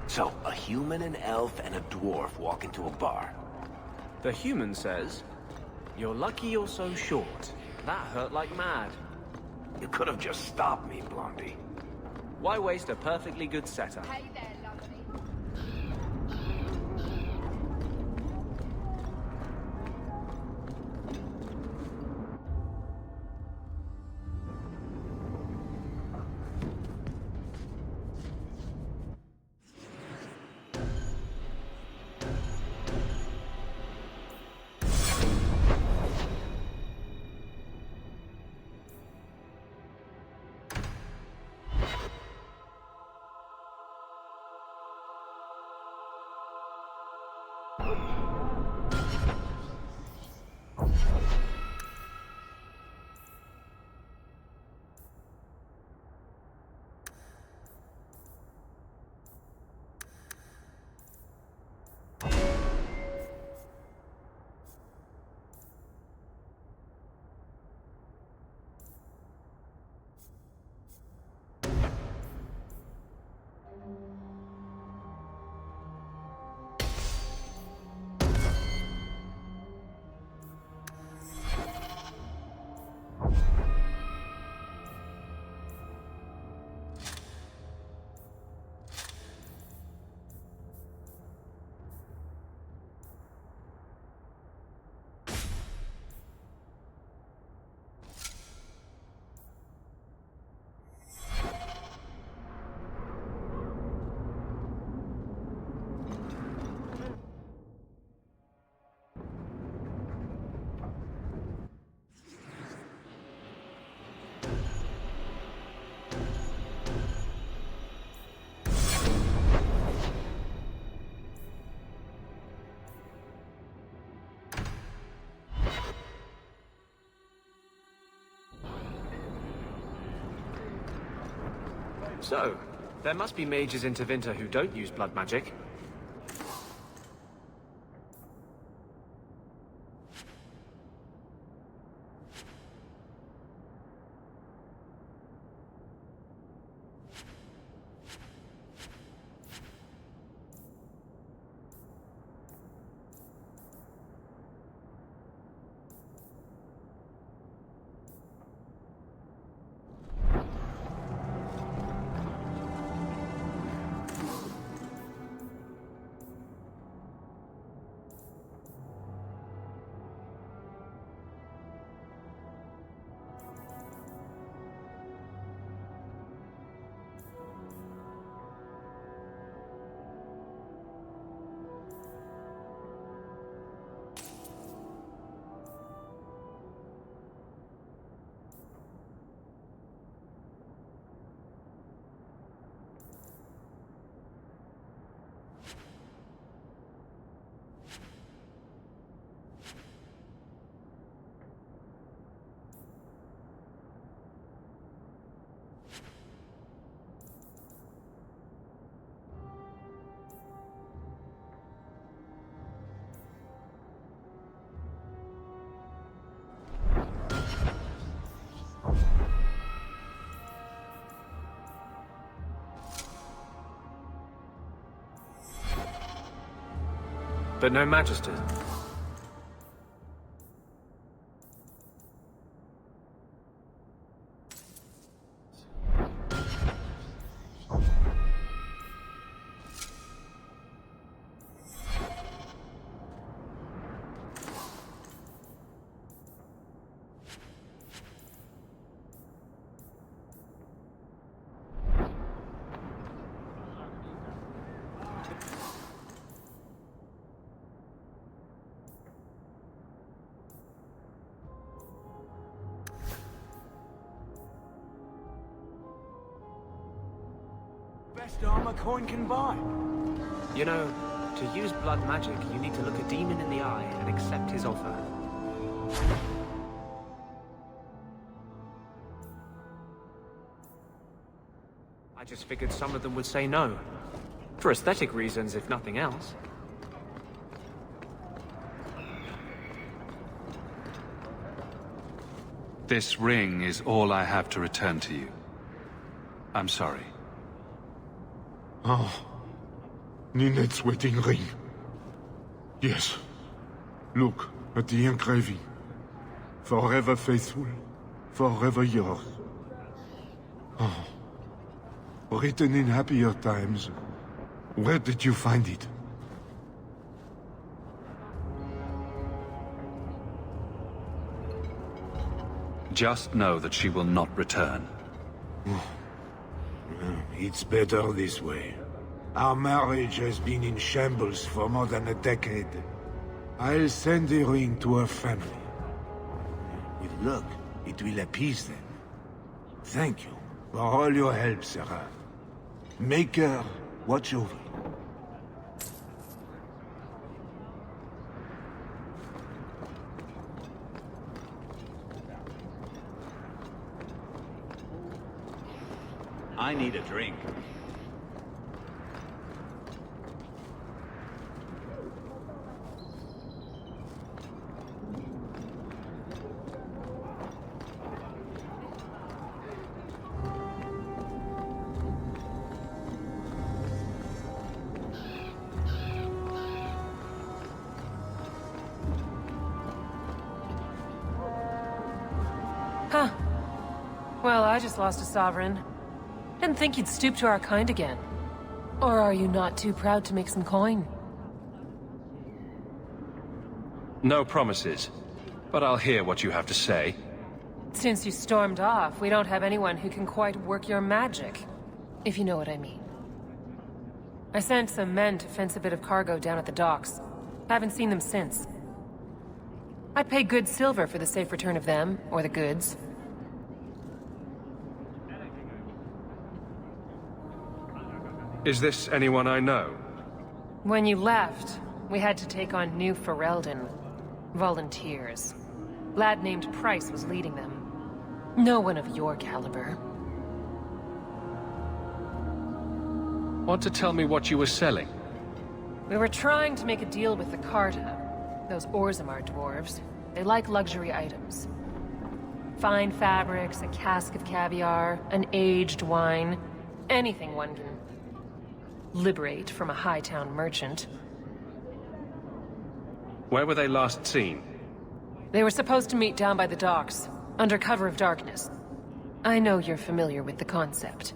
So, a human, an elf, and a dwarf walk into a bar. The human says, "You're lucky you're so short. That hurt like mad." You could have just stopped me, Blondie. Why waste a perfectly good setup? So, there must be mages in Tevinter who don't use blood magic. But no Magister. Best armor coin can buy. You know, to use blood magic, you need to look a demon in the eye and accept his offer. I just figured some of them would say no. For aesthetic reasons, if nothing else. This ring is all I have to return to you. I'm sorry. Oh, Ninette's wedding ring. Yes. Look at the engraving. Forever faithful, forever yours. Oh. Written in happier times. Where did you find it? Just know that she will not return. It's better this way. Our marriage has been in shambles for more than a decade. I'll send the ring to her family. With luck, it will appease them. Thank you for all your help, Sarah. Make her watch over you. I need a drink. Huh. Well, I just lost a sovereign. Didn't think you'd stoop to our kind again. Or are you not too proud to make some coin? No promises, but I'll hear what you have to say. Since you stormed off, we don't have anyone who can quite work your magic. If you know what I mean. I sent some men to fence a bit of cargo down at the docks. Haven't seen them since. I'd pay good silver for the safe return of them, or the goods. Is this anyone I know? When you left, we had to take on New Ferelden. Volunteers. Lad named Price was leading them. No one of your caliber. Want to tell me what you were selling? We were trying to make a deal with the Carta. Those Orzammar dwarves. They like luxury items. Fine fabrics, a cask of caviar, an aged wine. Anything one can liberate from a Hightown merchant. Where were they last seen? They were supposed to meet down by the docks, under cover of darkness. I know you're familiar with the concept.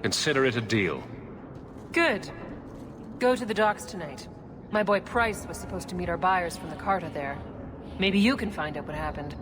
Consider it a deal. Good. Go to the docks tonight. My boy Price was supposed to meet our buyers from the Carta there. Maybe you can find out what happened.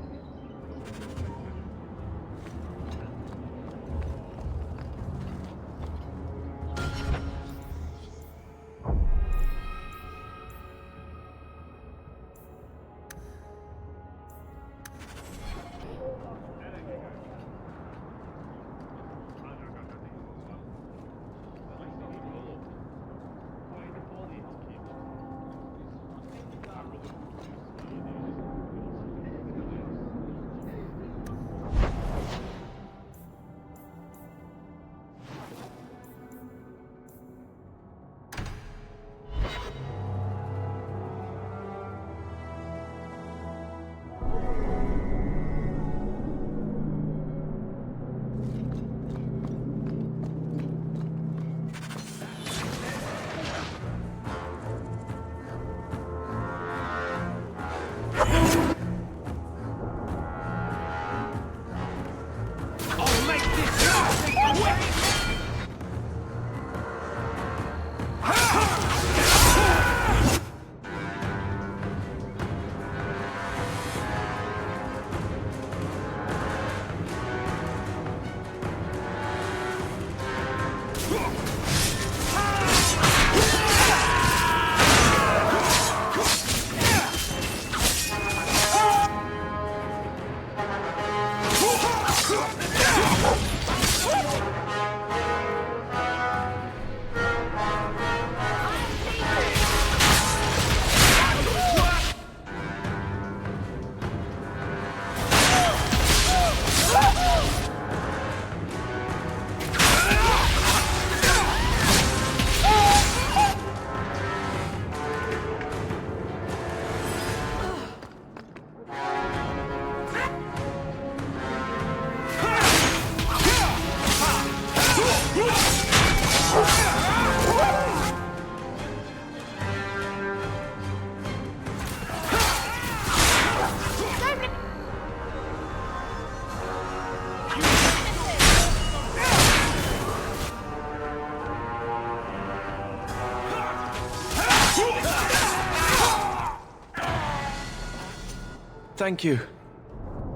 Thank you.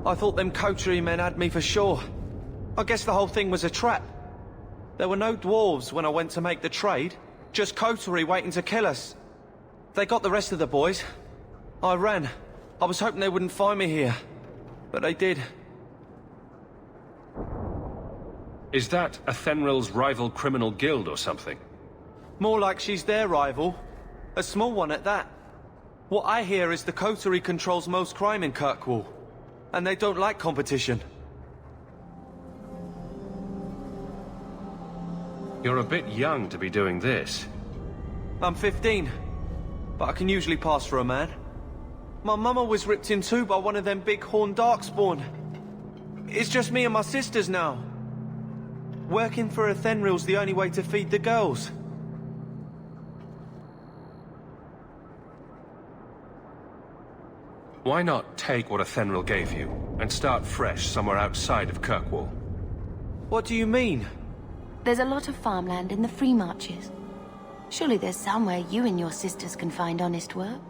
I thought them coterie men had me for sure. I guess the whole thing was a trap. There were no dwarves when I went to make the trade, just coterie waiting to kill us. They got the rest of the boys. I ran. I was hoping they wouldn't find me here, but they did. Is that Athenril's rival criminal guild or something? More like she's their rival. A small one at that. What I hear is the coterie controls most crime in Kirkwall, and they don't like competition. You're a bit young to be doing this. I'm 15, but I can usually pass for a man. My mama was ripped in two by one of them big horned darkspawn. It's just me and my sisters now. Working for Athenril's the only way to feed the girls. Why not take what Athenril gave you, and start fresh somewhere outside of Kirkwall? What do you mean? There's a lot of farmland in the Free Marches. Surely there's somewhere you and your sisters can find honest work.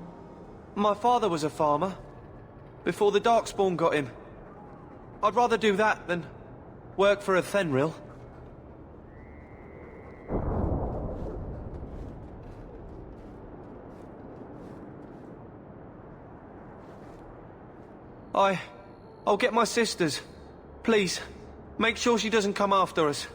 My father was a farmer, before the Darkspawn got him. I'd rather do that than work for Athenril. I'll get my sisters. Please, make sure she doesn't come after us.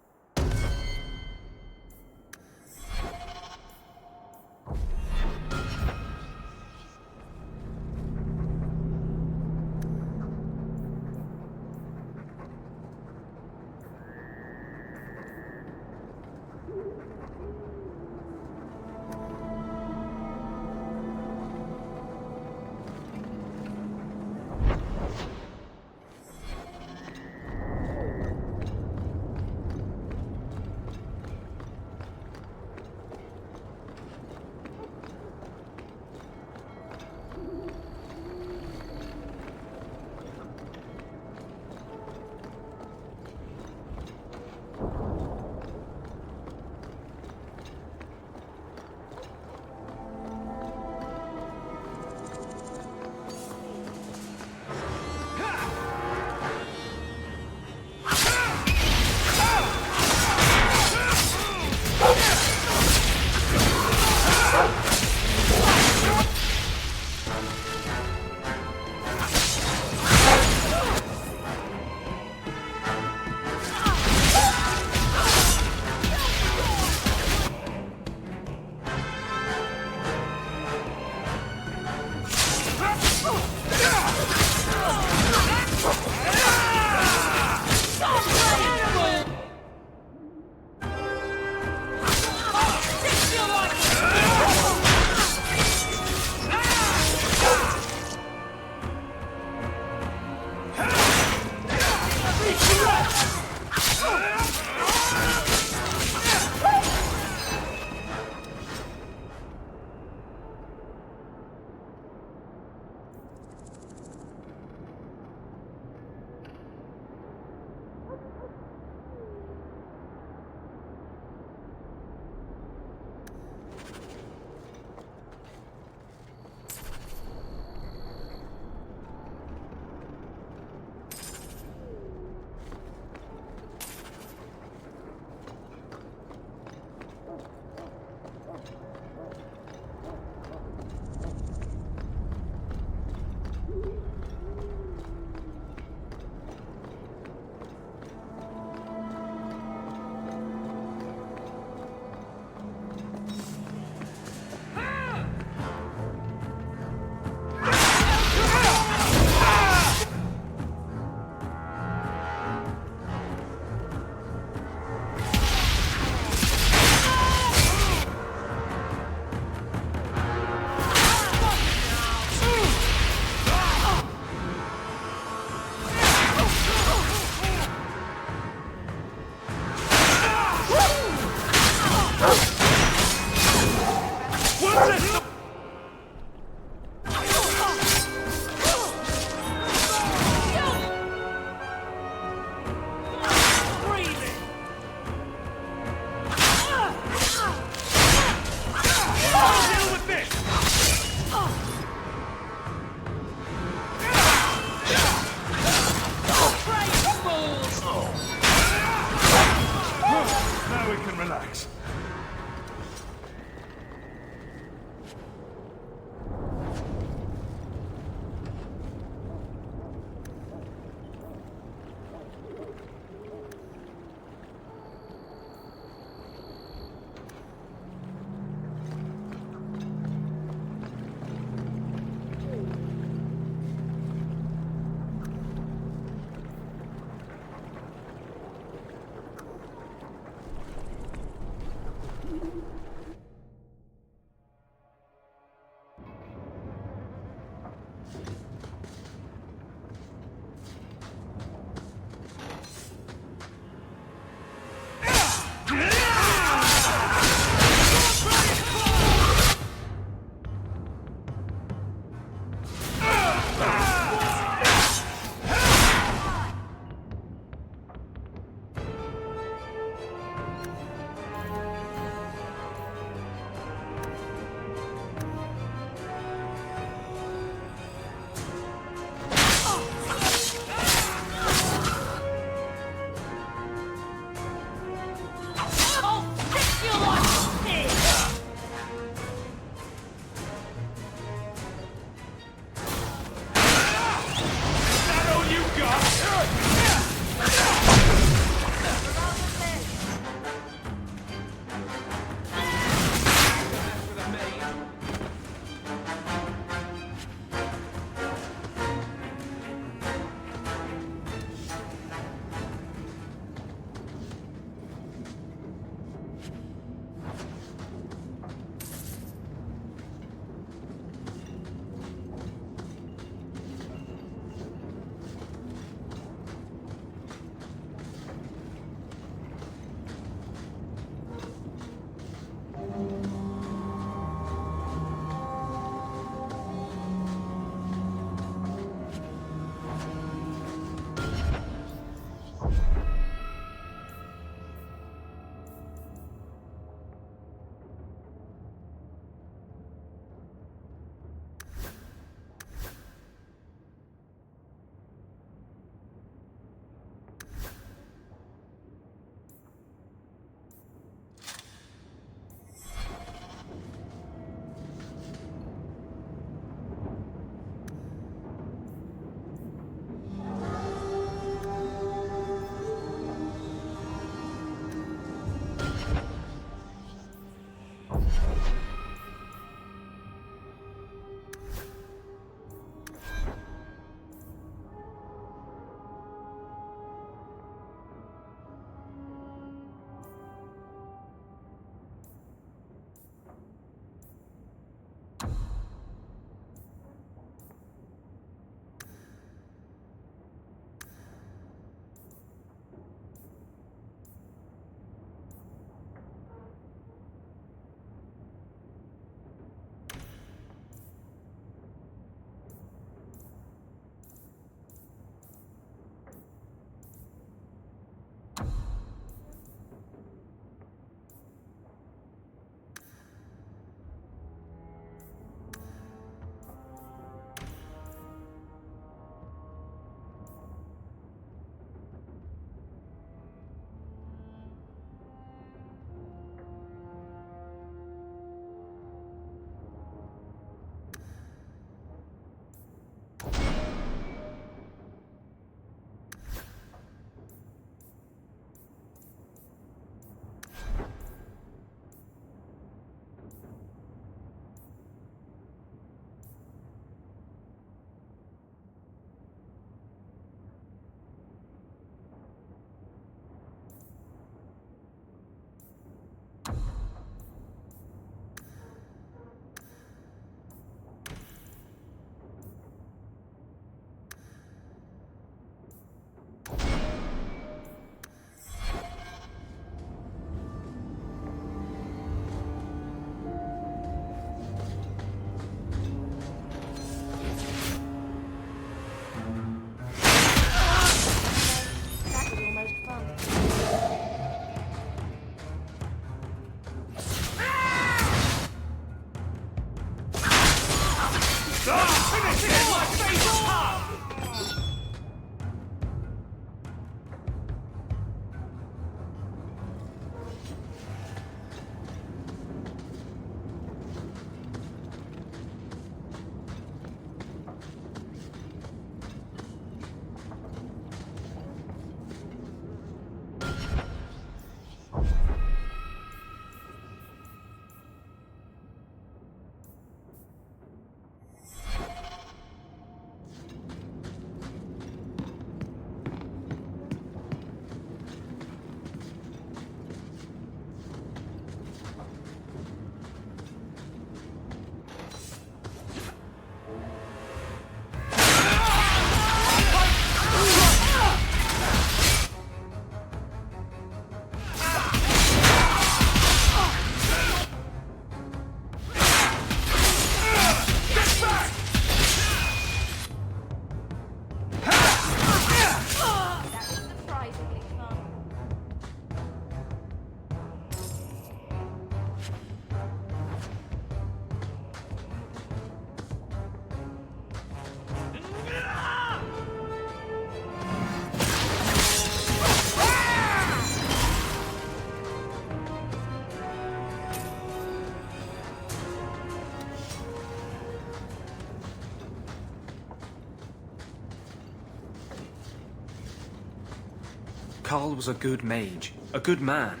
Carl was a good mage, a good man.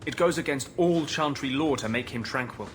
It goes against all Chantry law to make him tranquil.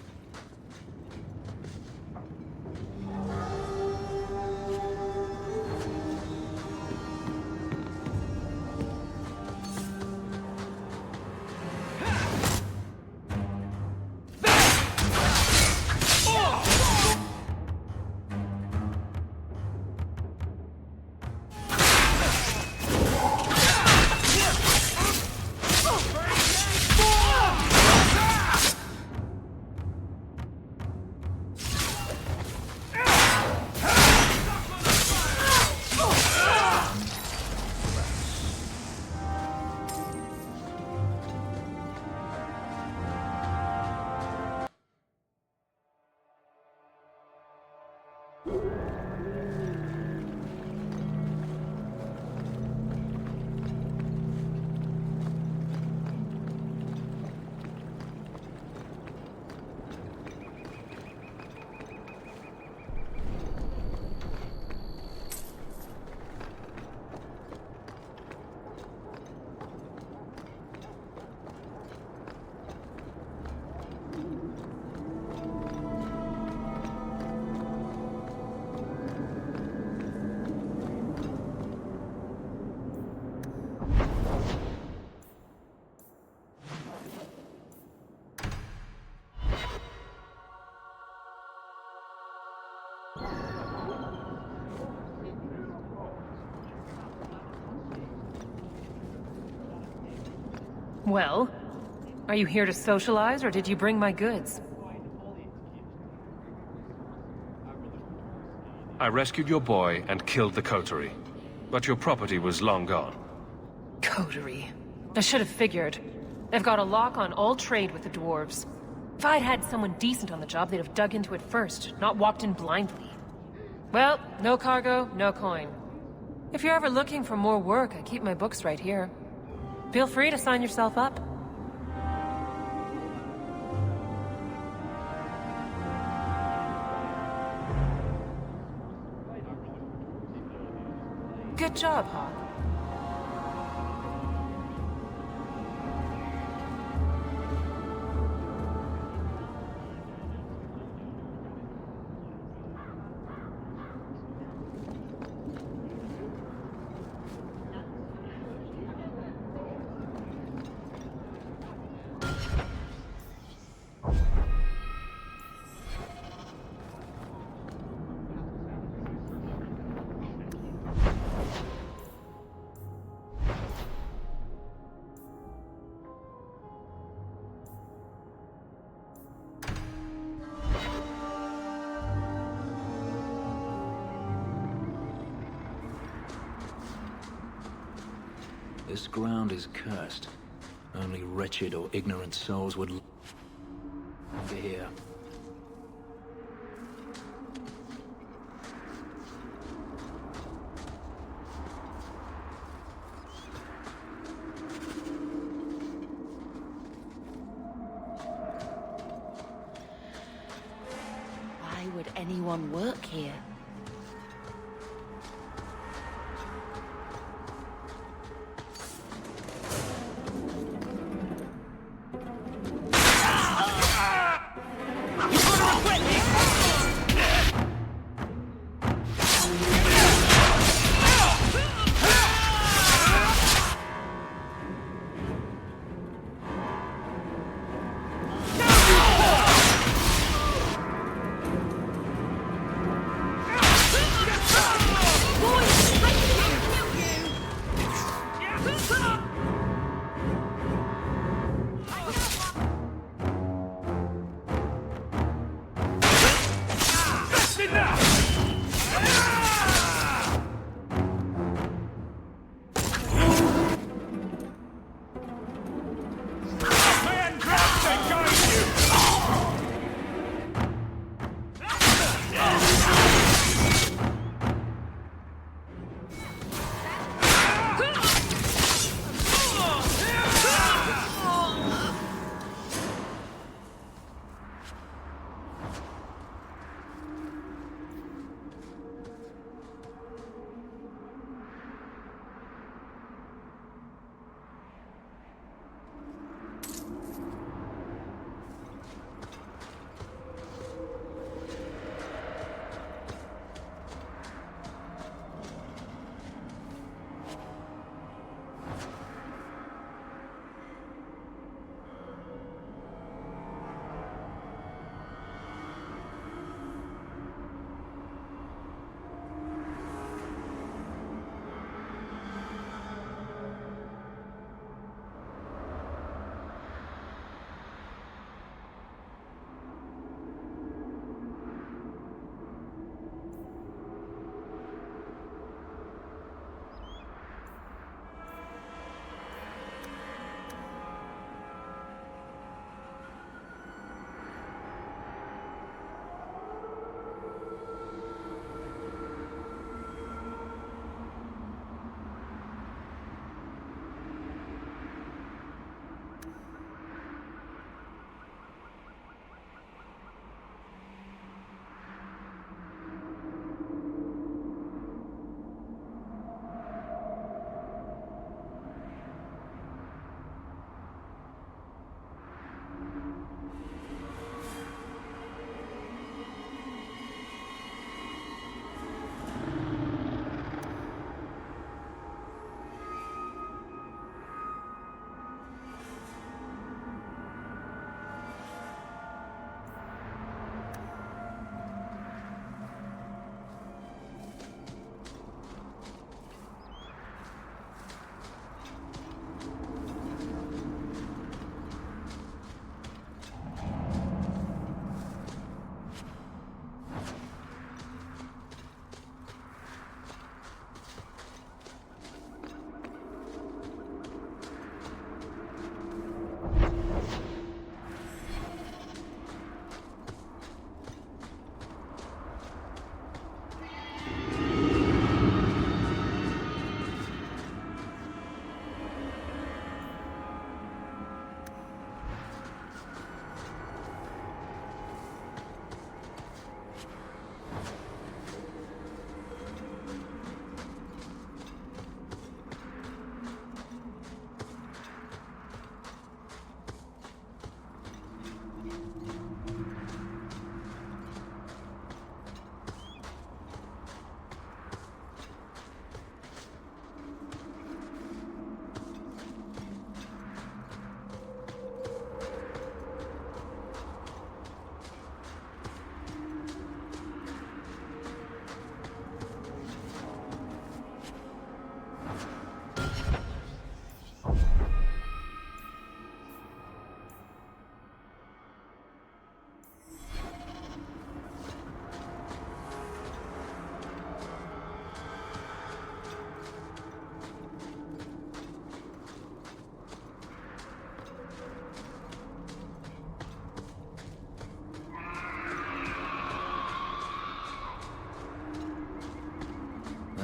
Well, are you here to socialize, or did you bring my goods? I rescued your boy and killed the coterie, but your property was long gone. Coterie. I should have figured. They've got a lock on all trade with the dwarves. If I'd had someone decent on the job, they'd have dug into it first, not walked in blindly. Well, no cargo, no coin. If you're ever looking for more work, I keep my books right here. Feel free to sign yourself up. Good job, Hawk. This ground is cursed. Only wretched or ignorant souls would live here. Why would anyone work here?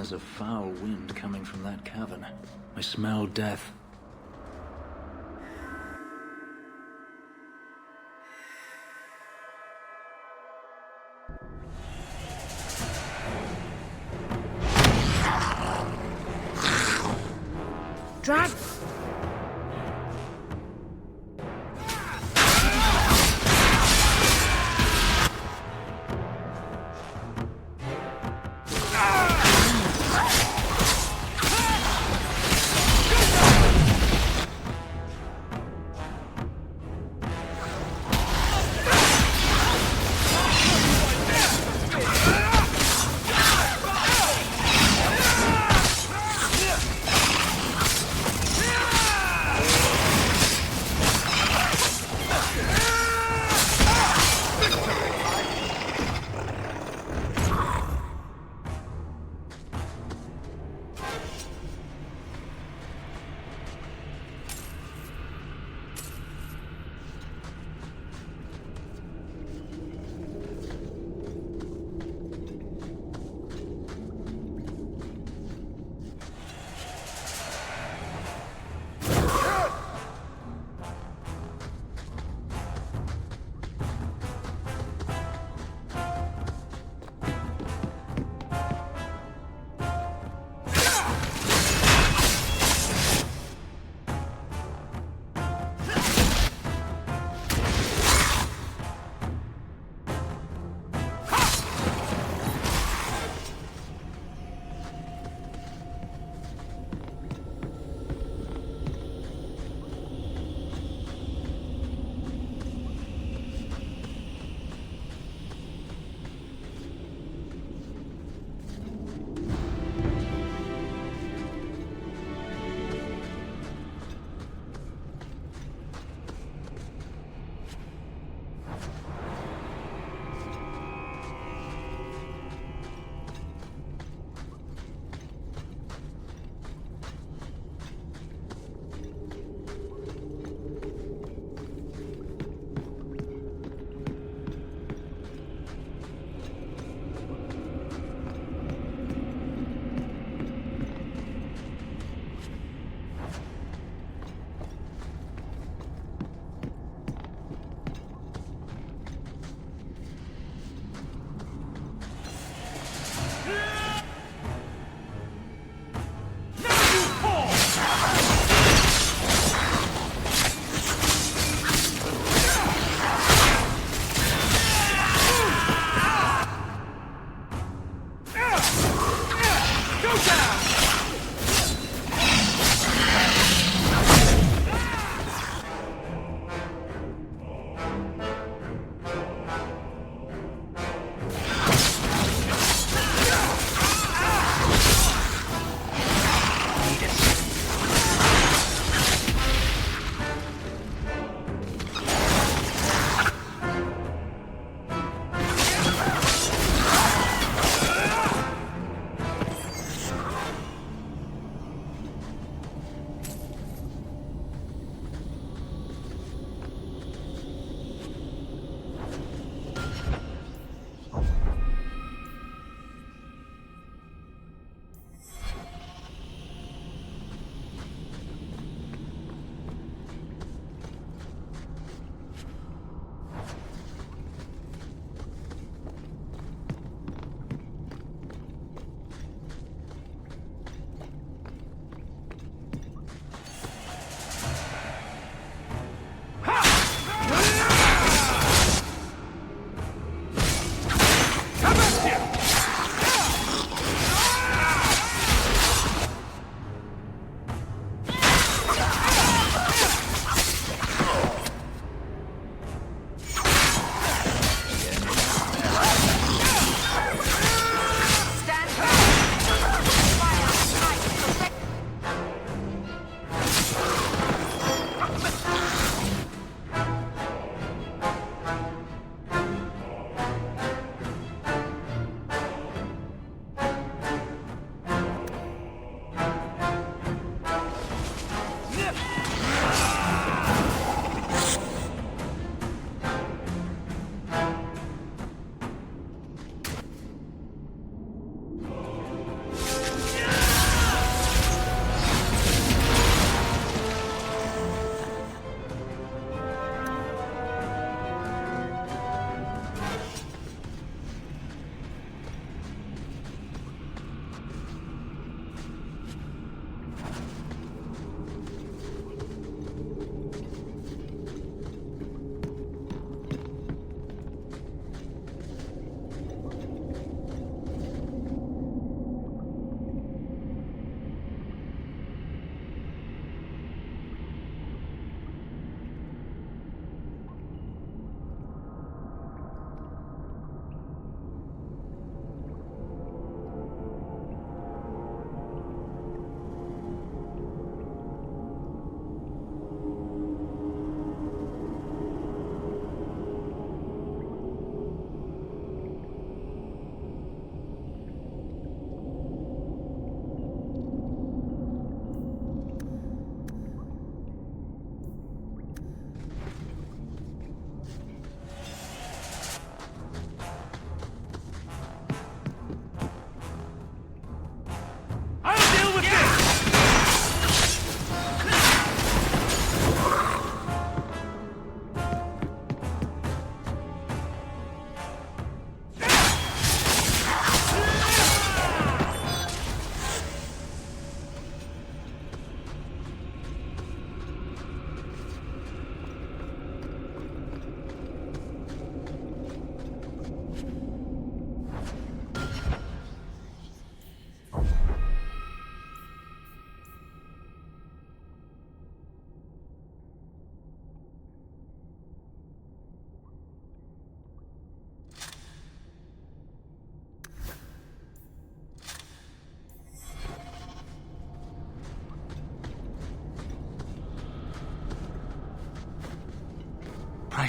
There's a foul wind coming from that cavern. I smell death. Drag...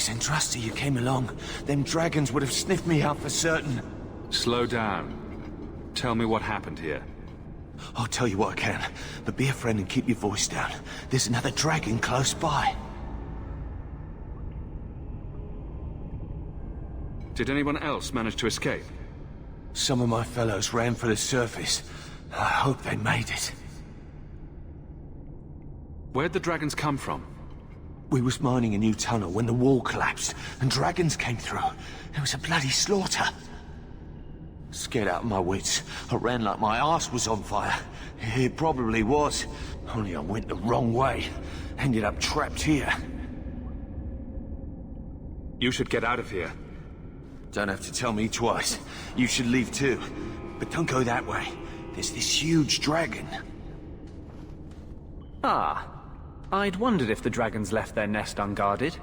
nice and trusty you came along. Them dragons would have sniffed me out for certain. Slow down. Tell me what happened here. I'll tell you what I can, but be a friend and keep your voice down. There's another dragon close by. Did anyone else manage to escape? Some of my fellows ran for the surface. I hope they made it. Where'd the dragons come from? We was mining a new tunnel when the wall collapsed, and dragons came through. It was a bloody slaughter. Scared out of my wits, I ran like my arse was on fire. It probably was, only I went the wrong way. Ended up trapped here. You should get out of here. Don't have to tell me twice. You should leave too. But don't go that way. There's this huge dragon. Ah. I'd wondered if the dragons left their nest unguarded.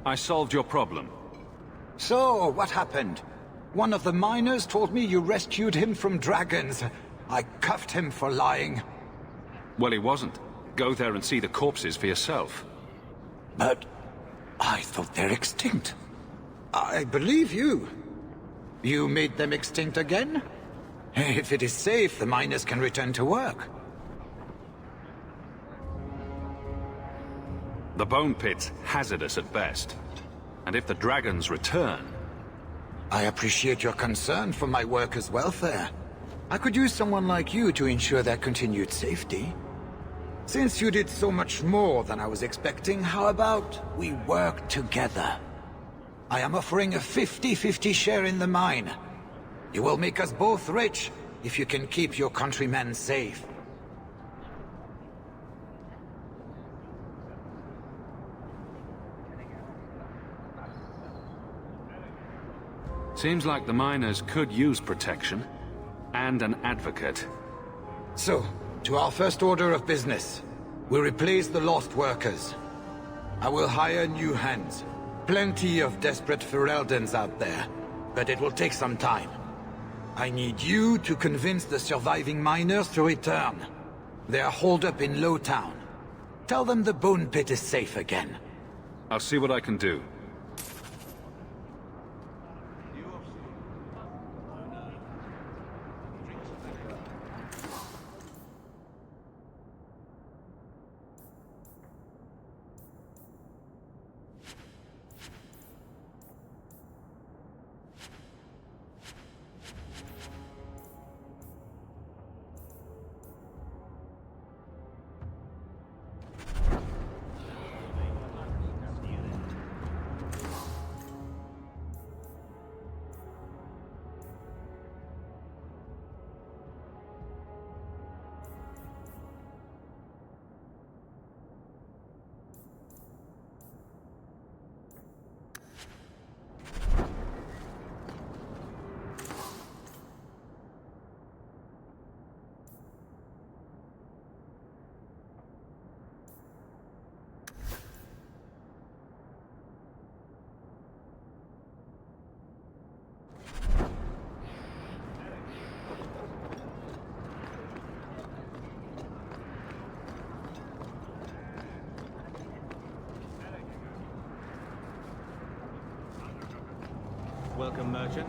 I solved your problem. So, what happened? One of the miners told me you rescued him from dragons. I cuffed him for lying. Well, he wasn't. Go there and see the corpses for yourself. But I thought they're extinct. I believe you. You made them extinct again? If it is safe, the miners can return to work. The bone pit's hazardous at best. And if the dragons return... I appreciate your concern for my workers' welfare. I could use someone like you to ensure their continued safety. Since you did so much more than I was expecting, how about we work together? I am offering a 50-50 share in the mine. You will make us both rich if you can keep your countrymen safe. Seems like the miners could use protection. And an advocate. So, to our first order of business. We replace the lost workers. I will hire new hands. Plenty of desperate Fereldans out there. But it will take some time. I need you to convince the surviving miners to return. They are holed up in Lowtown. Tell them the bone pit is safe again. I'll see what I can do. Welcome, merchant.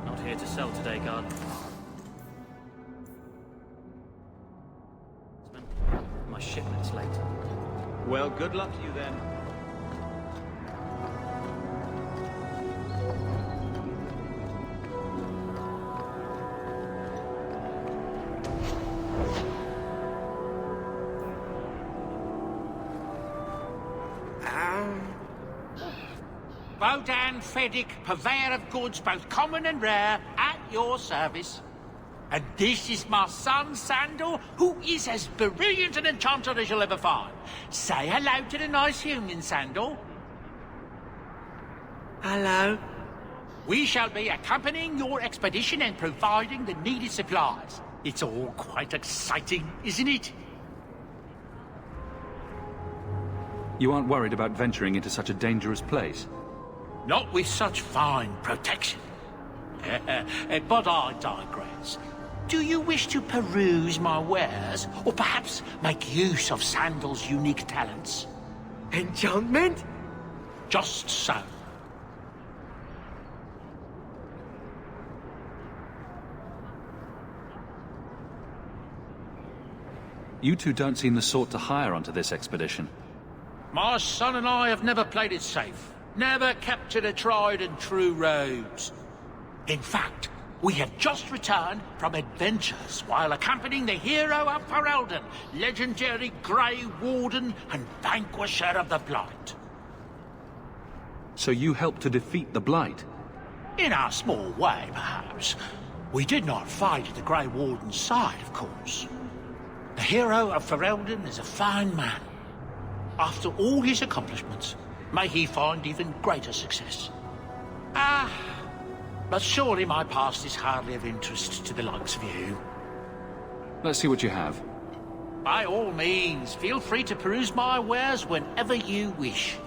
Not here to sell today, guard. My shipment's late. Well, good luck to you then. Bodan Feddick, purveyor of goods both common and rare, at your service. And this is my son, Sandal, who is as brilliant an enchanter as you'll ever find. Say hello to the nice human, Sandal. Hello. We shall be accompanying your expedition and providing the needed supplies. It's all quite exciting, isn't it? You aren't worried about venturing into such a dangerous place? Not with such fine protection. But I digress. Do you wish to peruse my wares, or perhaps make use of Sandal's unique talents? Enchantment? Just so. You two don't seem the sort to hire onto this expedition. My son and I have never played it safe. Never captured a tried and true rogues. In fact, we have just returned from adventures while accompanying the hero of Ferelden, legendary Grey Warden and vanquisher of the Blight. So you helped to defeat the Blight? In our small way, perhaps. We did not fight at the Grey Warden's side, of course. The hero of Ferelden is a fine man. After all his accomplishments, may he find even greater success. But surely my past is hardly of interest to the likes of you. Let's see what you have. By all means, feel free to peruse my wares whenever you wish.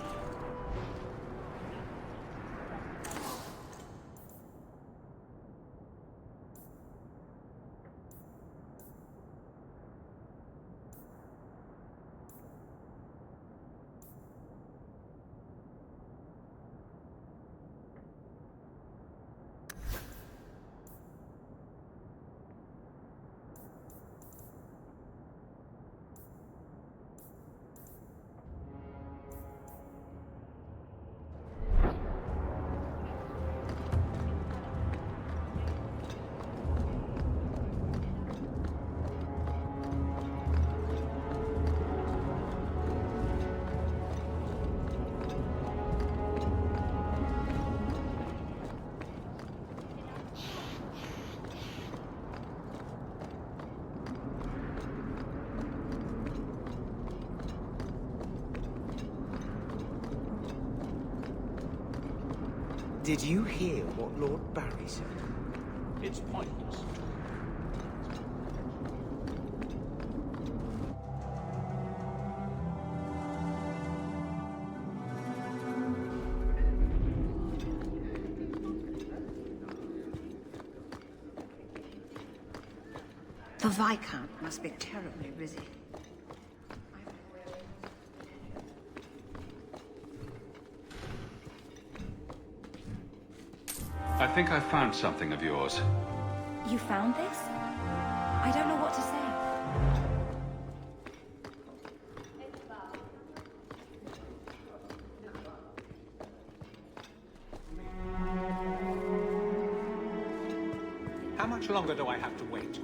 Did you hear what Lord Barry said? It's pointless. The Viscount must be terribly busy. I think I found something of yours. You found this? I don't know what to say. How much longer do I have to wait?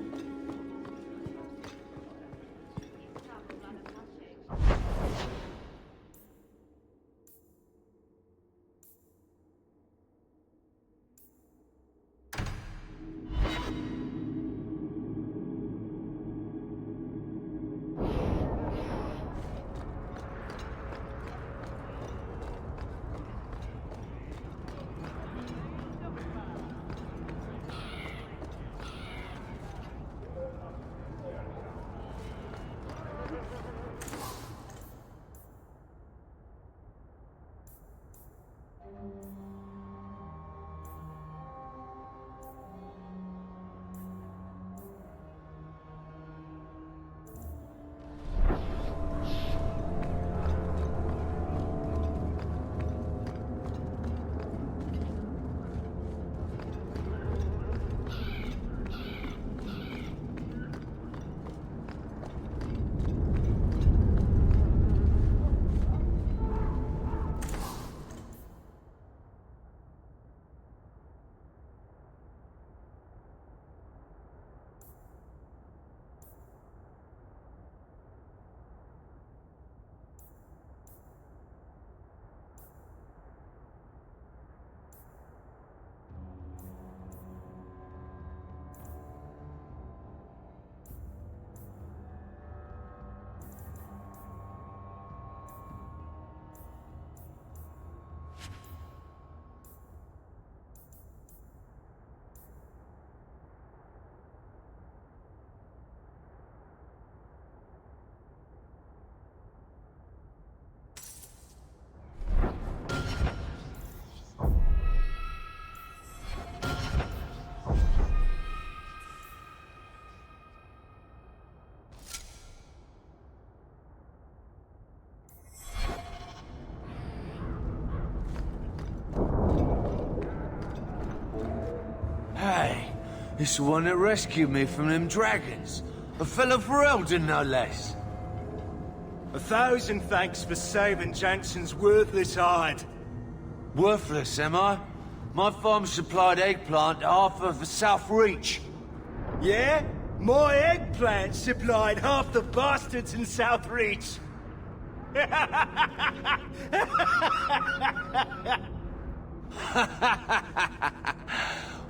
Hey, it's the one that rescued me from them dragons. A fellow for Eldon, no less. 1,000 thanks for saving Jansen's worthless hide. Worthless, am I? My farm supplied eggplant to half of the South Reach. Yeah? My eggplant supplied half the bastards in South Reach.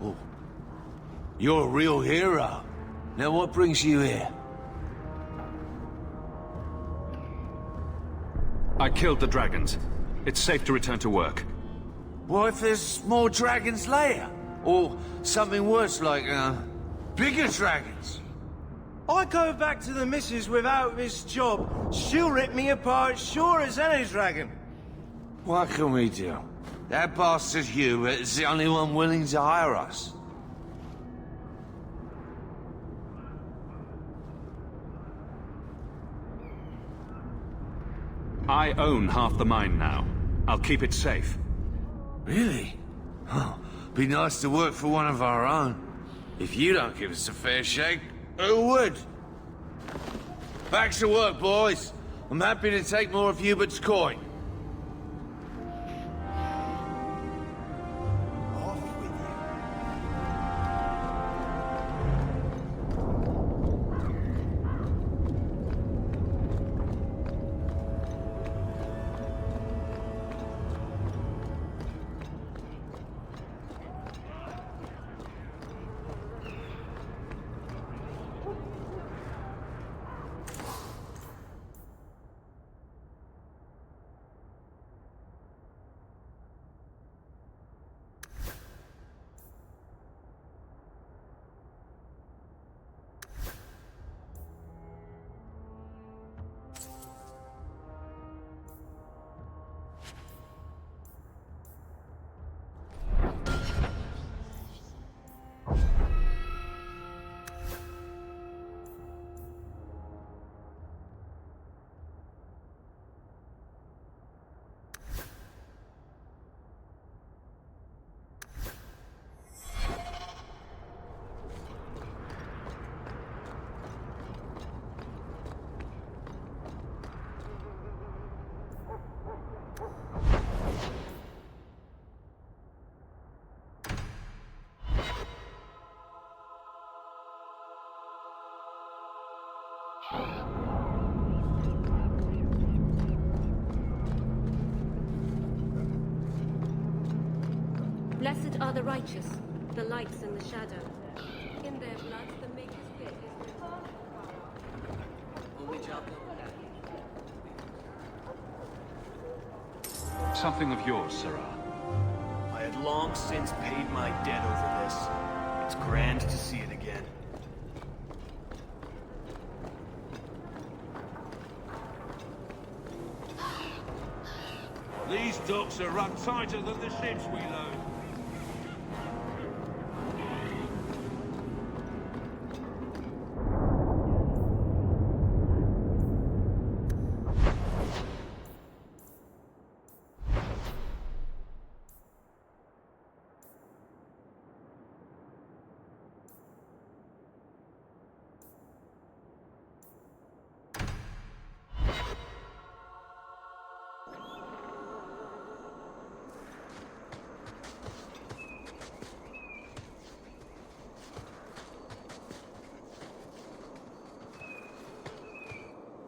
Oh, you're a real hero. Now what brings you here? I killed the dragons. It's safe to return to work. What if there's more dragons later? Or something worse like, bigger dragons? I go back to the missus without this job. She'll rip me apart sure as any dragon. What can we do? That bastard Hubert is the only one willing to hire us. I own half the mine now. I'll keep it safe. Really? Oh, be nice to work for one of our own. If you don't give us a fair shake, who would? Back to work, boys. I'm happy to take more of Hubert's coin. Blessed are the righteous, the lights in the shadow. In their blood, the maker's bit is Something of yours, Sarah. I had long since paid my debt over this. It's grand to see it again. These docks are run tighter than the ships we load.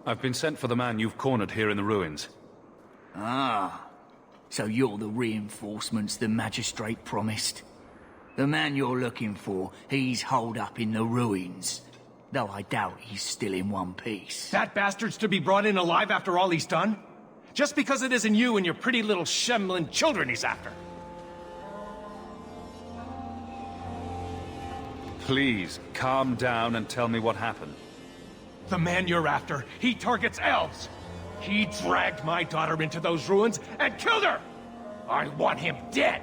I've been sent for the man you've cornered here in the ruins. Ah, so you're the reinforcements the magistrate promised. The man you're looking for, he's holed up in the ruins. Though I doubt he's still in one piece. That bastard's to be brought in alive after all he's done? Just because it isn't you and your pretty little Shemlin children he's after. Please, calm down and tell me what happened. The man you're after, he targets elves. He dragged my daughter into those ruins and killed her! I want him dead!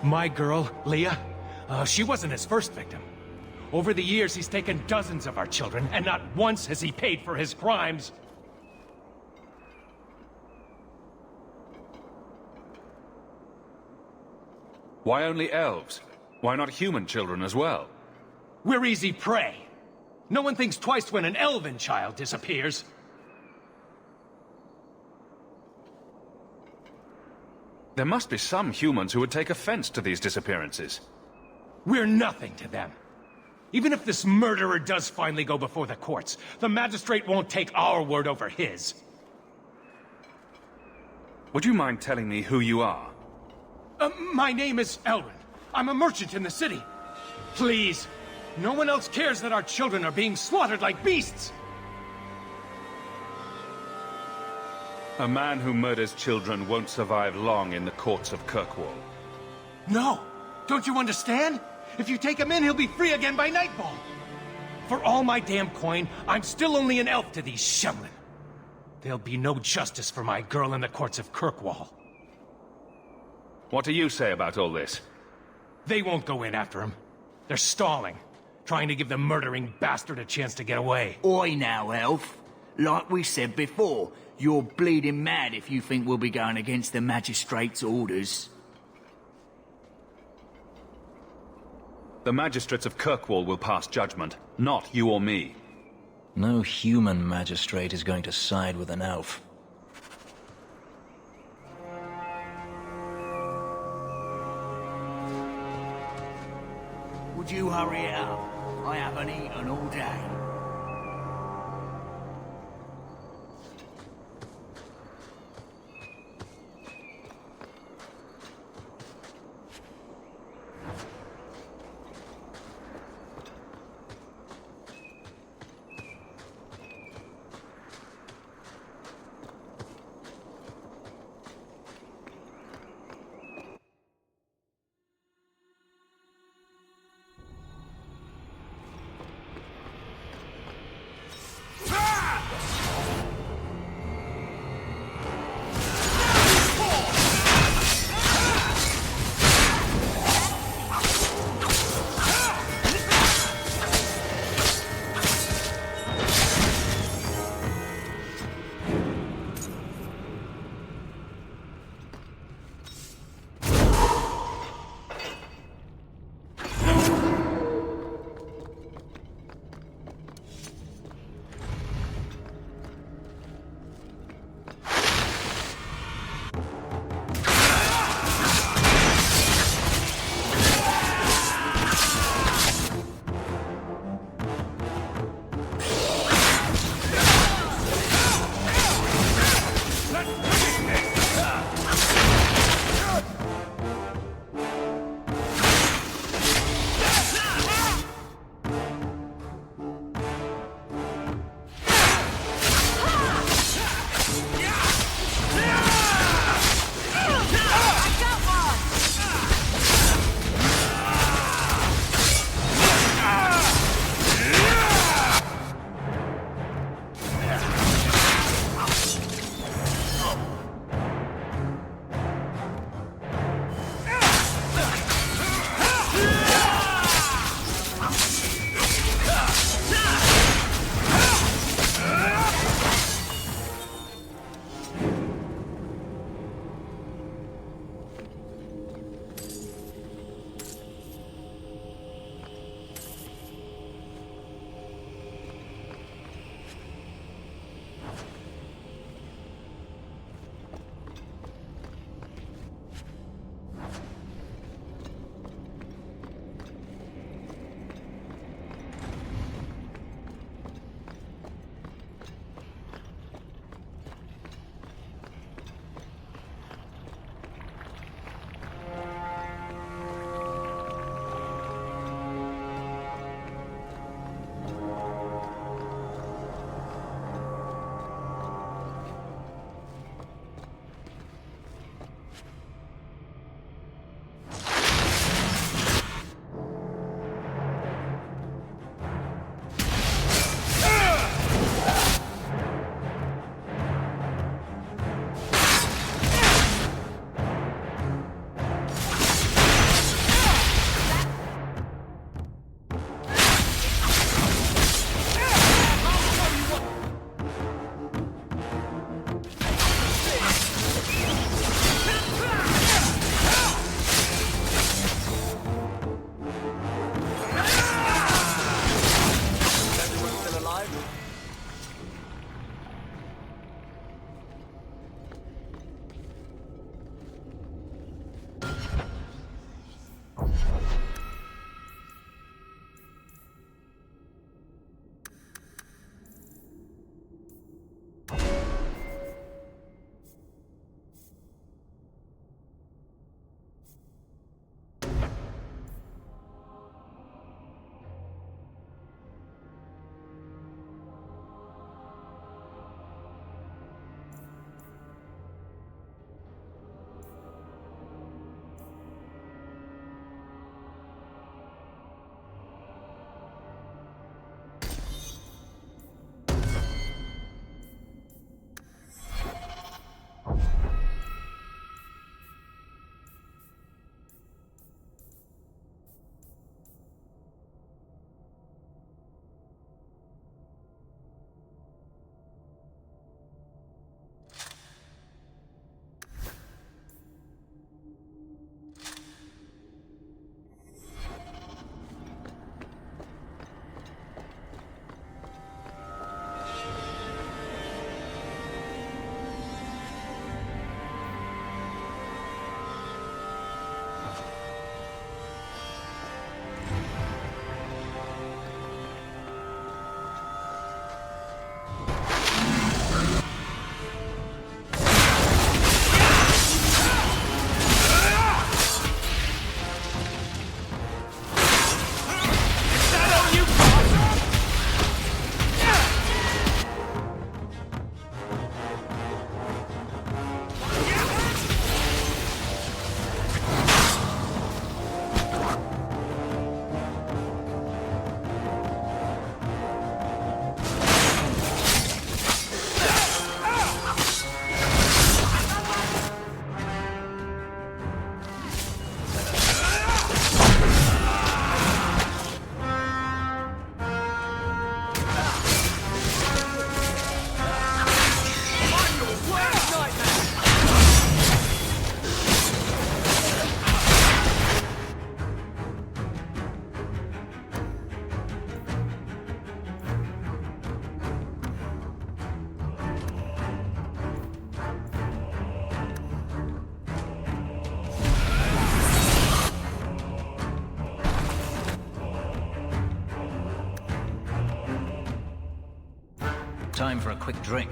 My girl, Leah, she wasn't his first victim. Over the years, he's taken dozens of our children, and not once has he paid for his crimes. Why only elves? Why not human children as well? We're easy prey. No one thinks twice when an elven child disappears. There must be some humans who would take offense to these disappearances. We're nothing to them. Even if this murderer does finally go before the courts, the magistrate won't take our word over his. Would you mind telling me who you are? My name is Elrin. I'm a merchant in the city. Please, no one else cares that our children are being slaughtered like beasts! A man who murders children won't survive long in the courts of Kirkwall. No! Don't you understand? If you take him in, he'll be free again by nightfall. For all my damn coin, I'm still only an elf to these Shemlin. There'll be no justice for my girl in the courts of Kirkwall. What do you say about all this? They won't go in after him. They're stalling, trying to give the murdering bastard a chance to get away. Oi now, elf. Like we said before, you're bleeding mad if you think we'll be going against the magistrate's orders. The magistrates of Kirkwall will pass judgment, not you or me. No human magistrate is going to side with an elf. Would you hurry it up? I haven't eaten all day. Time for a quick drink.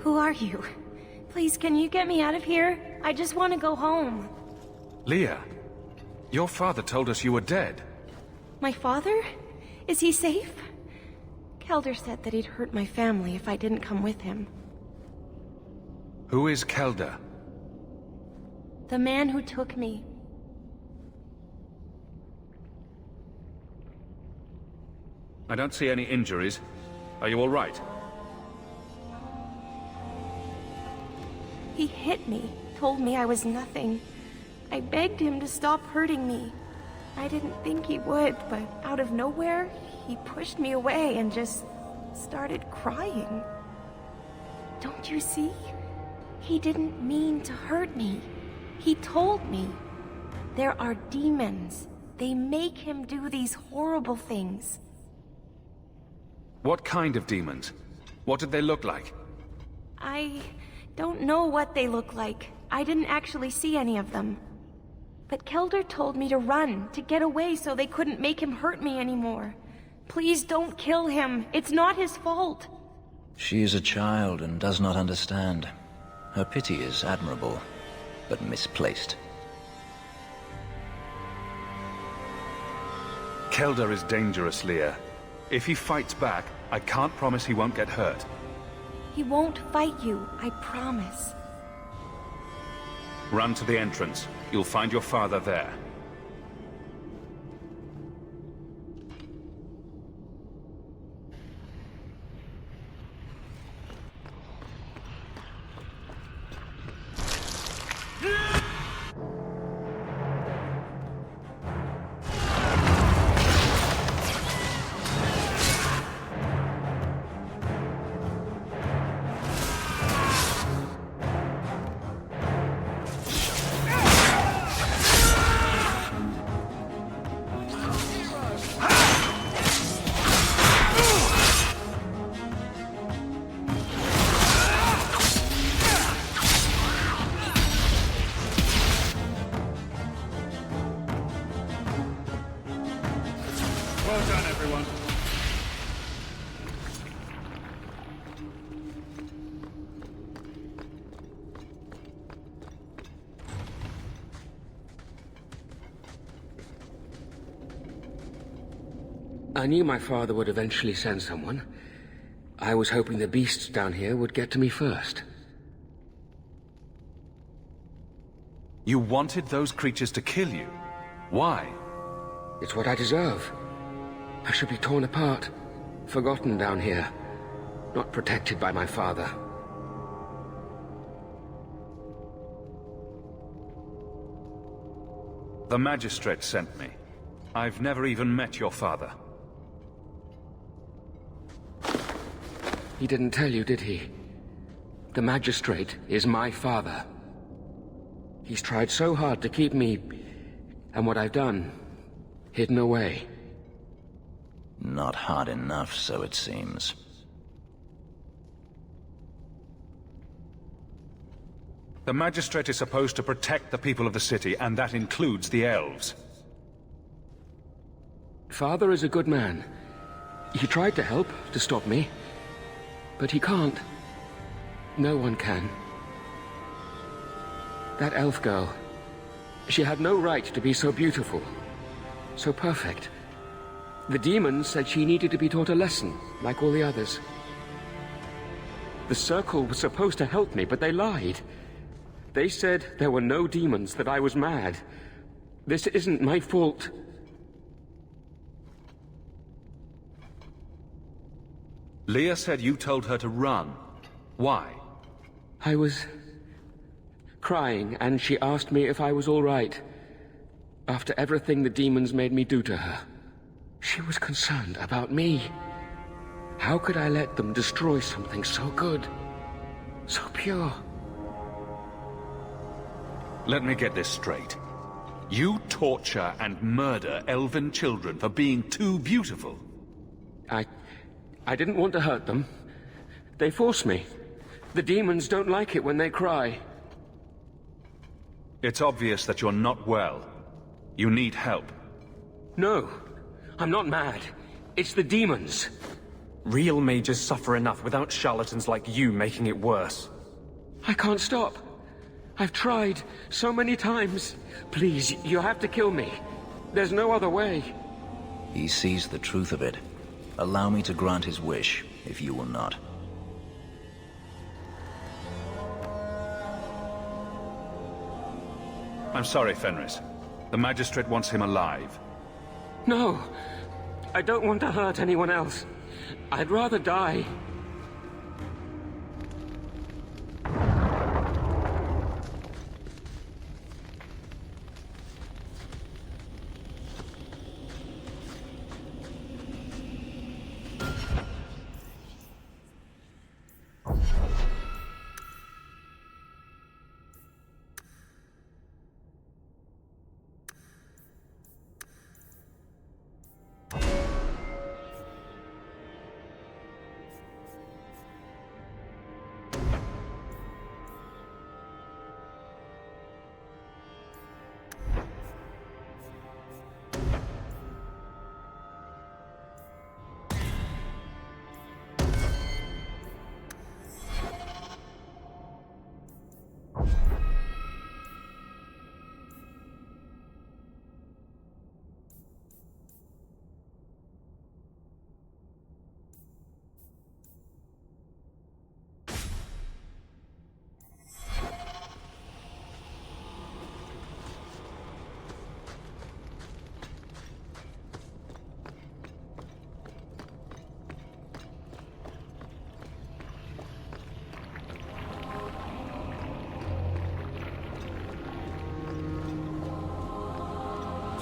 Who are you? Please, can you get me out of here? I just want to go home. Leah, your father told us you were dead. My father? Is he safe? Kelder said that he'd hurt my family if I didn't come with him. Who is Kelder? The man who took me. I don't see any injuries. Are you all right? He hit me, told me I was nothing. I begged him to stop hurting me. I didn't think he would, but out of nowhere, he pushed me away and just started crying. Don't you see? He didn't mean to hurt me. He told me. There are demons. They make him do these horrible things. What kind of demons? What did they look like? I don't know what they look like. I didn't actually see any of them. But Kelder told me to run, to get away so they couldn't make him hurt me anymore. Please don't kill him. It's not his fault. She is a child and does not understand. Her pity is admirable, but misplaced. Kelder is dangerous, Leah. If he fights back, I can't promise he won't get hurt. He won't fight you, I promise. Run to the entrance. You'll find your father there. Well done, everyone. I knew my father would eventually send someone. I was hoping the beasts down here would get to me first. You wanted those creatures to kill you? Why? It's what I deserve. I should be torn apart, forgotten down here, not protected by my father. The magistrate sent me. I've never even met your father. He didn't tell you, did he? The magistrate is my father. He's tried so hard to keep me, and what I've done, hidden away. Not hard enough, so it seems. The magistrate is supposed to protect the people of the city, and that includes the elves. Father is a good man. He tried to help, to stop me. But he can't. No one can. That elf girl, she had no right to be so beautiful, so perfect. The demons said she needed to be taught a lesson, like all the others. The Circle was supposed to help me, but they lied. They said there were no demons, that I was mad. This isn't my fault. Leah said you told her to run. Why? I was crying, and she asked me if I was all right. After everything the demons made me do to her. She was concerned about me. How could I let them destroy something so good? So pure? Let me get this straight. You torture and murder elven children for being too beautiful. I didn't want to hurt them. They forced me. The demons don't like it when they cry. It's obvious that you're not well. You need help. No, I'm not mad. It's the demons. Real mages suffer enough without charlatans like you making it worse. I can't stop. I've tried so many times. Please, you have to kill me. There's no other way. He sees the truth of it. Allow me to grant his wish, if you will not. I'm sorry, Fenris. The magistrate wants him alive. No, I don't want to hurt anyone else. I'd rather die.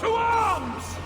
To arms!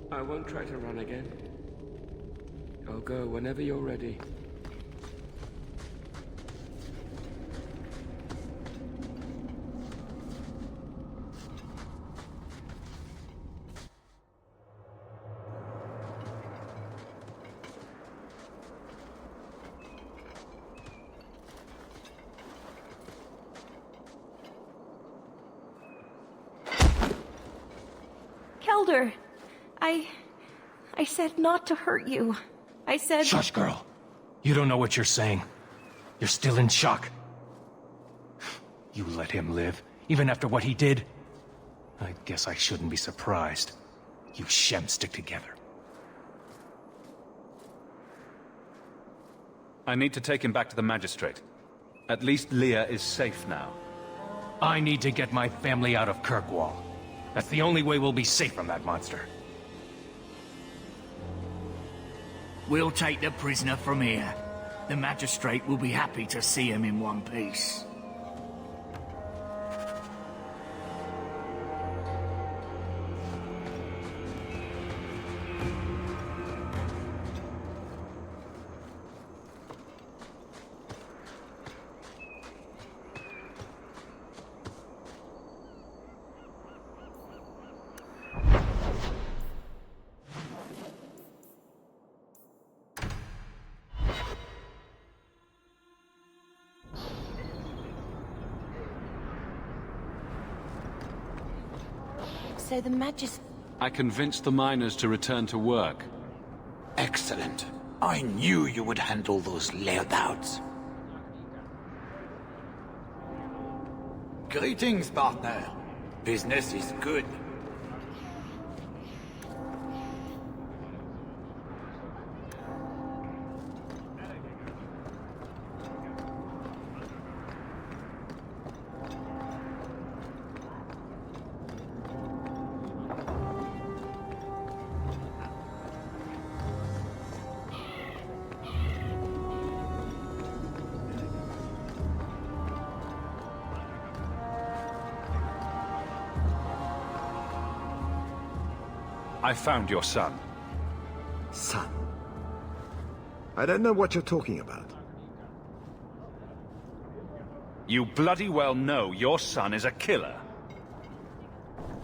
I won't try to run again. I'll go whenever you're ready. shoulder. I said not to hurt you. I said... Shush, girl. You don't know what you're saying. You're still in shock. You let him live, even after what he did? I guess I shouldn't be surprised. You Shem stick together. I need to take him back to the magistrate. At least Leah is safe now. I need to get my family out of Kirkwall. That's the only way we'll be safe from that monster. We'll take the prisoner from here. The magistrate will be happy to see him in one piece. So the I convinced the miners to return to work. Excellent. I knew you would handle those layabouts. Greetings, partner. Business is good. I found your son. Son? I don't know what you're talking about. You bloody well know your son is a killer.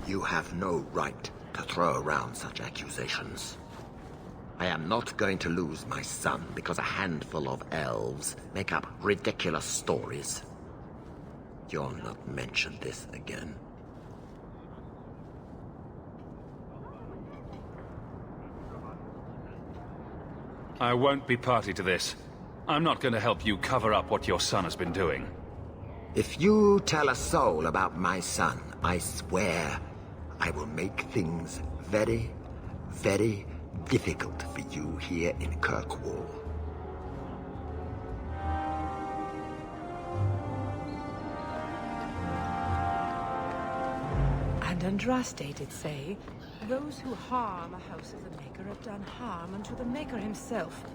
You have no right to throw around such accusations. I am not going to lose my son because a handful of elves make up ridiculous stories. You'll not mention this again. I won't be party to this. I'm not going to help you cover up what your son has been doing. If you tell a soul about my son, I swear I will make things very, very difficult for you here in Kirkwall. And Andraste did say, those who harm a house of the Maker have done harm unto the Maker himself.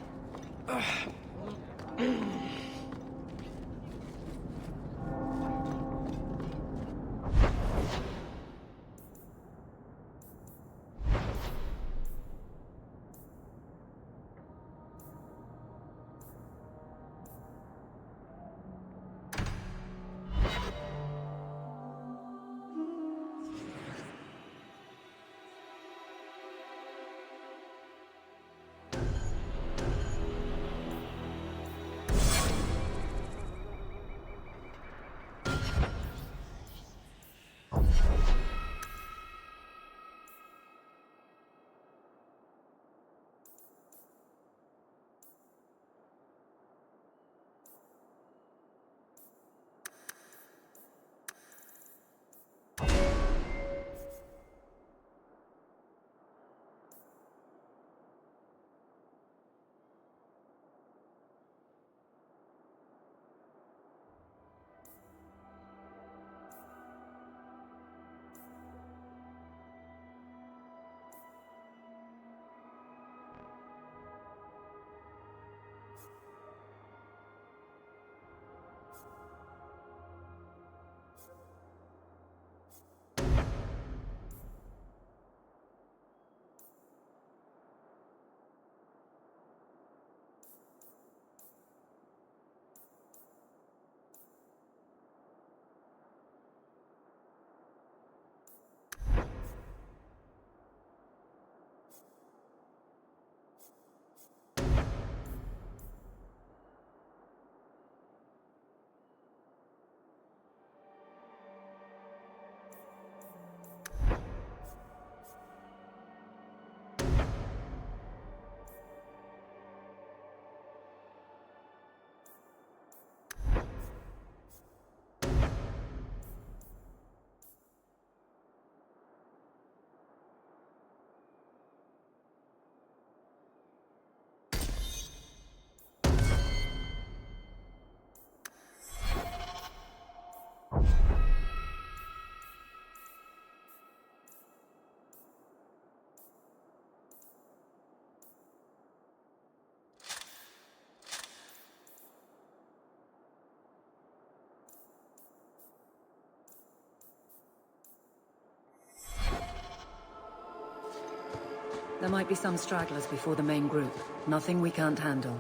There might be some stragglers before the main group. Nothing we can't handle.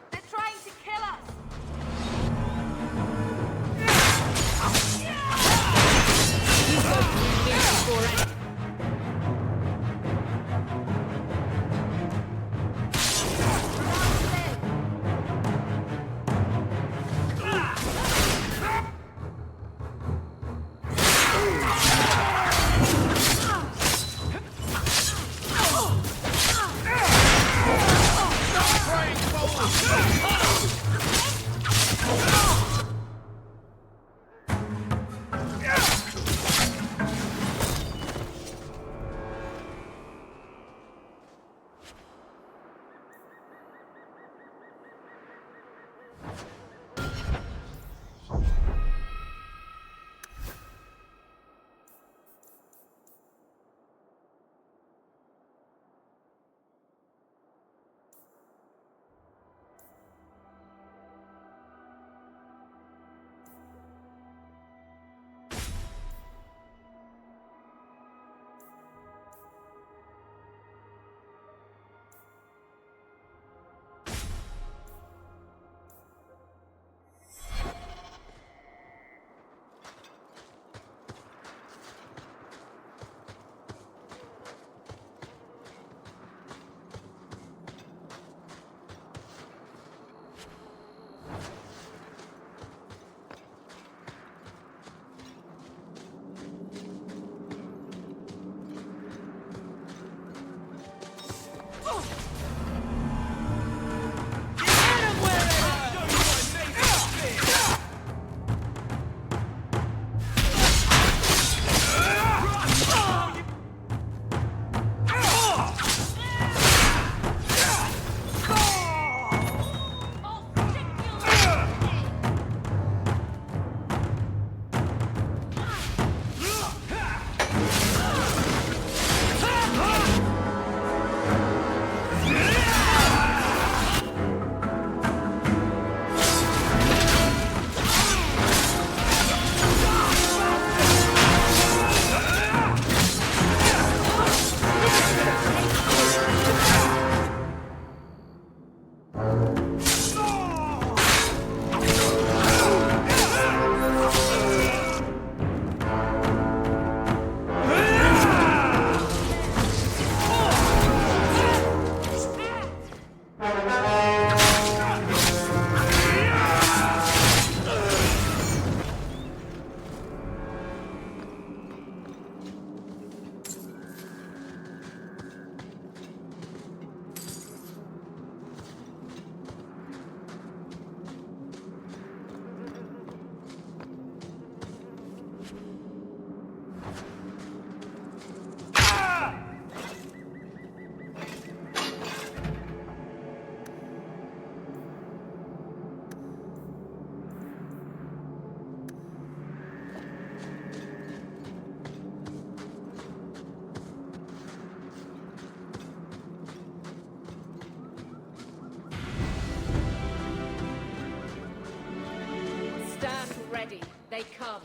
They're trying to kill us! They come.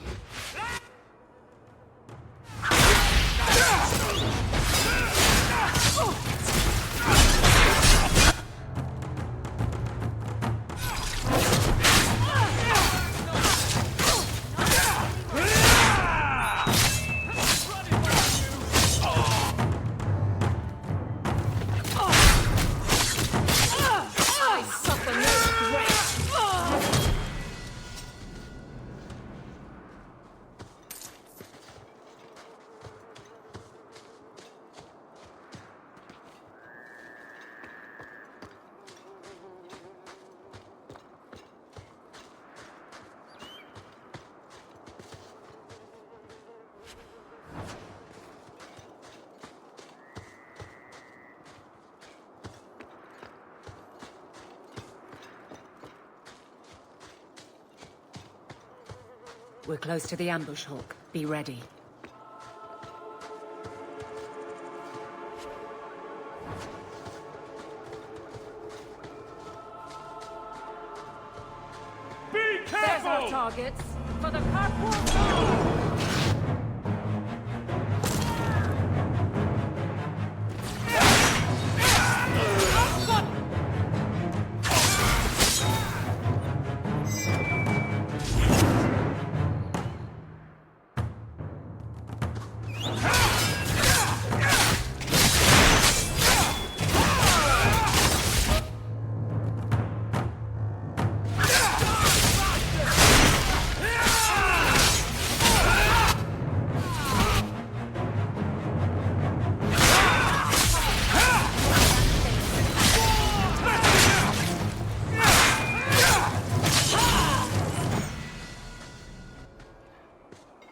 We're close to the ambush, Hawk. Be ready. our targets for the carpool.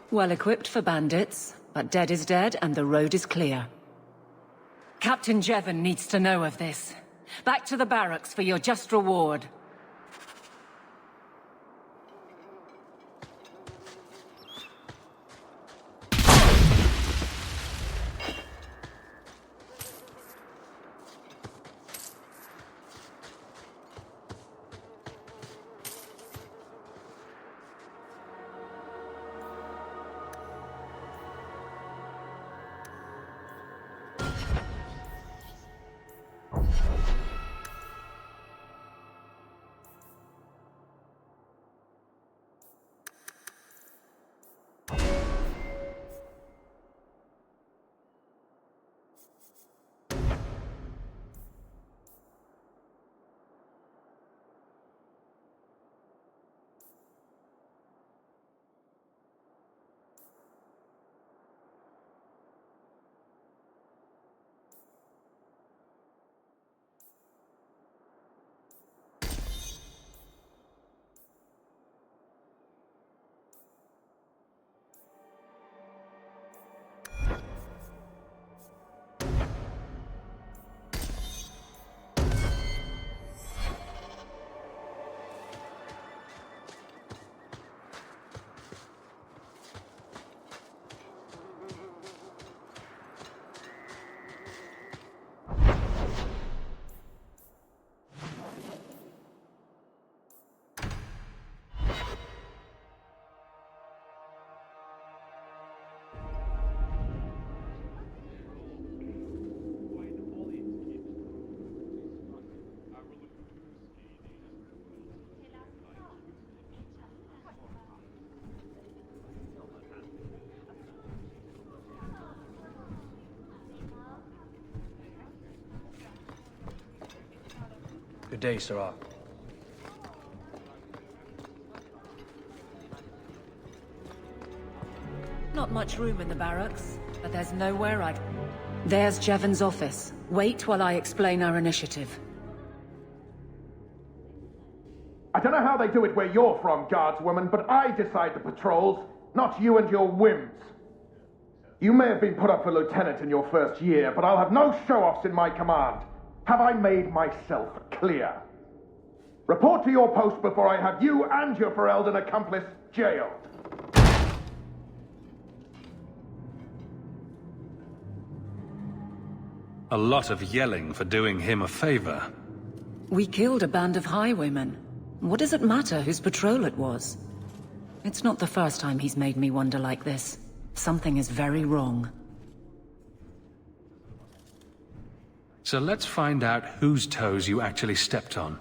Well equipped for bandits, but dead is dead and the road is clear. Captain Jevon needs to know of this. Back to the barracks for your just reward. Good day, Sirrah. Not much room in the barracks, but there's nowhere I'd... There's Jevon's office. Wait while I explain our initiative. I don't know how they do it where you're from, guardswoman, but I decide the patrols, not you and your whims. You may have been put up for lieutenant in your first year, but I'll have no show-offs in my command. Have I made myself clear? Report to your post before I have you and your Ferelden accomplice jailed. A lot of yelling for doing him a favor. We killed a band of highwaymen. What does it matter whose patrol it was? It's not the first time he's made me wonder like this. Something is very wrong. So let's find out whose toes you actually stepped on.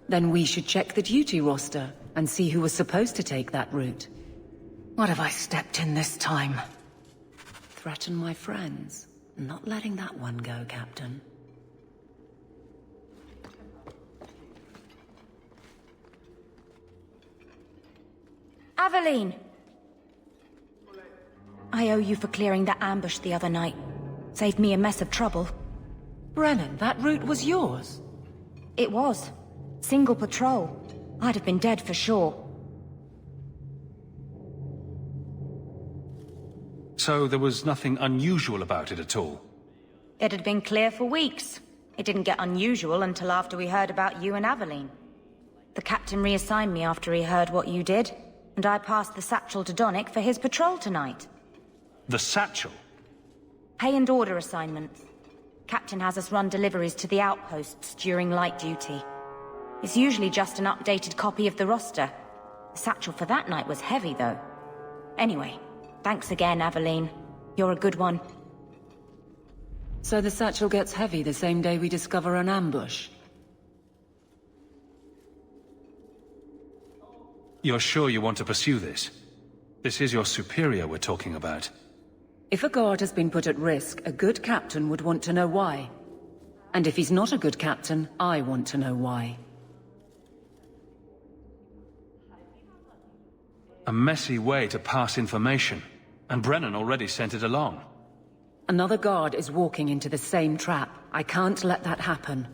Then we should check the duty roster and see who was supposed to take that route. What have I stepped in this time? Threaten my friends. Not letting that one go, Captain. Aveline! I owe you for clearing that ambush the other night. Saved me a mess of trouble. Brennan, that route was yours? It was. Single patrol. I'd have been dead for sure. So there was nothing unusual about it at all? It had been clear for weeks. It didn't get unusual until after we heard about you and Aveline. The captain reassigned me after he heard what you did, and I passed the satchel to Donnick for his patrol tonight. The satchel? Pay and order assignments. Captain has us run deliveries to the outposts during light duty. It's usually just an updated copy of the roster. Satchel for that night was heavy, though. Anyway, thanks again, Aveline. You're a good one. So the satchel gets heavy the same day we discover an ambush? You're sure you want to pursue this? This is your superior we're talking about. If a guard has been put at risk, a good captain would want to know why. And if he's not a good captain, I want to know why. A messy way to pass information, and Brennan already sent it along. Another guard is walking into the same trap. I can't let that happen.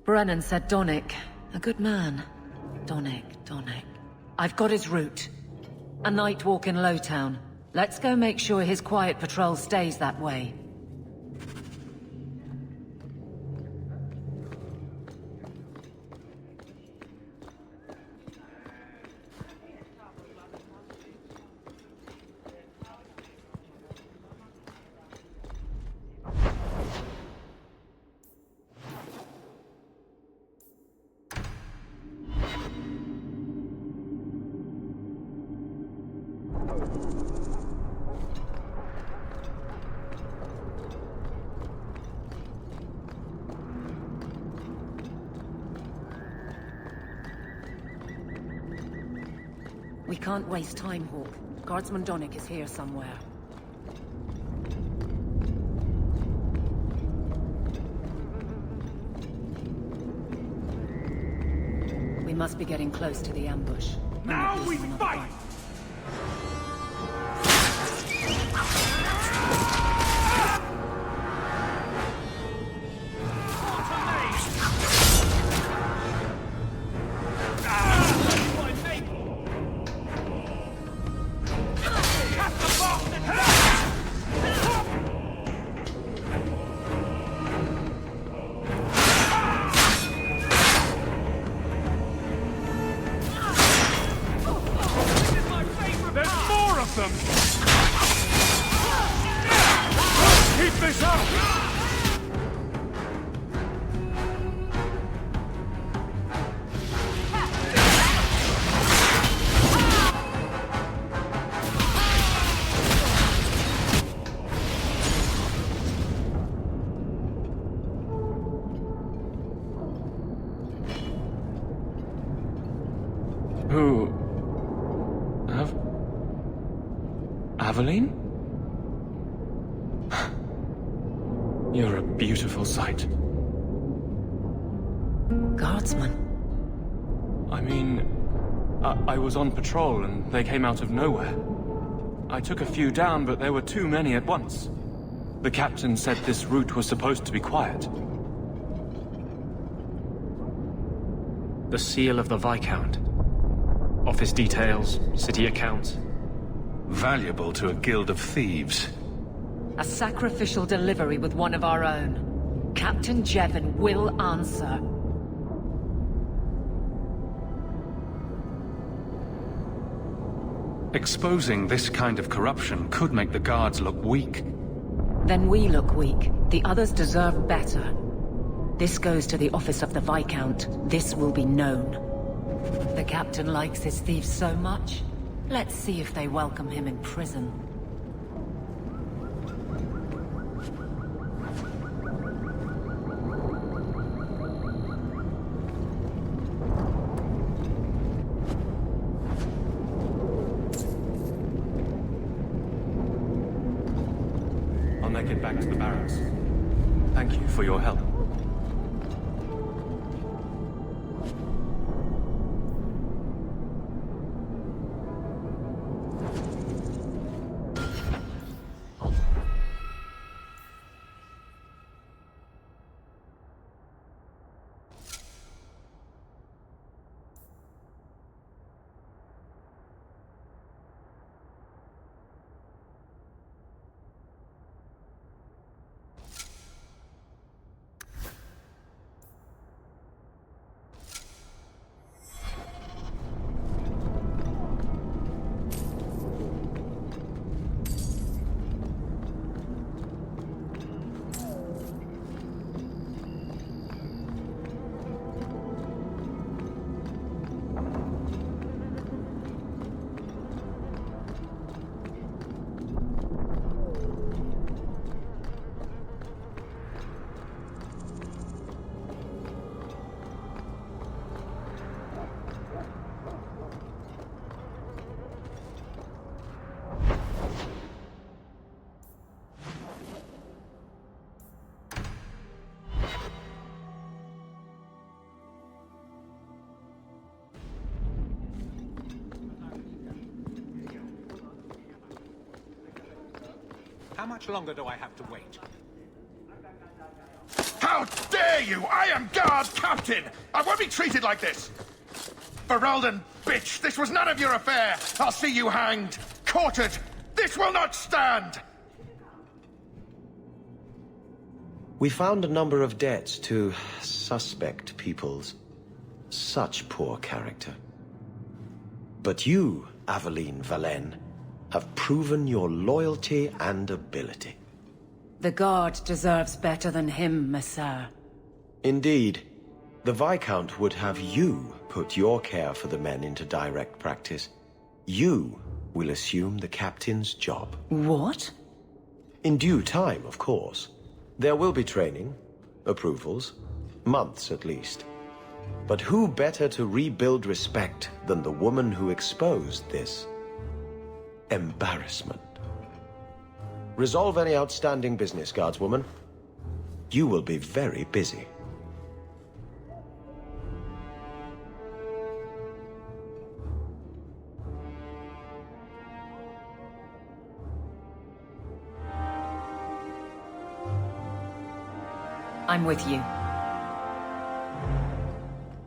Brennan said Donnic. A good man. Donnic. I've got his route. A night walk in Lowtown. Let's go make sure his quiet patrol stays that way. We can't waste time, Hawk. Guardsman Donnic is here somewhere. We must be getting close to the ambush. Now we fight! Aveline? You're a beautiful sight. Guardsman? I mean, I was on patrol and they came out of nowhere. I took a few down, but there were too many at once. The captain said this route was supposed to be quiet. The seal of the Viscount. Office details, city accounts. Valuable to a guild of thieves. A sacrificial delivery with one of our own. Captain Jevon will answer. Exposing this kind of corruption could make the guards look weak. Then we look weak. The others deserve better. This goes to the office of the Viscount. This will be known. The captain likes his thieves so much. Let's see if they welcome him in prison. I'll make it back to the barracks. Thank you for your help. How much longer do I have to wait? How dare you! I am guard captain! I won't be treated like this! Ferelden, bitch, this was none of your affair! I'll see you hanged! Quartered! This will not stand! We found a number of debts to suspect peoples. Such poor character. But you, Aveline Valen, have proven your loyalty and ability. The Guard deserves better than him, Messire. Indeed. The Viscount would have you put your care for the men into direct practice. You will assume the captain's job. What? In due time, of course. There will be training, approvals, months at least. But who better to rebuild respect than the woman who exposed this embarrassment? Resolve any outstanding business, guardswoman. You will be very busy. I'm with you.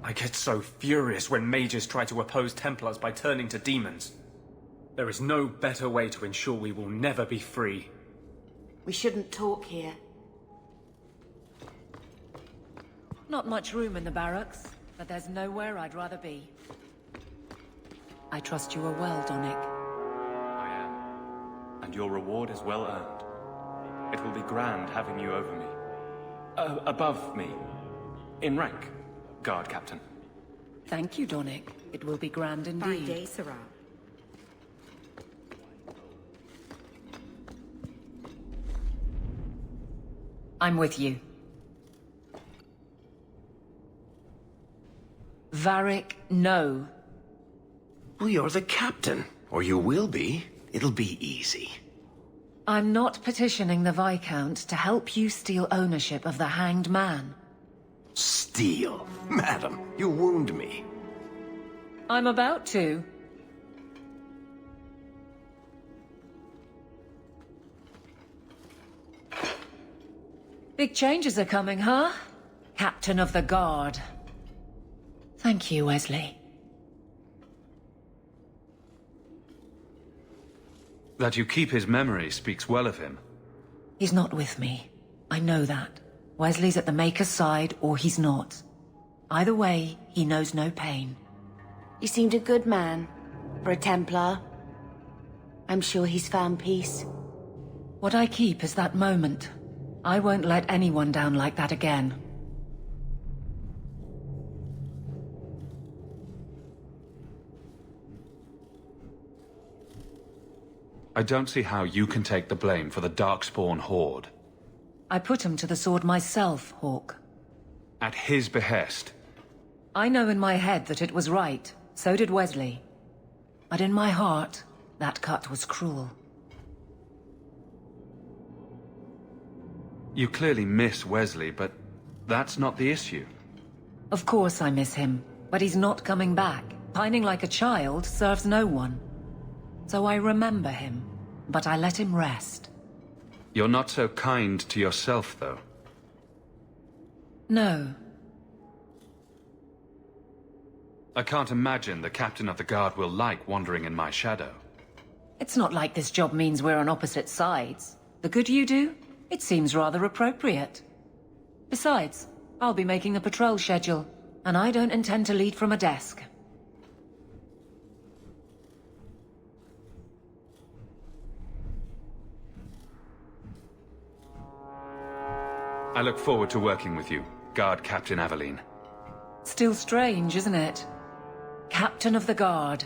I get so furious when mages try to oppose Templars by turning to demons. There is no better way to ensure we will never be free. We shouldn't talk here. Not much room in the barracks, but there's nowhere I'd rather be. I trust you are well, Donick. I am. And your reward is well earned. It will be grand having you over me. Above me. In rank, Guard Captain. Thank you, Donick. It will be grand indeed. Fine day, Sarah. I'm with you. Varric, no. Well, you're the captain. Or you will be. It'll be easy. I'm not petitioning the Viscount to help you steal ownership of the Hanged Man. Steal? Madam, you wound me. I'm about to. Big changes are coming, huh? Captain of the Guard. Thank you, Wesley. That you keep his memory speaks well of him. He's not with me. I know that. Wesley's at the Maker's side, or he's not. Either way, he knows no pain. He seemed a good man. For a Templar. I'm sure he's found peace. What I keep is that moment. I won't let anyone down like that again. I don't see how you can take the blame for the Darkspawn Horde. I put him to the sword myself, Hawk. At his behest. I know in my head that it was right. So did Wesley. But in my heart, that cut was cruel. You clearly miss Wesley, but that's not the issue. Of course I miss him, but he's not coming back. Pining like a child serves no one. So I remember him, but I let him rest. You're not so kind to yourself, though. No. I can't imagine the Captain of the Guard will like wandering in my shadow. It's not like this job means we're on opposite sides. The good you do, it seems rather appropriate. Besides, I'll be making the patrol schedule, and I don't intend to lead from a desk. I look forward to working with you, Guard Captain Aveline. Still strange, isn't it? Captain of the Guard.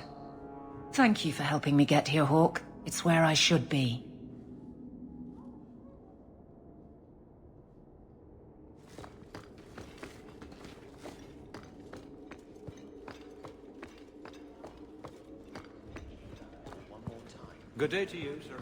Thank you for helping me get here, Hawk. It's where I should be. Good day to you, Sarah.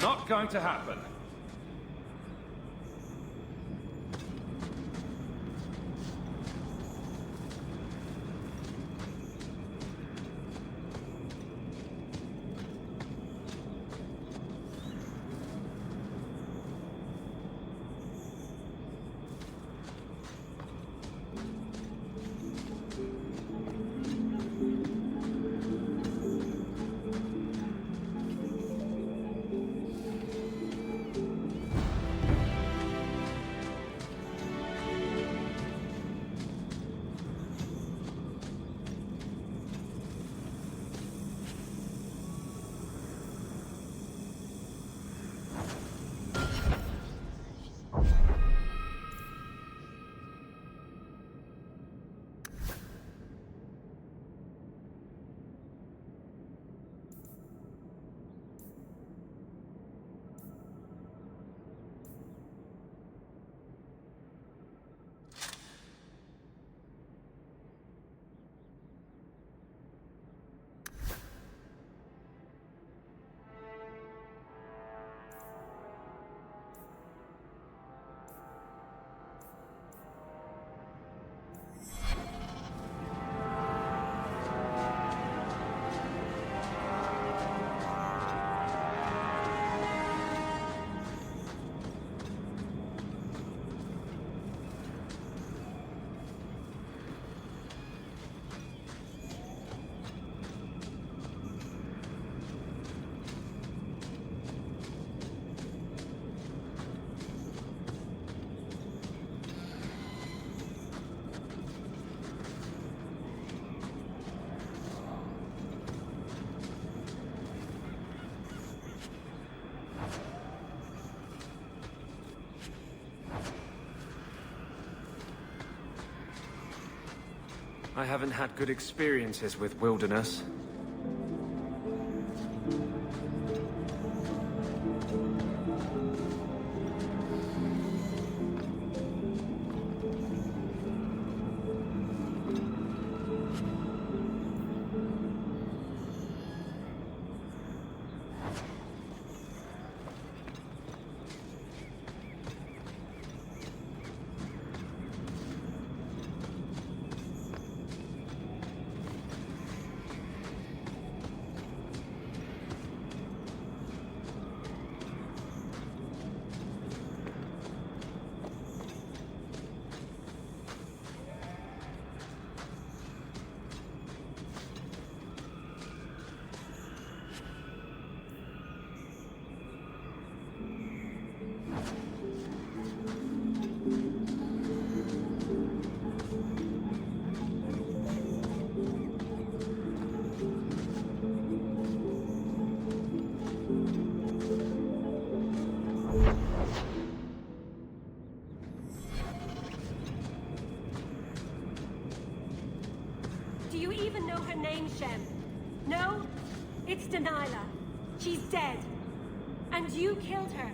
Not going to happen. I haven't had good experiences with wilderness. Do you even know her name, Shem? No? It's Delilah. She's dead. And you killed her.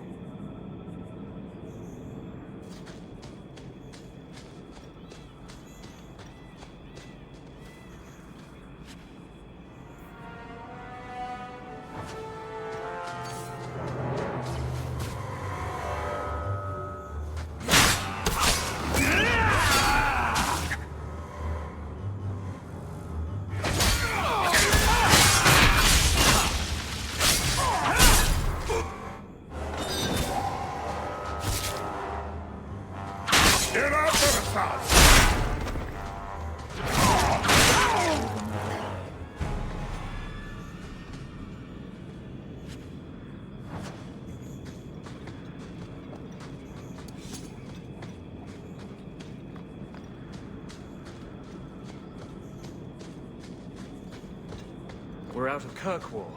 We're out of Kirkwall,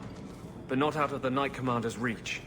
but not out of the Knight Commander's reach.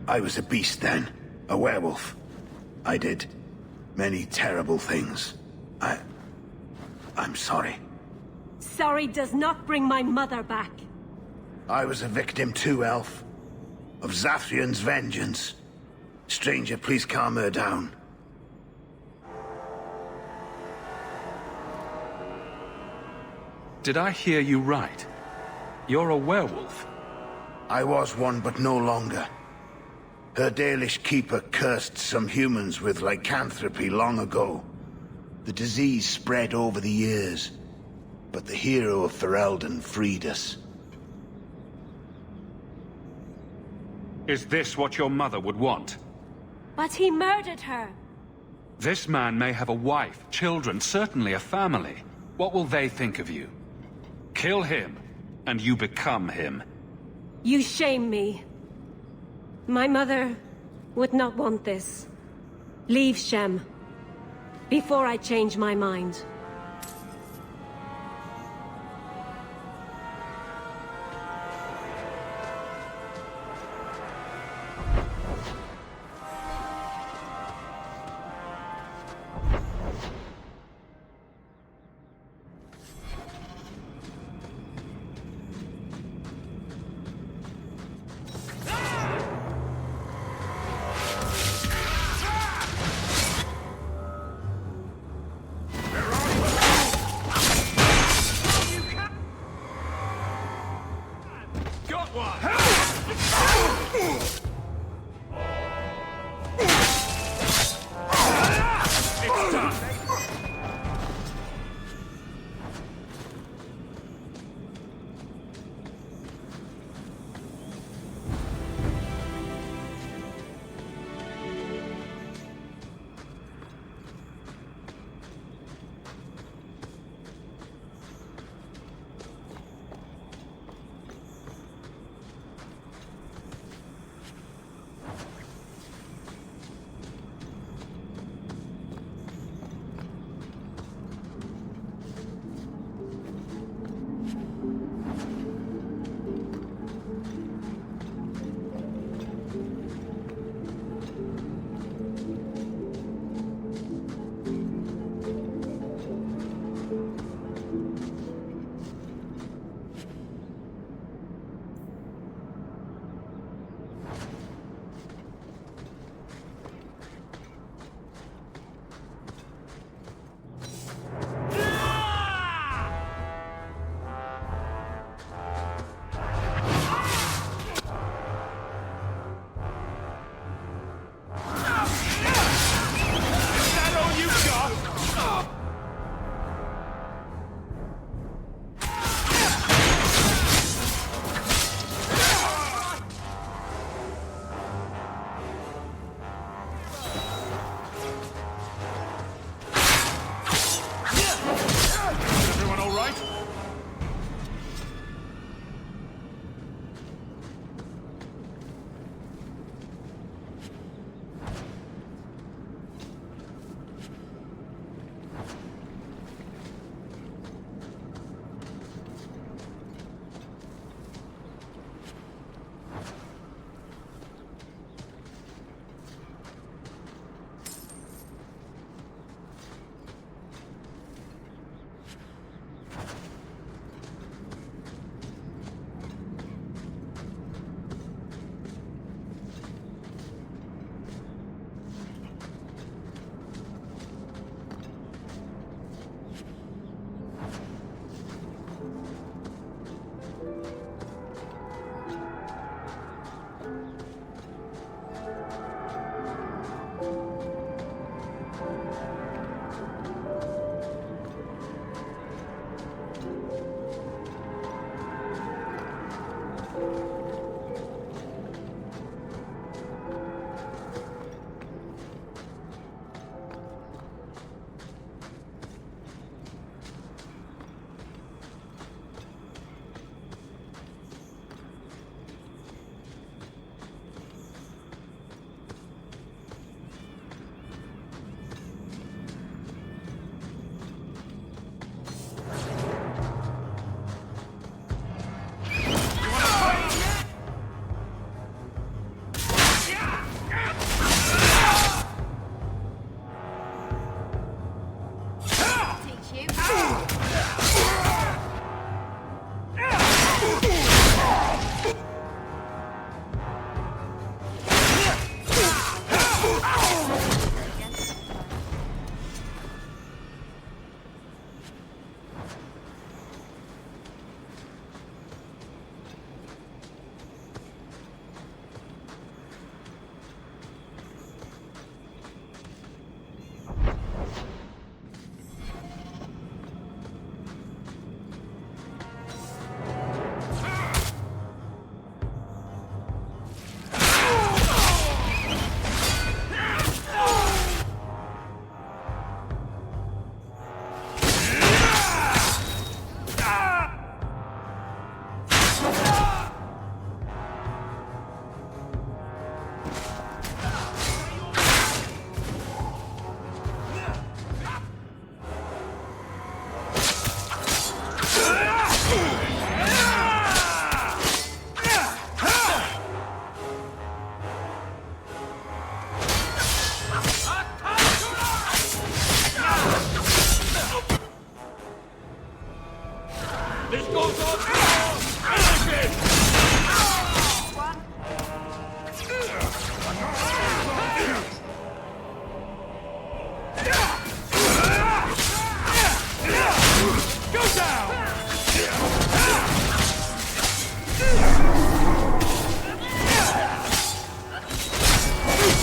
I was a beast then. A werewolf. I did many terrible things. I'm sorry. Sorry does not bring my mother back. I was a victim too, Elf. Of Zathrian's vengeance. Stranger, please calm her down. Did I hear you right? You're a werewolf? I was one, but no longer. Her Dalish keeper cursed some humans with lycanthropy long ago. The disease spread over the years, but the hero of Ferelden freed us. Is this what your mother would want? But he murdered her. This man may have a wife, children, certainly a family. What will they think of you? Kill him, and you become him. You shame me. My mother would not want this. Leave Shem, before I change my mind. Where are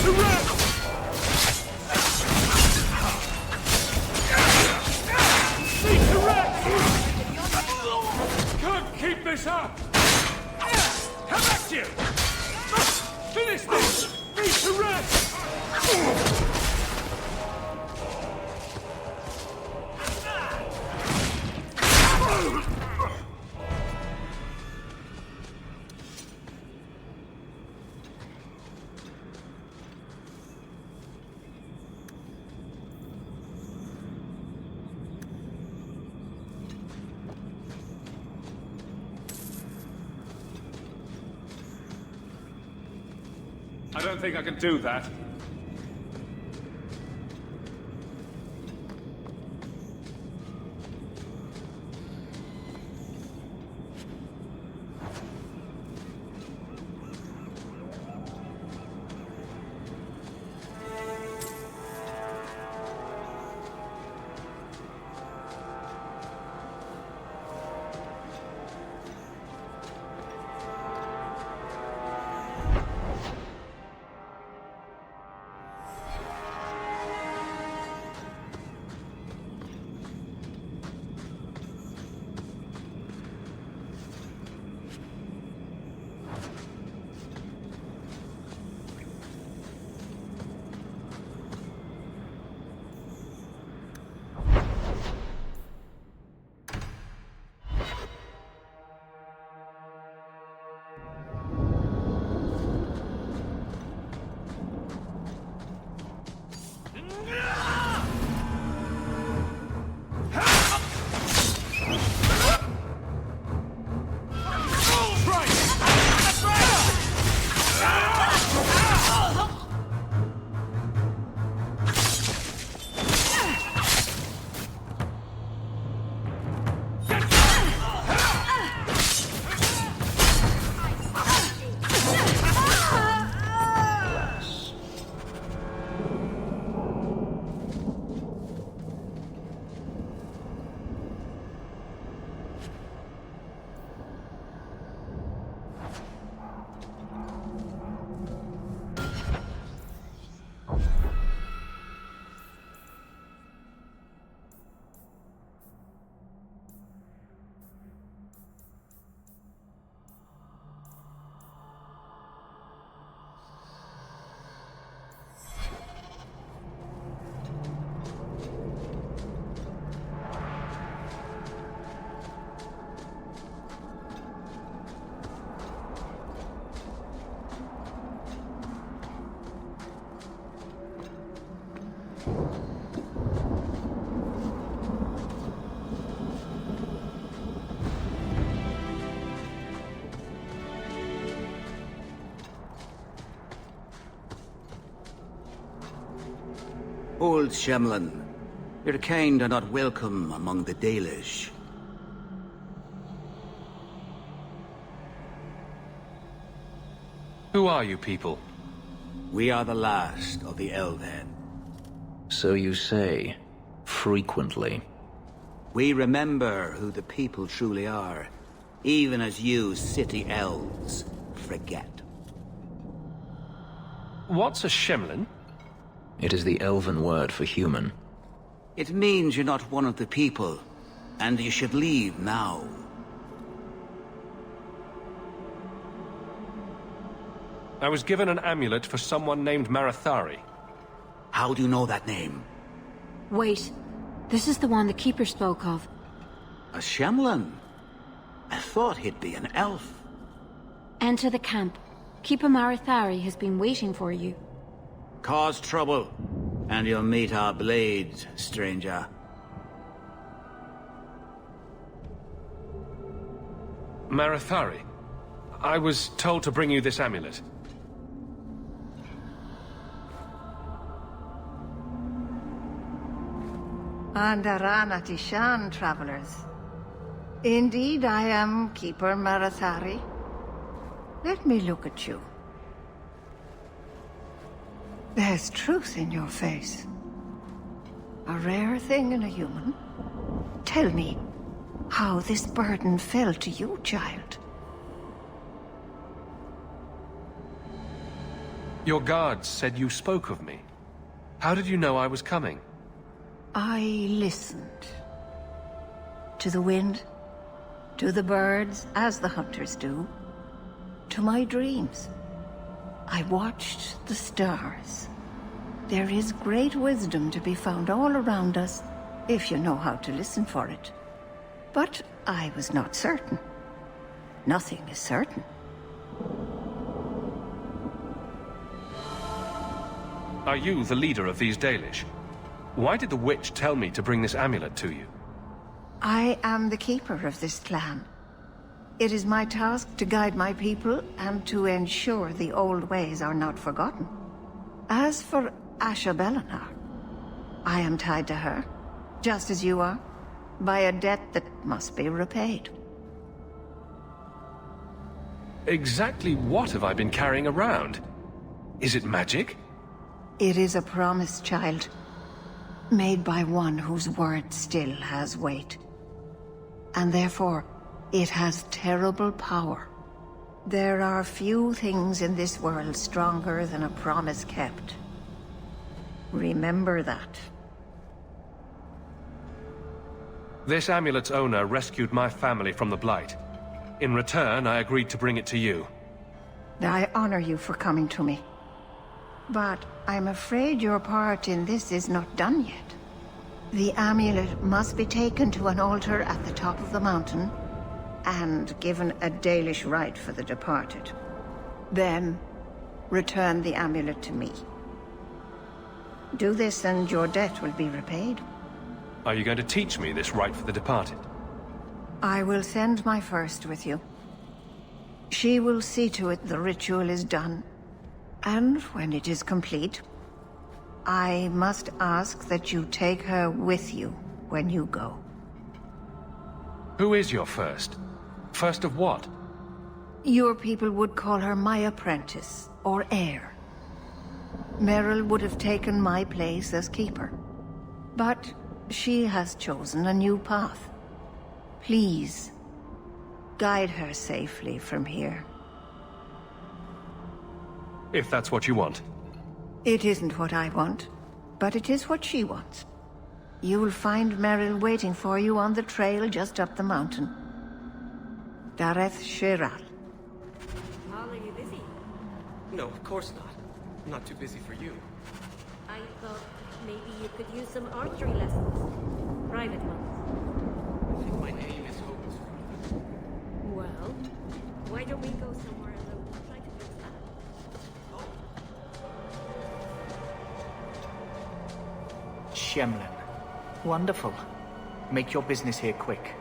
to rest! Need to rest! Can't keep this up! Come back to you! Finish this! Need to rest! I don't think I can do that. Old Shemlin, your kind are not welcome among the Dalish. Who are you people? We are the last of the Elven. So you say, frequently. We remember who the people truly are, even as you city elves forget. What's a Shemlin? It is the elven word for human. It means you're not one of the people, and you should leave now. I was given an amulet for someone named Marathari. How do you know that name? Wait, this is the one the Keeper spoke of. A Shemlin? I thought he'd be an elf. Enter the camp. Keeper Marathari has been waiting for you. Cause trouble, and you'll meet our blades, stranger. Marathari? I was told to bring you this amulet. Andarana Tishan, travelers. Indeed, I am Keeper Marathari. Let me look at you. There's truth in your face. A rare thing in a human. Tell me how this burden fell to you, child. Your guards said you spoke of me. How did you know I was coming? I listened. To the wind, to the birds, as the hunters do, to my dreams. I watched the stars. There is great wisdom to be found all around us, if you know how to listen for it. But I was not certain. Nothing is certain. Are you the leader of these Dalish? Why did the witch tell me to bring this amulet to you? I am the keeper of this clan. It is my task to guide my people and to ensure the old ways are not forgotten. As for Asha Belenar, I am tied to her, just as you are, by a debt that must be repaid. Exactly what have I been carrying around? Is it magic? It is a promise, child, made by one whose word still has weight. And therefore, it has terrible power. There are few things in this world stronger than a promise kept. Remember that. This amulet's owner rescued my family from the Blight. In return, I agreed to bring it to you. I honor you for coming to me. But I'm afraid your part in this is not done yet. The amulet must be taken to an altar at the top of the mountain and given a Dalish rite for the departed. Then, return the amulet to me. Do this and your debt will be repaid. Are you going to teach me this rite for the departed? I will send my first with you. She will see to it the ritual is done. And when it is complete, I must ask that you take her with you when you go. Who is your first? First of what? Your people would call her my apprentice, or heir. Meryl would have taken my place as keeper. But she has chosen a new path. Please, guide her safely from here. If that's what you want. It isn't what I want, but it is what she wants. You will find Meryl waiting for you on the trail just up the mountain. Dareth Shiral. Are you busy? No, of course not. I'm not too busy for you. I thought maybe you could use some archery lessons. Private ones. I think my name is Hopeless. Well, why don't we go somewhere and we'll try to fix that? Shemlin. Wonderful. Make your business here quick.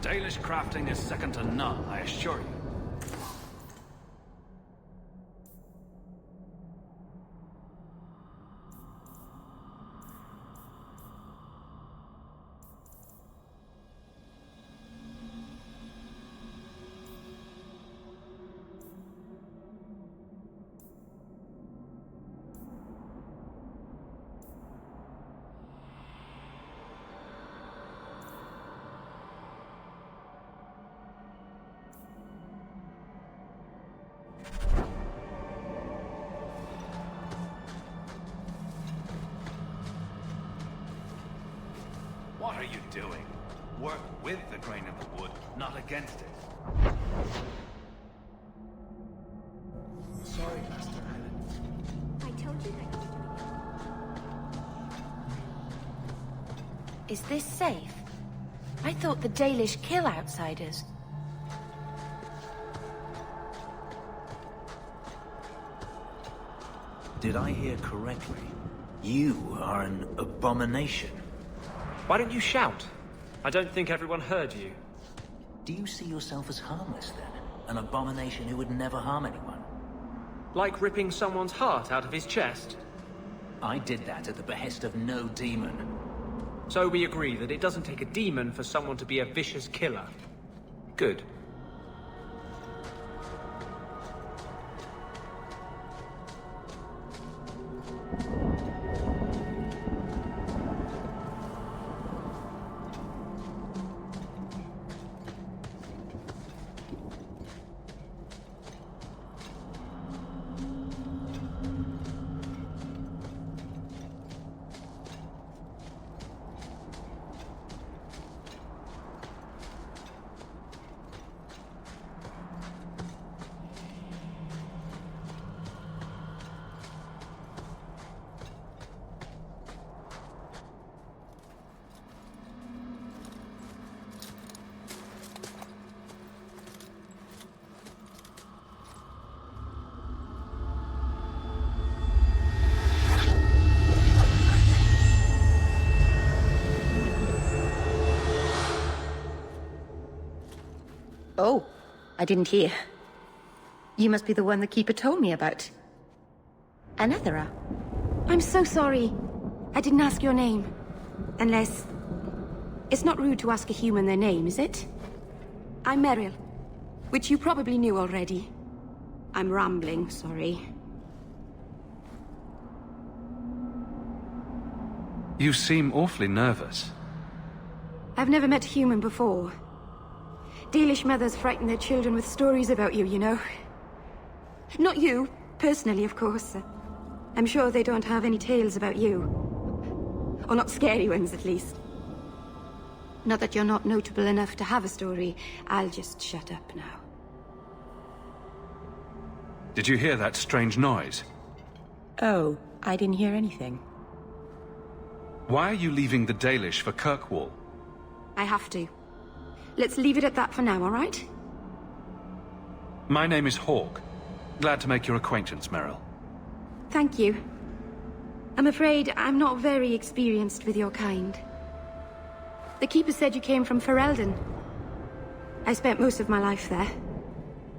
Dalish crafting is second to none, I assure you. What are you doing? Work with the grain of the wood, not against it. Is this safe? I thought the Dalish kill outsiders. Did I hear correctly? You are an abomination. Why don't you shout? I don't think everyone heard you. Do you see yourself as harmless, then? An abomination who would never harm anyone? Like ripping someone's heart out of his chest? I did that at the behest of no demon. So we agree that it doesn't take a demon for someone to be a vicious killer. Good. Oh, I didn't hear. You must be the one the Keeper told me about. Anethera. I'm so sorry. I didn't ask your name. Unless... It's not rude to ask a human their name, is it? I'm Meryl, which you probably knew already. I'm rambling, sorry. You seem awfully nervous. I've never met a human before. Dalish mothers frighten their children with stories about you, you know. Not you, personally, of course. I'm sure they don't have any tales about you. Or not scary ones, at least. Not that you're not notable enough to have a story. I'll just shut up now. Did you hear that strange noise? Oh, I didn't hear anything. Why are you leaving the Dalish for Kirkwall? I have to. Let's leave it at that for now, all right? My name is Hawk. Glad to make your acquaintance, Meryl. Thank you. I'm afraid I'm not very experienced with your kind. The Keeper said you came from Ferelden. I spent most of my life there.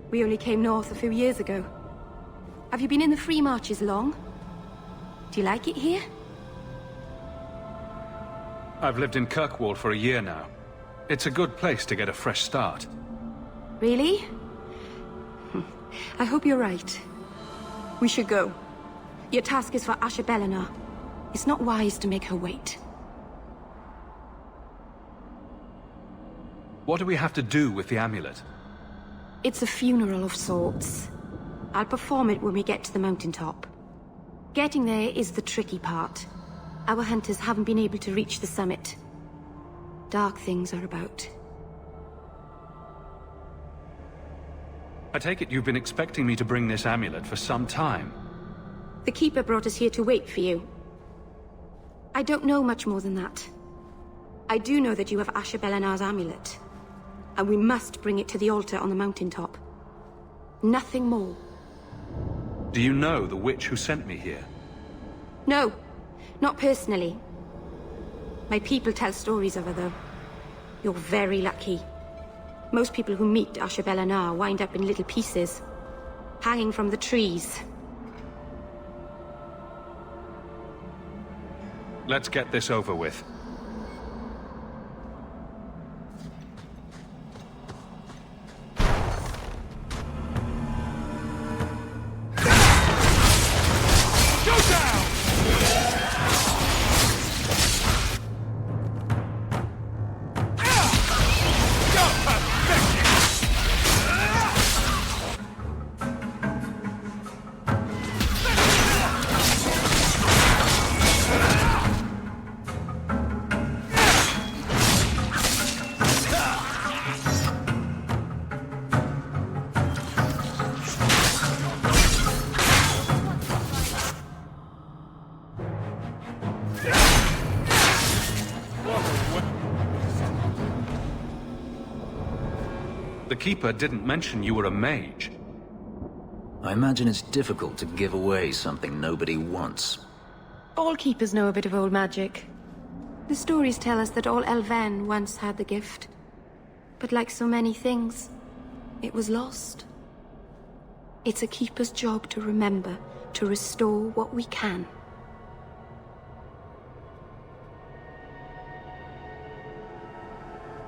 We only came north a few years ago. Have you been in the Free Marches long? Do you like it here? I've lived in Kirkwall for a year now. It's a good place to get a fresh start. Really? I hope you're right. We should go. Your task is for Asher Bellinar. It's not wise to make her wait. What do we have to do with the amulet? It's a funeral of sorts. I'll perform it when we get to the mountaintop. Getting there is the tricky part. Our hunters haven't been able to reach the summit. Dark things are about. I take it you've been expecting me to bring this amulet for some time. The Keeper brought us here to wait for you. I don't know much more than that. I do know that you have Asher Bellinar's amulet. And we must bring it to the altar on the mountaintop. Nothing more. Do you know the witch who sent me here? No, not personally. My people tell stories of her, though. You're very lucky. Most people who meet Asher Bellinar wind up in little pieces, hanging from the trees. Let's get this over with. Keeper didn't mention you were a mage. I imagine it's difficult to give away something nobody wants. All keepers know a bit of old magic. The stories tell us that all Elven once had the gift. But like so many things, it was lost. It's a keeper's job to remember, to restore what we can.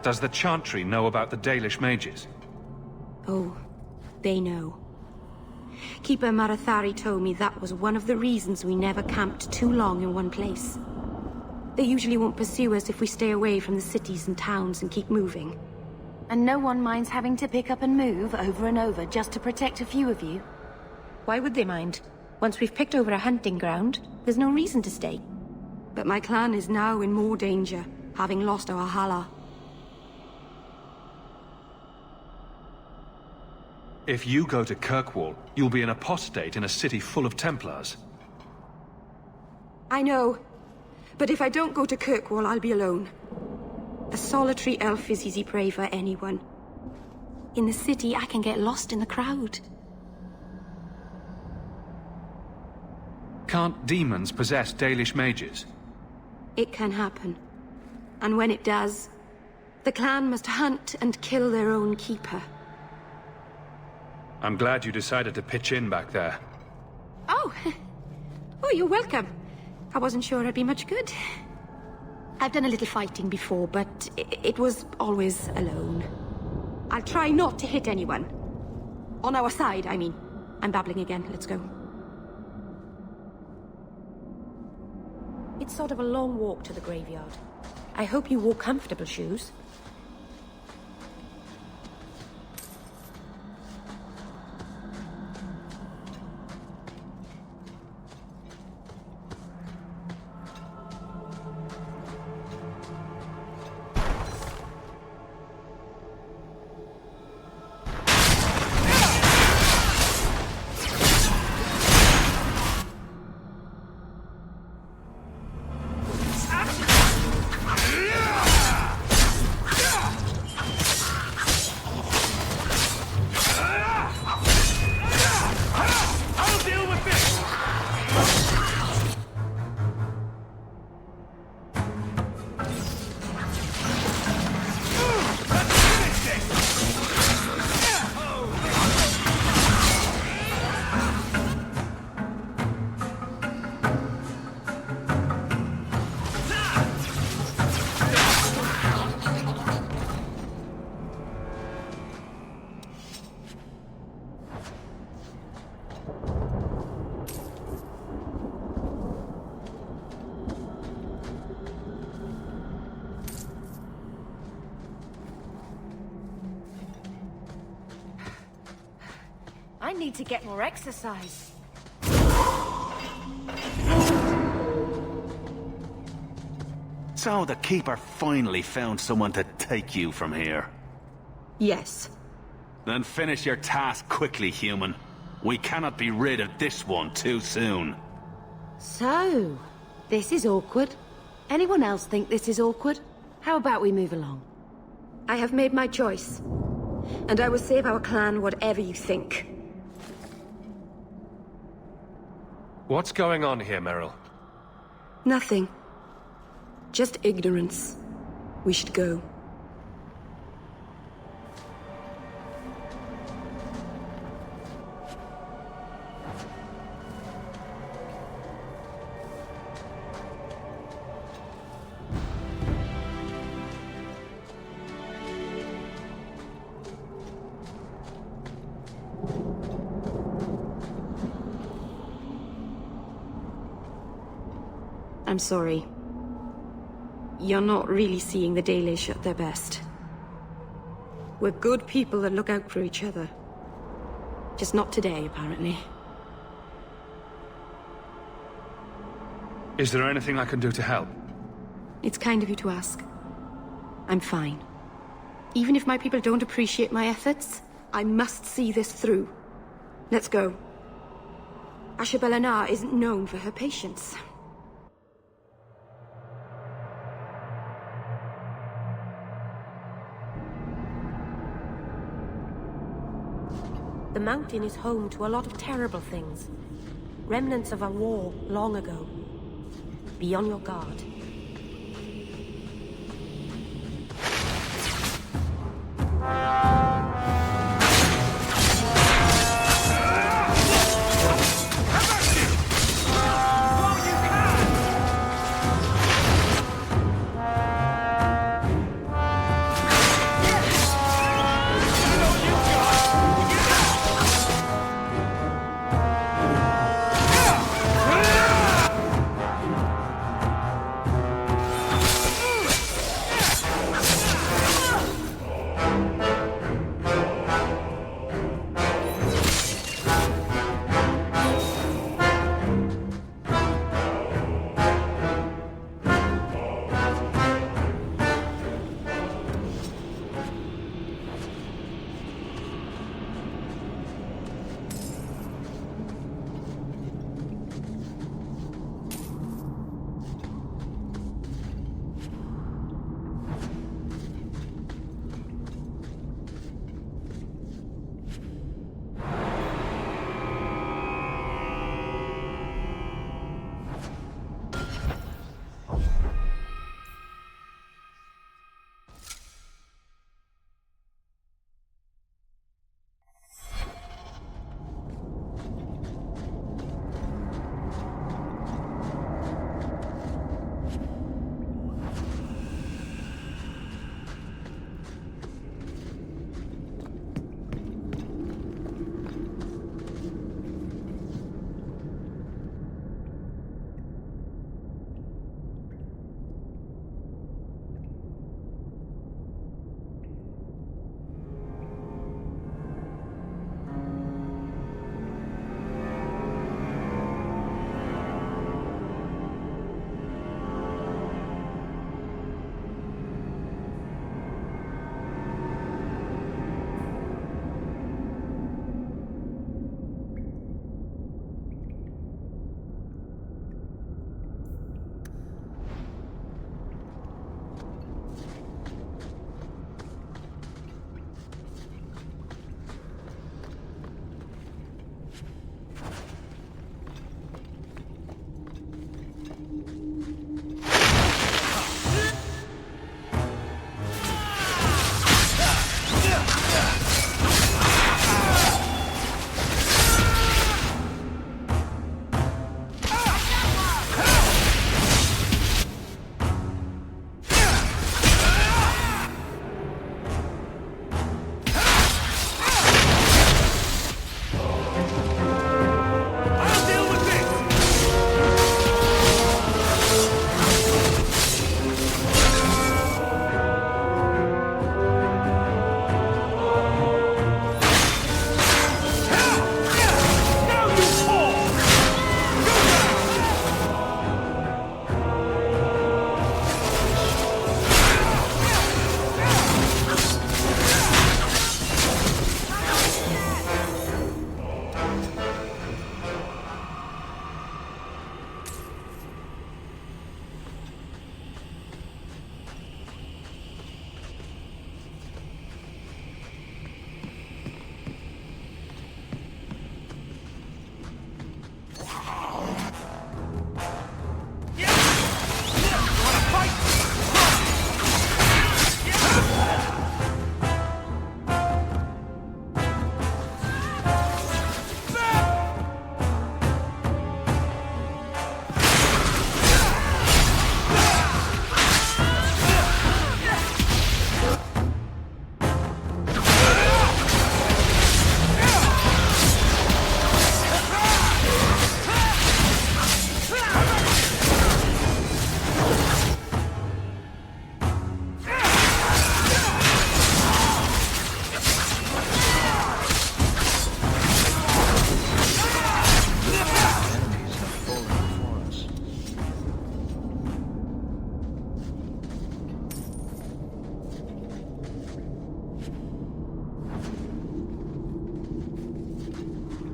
Does the Chantry know about the Dalish mages? Oh, they know. Keeper Marathari told me that was one of the reasons we never camped too long in one place. They usually won't pursue us if we stay away from the cities and towns and keep moving. And no one minds having to pick up and move over and over just to protect a few of you. Why would they mind? Once we've picked over a hunting ground, there's no reason to stay. But my clan is now in more danger, having lost our Hala. If you go to Kirkwall, you'll be an apostate in a city full of Templars. I know. But if I don't go to Kirkwall, I'll be alone. A solitary elf is easy prey for anyone. In the city, I can get lost in the crowd. Can't demons possess Dalish mages? It can happen. And when it does, the clan must hunt and kill their own keeper. I'm glad you decided to pitch in back there. Oh! Oh, you're welcome. I wasn't sure I'd be much good. I've done a little fighting before, but it was always alone. I'll try not to hit anyone. On our side, I mean. I'm babbling again. Let's go. It's sort of a long walk to the graveyard. I hope you wore comfortable shoes. I need to get more exercise. So the Keeper finally found someone to take you from here. Yes. Then finish your task quickly, human. We cannot be rid of this one too soon. So, this is awkward. Anyone else think this is awkward? How about we move along? I have made my choice. And I will save our clan whatever you think. What's going on here, Meryl? Nothing. Just ignorance. We should go. I'm sorry. You're not really seeing the Dalish at their best. We're good people that look out for each other. Just not today, apparently. Is there anything I can do to help? It's kind of you to ask. I'm fine. Even if my people don't appreciate my efforts, I must see this through. Let's go. Ashabelanar isn't known for her patience. The mountain is home to a lot of terrible things. Remnants of a war long ago. Be on your guard.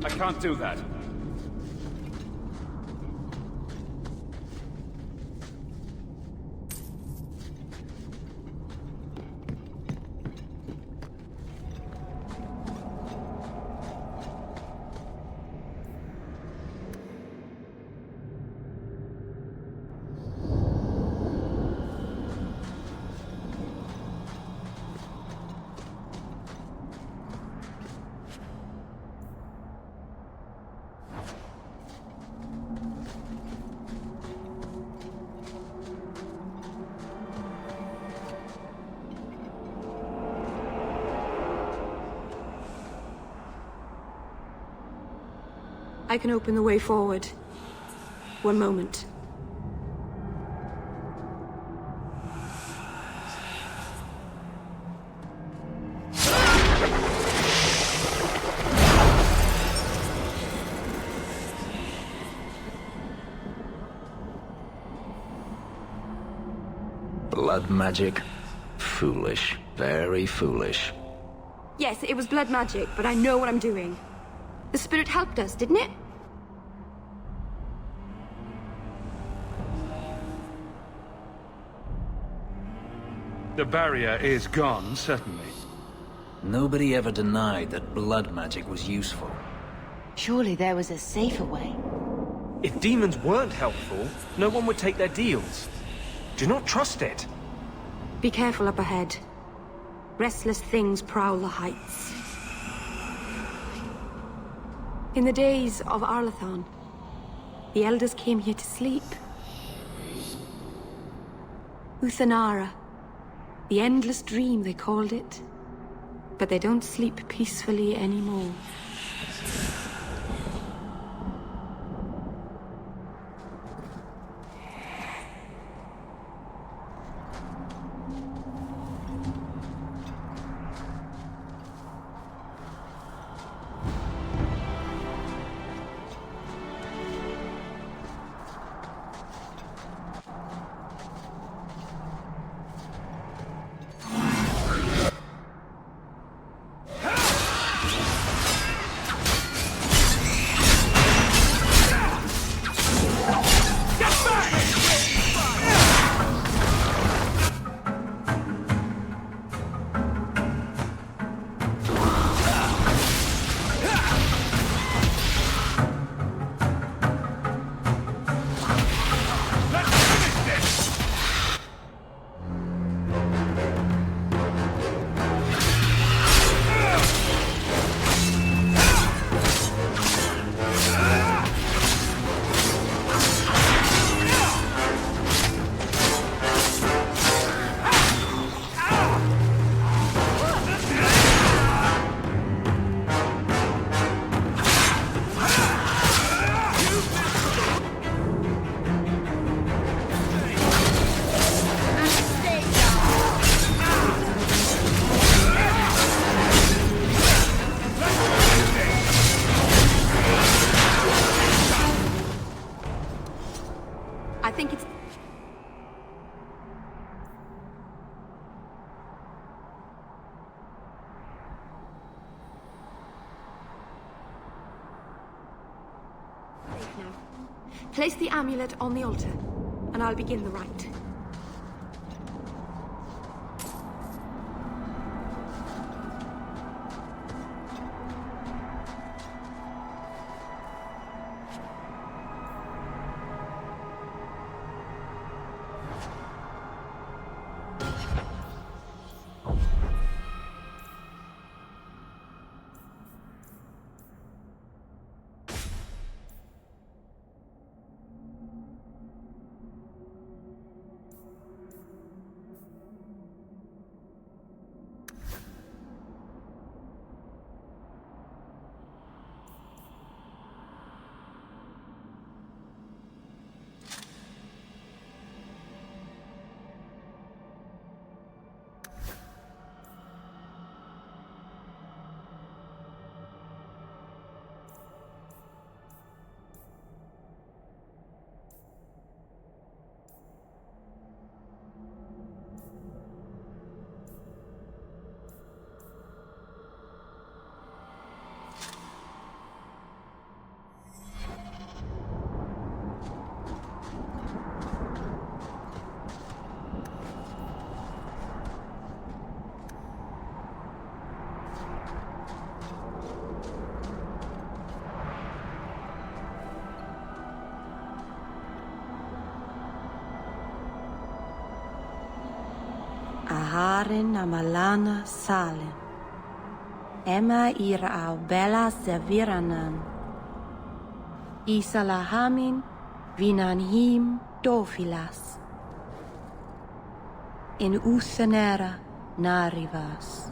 I can't do that. I can open the way forward. One moment. Blood magic? Foolish. Very foolish. Yes, it was blood magic, but I know what I'm doing. The spirit helped us, didn't it? The barrier is gone, certainly. Nobody ever denied that blood magic was useful. Surely there was a safer way. If demons weren't helpful, no one would take their deals. Do not trust it. Be careful up ahead. Restless things prowl the heights. In the days of Arlathon, the elders came here to sleep. Uthanara, the endless dream they called it. But they don't sleep peacefully anymore. Place the amulet on the altar, and I'll begin the rite. Aharin amalana salen. Emma ira au bella serviranan. Isalahamin vinanhim dofilas. In Uthanera narivas.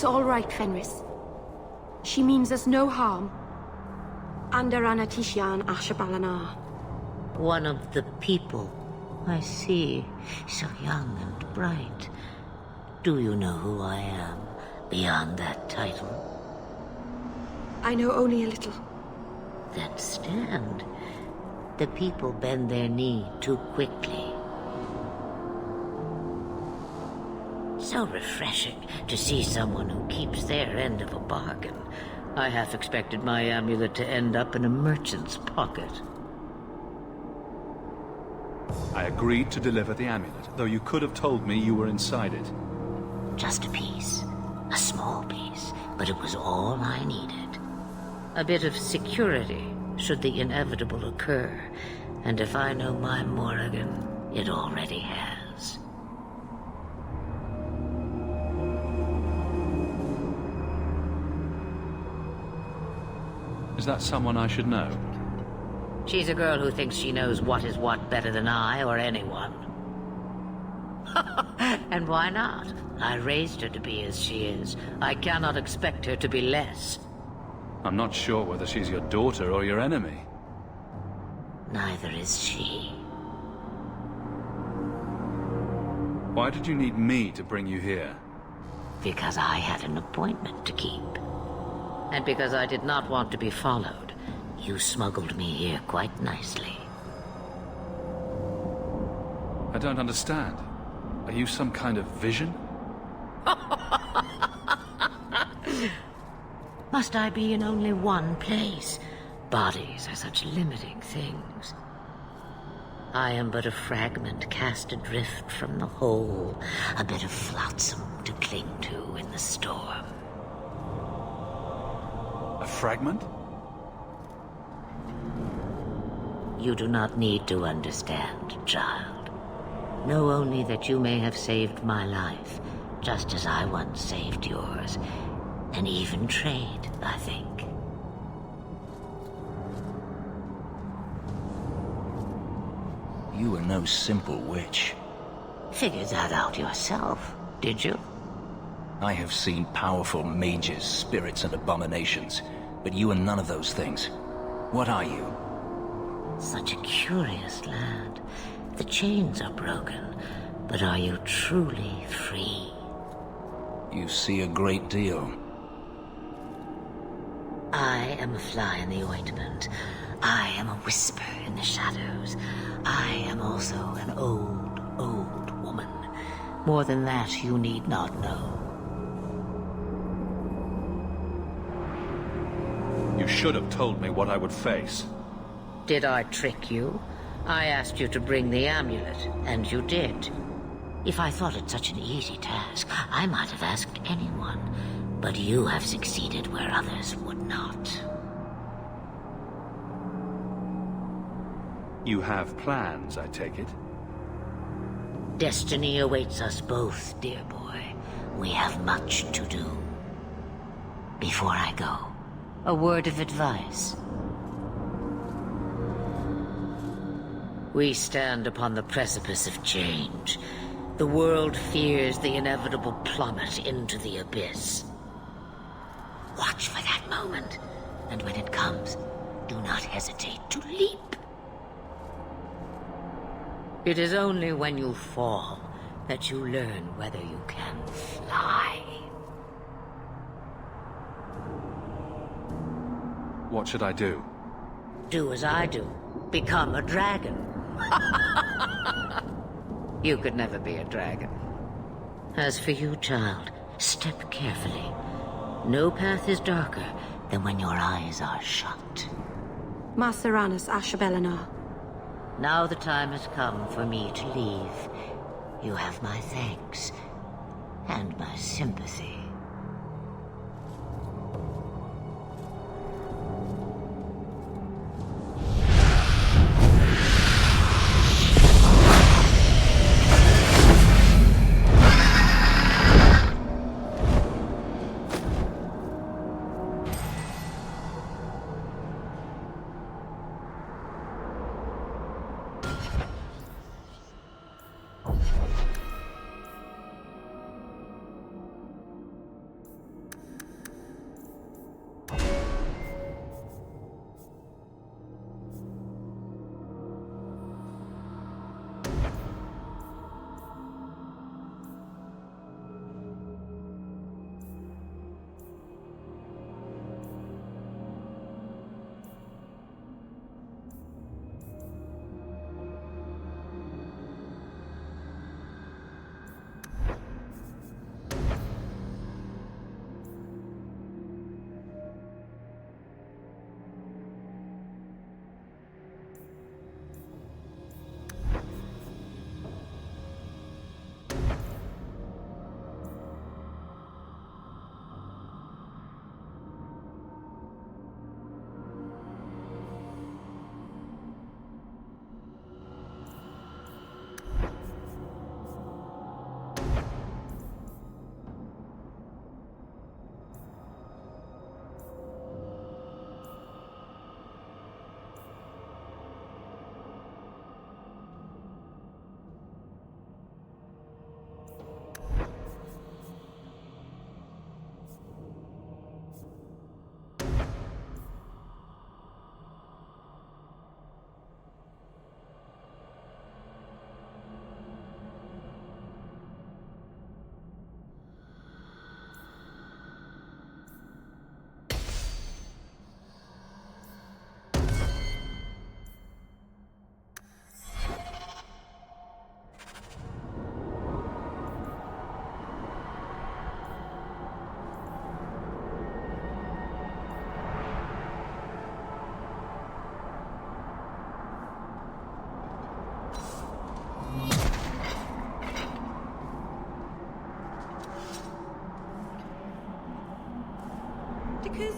It's all right, Fenris. She means us no harm. Under Anatishan Ashbalanar. One of the people. I see. So young and bright. Do you know who I am, beyond that title? I know only a little. Then stand. The people bend their knee too quickly. So refreshing to see someone who keeps their end of a bargain. I half expected my amulet to end up in a merchant's pocket. I agreed to deliver the amulet, though you could have told me you were inside it. Just a piece. A small piece, but it was all I needed. A bit of security, should the inevitable occur. And if I know my Morrigan, it already has. Is that someone I should know? She's a girl who thinks she knows what is what better than I or anyone. And why not? I raised her to be as she is. I cannot expect her to be less. I'm not sure whether she's your daughter or your enemy. Neither is she. Why did you need me to bring you here? Because I had an appointment to keep. And because I did not want to be followed, you smuggled me here quite nicely. I don't understand. Are you some kind of vision? Must I be in only one place? Bodies are such limiting things. I am but a fragment cast adrift from the whole, a bit of flotsam to cling to in the storm. A fragment? You do not need to understand, child. Know only that you may have saved my life, just as I once saved yours. An even trade, I think. You were no simple witch. Figured that out yourself, did you? I have seen powerful mages, spirits, and abominations, but you are none of those things. What are you? Such a curious land. The chains are broken, but are you truly free? You see a great deal. I am a fly in the ointment. I am a whisper in the shadows. I am also an old, old woman. More than that, you need not know. You should have told me what I would face. Did I trick you? I asked you to bring the amulet, and you did. If I thought it such an easy task, I might have asked anyone. But you have succeeded where others would not. You have plans, I take it? Destiny awaits us both, dear boy. We have much to do. Before I go, a word of advice. We stand upon the precipice of change. The world fears the inevitable plummet into the abyss. Watch for that moment, and when it comes, do not hesitate to leap. It is only when you fall that you learn whether you can fly. What should I do? Do as I do. Become a dragon. You could never be a dragon. As for you, child, step carefully. No path is darker than when your eyes are shut. Maceranus Ashbalanar. Now the time has come for me to leave. You have my thanks and my sympathy.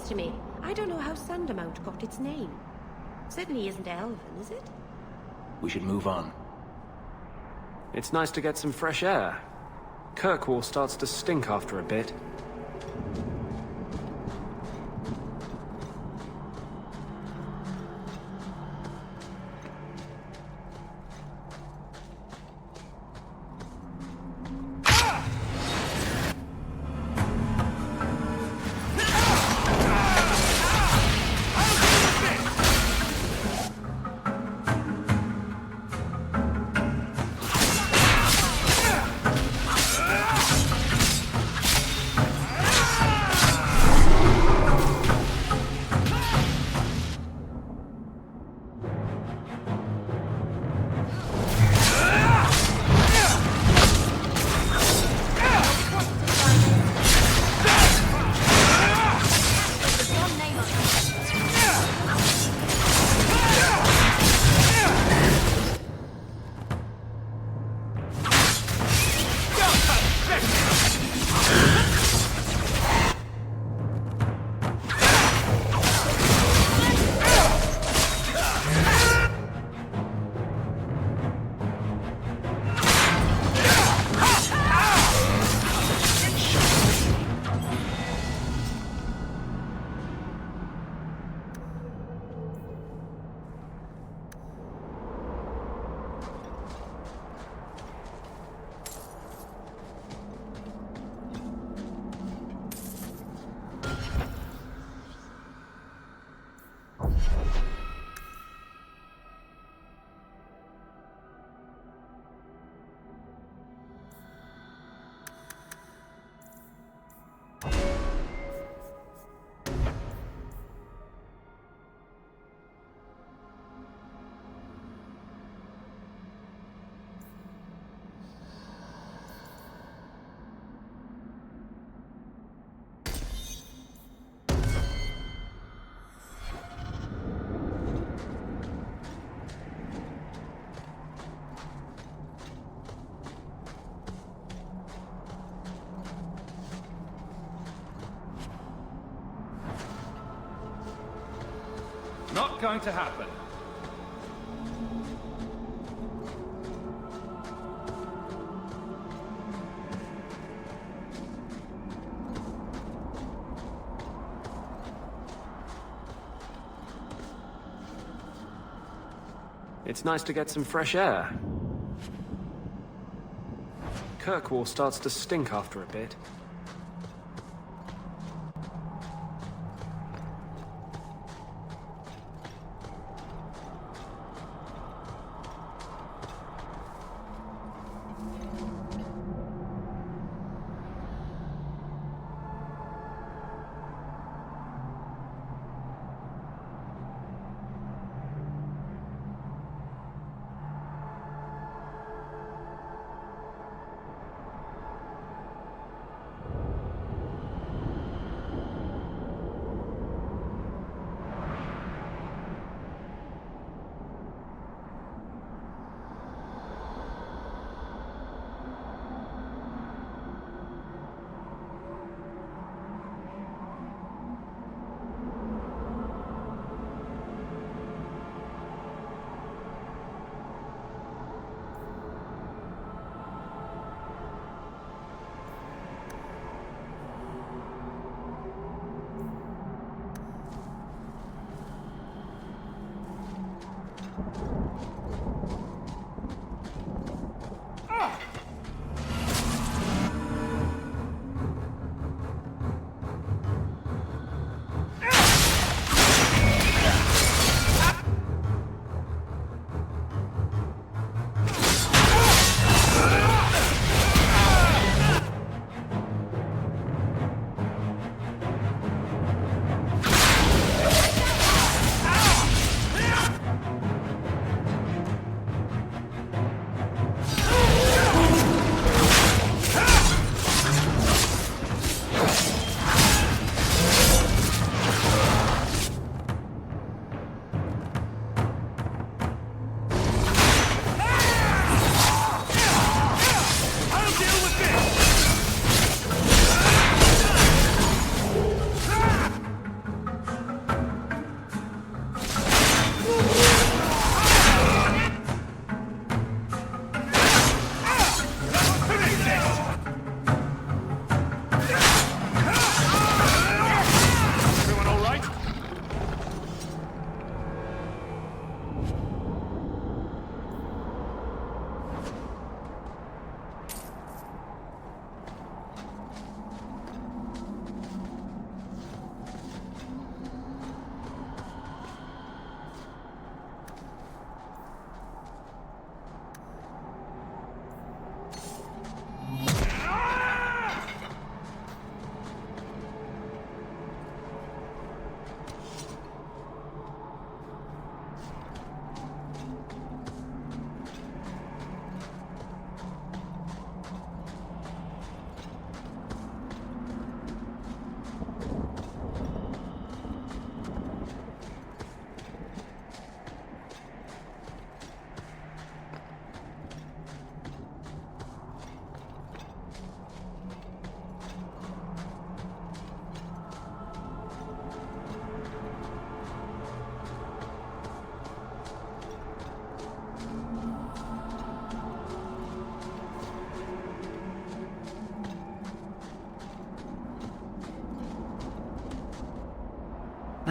to me. I don't know how Sandamount got its name. Certainly isn't Elven, is it? We should move on. It's nice to get some fresh air. Kirkwall starts to stink after a bit. Not going to happen. It's nice to get some fresh air. Kirkwall starts to stink after a bit.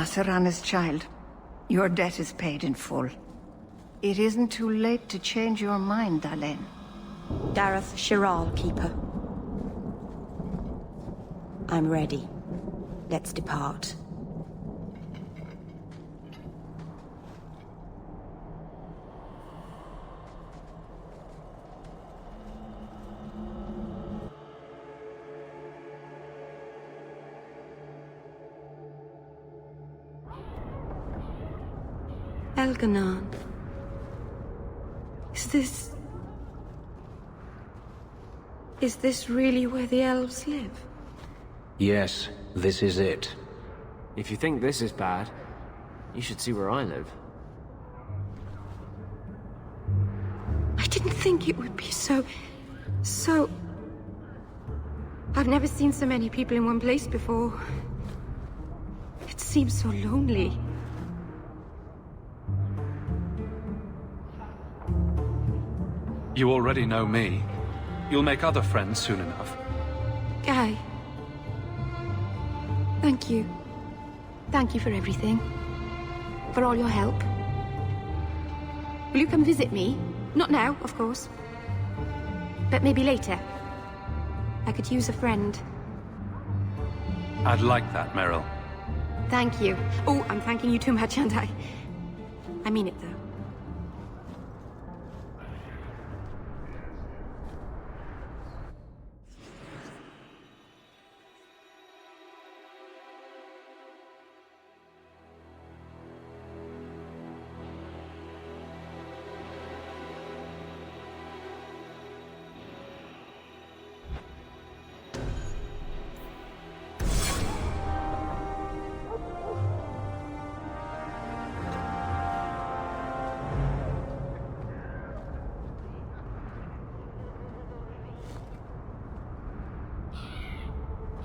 Masarana's child, your debt is paid in full. It isn't too late to change your mind, Dalen. Dareth Shiral, Keeper. I'm ready. Let's depart. Elganon. Is this really where the elves live? Yes, this is it. If you think this is bad, you should see where I live. I didn't think it would be so... I've never seen so many people in one place before. It seems so lonely. You already know me. You'll make other friends soon enough. Guy. Thank you. Thank you for everything. For all your help. Will you come visit me? Not now, of course. But maybe later. I could use a friend. I'd like that, Meryl. Thank you. Oh, I'm thanking you too much, aren't I? I mean it, though.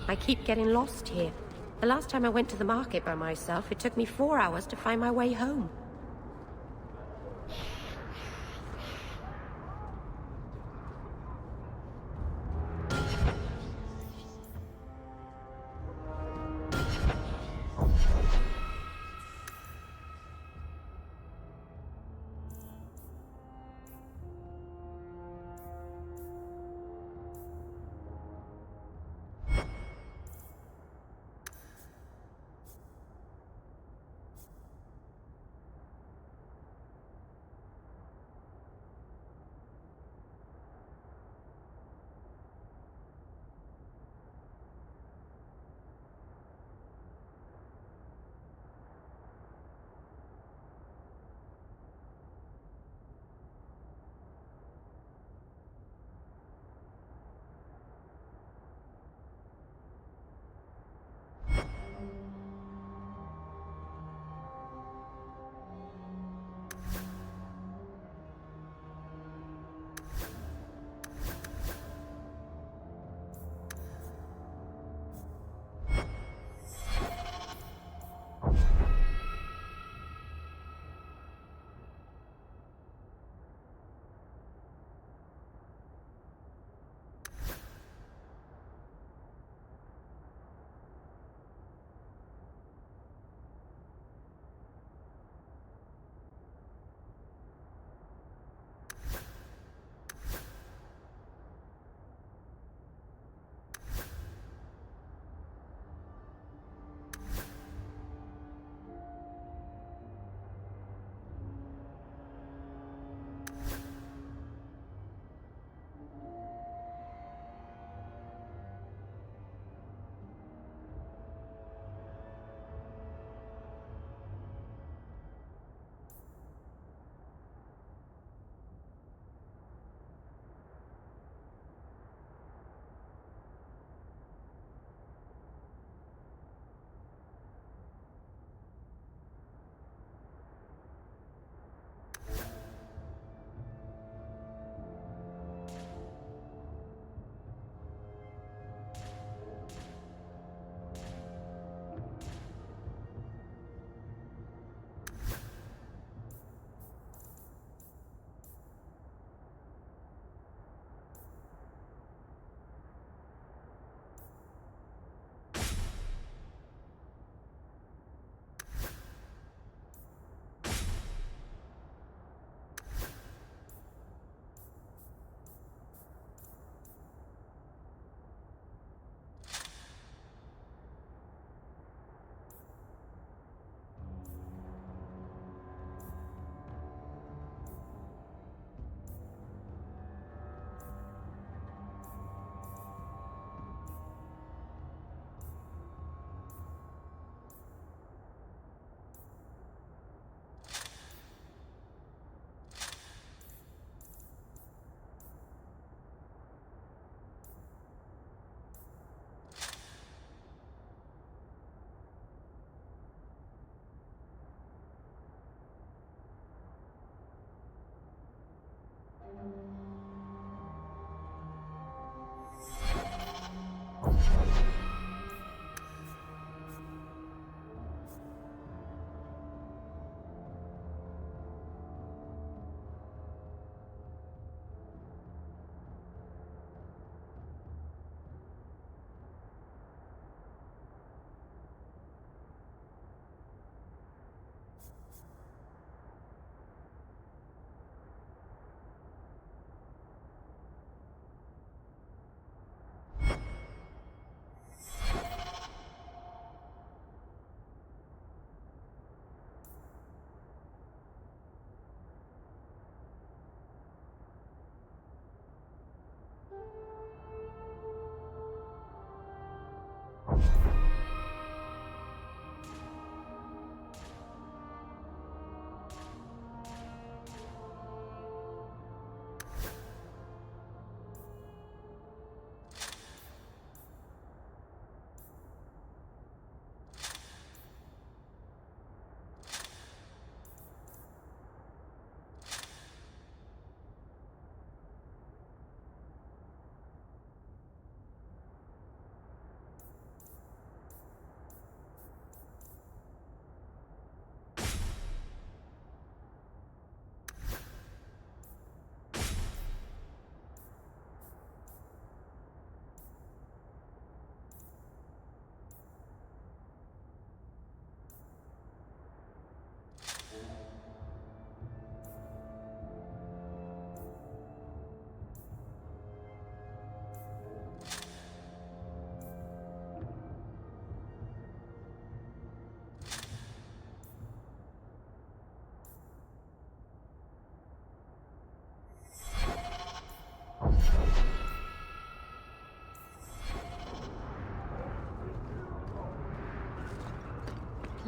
I keep getting lost here. The last time I went to the market by myself, it took me 4 hours to find my way home.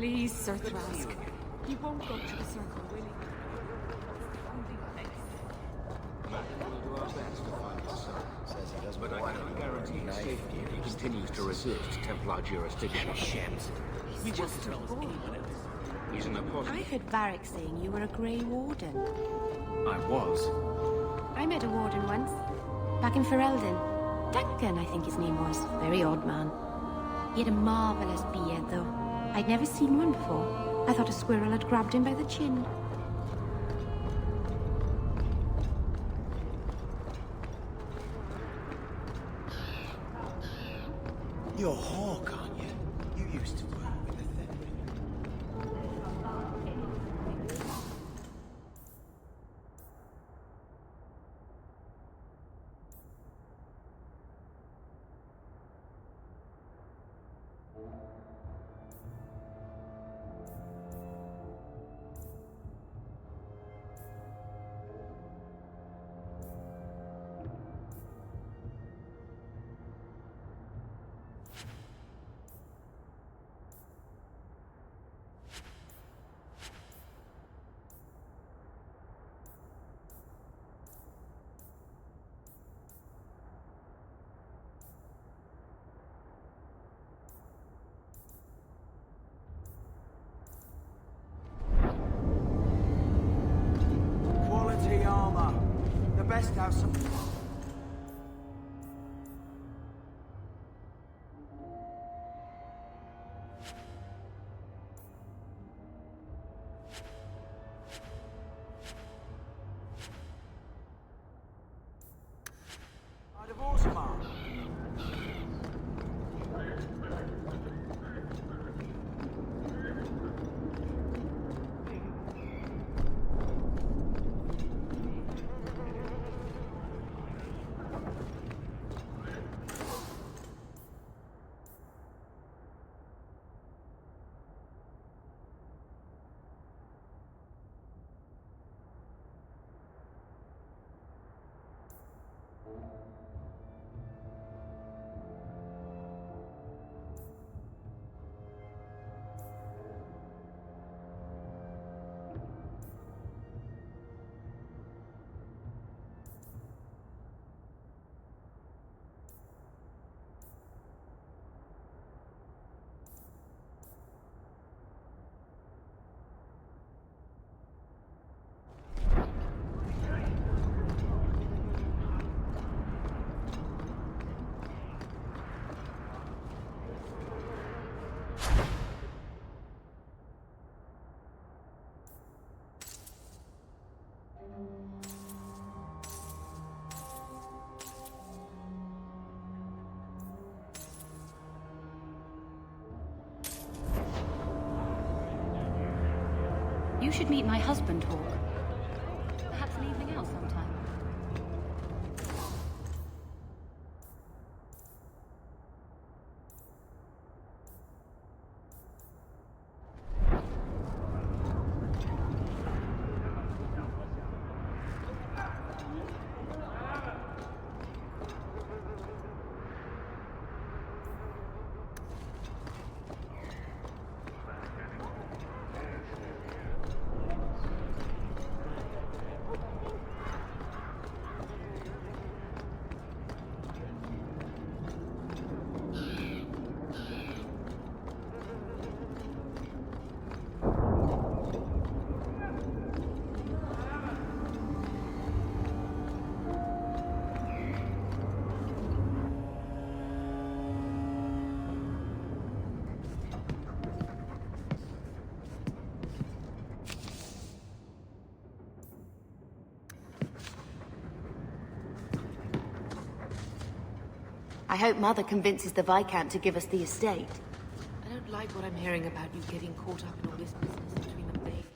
Please, Sir Thrask. He won't go to the circle, will he? But I cannot guarantee his safety if he continues to resist Templar jurisdiction. We just tell anyone else. He's an apostle. I heard Varric saying you were a Grey Warden. I was. I met a Warden once. Back in Ferelden. Duncan, I think his name was. Very odd man. He had a marvelous beard, though. I'd never seen one before. I thought a squirrel had grabbed him by the chin. You're Hawk, aren't you? You used to work with the thing. Quality armor. The best house. Out of Orzammar. You should meet my husband, Hawk. Perhaps an evening out sometime. I hope Mother convinces the Viscount to give us the estate. I don't like what I'm hearing about you getting caught up in all this business between the babes.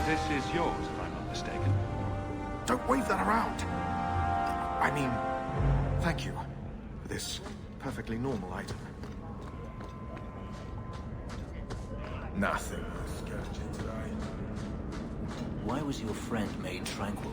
This is yours, if I'm not mistaken. Don't wave that around! I mean, thank you for this perfectly normal item. Nothing will scratch you today. Why was your friend made tranquil?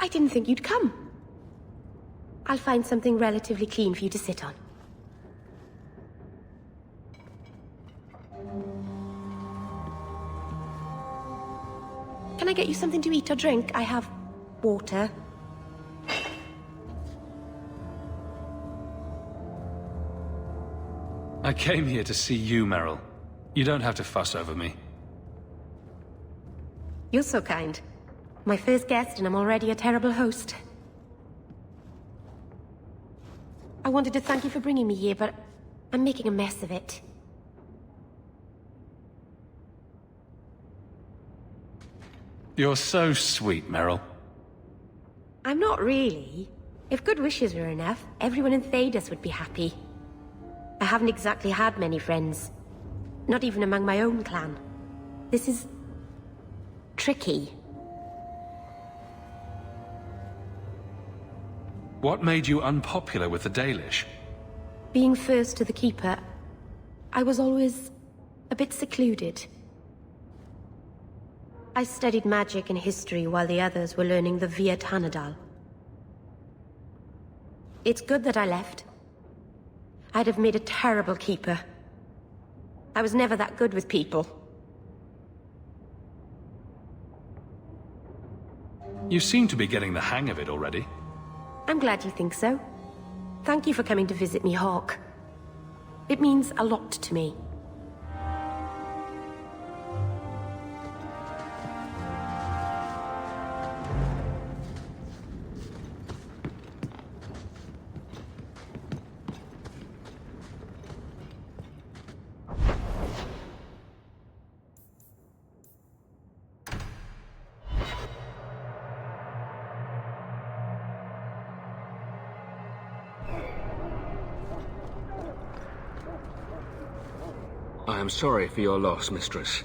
didn't think you'd come. I'll find something relatively clean for you to sit on. Can I get you something to eat or drink? I have water. I came here to see you, Meryl. You don't have to fuss over me. You're so kind. My first guest, and I'm already a terrible host. I wanted to thank you for bringing me here, but I'm making a mess of it. You're so sweet, Meryl. I'm not really. If good wishes were enough, everyone in Thedas would be happy. I haven't exactly had many friends. Not even among my own clan. This is... tricky. What made you unpopular with the Dalish? Being first to the Keeper, I was always a bit secluded. I studied magic and history while the others were learning the Via Tanadal. It's good that I left. I'd have made a terrible Keeper. I was never that good with people. You seem to be getting the hang of it already. I'm glad you think so. Thank you for coming to visit me, Hawk. It means a lot to me. I am sorry for your loss, mistress.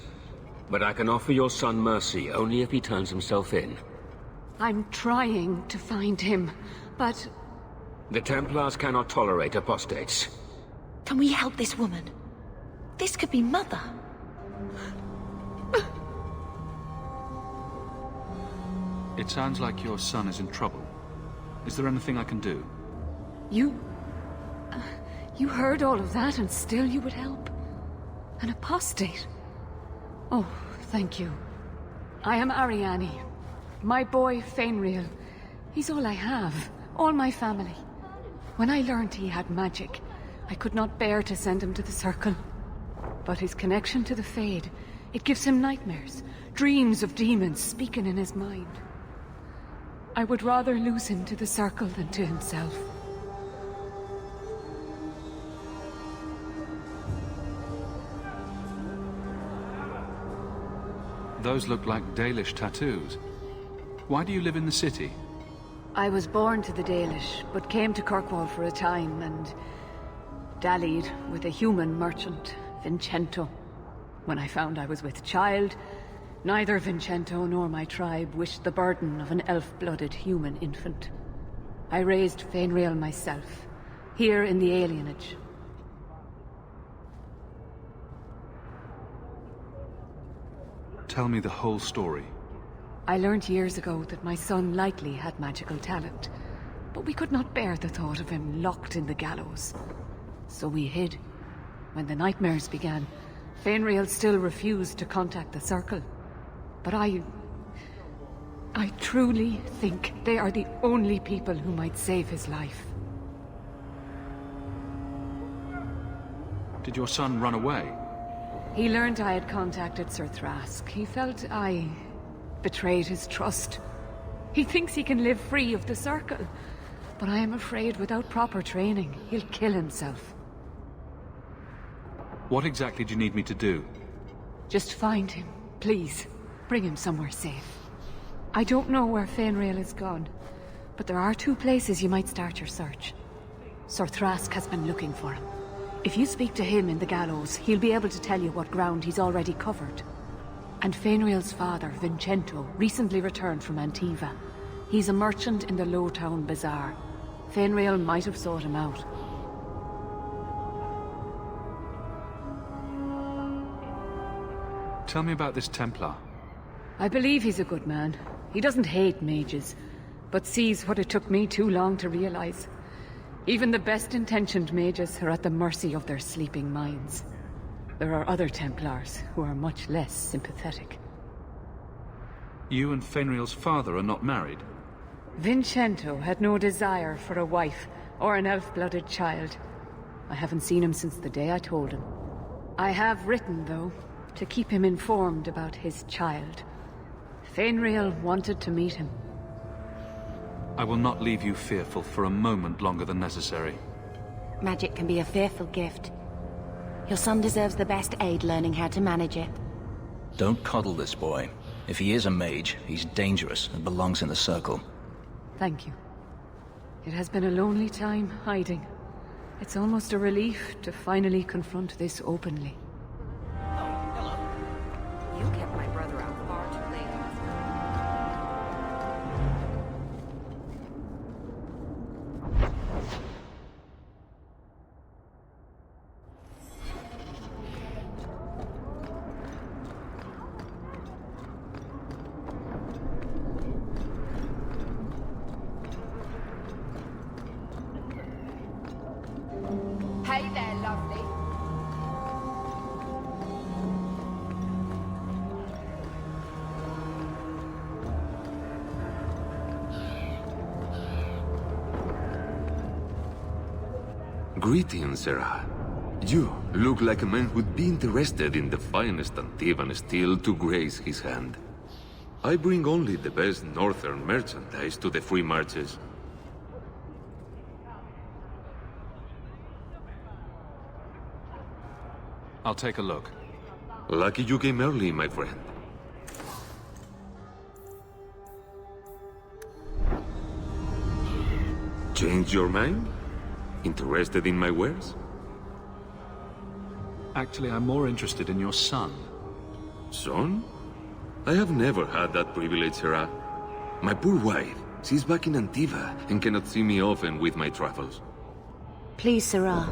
But I can offer your son mercy only if he turns himself in. I'm trying to find him, but... The Templars cannot tolerate apostates. Can we help this woman? This could be Mother. It sounds like your son is in trouble. Is there anything I can do? You heard all of that and still you would help? An apostate? Oh, thank you. I am Ariane. My boy, Fainriel. He's all I have. All my family. When I learned he had magic, I could not bear to send him to the Circle. But his connection to the Fade, it gives him nightmares. Dreams of demons speaking in his mind. I would rather lose him to the Circle than to himself. Those look like Dalish tattoos. Why do you live in the city? I was born to the Dalish, but came to Kirkwall for a time and dallied with a human merchant, Vincento. When I found I was with child, neither Vincento nor my tribe wished the burden of an elf-blooded human infant. I raised Fainriel myself, here in the alienage. Tell me the whole story. I learned years ago that my son likely had magical talent, but we could not bear the thought of him locked in the gallows. So we hid. When the nightmares began, Fainriel still refused to contact the Circle. But I truly think they are the only people who might save his life. Did your son run away? He learned I had contacted Sir Thrask. He felt I betrayed his trust. He thinks he can live free of the Circle, but I am afraid without proper training, he'll kill himself. What exactly do you need me to do? Just find him, please. Bring him somewhere safe. I don't know where Fainriel is gone, but there are 2 places you might start your search. Sir Thrask has been looking for him. If you speak to him in the gallows, he'll be able to tell you what ground he's already covered. And Fainriel's father, Vincento, recently returned from Antiva. He's a merchant in the Lowtown Bazaar. Fainriel might have sought him out. Tell me about this Templar. I believe he's a good man. He doesn't hate mages, but sees what it took me too long to realize. Even the best-intentioned mages are at the mercy of their sleeping minds. There are other Templars who are much less sympathetic. You and Fenriel's father are not married? Vincento had no desire for a wife or an elf-blooded child. I haven't seen him since the day I told him. I have written, though, to keep him informed about his child. Fenriel wanted to meet him. I will not leave you fearful for a moment longer than necessary. Magic can be a fearful gift. Your son deserves the best aid learning how to manage it. Don't coddle this boy. If he is a mage, he's dangerous and belongs in the circle. Thank you. It has been a lonely time hiding. It's almost a relief to finally confront this openly. You kept my brother out far too late. Hey there, lovely. Greetings, Sarah. You look like a man who'd be interested in the finest Antivan steel to grace his hand. I bring only the best northern merchandise to the free marches. I'll take a look. Lucky you came early, my friend. Changed your mind? Interested in my wares? Actually, I'm more interested in your son. Son? I have never had that privilege, Sarah. My poor wife, she's back in Antiva and cannot see me often with my travels. Please, Sarah.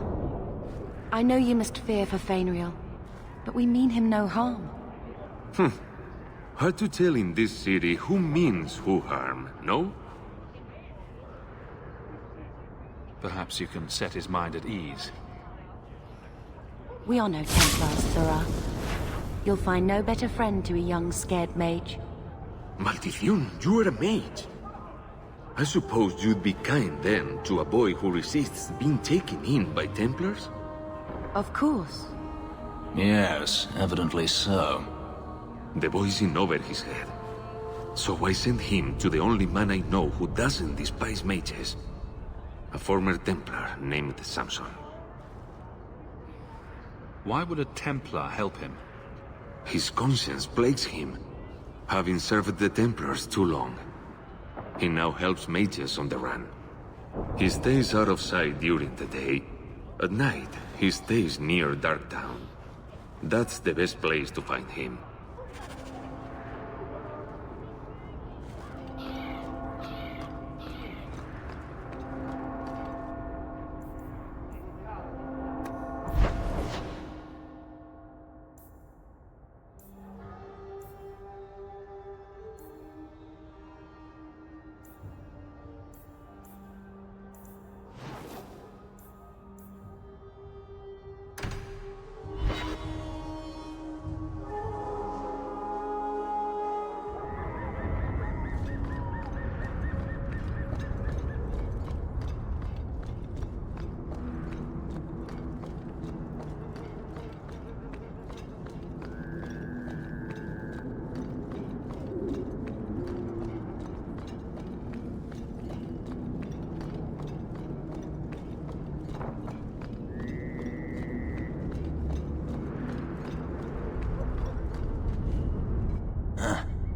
I know you must fear for Fenriel, but we mean him no harm. Hard to tell in this city who means who harm, no? Perhaps you can set his mind at ease. We are no Templars, Sarah. You'll find no better friend to a young, scared mage. Maldición, you are a mage. I suppose you'd be kind then to a boy who resists being taken in by Templars? Of course. Yes, evidently so. The boy's in over his head. So I sent him to the only man I know who doesn't despise mages. A former Templar named Samson. Why would a Templar help him? His conscience plagues him, having served the Templars too long. He now helps mages on the run. He stays out of sight during the day. At night, he stays near Darktown. That's the best place to find him.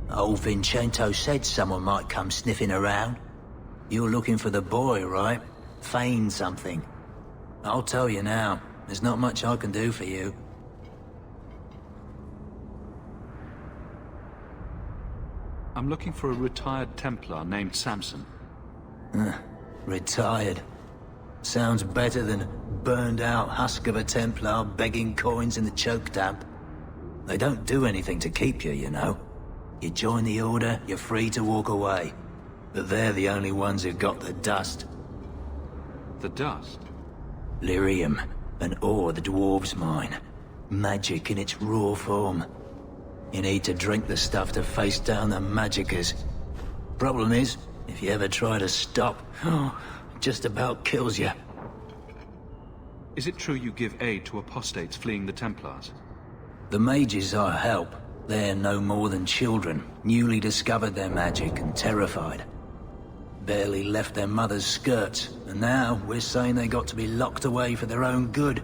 Old Vincento said someone might come sniffing around. You're looking for the boy, right? Feign something. I'll tell you now, there's not much I can do for you. I'm looking for a retired Templar named Samson. Retired. Sounds better than burned-out husk of a Templar begging coins in the choke damp. They don't do anything to keep you, you know. You join the Order, you're free to walk away. but they're the only ones who got the dust. The dust? Lyrium, an ore the dwarves mine. Magic in its raw form. You need to drink the stuff to face down the magicers. Problem is, if you ever try to stop, it just about kills you. Is it true you give aid to apostates fleeing the Templars? The mages I help, they're no more than children, newly discovered their magic and terrified. Barely left their mother's skirts, and now we're saying they got to be locked away for their own good.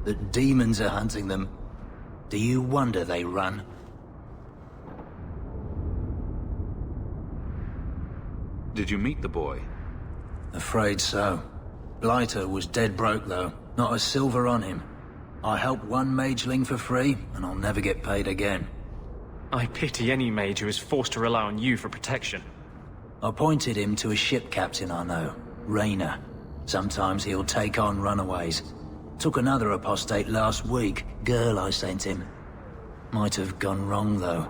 That demons are hunting them. Do you wonder they run? Did you meet the boy? Afraid so. Blighter was dead broke though, not a silver on him. I helped one mageling for free, and I'll never get paid again. I pity any mage who is forced to rely on you for protection. I pointed him to a ship captain I know, Rayner. Sometimes he'll take on runaways. Took another apostate last week, girl I sent him. Might have gone wrong though.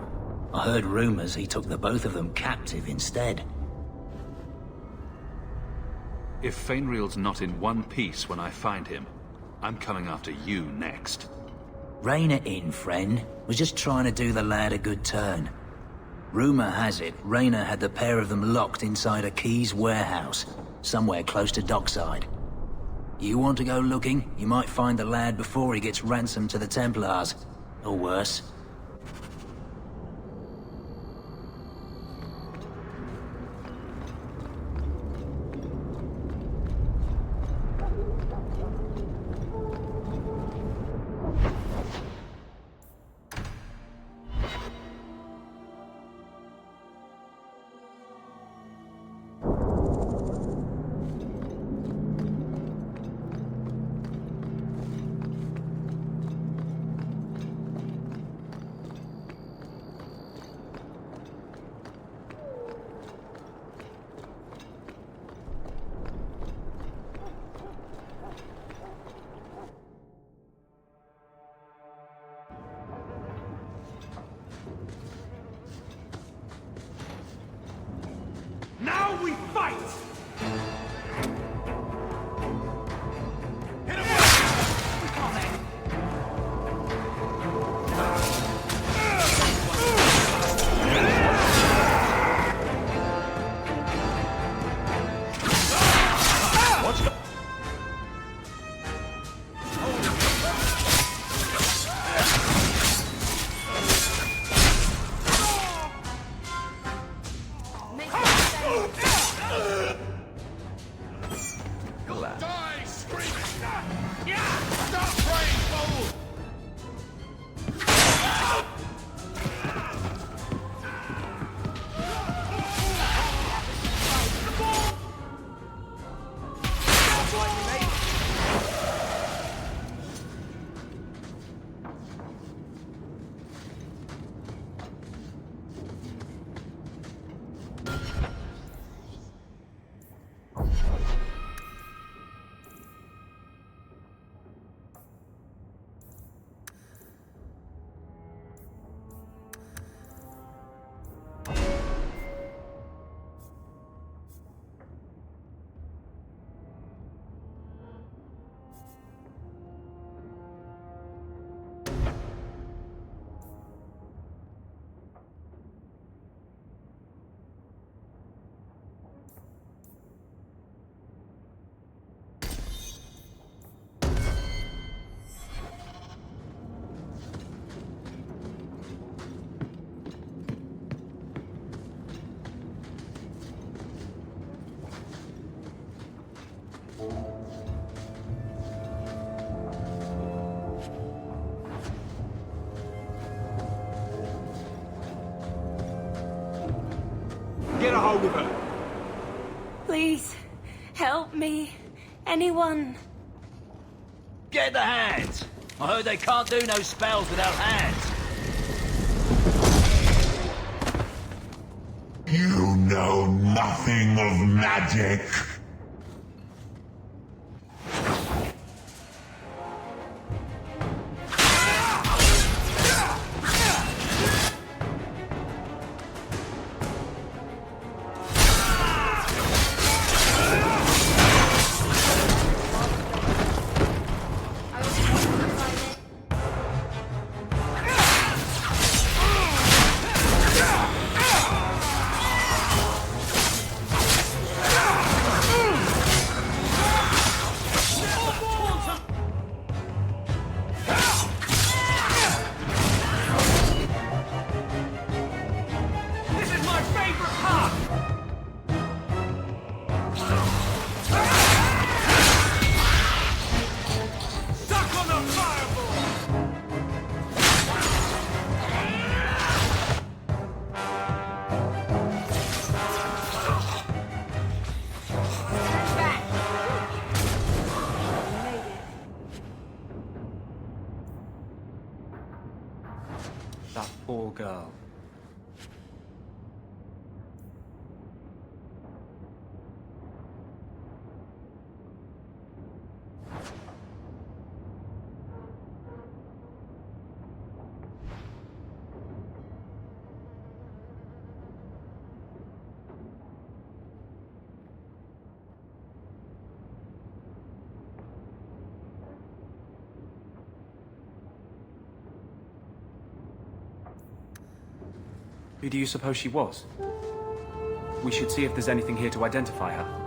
I heard rumors he took the both of them captive instead. If Fainriel's not in one piece when I find him, I'm coming after you next. Rein it in, friend. Was just trying to do the lad a good turn. Rumor has it, Rayner had the pair of them locked inside a Keys warehouse, somewhere close to dockside. You want to go looking, you might find the lad before he gets ransomed to the Templars. Or worse. Now we fight! Hit him! We call that. What's the... Die screaming! Yeah! Stop praying, fool! Get a hold of her! Please, help me. Anyone. Get the hands! I heard they can't do no spells without hands. You know nothing of magic. Poor girl. Who do you suppose she was? We should see if there's anything here to identify her.